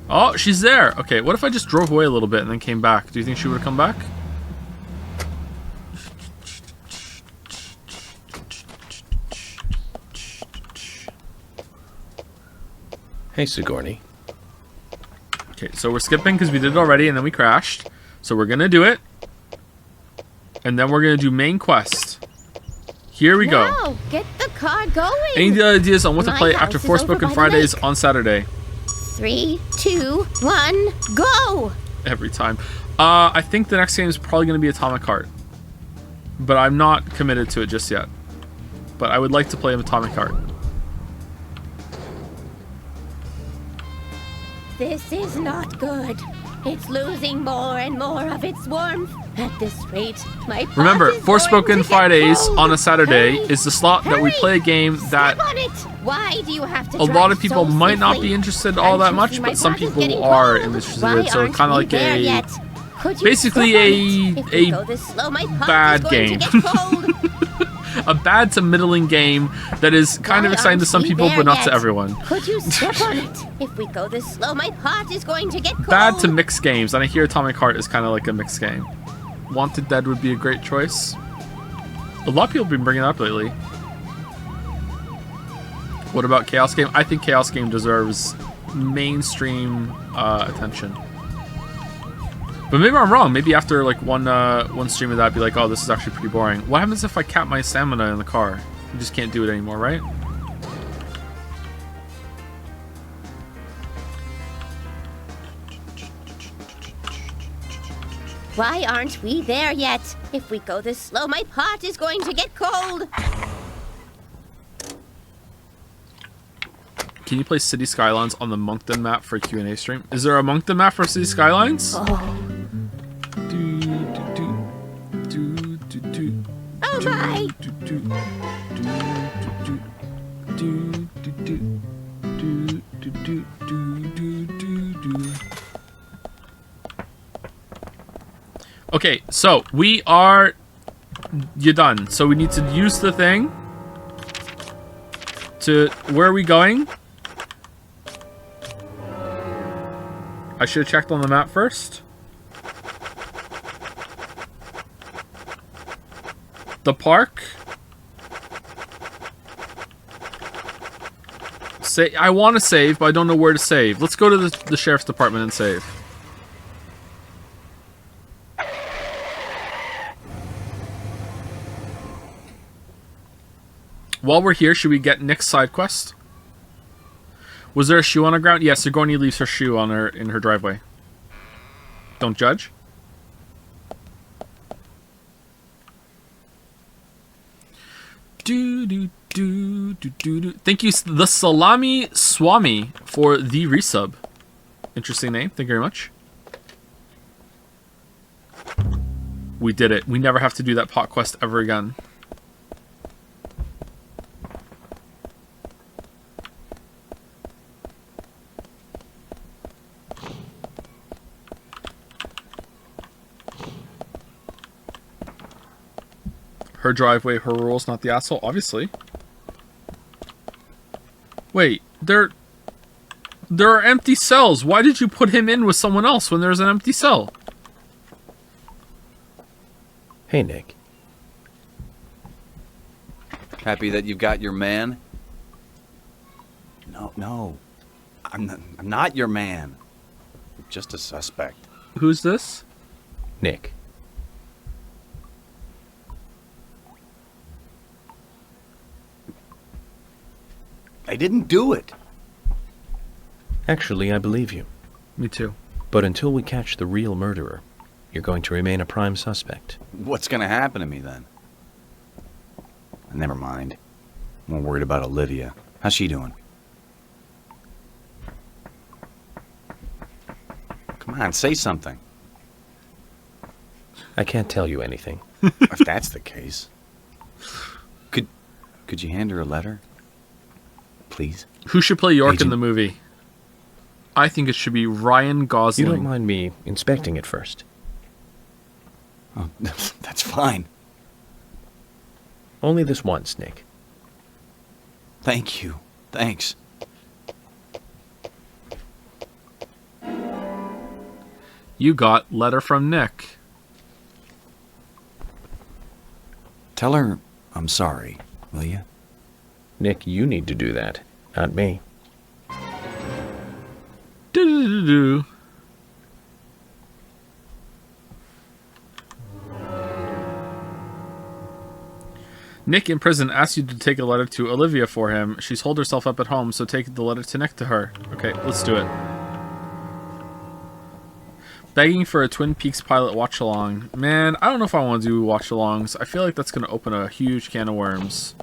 Oh, she's there. Okay, what if I just drove away a little bit and then came back? Do you think she would have come back? Hey, Sigourney. Okay, so we're skipping because we did it already and then we crashed. So we're gonna do it. And then we're gonna do main quest. Here we go. Now, get the car going. Any ideas on what to My play house after is Forspoken over by the Fridays lake. on Saturday? 3, 2, 1, go! Every time. I think the next game is probably gonna be Atomic Heart. But I'm not committed to it just yet. But I would like to play Atomic Heart. This is not good. It's losing more and more of its warmth. At this rate, my pot Remember, is going to Forspoken get Fridays cold. on a Saturday Hurry, is the slot that we hurry. play a game that Step on it. Why do you have to a lot drive of people so might not swiftly? be interested all that Can't you much, see my but some pot is people getting are cold? interested Why in it. So aren't kind of we like there a yet? Could you basically step on it? If we a go this slow, my pot bad is going game. to get cold. a bad to middling game that is kind of Why exciting to aren't some we people, there but not yet? to everyone. Could you step on it? If we go this slow, my pot is going to get cold. Bad to mixed games, and I hear Atomic Heart is kind of like a mixed game. Wanted Dead would be a great choice. A lot of people have been bringing it up lately. What about Chaos Game? I think Chaos Game deserves mainstream attention. But maybe I'm wrong. Maybe after like one stream of that, I'd be like, oh, this is actually pretty boring. What happens if I cap my stamina in the car? You just can't do it anymore, right? Why aren't we there yet? If we go this slow, my pot is going to get cold. Can you play City Skylines on the Moncton map for a Q&A stream? Is there a Moncton map for City Skylines? Oh my! Okay, so we are... You're done. So we need to use the thing to... Where are we going? I should have checked on the map first. The park. I want to save, but I don't know where to save. Let's go to the sheriff's department and save. While we're here, should we get Nick's side quest? Was there a shoe on the ground? Yes, Sigourney leaves her shoe on in her driveway. Don't judge. Thank you, the Salami Swami, for the resub. Interesting name. Thank you very much. We did it. We never have to do that pot quest ever again. Her driveway, her rules, not the asshole, obviously. Wait, there are empty cells. Why did you put him in with someone else when there's an empty cell? Hey, Nick. Happy that you've got your man? No. I'm not your man. I'm just a suspect. Who's this? Nick. I didn't do it. Actually, I believe you. Me too. But until we catch the real murderer, you're going to remain a prime suspect. What's going to happen to me then? Never mind. I'm more worried about Olivia. How's she doing? Come on, say something. I can't tell you anything. If that's the case. Could you hand her a letter? Please? Who should play York in the movie? I think it should be Ryan Gosling. You don't mind me inspecting it first? Oh, that's fine. Only this once, Nick. Thank you. Thanks. You got letter from Nick. Tell her I'm sorry, will you? Nick, you need to do that, not me. Do-do-do-do. Nick in prison asked you to take a letter to Olivia for him. She's holed herself up at home, so take the letter to Nick to her. Okay, let's do it. Begging for a Twin Peaks pilot watch-along. Man, I don't know if I want to do watch-alongs. I feel like that's going to open a huge can of worms.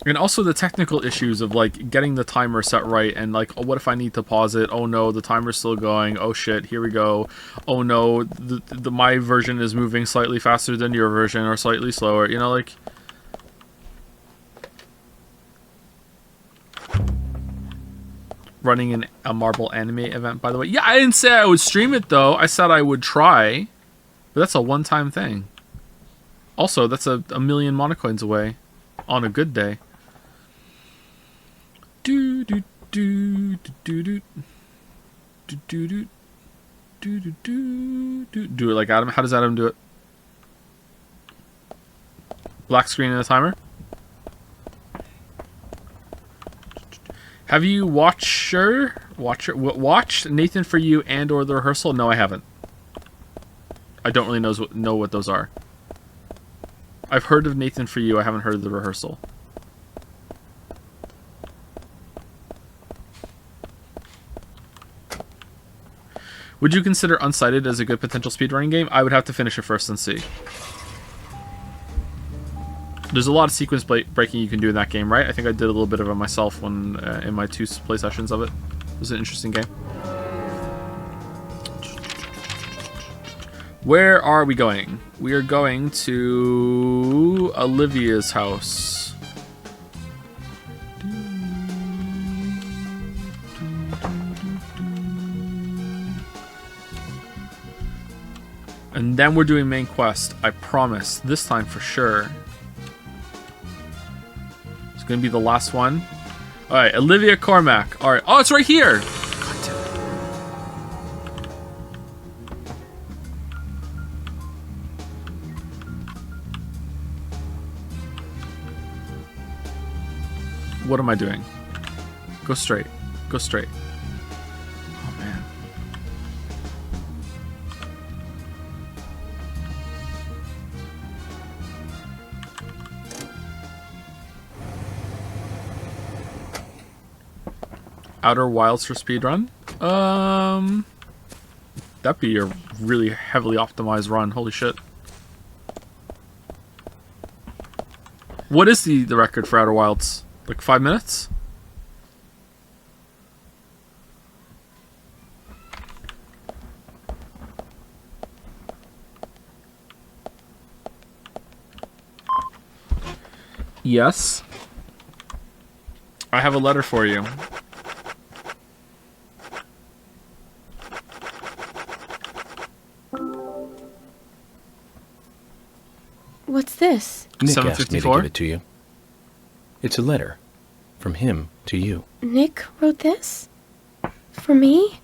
And also the technical issues of, like, getting the timer set right, and, like, oh, what if I need to pause it? Oh, no, the timer's still going. Oh, shit, here we go. Oh, no, my version is moving slightly faster than your version, or slightly slower. You know, like... Running a Marvel anime event, by the way. Yeah, I didn't say I would stream it, though. I said I would try. But that's a one-time thing. Also, that's a million monocoins away on a good day. Do do do do do do do do Do it like Adam. How does Adam do it? Black screen and a timer. Have you watched Nathan For You and or The Rehearsal? No, I haven't. I don't really know what those are. I've heard of Nathan For You. I haven't heard of The Rehearsal. Would you consider Unsighted as a good potential speedrunning game? I would have to finish it first and see. There's a lot of sequence breaking you can do in that game, right? I think I did a little bit of it myself when in my 2 play sessions of it. It was an interesting game. Where are we going? We are going to Olivia's house. And then we're doing main quest. I promise. This time for sure. It's going to be the last one. Alright, Olivia Cormack. Alright. Oh, it's right here! What am I doing? Go straight. Go straight. Oh, man. Outer Wilds for speedrun? That'd be a really heavily optimized run. Holy shit. What is the record for Outer Wilds? Like 5 minutes? Yes. I have a letter for you. What's this? Nick asked me to give it to you. It's a letter from him to you. Nick wrote this? For me?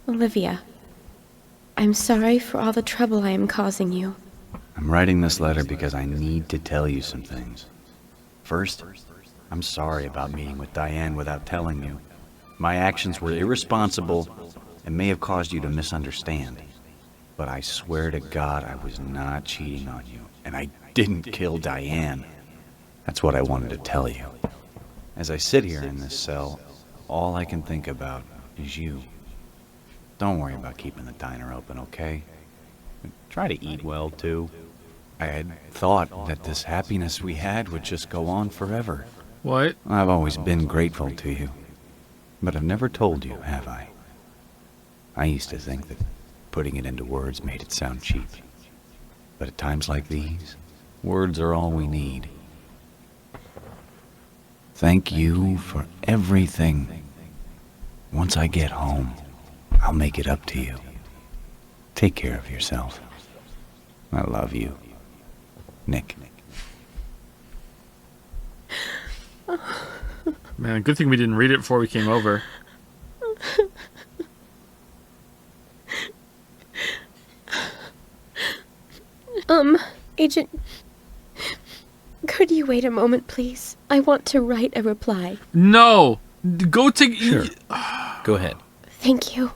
Olivia, I'm sorry for all the trouble I am causing you. I'm writing this letter because I need to tell you some things. First, I'm sorry about meeting with Diane without telling you. My actions were irresponsible and may have caused you to misunderstand. But I swear to God I was not cheating on you, and I didn't kill Diane. That's what I wanted to tell you. As I sit here in this cell, all I can think about is you. Don't worry about keeping the diner open, okay? Try to eat well, too. I had thought that this happiness we had would just go on forever. What? I've always been grateful to you. But I've never told you, have I? I used to think that putting it into words made it sound cheap. But at times like these, words are all we need. Thank you for everything. Once I get home, I'll make it up to you. Take care of yourself. I love you. Nick. Man, good thing we didn't read it before we came over. Agent, could you wait a moment, please? I want to write a reply. No! Go take... Sure. Go ahead. Thank you.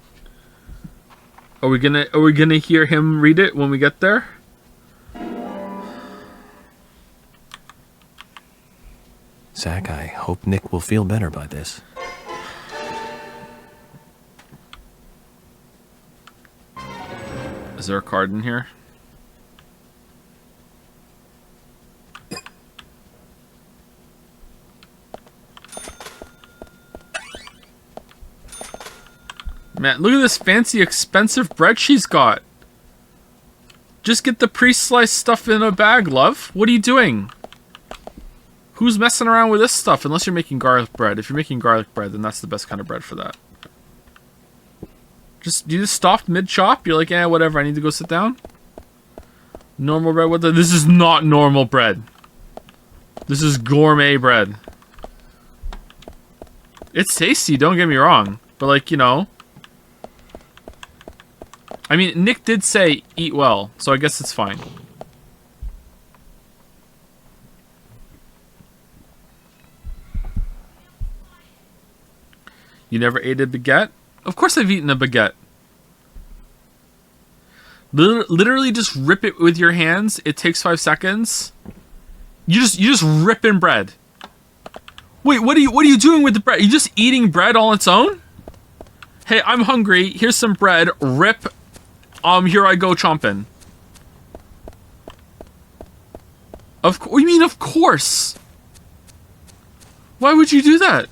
Are we gonna hear him read it when we get there? Zach, I hope Nick will feel better by this. Is there a card in here? Man, look at this fancy, expensive bread she's got. Just get the pre-sliced stuff in a bag, love. What are you doing? Who's messing around with this stuff? Unless you're making garlic bread. If you're making garlic bread, then that's the best kind of bread for that. You just stopped mid-chop? You're like, eh, whatever, I need to go sit down? Normal bread? What the? This is not normal bread. This is gourmet bread. It's tasty, don't get me wrong. But like, you know, I mean, Nick did say eat well, so I guess it's fine. You never ate a baguette? Of course I've eaten a baguette. Literally just rip it with your hands. It takes 5 seconds. You just rip in bread. Wait, what are you doing with the bread? Are you just eating bread on its own? Hey, I'm hungry. Here's some bread. Rip. Here I go chomping. What do you mean, of course? Why would you do that?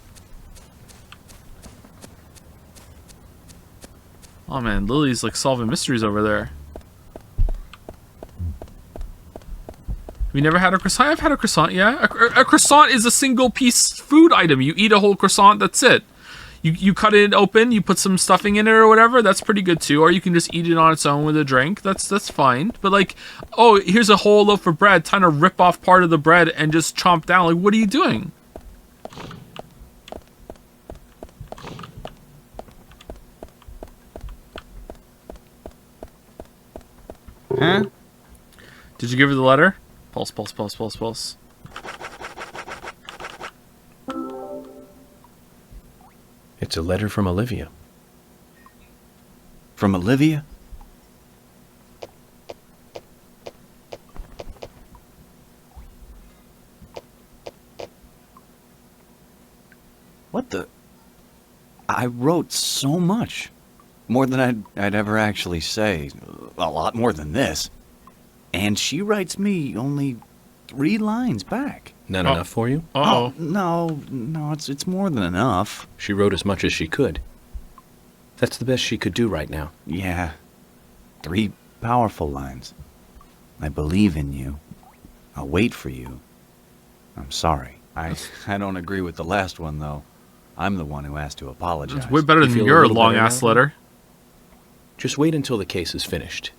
Oh man, Lily's like solving mysteries over there. We never had a croissant? I've had a croissant, yeah. A croissant is a single piece food item. You eat a whole croissant, that's it. You cut it open, you put some stuffing in it or whatever, that's pretty good too. Or you can just eat it on its own with a drink, that's fine. But like, oh, here's a whole loaf of bread, time to rip off part of the bread and just chomp down. Like, what are you doing? Huh? Did you give her the letter? Pulse, pulse, pulse, pulse, pulse. It's a letter from Olivia. From Olivia? What the? I wrote so much. More than I'd ever actually say. A lot more than this. And she writes me only 3 lines back. Not enough for you? Oh, no, it's more than enough. She wrote as much as she could. That's the best she could do right now. Yeah. 3 powerful lines. I believe in you. I'll wait for you. I'm sorry. I don't agree with the last one, though. I'm the one who has to apologize. It's way better than your long-ass letter. Just wait until the case is finished.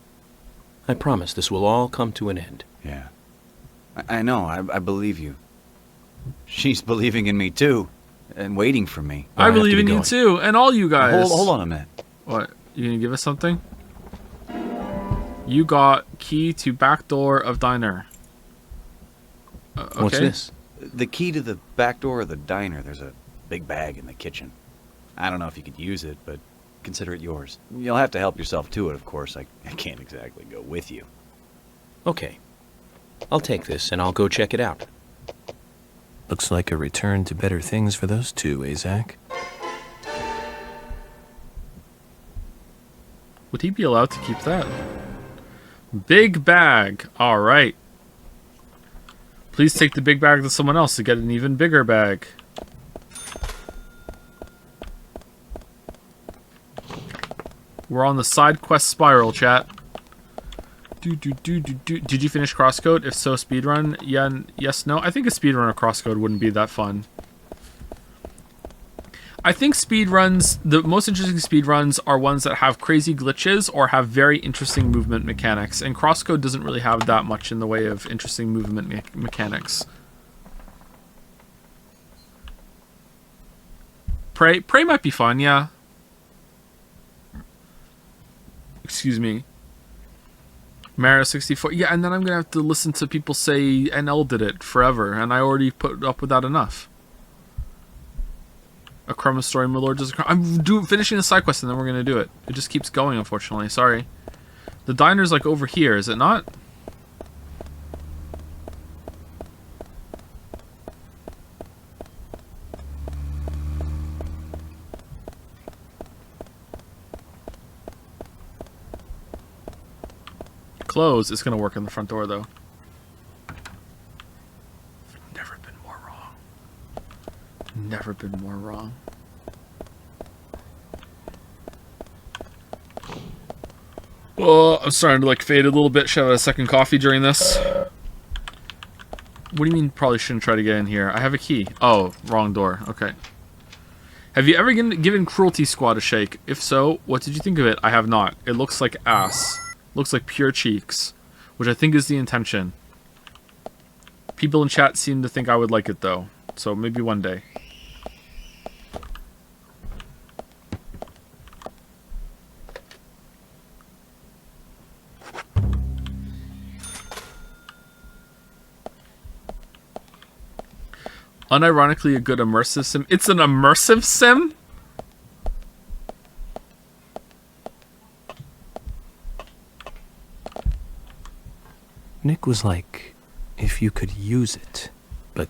I promise this will all come to an end. Yeah. I know, I believe you. She's believing in me, too. And waiting for me. I believe in you, too. And all you guys. Hold on a minute. What? You gonna give us something? You got key to back door of diner. Okay. What's this? The key to the back door of the diner. There's a big bag in the kitchen. I don't know if you could use it, but consider it yours. You'll have to help yourself to it, of course. I can't exactly go with you. Okay. I'll take this and I'll go check it out. Looks like a return to better things for those two, eh, Zach? Would he be allowed to keep that? Big bag. All right. Please take the big bag to someone else to get an even bigger bag. We're on the side quest spiral, chat. Did you finish Crosscode? If so, speedrun? Yeah, yes, no. I think a speedrun of Crosscode wouldn't be that fun. I think speedruns, the most interesting speedruns are ones that have crazy glitches or have very interesting movement mechanics. And Crosscode doesn't really have that much in the way of interesting movement mechanics. Prey might be fun, yeah. Excuse me. Mario 64. Yeah, and then I'm going to have to listen to people say NL did it forever, and I already put up with that enough. A Chroma story, my lord. I'm finishing the side quest, and then we're going to do it. It just keeps going, unfortunately. Sorry. The diner's like over here, is it not? Close. It's going to work in the front door, though. Never been more wrong. Never been more wrong. Oh, I'm starting to like fade a little bit. Should I have a second coffee during this? What do you mean probably shouldn't try to get in here? I have a key. Oh, wrong door. Okay. Have you ever given Cruelty Squad a shake? If so, what did you think of it? I have not. It looks like ass. Looks like pure cheeks, which I think is the intention. People in chat seem to think I would like it though, so maybe one day. Unironically a good immersive sim. It's an immersive sim? Nick was like, if you could use it. But,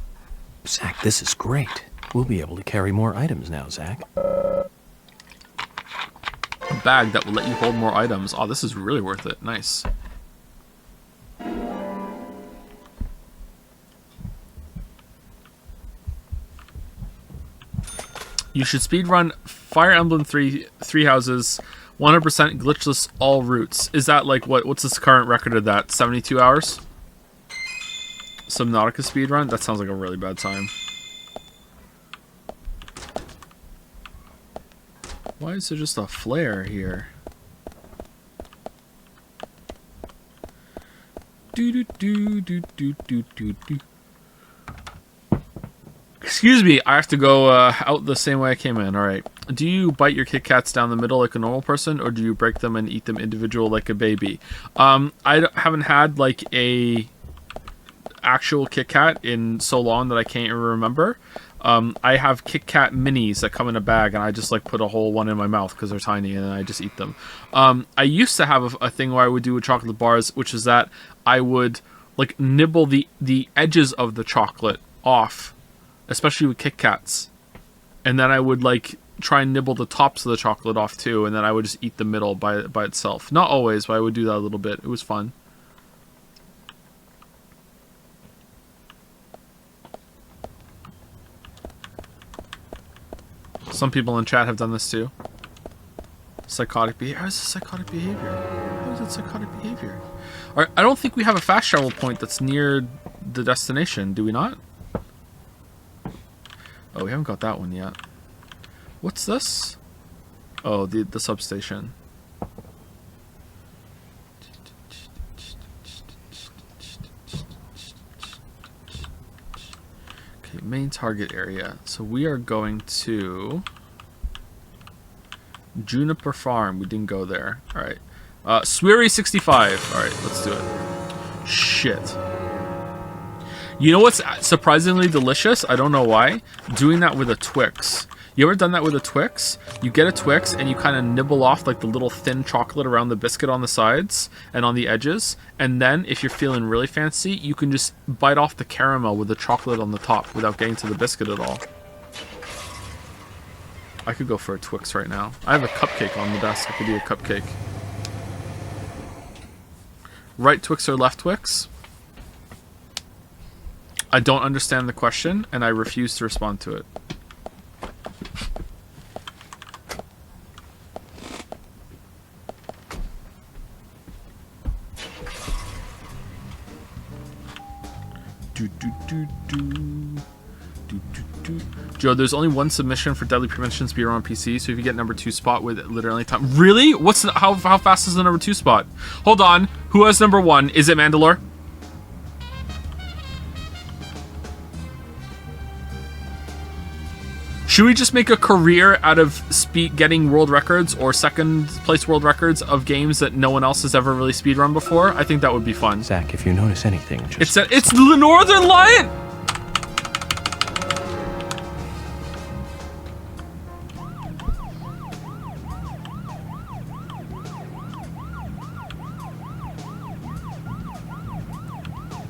Zach, this is great. We'll be able to carry more items now, Zach. A bag that will let you hold more items. Oh, this is really worth it. Nice. You should speedrun Fire Emblem 3 Houses 100% glitchless all routes. Is that like what's this current record of that? 72 hours? Subnautica speedrun? That sounds like a really bad time. Why is there just a flare here? Do do do do do do do do. Excuse me, I have to go out the same way I came in. All right. Do you bite your Kit Kats down the middle like a normal person, or do you break them and eat them individual like a baby? Haven't had like a actual Kit Kat in so long that I can't even remember. I have Kit Kat minis that come in a bag, and I just like put a whole one in my mouth because they're tiny, and then I just eat them. I used to have a thing where I would do with chocolate bars, which is that I would like nibble the edges of the chocolate off, especially with Kit Kats, and then I would like try and nibble the tops of the chocolate off too, and then I would just eat the middle by itself. Not always, but I would do that a little bit. It was fun. Some people in chat have done this too. Psychotic behavior. How is this psychotic behavior? How is it psychotic behavior? Alright, I don't think we have a fast travel point that's near the destination, do we not? Oh, we haven't got that one yet. What's this? Oh, the substation. Okay, main target area. So we are going to Juniper Farm. We didn't go there. Alright. Sweary 65. Alright, let's do it. Shit. You know what's surprisingly delicious? I don't know why. Doing that with a Twix. You ever done that with a Twix? You get a Twix and you kind of nibble off like the little thin chocolate around the biscuit on the sides and on the edges. And then if you're feeling really fancy, you can just bite off the caramel with the chocolate on the top without getting to the biscuit at all. I could go for a Twix right now. I have a cupcake on the desk. I could do a cupcake. Right Twix or left Twix? I don't understand the question, and I refuse to respond to it. Joe, there's only one submission for Deadly Premonition speedrun on PC, so if you get number 2 spot with literally time. Really? How fast is the number 2 spot? Hold on. Who has number 1? Is it Mandalore? Should we just make a career out of getting world records or second place world records of games that no one else has ever really speedrun before? I think that would be fun. Zach, if you notice anything, just... It's the Northern Lion!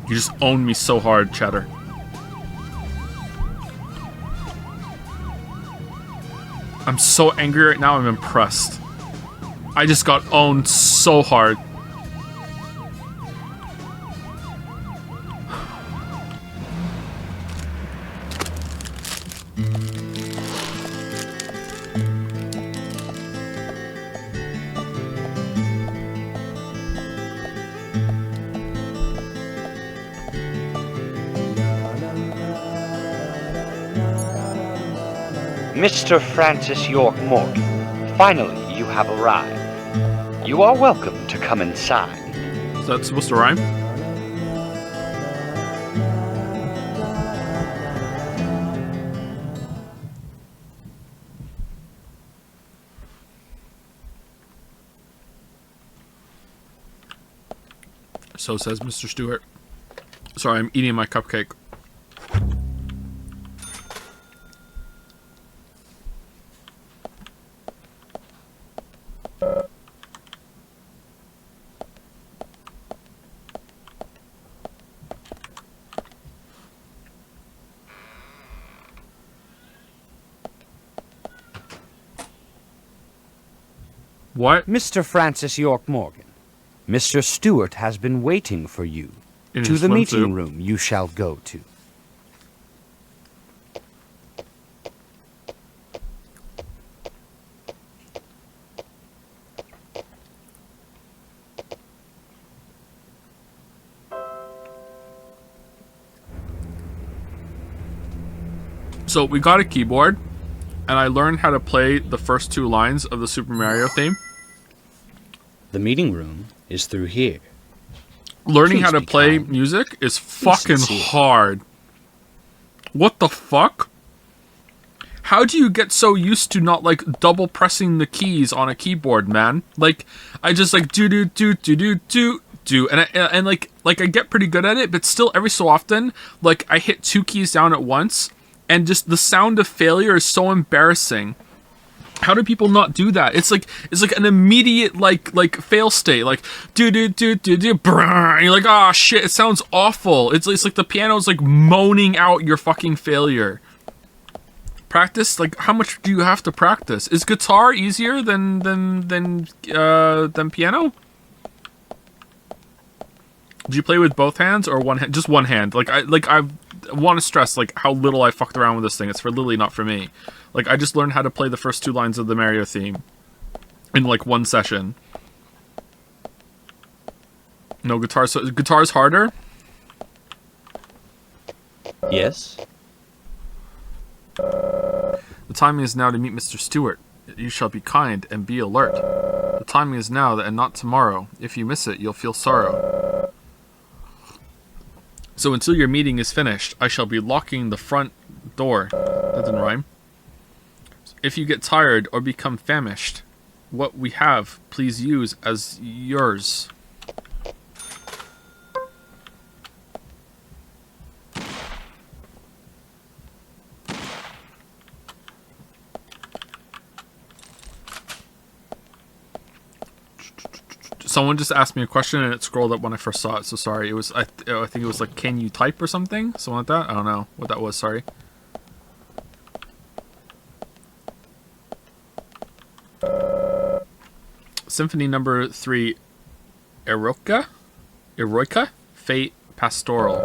You just own me so hard, Cheddar. I'm so angry right now, I'm impressed. I just got owned so hard. Mr. Francis York Morgan, finally you have arrived. You are welcome to come inside. Is that supposed to rhyme? So says Mr. Stewart. Sorry, I'm eating my cupcake. What? Mr. Francis York Morgan, Mr. Stewart has been waiting for you. In To his the meeting swimsuit. room you shall go to. So we got a keyboard, and I learned how to play the first 2 lines of the Super Mario theme. The meeting room is through here. Learning Please how to be play kind. music is fucking sincere. hard. What the fuck? How do you get so used to not like double pressing the keys on a keyboard, man? Like I just like do, and like I get pretty good at it, but still every so often like I hit 2 keys down at once, and just the sound of failure is so embarrassing. How do people not do that? It's like an immediate like fail state, like do, and you're like, oh shit, it sounds awful. It's like the piano's like moaning out your fucking failure. Practice, like how much do you have to practice? Is guitar easier than piano? Do you play with both hands or one hand? Just one hand. I want to stress like how little I fucked around with this thing. It's for Lily, not for me. Like I just learned how to play the first 2 lines of the Mario theme in like 1 session. No guitar. So guitar's harder. Yes? The timing is now to meet Mr. Stewart. You shall be kind and be alert. The timing is now and not tomorrow. If you miss it, you'll feel sorrow. So until your meeting is finished, I shall be locking the front door. That didn't rhyme. If you get tired or become famished, what we have, please use as yours. Someone just asked me a question and it scrolled up when I first saw it, so sorry. It was I think it was like, can you type or something? Something like that? I don't know what that was, sorry. Symphony number 3, Eroica, Fate Pastoral.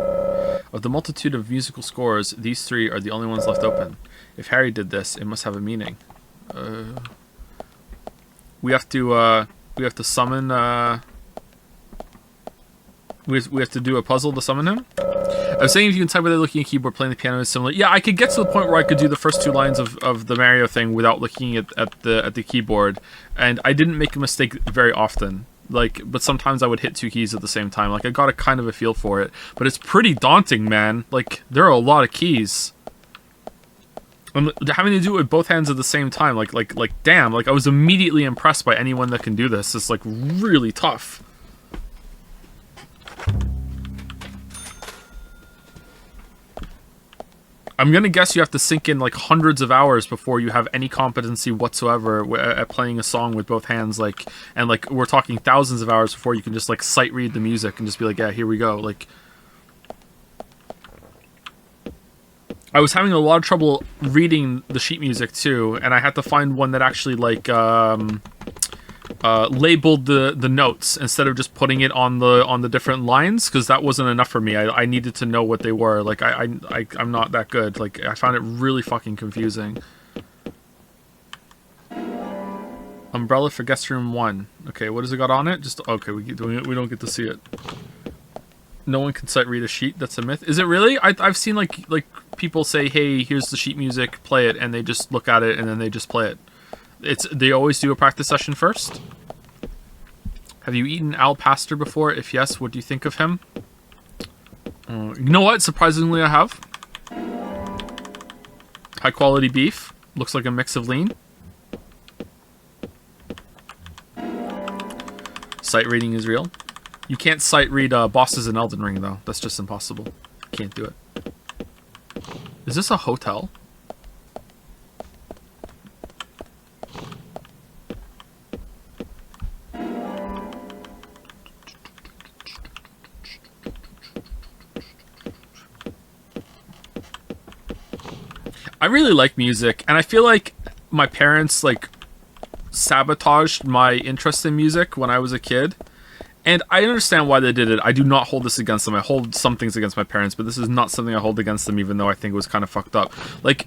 Of the multitude of musical scores, these 3 are the only ones left open. If Harry did this, it must have a meaning. We have to summon. We have to do a puzzle to summon him. I was saying if you can type without looking at a keyboard, playing the piano is similar. Yeah, I could get to the point where I could do the first 2 lines of the Mario thing without looking at the keyboard, and I didn't make a mistake very often. But sometimes I would hit 2 keys at the same time. Like I got a kind of a feel for it, but it's pretty daunting, man. Like there are a lot of keys. I'm having to do it with both hands at the same time. Like damn. Like I was immediately impressed by anyone that can do this. It's like really tough. I'm gonna guess you have to sink in like hundreds of hours before you have any competency whatsoever at playing a song with both hands. And we're talking thousands of hours before you can just like sight read the music and just be like, yeah, here we go. Like, I was having a lot of trouble reading the sheet music too, and I had to find one that actually labeled the notes instead of just putting it on the different lines, because that wasn't enough for me. I needed to know what they were. Like I'm not that good. Like I found it really fucking confusing. Umbrella for guest room 1. Okay, what has it got on it? Just okay. We don't get to see it. No one can sight read a sheet. That's a myth. Is it really? I've seen like people say, hey, here's the sheet music, play it, and they just look at it and then they just play it. They always do a practice session first. Have you eaten Al Pastor before? If yes, what do you think of him? You know what? Surprisingly, I have. High quality beef. Looks like a mix of lean. Sight reading is real. You can't sight read bosses in Elden Ring, though. That's just impossible. Can't do it. Is this a hotel? I really like music, and I feel like my parents sabotaged my interest in music when I was a kid. And I understand why they did it. I do not hold this against them. I hold some things against my parents, but this is not something I hold against them, even though I think it was kind of fucked up. Like,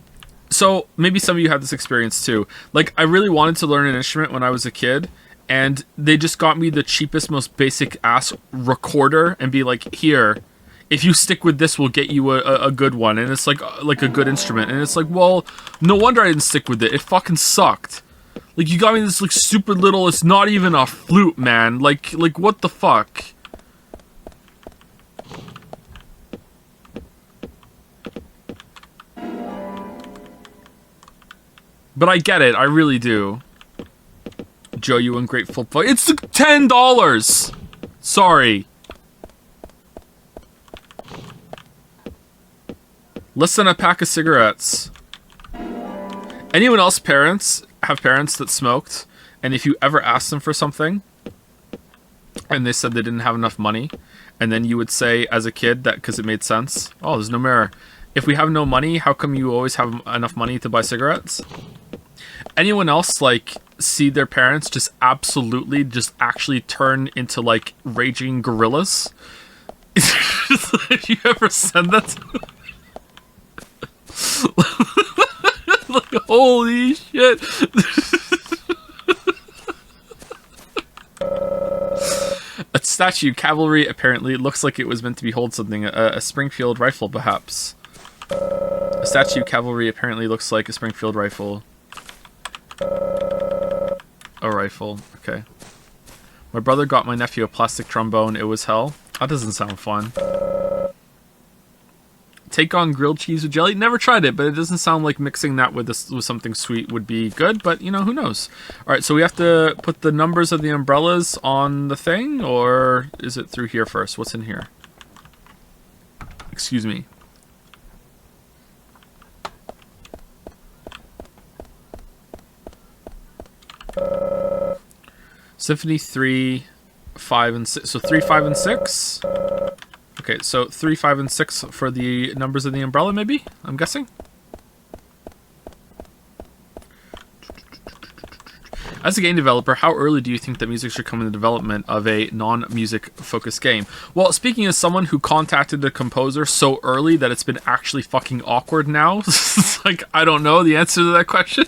so maybe some of you had this experience too. Like, I really wanted to learn an instrument when I was a kid, and they just got me the cheapest, most basic ass recorder and be like, here, if you stick with this, we'll get you a good one. And it's like a good instrument. And it's like, well, no wonder I didn't stick with it. It fucking sucked. Like, you got me this, like, stupid little, it's not even a flute, man. Like, what the fuck? But I get it, I really do. Joe, you ungrateful fuck. It's $10! Sorry. Less than a pack of cigarettes. Anyone else have parents that smoked, and if you ever asked them for something and they said they didn't have enough money, and then you would say as a kid that because it made sense, oh, there's no mirror, if we have no money, how come you always have enough money to buy cigarettes? Anyone else like see their parents just absolutely just actually turn into like raging gorillas? Have you ever said that to them? Like, holy shit. A statue cavalry apparently looks like it was meant to be hold something. A Springfield rifle, perhaps. A statue cavalry apparently looks like a Springfield rifle. A rifle, okay. My brother got my nephew a plastic trombone. It was hell. That doesn't sound fun. Take on grilled cheese with jelly. Never tried it, but it doesn't sound like mixing that with something sweet would be good. But, you know, who knows? All right, so we have to put the numbers of the umbrellas on the thing, or is it through here first? What's in here? Excuse me. Symphony 3, 5, and 6. So 3, 5, and 6. Okay, so 3, 5, and 6 for the numbers of the umbrella, maybe? I'm guessing? As a game developer, how early do you think that music should come in the development of a non-music focused game? Well, speaking as someone who contacted the composer so early that it's been actually fucking awkward now, it's like, I don't know the answer to that question.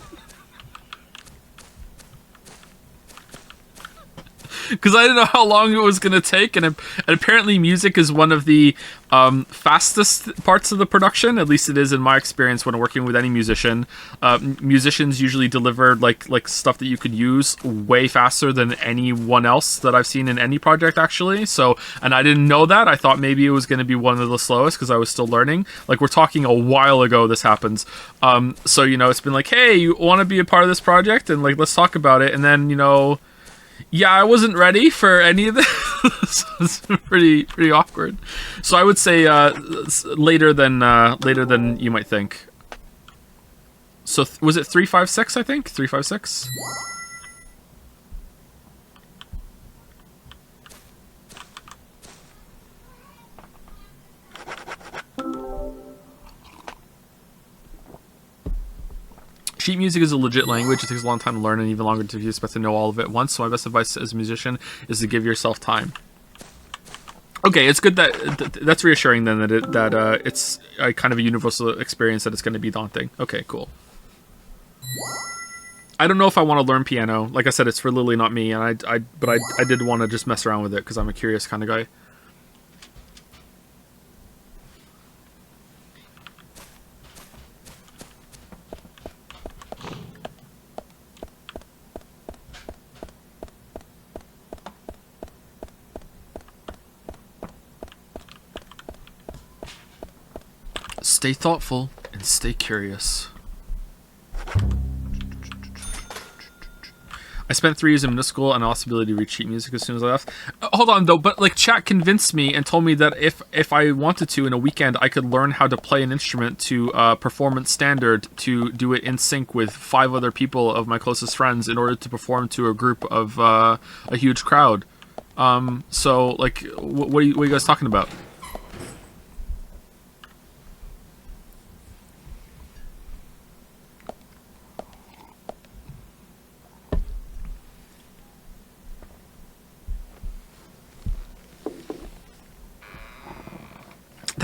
Because I didn't know how long it was going to take, and apparently music is one of the fastest parts of the production. At least it is in my experience when working with any musician. Musicians usually deliver like stuff that you could use way faster than anyone else that I've seen in any project, actually. So, and I didn't know that. I thought maybe it was going to be one of the slowest because I was still learning. Like, we're talking a while ago this happens. So, you know, it's been like, hey, you want to be a part of this project? And, like, let's talk about it. And then, you know... Yeah, I wasn't ready for any of this. So it's pretty awkward. So I would say later than you might think. So was it 3, 5, 6? I think 3, 5, 6. Sheet music is a legit language. It takes a long time to learn and even longer to expect to know all of it at once. So my best advice as a musician is to give yourself time. Okay, it's good that that's reassuring then that it's a kind of a universal experience that it's going to be daunting. Okay, cool. I don't know if I want to learn piano. Like I said, it's for Lily, not me. And but I did want to just mess around with it because I'm a curious kind of guy. Stay thoughtful and stay curious. I spent 3 years in middle school and lost the ability to read sheet music as soon as I left. Hold on though, but like chat convinced me and told me that if I wanted to in a weekend, I could learn how to play an instrument to performance standard to do it in sync with 5 other people of my closest friends in order to perform to a group of a huge crowd. So like, what are you guys talking about?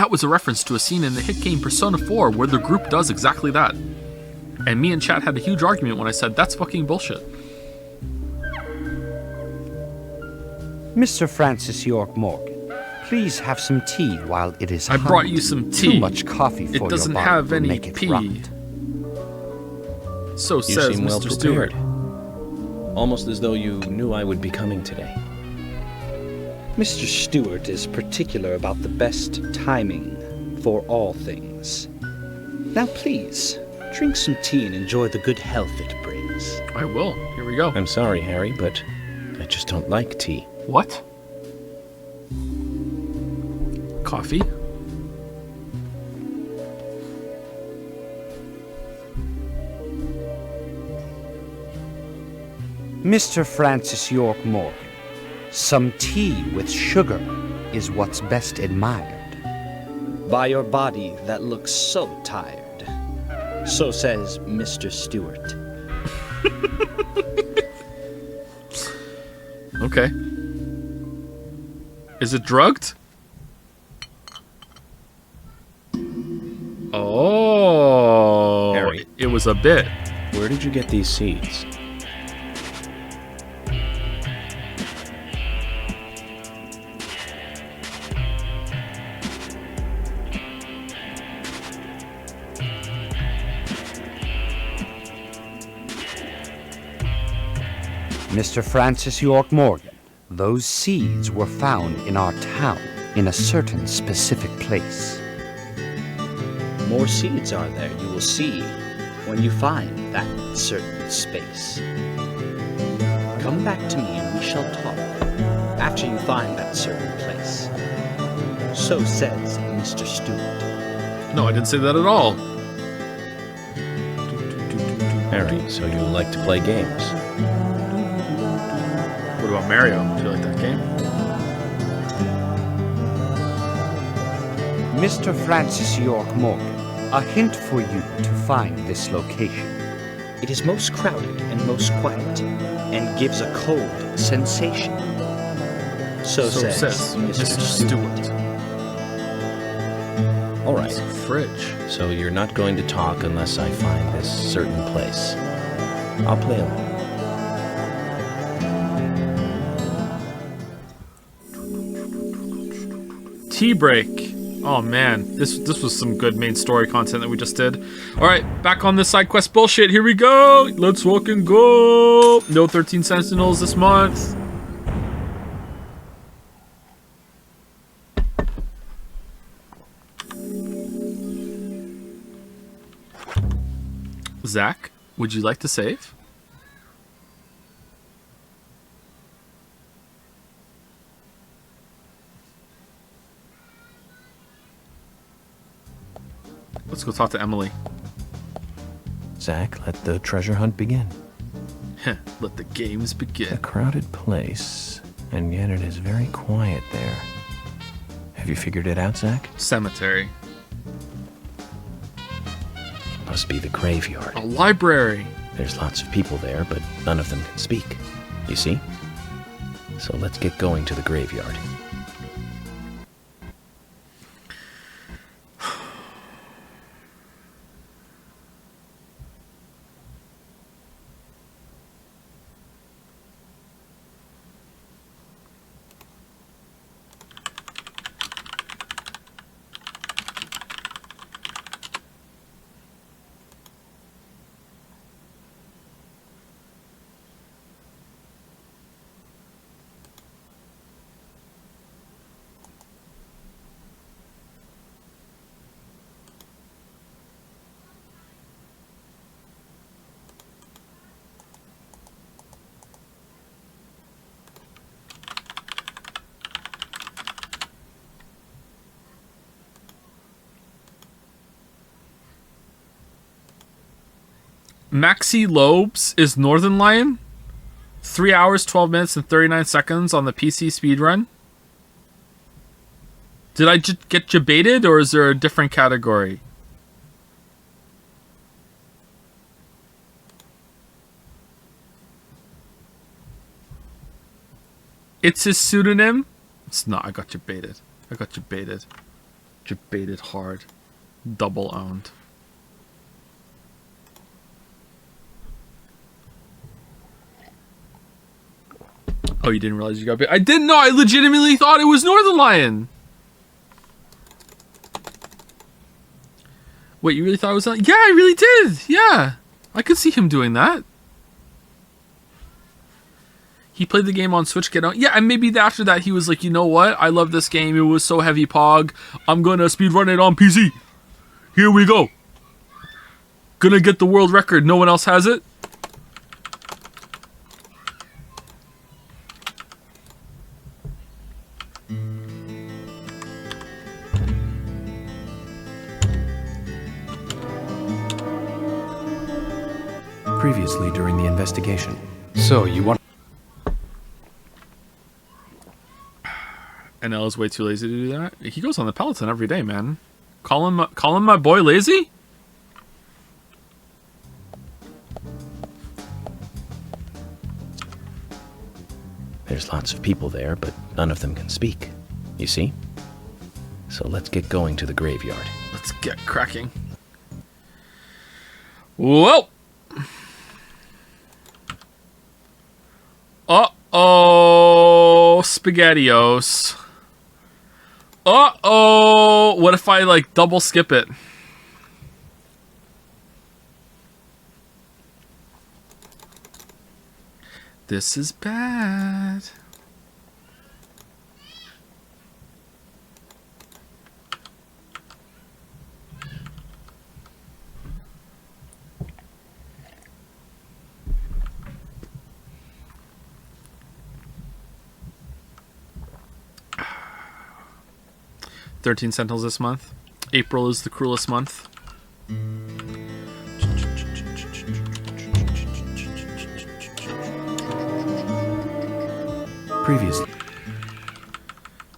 That was a reference to a scene in the hit game Persona 4 where the group does exactly that. And me and chat had a huge argument when I said, that's fucking bullshit. Mr. Francis York Morgan, please have some tea while it is I hot. brought you some tea. Too much coffee for it doesn't your body have will any make it pee. rot. So You says seem well Mr. Stewart. prepared. Almost as though you knew I would be coming today. Mr. Stewart is particular about the best timing for all things. Now please, drink some tea and enjoy the good health it brings. I will. Here we go. I'm sorry, Harry, but I just don't like tea. What? Coffee? Mr. Francis York Morgan, some tea with sugar is what's best admired. By your body that looks so tired. So says Mr. Stewart. Okay. Is it drugged? Oh, Harry. It was a bit. Where did you get these seeds? Mr. Francis York Morgan, those seeds were found in our town in a certain specific place. More seeds are there, you will see, when you find that certain space. Come back to me and we shall talk after you find that certain place. So says Mr. Stewart. No, I didn't say that at all. Harry, so you like to play games? What about Mario? Do you like that game? Mr. Francis York Morgan, a hint for you to find this location. It is most crowded and most quiet, and gives a cold sensation. So says Mr. Stewart. All right. Fridge. So you're not going to talk unless I find this certain place. I'll play along. Tea break. Oh man, this was some good main story content that we just did. All right, back on this side quest bullshit. Here we go. Let's fucking go. No 13 Sentinels this month. Zach, would you like to save? Let's go talk to Emily. Zach, let the treasure hunt begin. Let the games begin. A crowded place, and yet it is very quiet there. Have you figured it out, Zach? Cemetery. Must be the graveyard. A library. There's lots of people there, but none of them can speak. You see? So let's get going to the graveyard. Maxi Lobes is Northern Lion. 3 hours, 12 minutes, and 39 seconds on the PC speedrun. Did I just get baited, or is there a different category? It's his pseudonym? It's not. I got you baited. I got you baited. Debated hard. Double owned. Oh, you didn't realize you got bit? I didn't know. I legitimately thought it was Northern Lion. Wait, you really thought it was that? Yeah, I really did. Yeah. I could see him doing that. He played the game on Switch, get on. Yeah, and maybe after that he was like, you know what? I love this game. It was so heavy pog. I'm gonna speedrun it on PC. Here we go. Gonna get the world record. No one else has it. Previously during the investigation. So, you want... NL is way too lazy to do that. He goes on the Peloton every day, man. Call him my boy lazy? There's lots of people there, but none of them can speak. You see? So let's get going to the graveyard. Let's get cracking. Whoa! Uh-oh, SpaghettiOs. Uh-oh, what if I, like, double skip it? This is bad. $13 Sentinels this month. April is the cruelest month. Previously.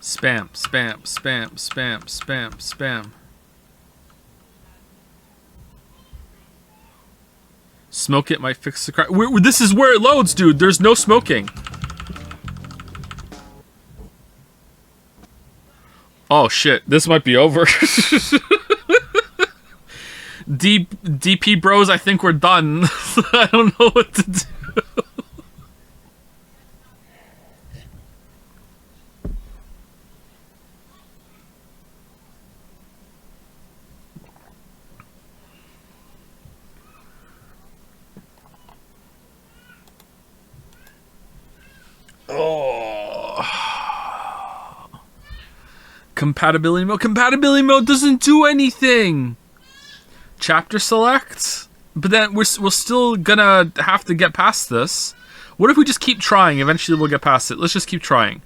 Spam, spam, spam, spam, spam, spam. Smoke it might fix the crack. This is where it loads, dude. There's no smoking. Oh shit, this might be over. DP bros, I think we're done. I don't know what to do. Compatibility mode. Compatibility mode doesn't do anything. Chapter select. But then we're still gonna have to get past this. What if we just keep trying? Eventually we'll get past it. Let's just keep trying.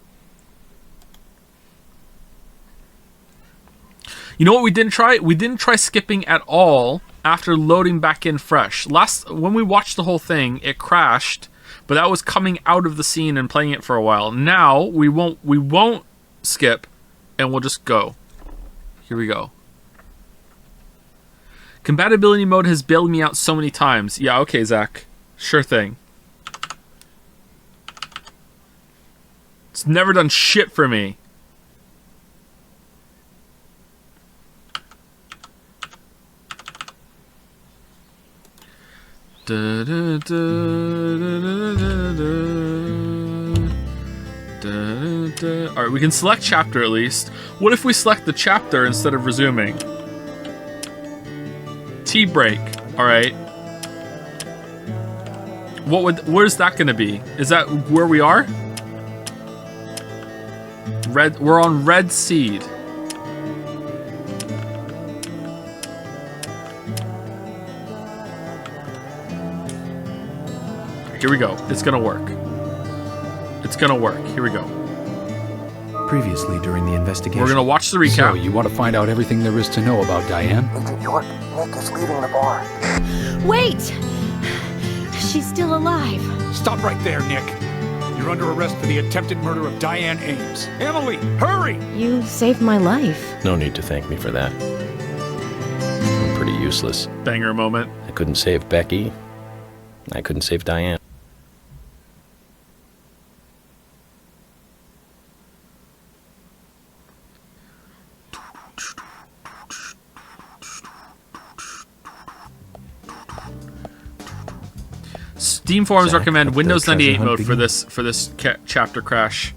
You know what we didn't try? We didn't try skipping at all after loading back in fresh. When we watched the whole thing, it crashed, but that was coming out of the scene and playing it for a while. Now we won't skip. And we'll just go. Here we go. Compatibility mode has bailed me out so many times. Yeah, okay, Zach. Sure thing. It's never done shit for me. Da, da, da, da, da, da, da. Alright, we can select chapter at least. What if we select the chapter instead of resuming? Tea break. Alright. Where's that gonna be? Is that where we are? We're on Red Seed. Here we go. It's gonna work. It's gonna work. Here we go. Previously during the investigation. We're gonna watch the recap. So, you want to find out everything there is to know about Diane? Agent York, Nick is leaving the bar. Wait! She's still alive. Stop right there, Nick. You're under arrest for the attempted murder of Diane Ames. Emily, hurry! You saved my life. No need to thank me for that. I'm pretty useless. Banger moment. I couldn't save Becky. I couldn't save Diane. Steam forums Zach, recommend let the Windows treasure 98 hunt mode begin. for this chapter crash.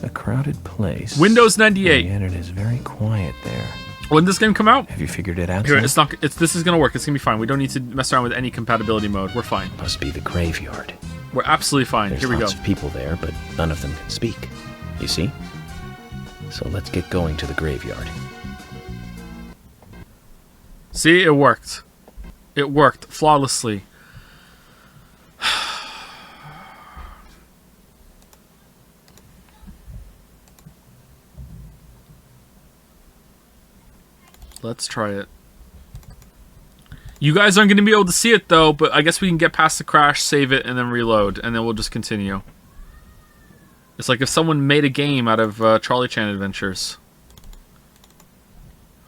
A crowded place. Windows 98. And it is very quiet there. When did this game come out? Have you figured it out? Here, Zach? it's not. This is gonna work. It's gonna be fine. We don't need to mess around with any compatibility mode. We're fine. Must be the graveyard. We're absolutely fine. There's Here we go. lots of people there, but none of them can speak. You see? So let's get going to the graveyard. See, it worked. It worked flawlessly. Let's try it. You guys aren't going to be able to see it though, but I guess we can get past the crash, save it, and then reload, and then we'll just continue. It's like if someone made a game out of Charlie Chan Adventures.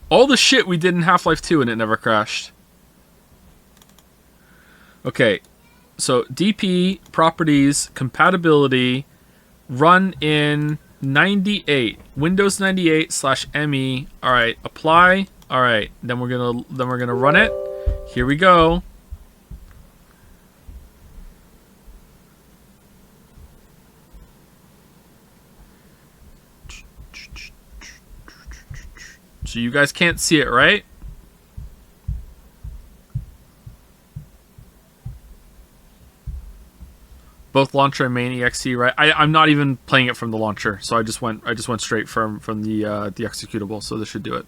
All the shit we did in Half-Life 2 and it never crashed. Okay, so DP, properties, compatibility, run in 98, Windows 98/ME. All right, apply. All right, then we're gonna run it. Here we go. So you guys can't see it, right? Both launcher and main exe, right? I'm not even playing it from the launcher, so I just went straight from the executable. So this should do it.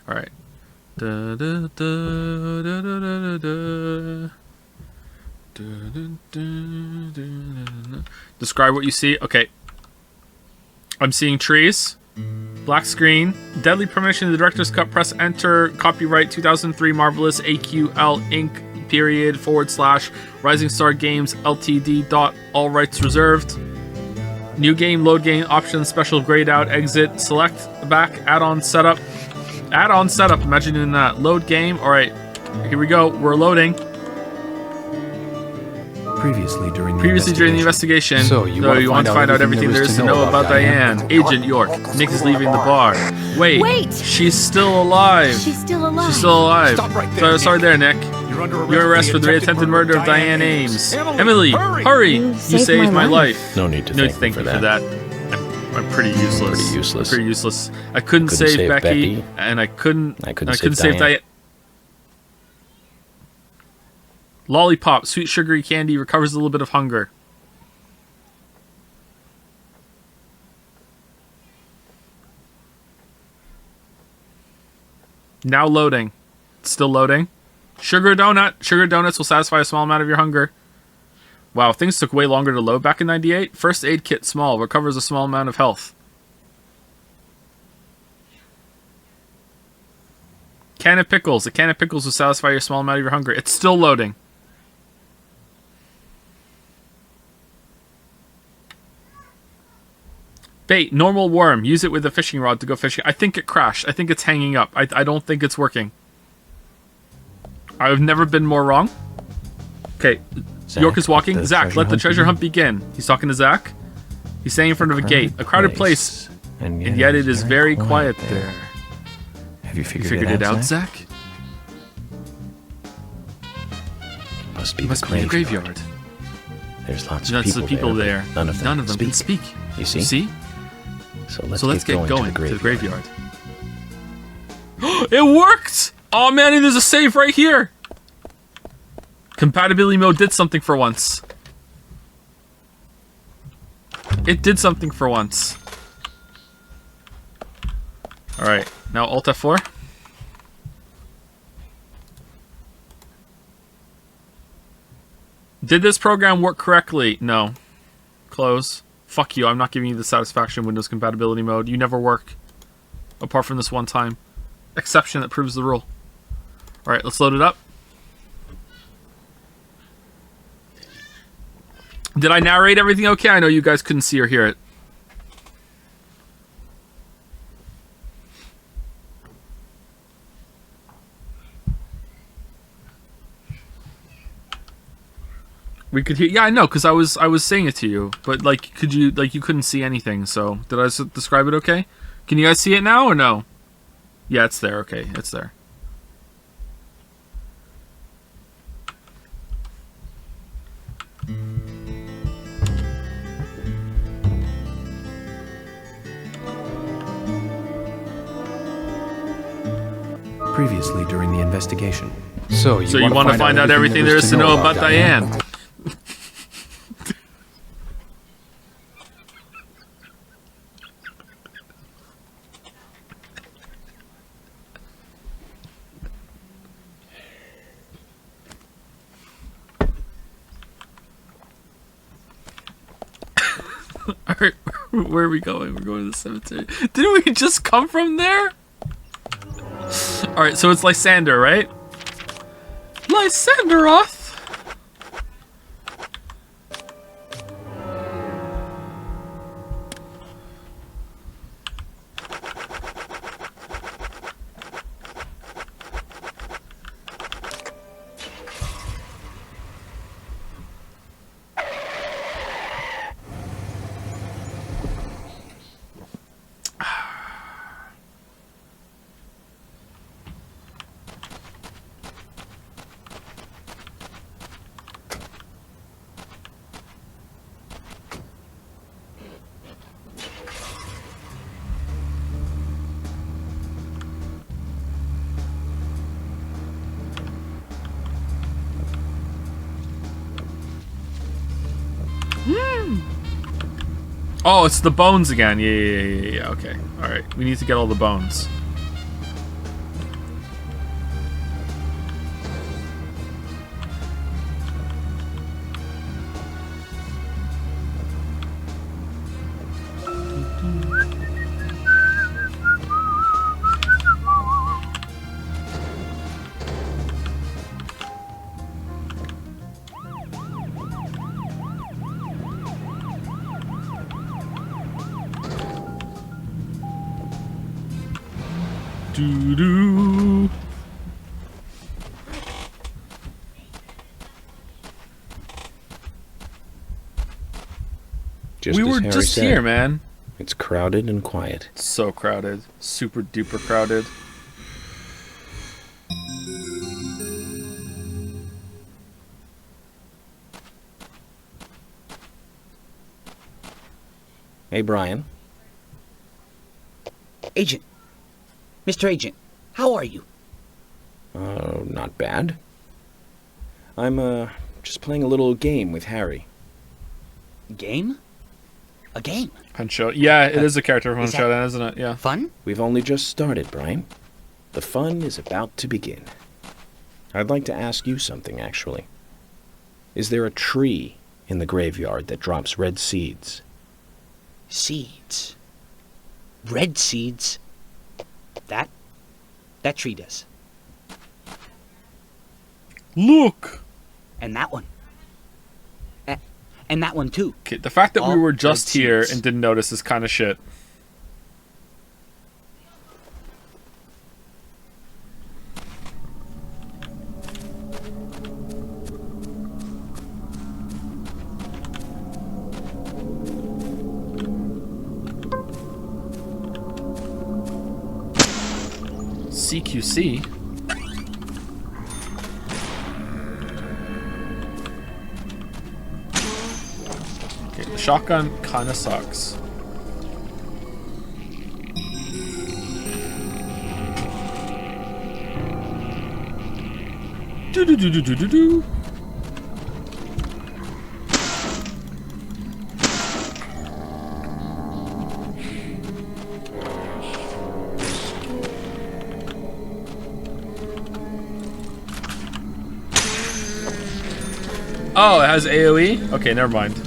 All right. Da, da, da, da, da, da, da. Da, da, da, da, da. Describe what you see. Okay. I'm seeing trees. Black screen. Deadly Premonition, the director's cut. Press enter. Copyright 2003 Marvelous AQL Inc. / Rising Star Games Ltd. All rights reserved. New game, load game, options, special grayed out, exit, select, back, add-on setup. Add-on setup, imagine doing that. Load game, alright. Here we go, we're loading. Previously during the investigation. So you want to find out everything there is to know about Diane. Agent York. Nick is leaving the bar. Wait! She's still alive. She's still alive. She's still alive. Stop right there, Sorry there, Nick. You're under You're arrested for the attempted murder of Diane Ames. Emily, hurry! You saved my life. No need to thank me you for that. I'm pretty useless. Pretty useless. I couldn't save Becky, and I couldn't save Diane. Lollipop, sweet sugary candy, recovers a little bit of hunger. Now loading. Still loading. Sugar donut. Sugar donuts will satisfy a small amount of your hunger. Wow, things took way longer to load back in 98. First aid kit small. Recovers a small amount of health. Can of pickles. A can of pickles will satisfy your small amount of your hunger. It's still loading. Bait, normal worm. Use it with a fishing rod to go fishing. I think it crashed. I think it's hanging up. I don't think it's working. I've never been more wrong. Okay, York is walking. Zach, let the treasure hunt begin. He's talking to Zach. He's standing in front of a gate. A crowded place. And yet it is very quiet there. Have you figured it out, Zach? Must be the graveyard. There's lots of people there. None of them can speak. You see? So let's get going to the graveyard. It worked! Oh man, and there's a save right here! Compatibility mode did something for once. It did something for once. Alright, now Alt F4. Did this program work correctly? No. Close. Fuck you, I'm not giving you the satisfaction Windows compatibility mode. You never work. Apart from this one time. Exception that proves the rule. Alright, let's load it up. Did I narrate everything okay? I know you guys couldn't see or hear it. We could hear. Yeah, I know, because I was saying it to you, but like, you couldn't see anything. So did I describe it okay? Can you guys see it now or no? Yeah, it's there. Okay, it's there. previously during the investigation. So you want to find out everything there is to know about Diane? Alright, where are we going? We're going to the cemetery. Didn't we just come from there? Alright, so it's Lysander, right? Lysanderoth! Oh, it's the bones again. Yeah. Okay. All right. We need to get all the bones. Doo-doo. Just we as were Harry just said, here, man. It's crowded and quiet. So crowded. Super duper crowded. Hey, Brian. Agent. Mr. Agent, how are you? Not bad. I'm, just playing a little game with Harry. Game? A game? Huncho. Yeah, it is a character from is that Huncho, isn't it? Yeah. Fun? We've only just started, Brian. The fun is about to begin. I'd like to ask you something, actually. Is there a tree in the graveyard that drops red seeds? Seeds? Red seeds? That tree does. Look! And that one. And that one too. Okay, the fact that we All were just red here seeds. and didn't notice is kind of shit. CQC? Okay, the shotgun kind of sucks. Do-do-do-do-do-do-do. Oh, it has AoE? Okay, never mind.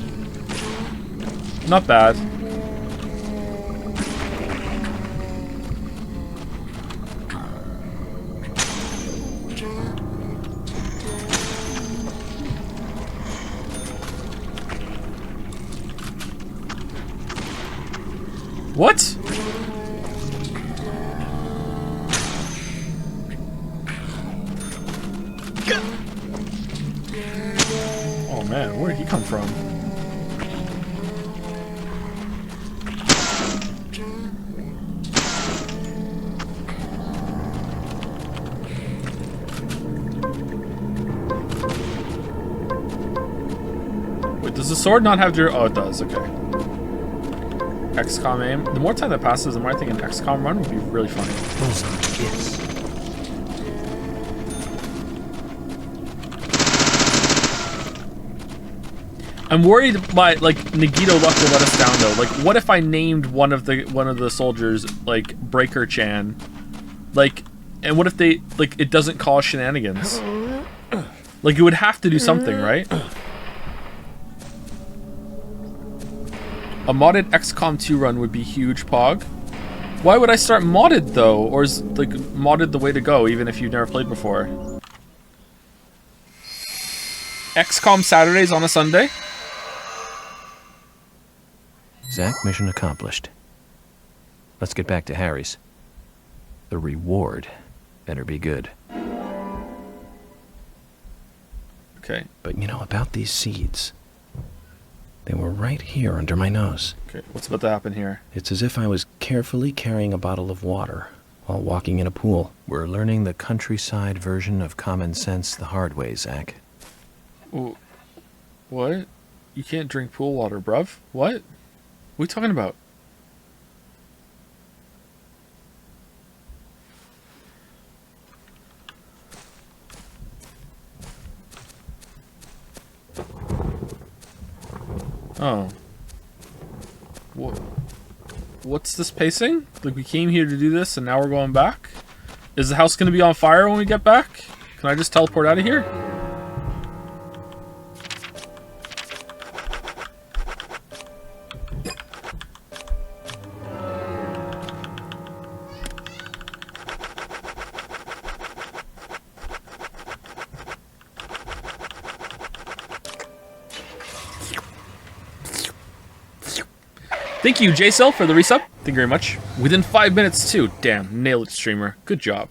Not bad. What? Oh man, where did he come from? Wait, does the sword not have your... Oh, it does, okay. XCOM aim. The more time that passes, the more I think an XCOM run would be really funny. Bullseye, yes. I'm worried by like Nagito luck will let us down though. Like, what if I named one of the soldiers like Breaker Chan? Like, and what if they like it doesn't cause shenanigans? Like, it would have to do something, right? A modded XCOM 2 run would be huge, Pog. Why would I start modded though? Or is like modded the way to go, even if you've never played before? XCOM Saturdays on a Sunday? Zach, mission accomplished. Let's get back to Harry's. The reward better be good. Okay. But you know about these seeds. They were right here under my nose. Okay, what's about to happen here? It's as if I was carefully carrying a bottle of water while walking in a pool. We're learning the countryside version of common sense the hard way, Zach. Ooh, what? You can't drink pool water, bruv? What? What are you talking about? Oh. What's this pacing? Like, we came here to do this and now we're going back? Is the house going to be on fire when we get back? Can I just teleport out of here? Thank you, JCell, for the resub. Thank you very much. Within 5 minutes, too. Damn, nailed it, streamer. Good job.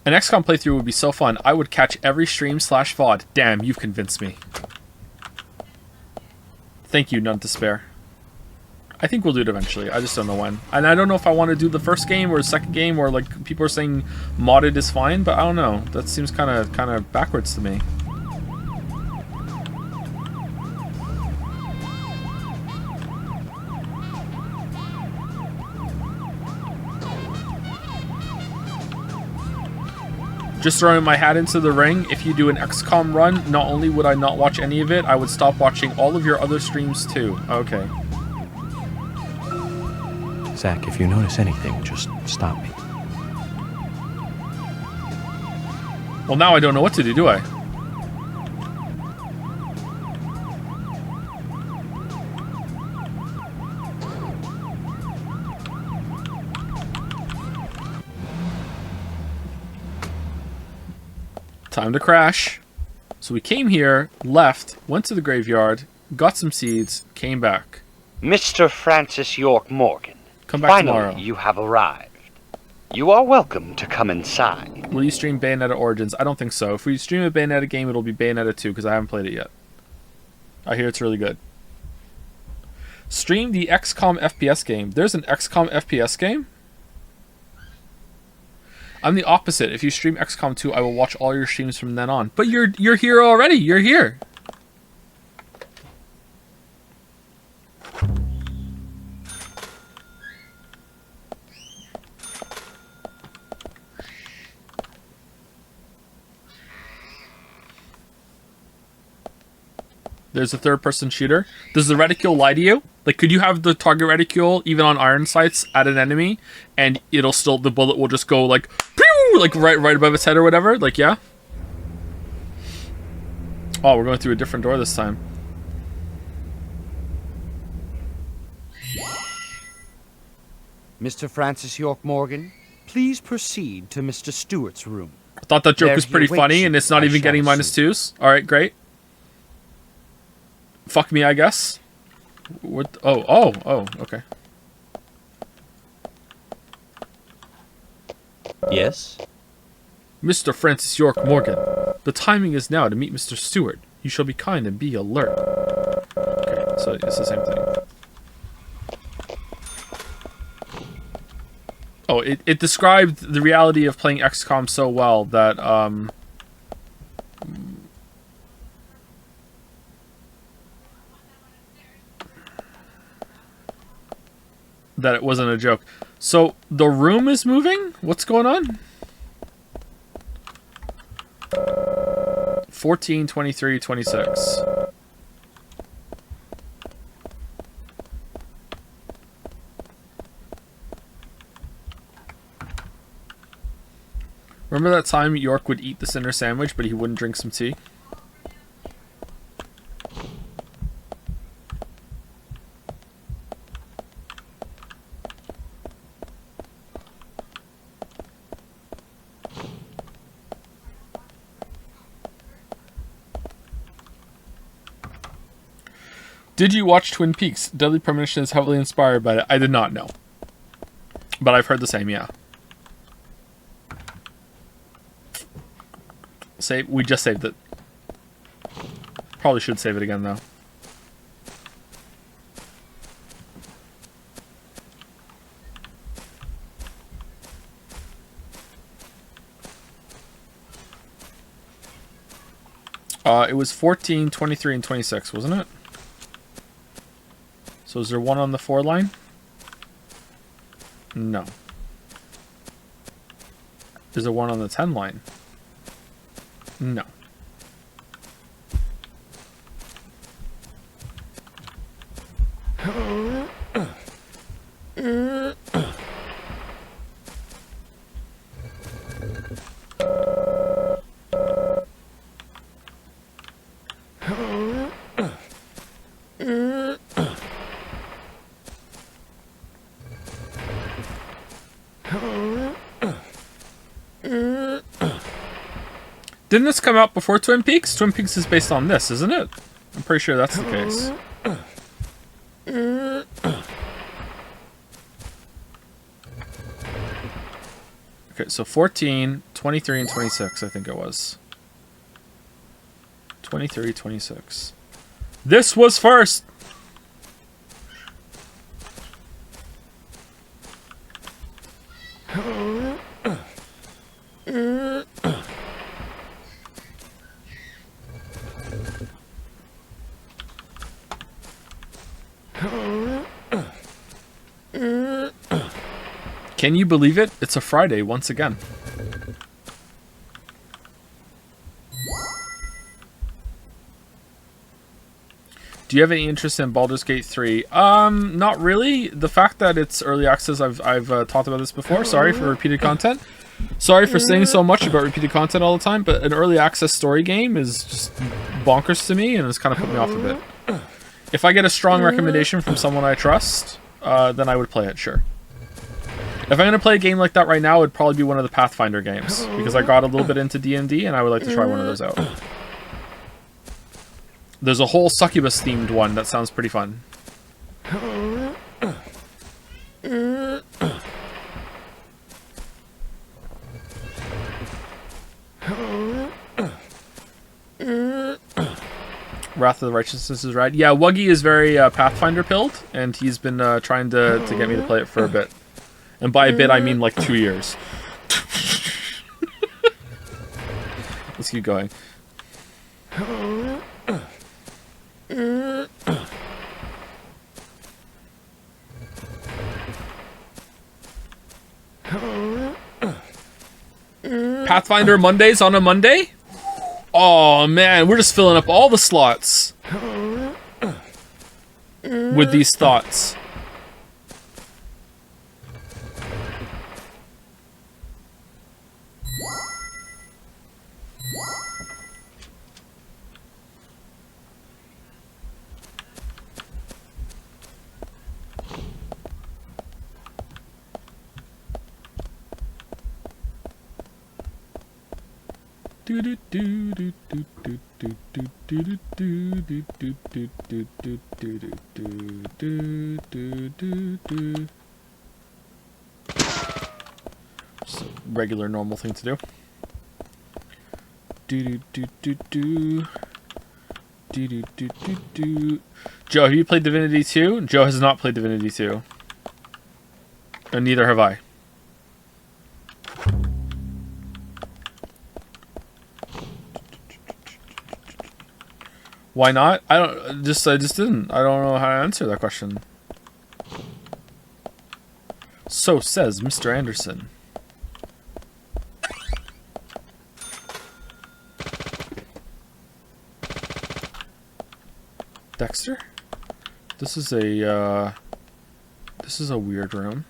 An XCOM playthrough would be so fun. I would catch every stream / VOD. Damn, you've convinced me. Thank you, None to Spare. I think we'll do it eventually. I just don't know when. And I don't know if I want to do the first game or the second game, or like people are saying modded is fine, but I don't know. That seems kind of backwards to me. Just throwing my hat into the ring, if you do an XCOM run, not only would I not watch any of it, I would stop watching all of your other streams too. Okay. Zach, if you notice anything, just stop me. Well, now I don't know what to do I? Time to crash. So we came here, left, went to the graveyard, got some seeds, came back. Mr. Francis York Morgan, Come back finally tomorrow. You have arrived. You are welcome to come inside. Will you stream Bayonetta Origins? I don't think so. If we stream a Bayonetta game, it'll be Bayonetta 2, because I haven't played it yet. I hear it's really good. Stream the XCOM FPS game. There's an XCOM FPS game? I'm the opposite. If you stream XCOM 2, I will watch all your streams from then on. But you're here already. You're here. There's a third-person shooter. Does the reticule lie to you? Like, could you have the target reticule even on iron sights at an enemy, and it'll still, the bullet will just go like, pew, like right above its head or whatever? Like, yeah. Oh, we're going through a different door this time. Mr. Francis York Morgan, please proceed to Mr. Stewart's room. I thought that joke There was he pretty awaits funny, you, and it's not I even getting shall -2s. All right, great. Fuck me, I guess. What? Oh, okay. Yes? Mr. Francis York Morgan, the timing is now to meet Mr. Stewart. You shall be kind and be alert. Okay, so it's the same thing. Oh, it described the reality of playing XCOM so well that, that it wasn't a joke. So, the room is moving? What's going on? 14, 23, 26. Remember that time York would eat the cinder sandwich, but he wouldn't drink some tea? Did you watch Twin Peaks? Deadly Premonition is heavily inspired by it. I did not know. But I've heard the same, yeah. We just saved it. Probably should save it again, though. It was 14, 23, and 26, wasn't it? So is there one on the 4 line? No. Is there one on the 10 line? No. Didn't this come out before Twin Peaks? Twin Peaks is based on this, isn't it? I'm pretty sure that's the case. Okay, so 14, 23, and 26, I think it was. 23, 26. This was first! Can you believe it? It's a Friday once again. Do you have any interest in Baldur's Gate 3? Not really. The fact that it's early access, I've talked about this before. Sorry for repeated content. Sorry for saying so much about repeated content all the time, but an early access story game is just bonkers to me, and it's kind of put me off a bit. If I get a strong recommendation from someone I trust, then I would play it, sure. If I'm going to play a game like that right now, it would probably be one of the Pathfinder games, because I got a little bit into D&D, and I would like to try one of those out. There's a whole succubus-themed one that sounds pretty fun. Wrath of the Righteousness is right. Yeah, Wuggy is very Pathfinder-pilled, and he's been trying to get me to play it for a bit. And by a bit, I mean like 2 years. Let's keep going. Pathfinder Mondays on a Monday? Oh man, we're just filling up all the slots with these thoughts. Just a regular normal thing to do. Joe, have you played Divinity 2? Joe has not played Divinity 2. And neither have I. Why not? I just didn't. I don't know how to answer that question. So says Mr. Anderson. Dexter? This is a weird room.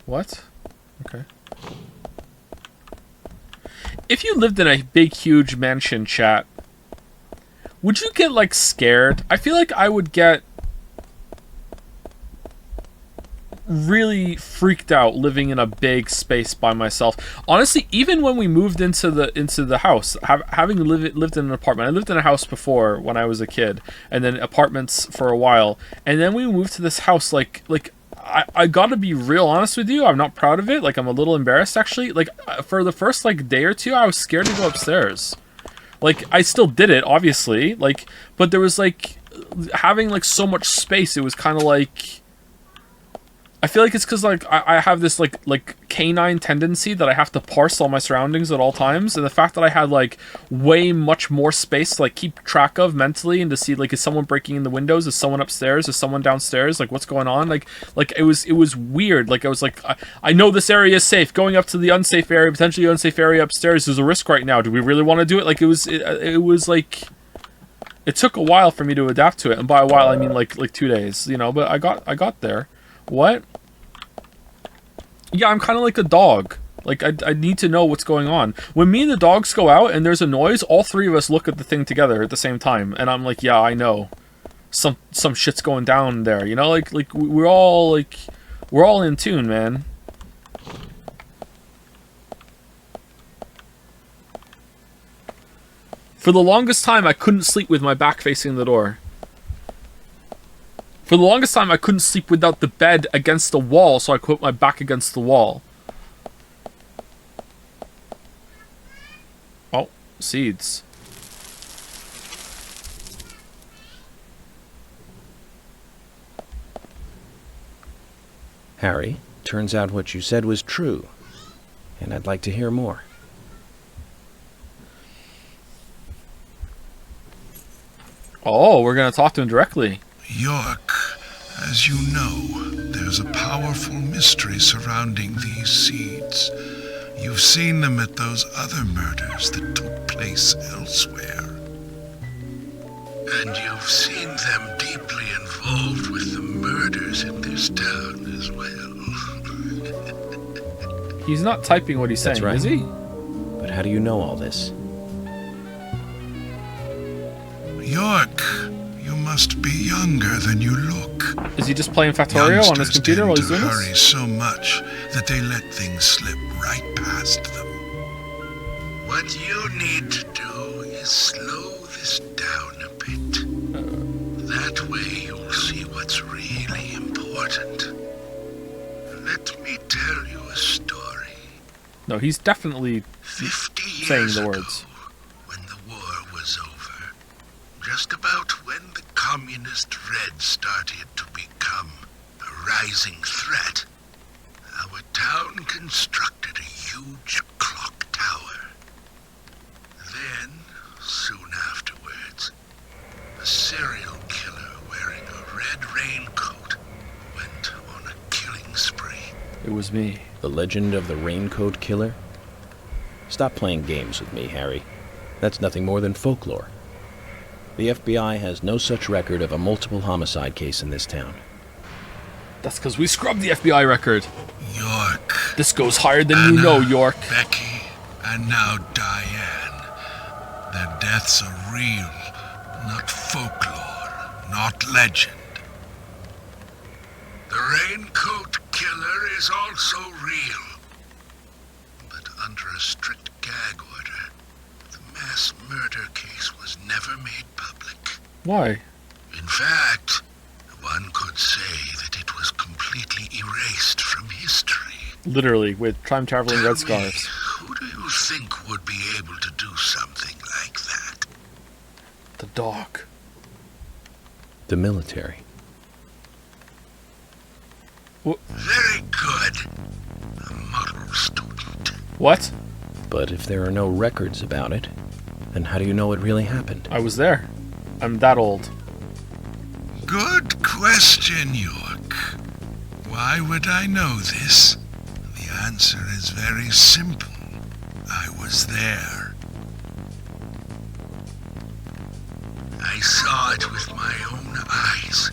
What? Okay. If you lived in a big, huge mansion, chat, would you get, like, scared? I feel like I would get really freaked out living in a big space by myself. Honestly, even when we moved into the house, having lived in an apartment, I lived in a house before when I was a kid, and then apartments for a while, and then we moved to this house. Like I gotta be real honest with you, I'm not proud of it. Like, I'm a little embarrassed actually. Like, for the first like day or two, I was scared to go upstairs. Like, I still did it, obviously. Like, but there was like having like so much space. It was kind of like. I feel like it's because like I have this like canine tendency that I have to parse all my surroundings at all times, and the fact that I had like way much more space to like keep track of mentally and to see like, is someone breaking in the windows, is someone upstairs, is someone downstairs, like what's going on, like it was weird. Like I was like, I know this area is safe. Going up to the unsafe area, potentially unsafe area upstairs, is a risk right now. Do we really want to do it? Like it was like. It took a while for me to adapt to it, and by a while I mean like 2 days, you know. But I got there. What? Yeah, I'm kind of like a dog. Like, I need to know what's going on. When me and the dogs go out and there's a noise, all three of us look at the thing together at the same time, and I'm like, yeah, I know. Some shit's going down there, you know. Like we're all in tune, man. For the longest time, I couldn't sleep with my back facing the door. For the longest time, I couldn't sleep without the bed against the wall, so I put my back against the wall. Oh, seeds. Harry, turns out what you said was true, and I'd like to hear more. Oh, we're gonna talk to him directly. York, as you know, there's a powerful mystery surrounding these seeds. You've seen them at those other murders that took place elsewhere. And you've seen them deeply involved with the murders in this town as well. He's not typing what he's saying, right. Is he? But how do you know all this? York, you must be younger than you look. Is he just playing Factorio on his computer while he's doing hurry this? so much that they let things slip right past them. What you need to do is slow this down a bit. That way you'll see what's really important. Let me tell you a story. No, he's definitely 50 saying years the ago, words. when the war was over, just about when the communist Red started to become a rising threat, our town constructed a huge clock tower. Then, soon afterwards, a serial killer wearing a red raincoat went on a killing spree. It was me. The legend of the Raincoat Killer? Stop playing games with me, Harry. That's nothing more than folklore. The FBI has no such record of a multiple homicide case in this town. That's because we scrubbed the FBI record. York. This goes higher than you know, York. Becky, and now Diane. Their deaths are real, not folklore, not legend. The Raincoat Killer is also real, but under a strict gag order. The mass murder case was never made public. Why? In fact, one could say that it was completely erased from history. Literally, with time-traveling red scarves. Who do you think would be able to do something like that? The dog. The military. Very good. A model student. What? But if there are no records about it, then how do you know it really happened? I was there. I'm that old. Good question, York. Why would I know this? The answer is very simple. I was there. I saw it with my own eyes.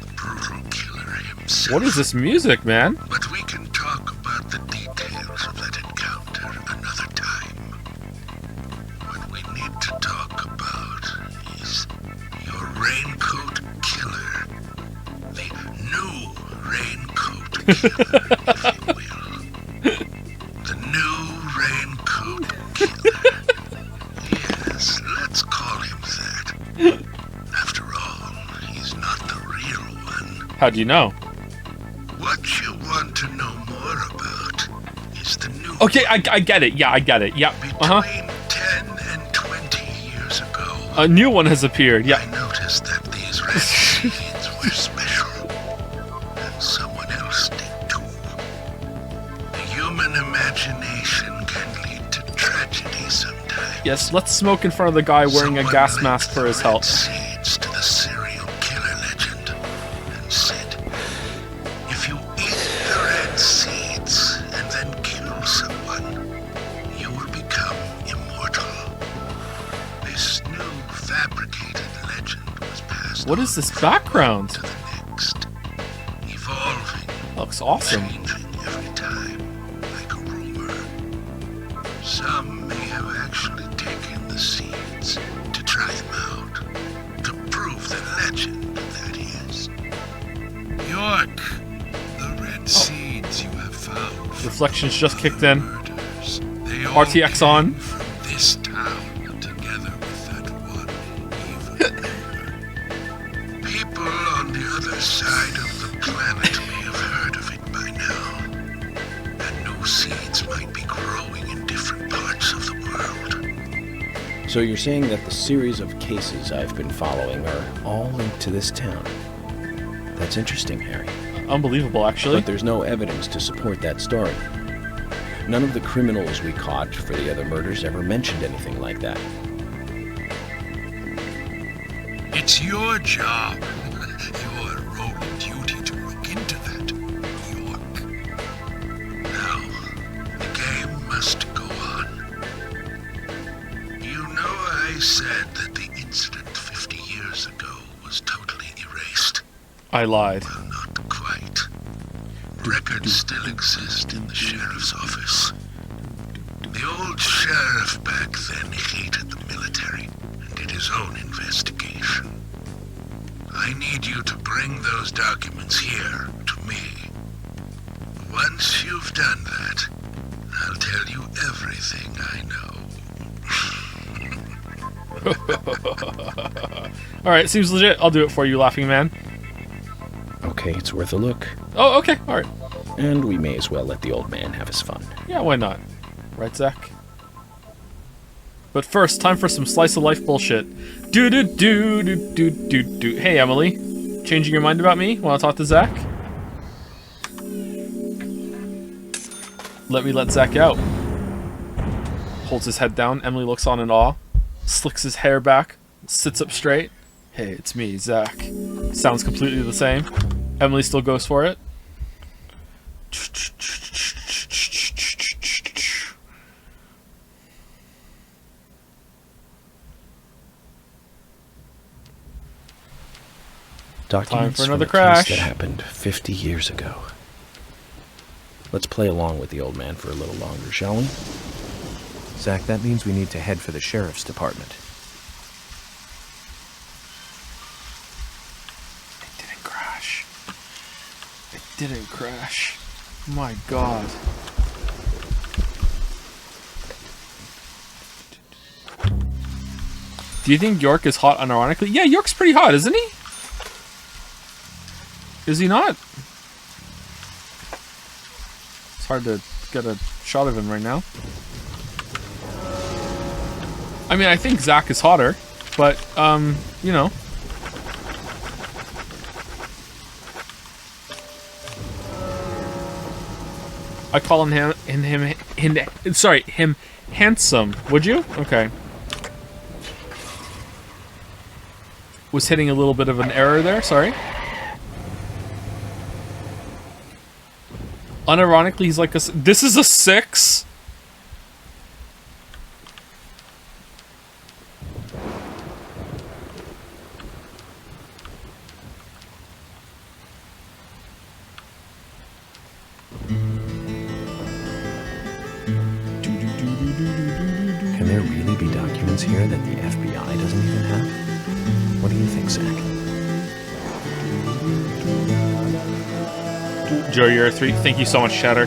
The brutal killer himself. What is this music, man? But we can talk about the details of that encounter another time. What we need to talk about is your raincoat killer. The new raincoat killer, if you will. The new raincoat killer. Yes, let's call him that. After all, he's not the real one. How do you know? What you want to know more about is the new Okay, I get it. Yeah, I get it. Yeah. Between 10 and 20 years ago, A new one has appeared. Yeah. I noticed that these red seeds were special. And someone else did too. The human imagination can lead to tragedy sometimes. Yes, let's smoke in front of the guy wearing a gas mask for his health. Seeds to the serial killer legend and said, if you eat the red seeds and then kill someone, you will become immortal. This new fabricated legend was passed What is this background? to the next, evolving, Looks awesome. changing every time, like a rumor. Some may have actually taken the seeds to try them out, to prove the legend, that is. York, the red seeds you have found Reflections just kicked in. they all RTX on. from this town, together with that one evil neighbor. People on the other side of the planet may have heard of it by now. And new seeds might be growing in different parts of the world. So you're saying that the series of cases I've been following are all linked to this town? That's interesting, Harry. Unbelievable, actually. But there's no evidence to support that story. None of the criminals we caught for the other murders ever mentioned anything like that. It's your job, your role of duty to look into that, York. Now, the game must go on. You know I said that the incident 50 years ago was totally erased. I lied. Well, not quite. Records still exist in the sheriff's office. The old sheriff back then hated the military and did his own investigation. I need you to bring those documents here to me. Once you've done that, I'll tell you everything I know. Alright, seems legit. I'll do it for you, laughing man. Okay, it's worth a look. Oh, okay. Alright. And we may as well let the old man have his fun. Yeah, why not? Right, Zach? But first, time for some slice of life bullshit. Do do do do do do do. Hey, Emily. Changing your mind about me? Want to talk to Zach? Let me let Zach out. Holds his head down. Emily looks on in awe. Slicks his hair back. Sits up straight. Hey, it's me, Zach. Sounds completely the same. Emily still goes for it. Documents Time for another from a case crash. that happened 50 years ago. Let's play along with the old man for a little longer, shall we? Zach, that means we need to head for the sheriff's department. It didn't crash. It didn't crash. My God. Do you think York is hot unironically? Yeah, York's pretty hot, isn't he? Is he not? It's hard to get a shot of him right now. I mean, I think Zach is hotter, but, you know. I call him handsome. Would you? Okay. Was hitting a little bit of an error there. Sorry. Unironically, he's like a. This is a 6. there really be documents here that the FBI doesn't even have? What do you think, Zach? Joe, you're a 3. Thank you so much, Shatter.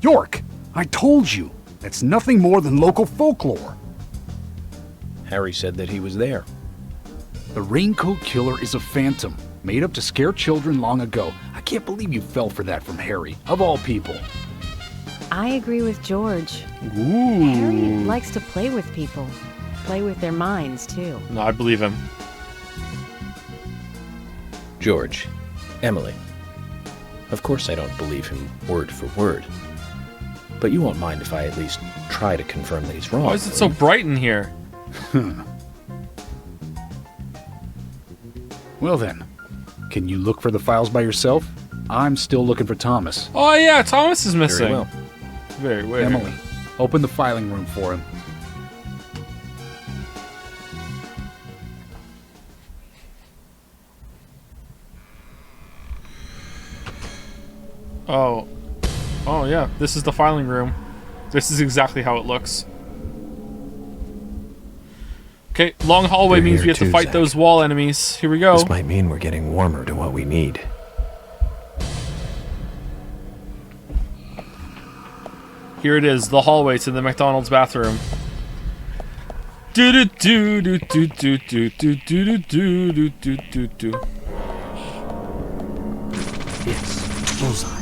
York! I told you! That's nothing more than local folklore. Harry said that he was there. The Raincoat Killer is a phantom, made up to scare children long ago. I can't believe you fell for that from Harry, of all people. I agree with George. Ooh. Harry likes to play with people. Play with their minds, too. No, I believe him. George, Emily. Of course I don't believe him word for word. But you won't mind if I at least try to confirm that he's wrong. Why is it so bright in here? Well then, can you look for the files by yourself? I'm still looking for Thomas. Oh yeah, Thomas is missing. Very well. Very weird. Emily, open the filing room for him. Oh. Oh yeah, this is the filing room. This is exactly how it looks. Okay, long hallway They're means here we have to too, fight Zach. those wall enemies. Here we go. This might mean we're getting warmer to what we need. Here it is, the hallway to the McDonald's bathroom. Do do do do do do do do do do do do do do. Yes, bullseye.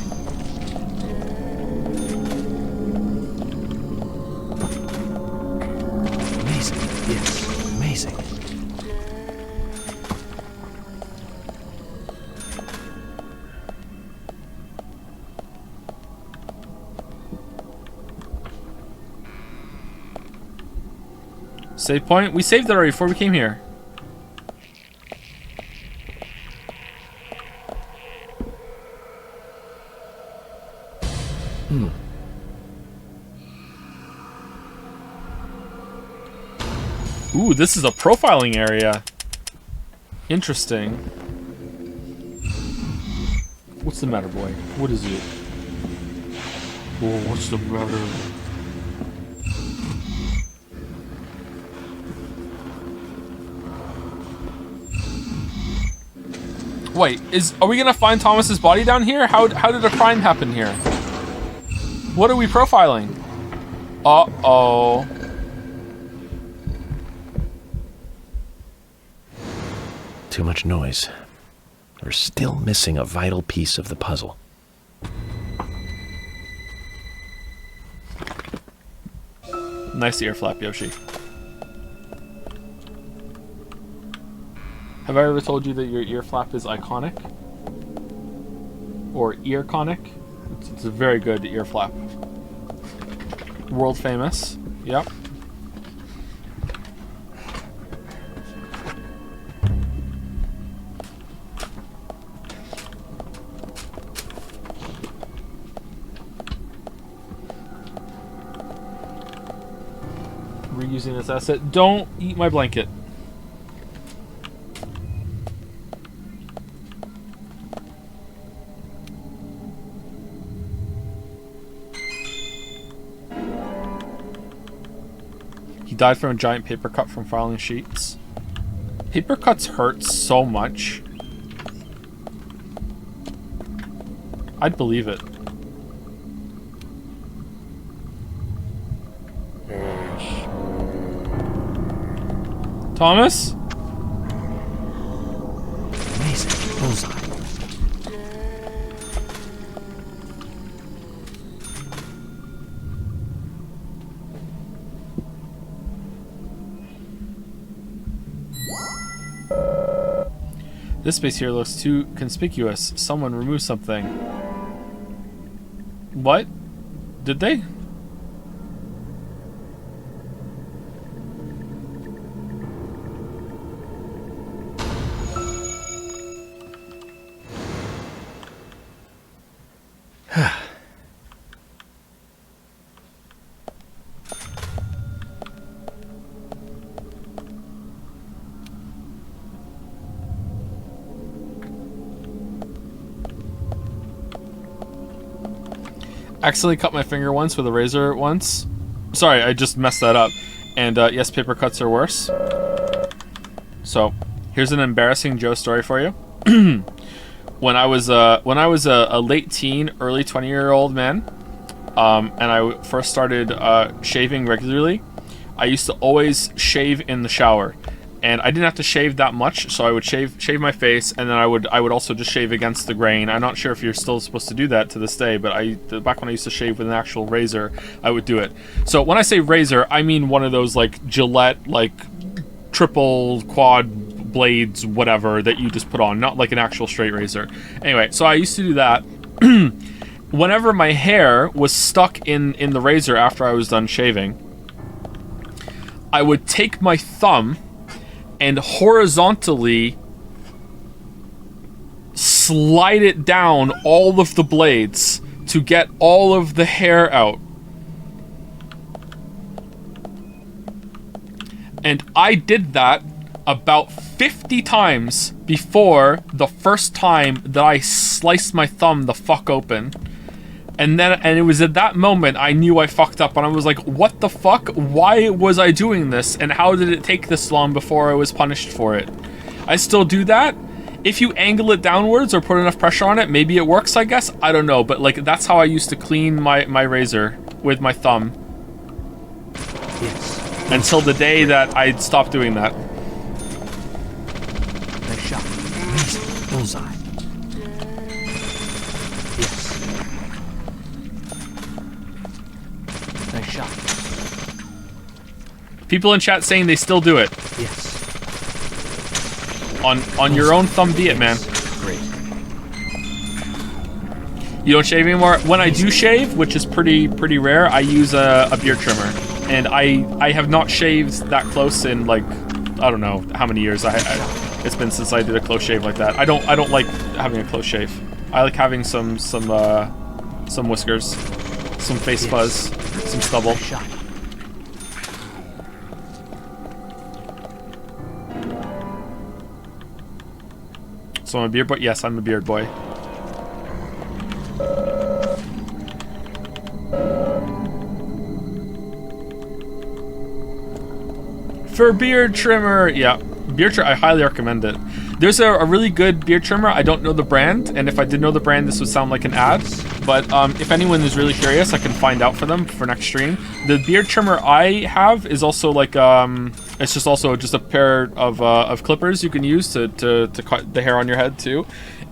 Amazing. Yes, amazing. Save point? We saved it already before we came here. Ooh, this is a profiling area. Interesting. What's the matter, boy? What is it? Oh, what's the matter? Wait, are we gonna find Thomas's body down here? How did a crime happen here? What are we profiling? Uh-oh. Too much noise. We're still missing a vital piece of the puzzle. Nice ear flap, Yoshi. Have I ever told you that your ear flap is iconic? Or ear-conic? It's a very good ear flap. World famous. Yep. Reusing this asset. Don't eat my blanket. He died from a giant paper cut from filing sheets. Paper cuts hurt so much. I'd believe it. Thomas? Amazing. Bullseye. This space here looks too conspicuous. Someone removed something. What? Did they? Accidentally cut my finger once with a razor once. Sorry, I just messed that up. And yes, paper cuts are worse. So, here's an embarrassing Joe story for you. When I was a late teen, early 20-year-old man, and I first started shaving regularly, I used to always shave in the shower. And I didn't have to shave that much, so I would shave my face, and then I would also just shave against the grain. I'm not sure if you're still supposed to do that to this day, but back when I used to shave with an actual razor, I would do it. So when I say razor, I mean one of those like Gillette, like triple quad blades, whatever, that you just put on, not like an actual straight razor. Anyway, so I used to do that. Whenever my hair was stuck in the razor after I was done shaving, I would take my thumb and horizontally slide it down all of the blades to get all of the hair out. And I did that about 50 times before the first time that I sliced my thumb the fuck open. And it was at that moment I knew I fucked up, and I was like, what the fuck? Why was I doing this? And how did it take this long before I was punished for it? I still do that. If you angle it downwards or put enough pressure on it, maybe it works, I guess. I don't know, but like that's how I used to clean my razor, with my thumb. Yes. Until the day that I stopped doing that. Nice shot. Nice. Bullseye. Nice shot. People in chat saying they still do it. Yes. On your own thumb be it, man. Great. You don't shave anymore? When I do shave, which is pretty rare, I use a beard trimmer. And I have not shaved that close in like, I don't know how many years. It's been since I did a close shave like that. I don't like having a close shave. I like having some whiskers, some face fuzz, some stubble. So I'm a beard boy? Yes, I'm a beard boy. For beard trimmer, yeah. Beard trimmer, I highly recommend it. There's a really good beard trimmer. I don't know the brand, and if I did know the brand, this would sound like an ad. But if anyone is really curious, I can find out for them for next stream. The beard trimmer I have is also like it's just a pair of clippers you can use to cut the hair on your head too,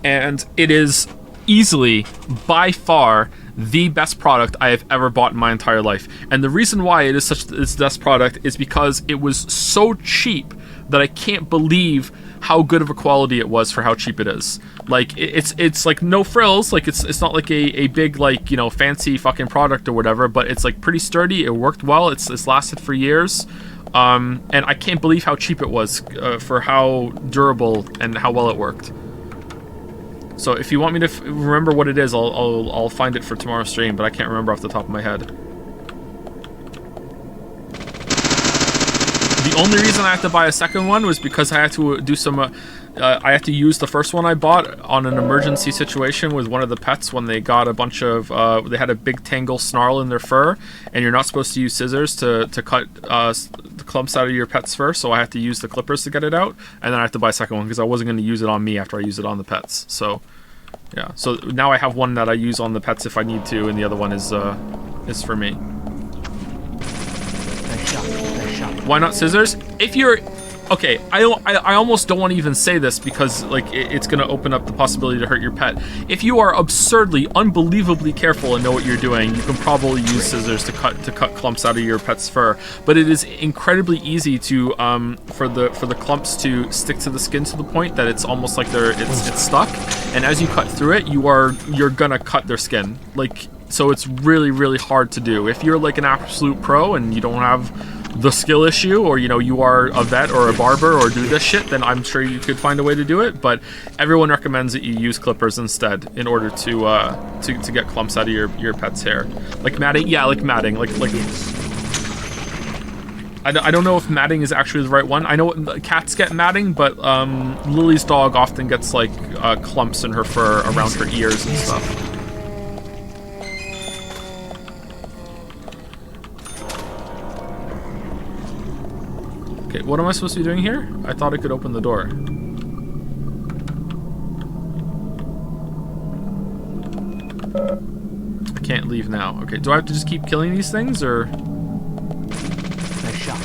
and it is easily by far the best product I have ever bought in my entire life. And the reason why it is its best product is because it was so cheap that I can't believe how good of a quality it was for how cheap it is. Like it's like no frills, like it's not like a big like, you know, fancy fucking product or whatever, but it's like pretty sturdy. It worked well. It's lasted for years. And I can't believe how cheap it was for how durable and how well it worked. So if you want me to remember what it is, I'll find it for tomorrow's stream, but I can't remember off the top of my head. The only reason I had to buy a second one was because I had to do some, I had to use the first one I bought on an emergency situation with one of the pets when they got a bunch of, they had a big tangle snarl in their fur, and you're not supposed to use scissors to cut the clumps out of your pet's fur, so I had to use the clippers to get it out, and then I have to buy a second one because I wasn't going to use it on me after I use it on the pets. So, yeah. So now I have one that I use on the pets if I need to, and the other one is for me. Nice shot. Nice shot. Why not scissors? If you're okay, I almost don't want to even say this because like it's going to open up the possibility to hurt your pet. If you are absurdly, unbelievably careful and know what you're doing, you can probably use scissors to cut clumps out of your pet's fur. But it is incredibly easy to for the clumps to stick to the skin to the point that it's almost like it's stuck. And as you cut through it, you're gonna cut their skin. Like, so it's really, really hard to do. If you're like an absolute pro and you don't have the skill issue, or you know, you are a vet or a barber or do this shit, then I'm sure you could find a way to do it. But everyone recommends that you use clippers instead in order to get clumps out of your pet's hair. Like matting, yeah, like matting, like I don't know if matting is actually the right one. I know cats get matting, but Lily's dog often gets like clumps in her fur around her ears and stuff. Okay, what am I supposed to be doing here? I thought I could open the door. I can't leave now. Okay, do I have to just keep killing these things, or? Nice shot.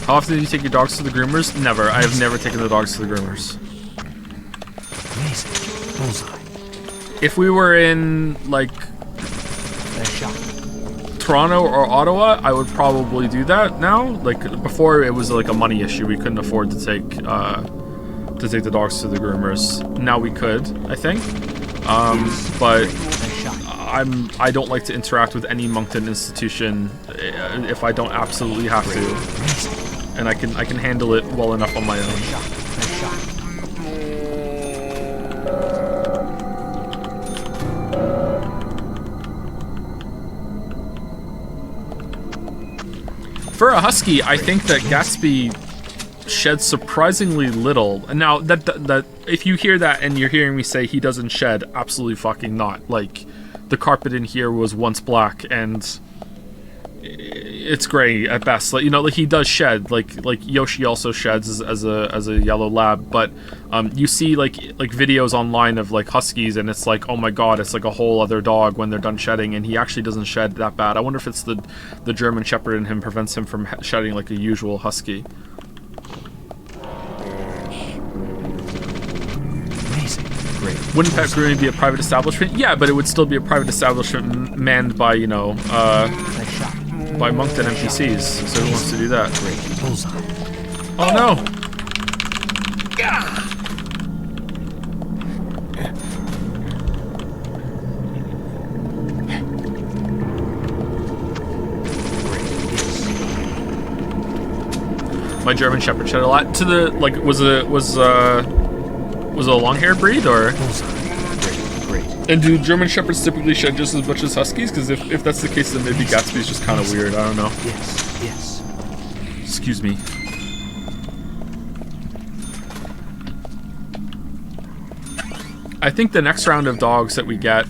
How often do you take your dogs to the groomers? Never. I have never taken the dogs to the groomers. Amazing. Bullseye. If we were in, like, Toronto or Ottawa, I would probably do that now. Like, before it was like a money issue. We couldn't afford to take the dogs to the groomers. Now we could, I think. But I don't like to interact with any Moncton institution if I don't absolutely have to. And I can handle it well enough on my own. For a husky, I think that Gatsby sheds surprisingly little. And now that if you hear that and you're hearing me say he doesn't shed, absolutely fucking not. Like, the carpet in here was once black and it's gray at best. Like, you know, like, he does shed. Like Yoshi also sheds as a yellow lab, but you see like videos online of like huskies, and it's like, oh my god, it's like a whole other dog when they're done shedding, and he actually doesn't shed that bad. I wonder if it's the German Shepherd in him prevents him from shedding like a usual husky. Amazing. Great. Wouldn't pet grooming be a private establishment? Yeah, but it would still be a private establishment manned by, you know, by Moncton NPCs. So who wants to do that? Oh no! My German Shepherd shed a lot. To the like, was it a long-haired breed, or? Great. And do German Shepherds typically shed just as much as Huskies? Because if that's the case, then maybe Gatsby's just kind of weird. I don't know. Yes. Excuse me. I think the next round of dogs that we get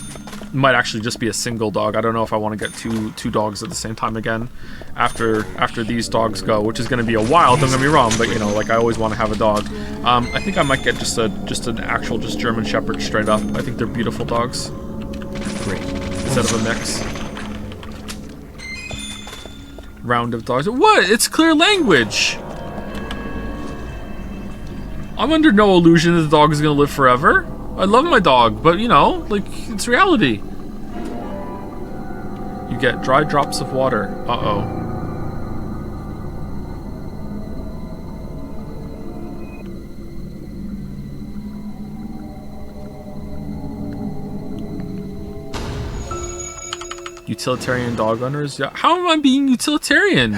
might actually just be a single dog. I don't know if I want to get two dogs at the same time again after these dogs go, which is going to be a while, don't get me wrong, but you know, like, I always want to have a dog. I think I might get just an actual German Shepherd straight up. I think they're beautiful dogs. Great. Instead of a mix. Round of dogs. What? It's clear language. I'm under no illusion that the dog is going to live forever. I love my dog, but you know, like, it's reality. You get dry drops of water. Uh-oh. Utilitarian dog owners? Yeah. How am I being utilitarian?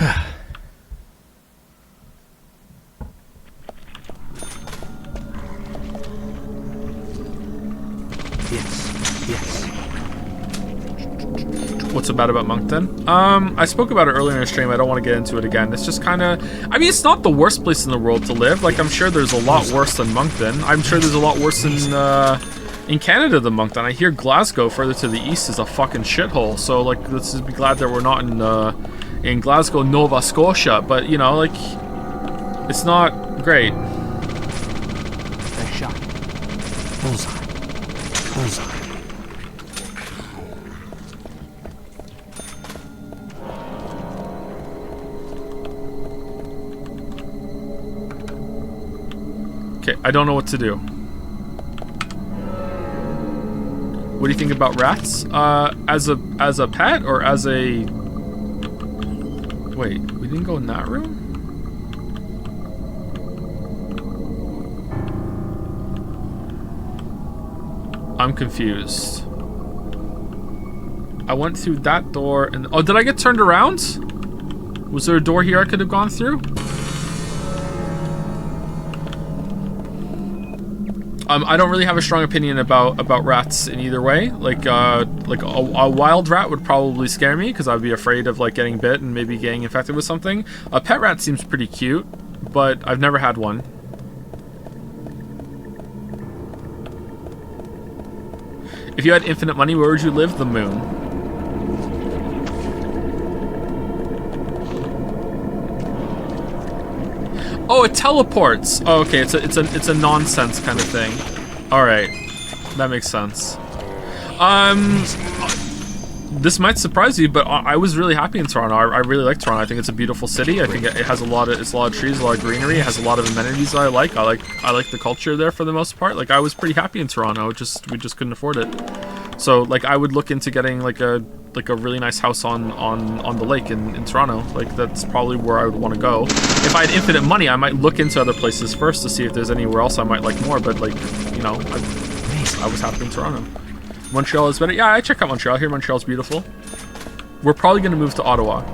Yes. What's so bad about Moncton? I spoke about it earlier in the stream. I don't want to get into it again. It's just kind of... I mean, it's not the worst place in the world to live. Like, I'm sure there's a lot worse than Moncton. I'm sure there's a lot worse in Canada than Moncton. I hear Glasgow, further to the east, is a fucking shithole. So, like, let's just be glad that we're not in Glasgow, Nova Scotia. But, you know, like, it's not great. Nice shot. Bullseye. Okay, I don't know what to do. What do you think about rats? As a pet or as a... Wait, we didn't go in that room? I'm confused. I went through that door and... Oh, did I get turned around? Was there a door here I could have gone through? I don't really have a strong opinion about rats in either way. Like a wild rat would probably scare me because I'd be afraid of like getting bit and maybe getting infected with something. A pet rat seems pretty cute, but I've never had one. If you had infinite money, where would you live? The moon. Oh, it teleports. Oh, okay, it's a nonsense kind of thing. All right, that makes sense. This might surprise you, but I was really happy in Toronto. I really like Toronto. I think it's a beautiful city. I think it has a lot of trees, a lot of greenery. It has a lot of amenities that I like. I like the culture there for the most part. Like I was pretty happy in Toronto. We just couldn't afford it. So like I would look into getting like a really nice house on the lake in Toronto. Like that's probably where I would want to go. If I had infinite money, I might look into other places first to see if there's anywhere else I might like more. But like, you know, I was happy in Toronto. Montreal is better. Yeah, I check out Montreal. I hear Montreal's beautiful. We're probably going to move to Ottawa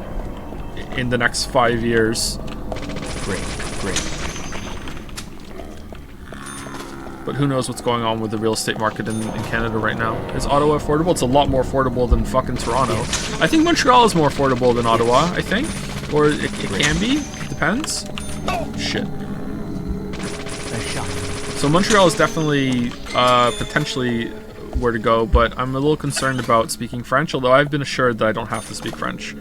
in the next 5 years. Great. But who knows what's going on with the real estate market in Canada right now. Is Ottawa affordable? It's a lot more affordable than fucking Toronto. I think Montreal is more affordable than Ottawa, I think. Or it can be. Depends. Oh, shit. So Montreal is definitely potentially where to go, but I'm a little concerned about speaking French, although I've been assured that I don't have to speak French.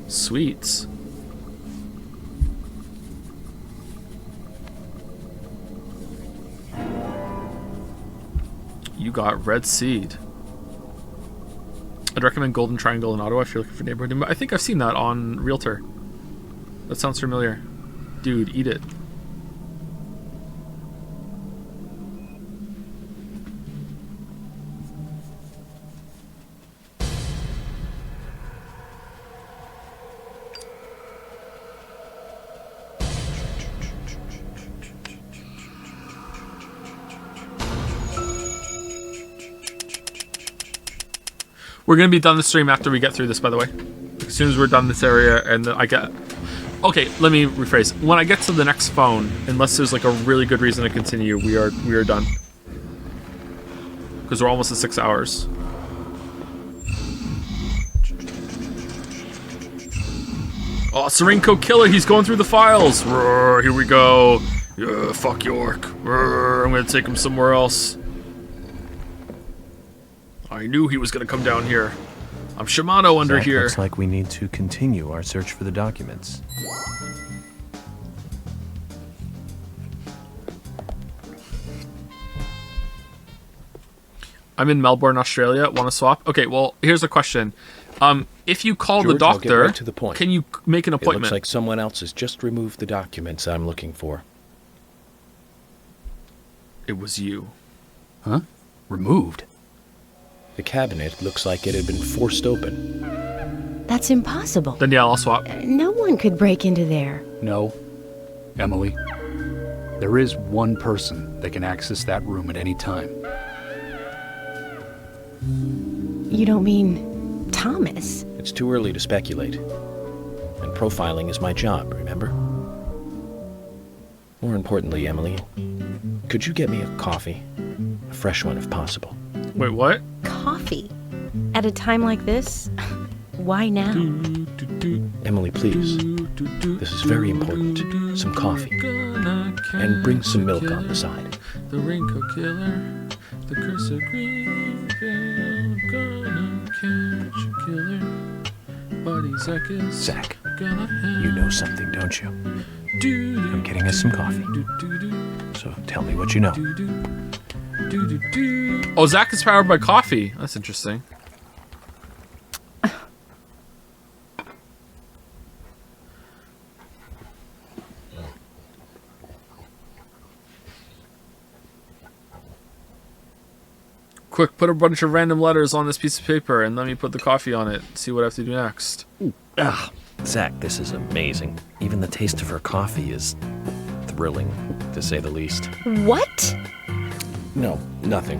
Sweets. You got red seed. I'd recommend Golden Triangle in Ottawa if you're looking for neighborhood. I think I've seen that on Realtor. That sounds familiar. Dude, eat it. We're gonna be done the stream after we get through this, by the way. As soon as we're done this area and then I get... Okay, let me rephrase. When I get to the next phone, unless there's like a really good reason to continue, we are done. Because we're almost at 6 hours. Oh, Serenco Killer, he's going through the files. Roar, here we go. Yeah, fuck York. Roar, I'm gonna take him somewhere else. I knew he was gonna come down here. I'm Shimano under Zach, here. Looks like we need to continue our search for the documents. I'm in Melbourne, Australia. Want to swap? Okay, well, here's a question. If you call George, the doctor, right to the point. Can you make an appointment? It looks like someone else has just removed the documents I'm looking for. It was you. Huh? Removed? The cabinet looks like it had been forced open. That's impossible. Then yeah, I'll swap. No one could break into there. No. Emily, there is one person that can access that room at any time. You don't mean Thomas? It's too early to speculate. And profiling is my job, remember? More importantly, Emily, could you get me a coffee? A fresh one if possible. Wait, what? Coffee? At a time like this? Why now? Emily, please. This is very important. Some coffee. And bring some milk on the side. The raincoat killer, the curse of Greenville, gonna catch a killer. Buddy Zach is Zach, gonna you know something, don't you? I'm getting us some coffee. So tell me what you know. Oh, Zach is powered by coffee. That's interesting. Quick, put a bunch of random letters on this piece of paper and let me put the coffee on it. See what I have to do next. Zach, this is amazing. Even the taste of her coffee is thrilling, to say the least. What? No, nothing.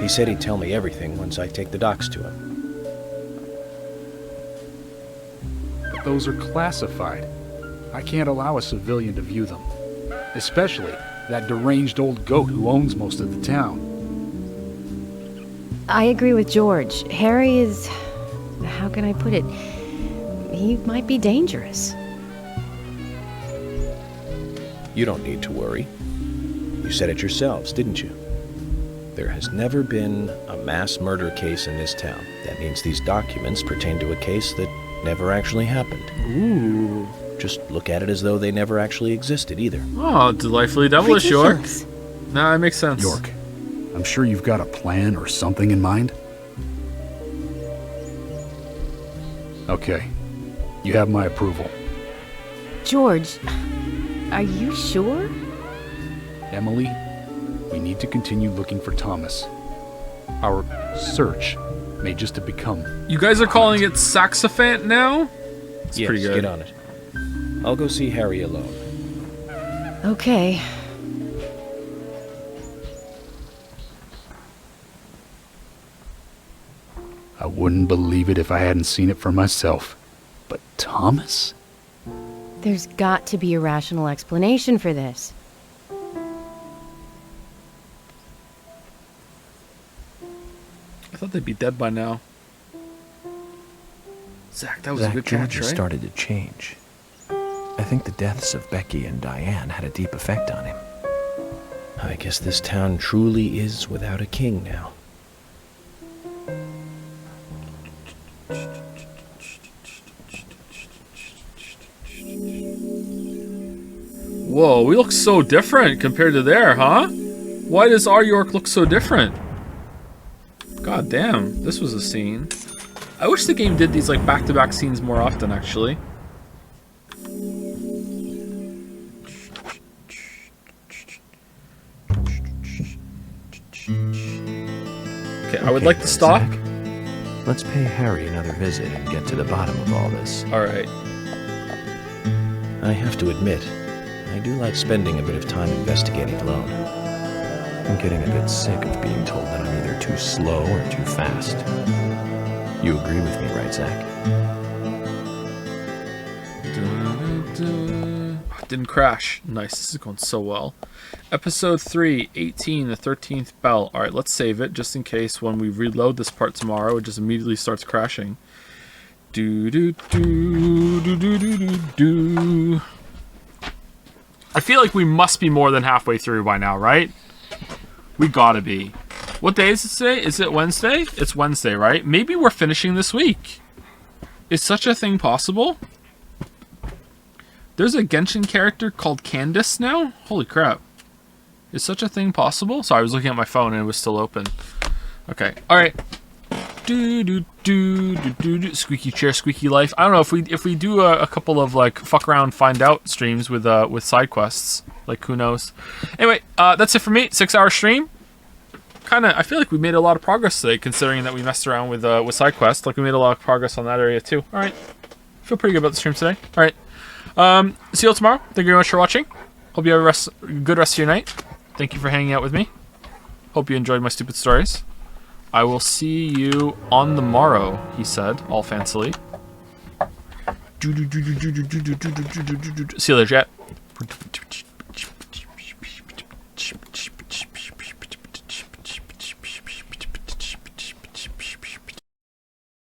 He said he'd tell me everything once I take the docs to him. But those are classified. I can't allow a civilian to view them. Especially that deranged old goat who owns most of the town. I agree with George. Harry is... how can I put it? He might be dangerous. You don't need to worry. You said it yourselves, didn't you? There has never been a mass murder case in this town. That means these documents pertain to a case that never actually happened. Ooh. Just look at it as though they never actually existed either. Oh, delightfully devilish, York. Nah, that makes sense. York, I'm sure you've got a plan or something in mind. Okay. You have my approval. George, are you sure? Emily, we need to continue looking for Thomas. Our search may just have become... You guys are calling it Saxophant now? It's yes, pretty good. Get on it. I'll go see Harry alone. Okay. I wouldn't believe it if I hadn't seen it for myself. But Thomas? There's got to be a rational explanation for this. I thought they'd be dead by now. Zach, that was Zach, a good George catch, has right? started to change. I think the deaths of Becky and Diane had a deep effect on him. I guess this town truly is without a king now. Whoa, we look so different compared to there, huh? Why does our York look so different? God damn, this was a scene. I wish the game did these like back-to-back scenes more often, actually. Okay, I would like to stop. Zach, let's pay Harry another visit and get to the bottom of all this. Alright. I have to admit, I do like spending a bit of time investigating alone. I'm getting a bit sick of being told that I'm either too slow or too fast. You agree with me, right, Zach? It didn't crash. Nice, this is going so well. Episode 3, 18, the 13th bell. Alright, let's save it, just in case when we reload this part tomorrow, it just immediately starts crashing. I feel like we must be more than halfway through by now, right? We gotta be. What day is it today? Is it Wednesday? It's Wednesday, right? Maybe we're finishing this week. Is such a thing possible? There's a Genshin character called Candace now? Holy crap. Is such a thing possible? Sorry, I was looking at my phone and it was still open. Okay, alright. Squeaky chair, squeaky life. I don't know if we do a couple of like fuck around find out streams with side quests. Like who knows. Anyway, that's it for me. 6-hour stream. I feel like we made a lot of progress today, considering that we messed around with side quests. Like we made a lot of progress on that area too. All right, feel pretty good about the stream today. All right, see you all tomorrow. Thank you very much for watching. Hope you have a good rest of your night. Thank you for hanging out with me. Hope you enjoyed my stupid stories. I will see you on the morrow, he said, all fancily. See you later, Jet.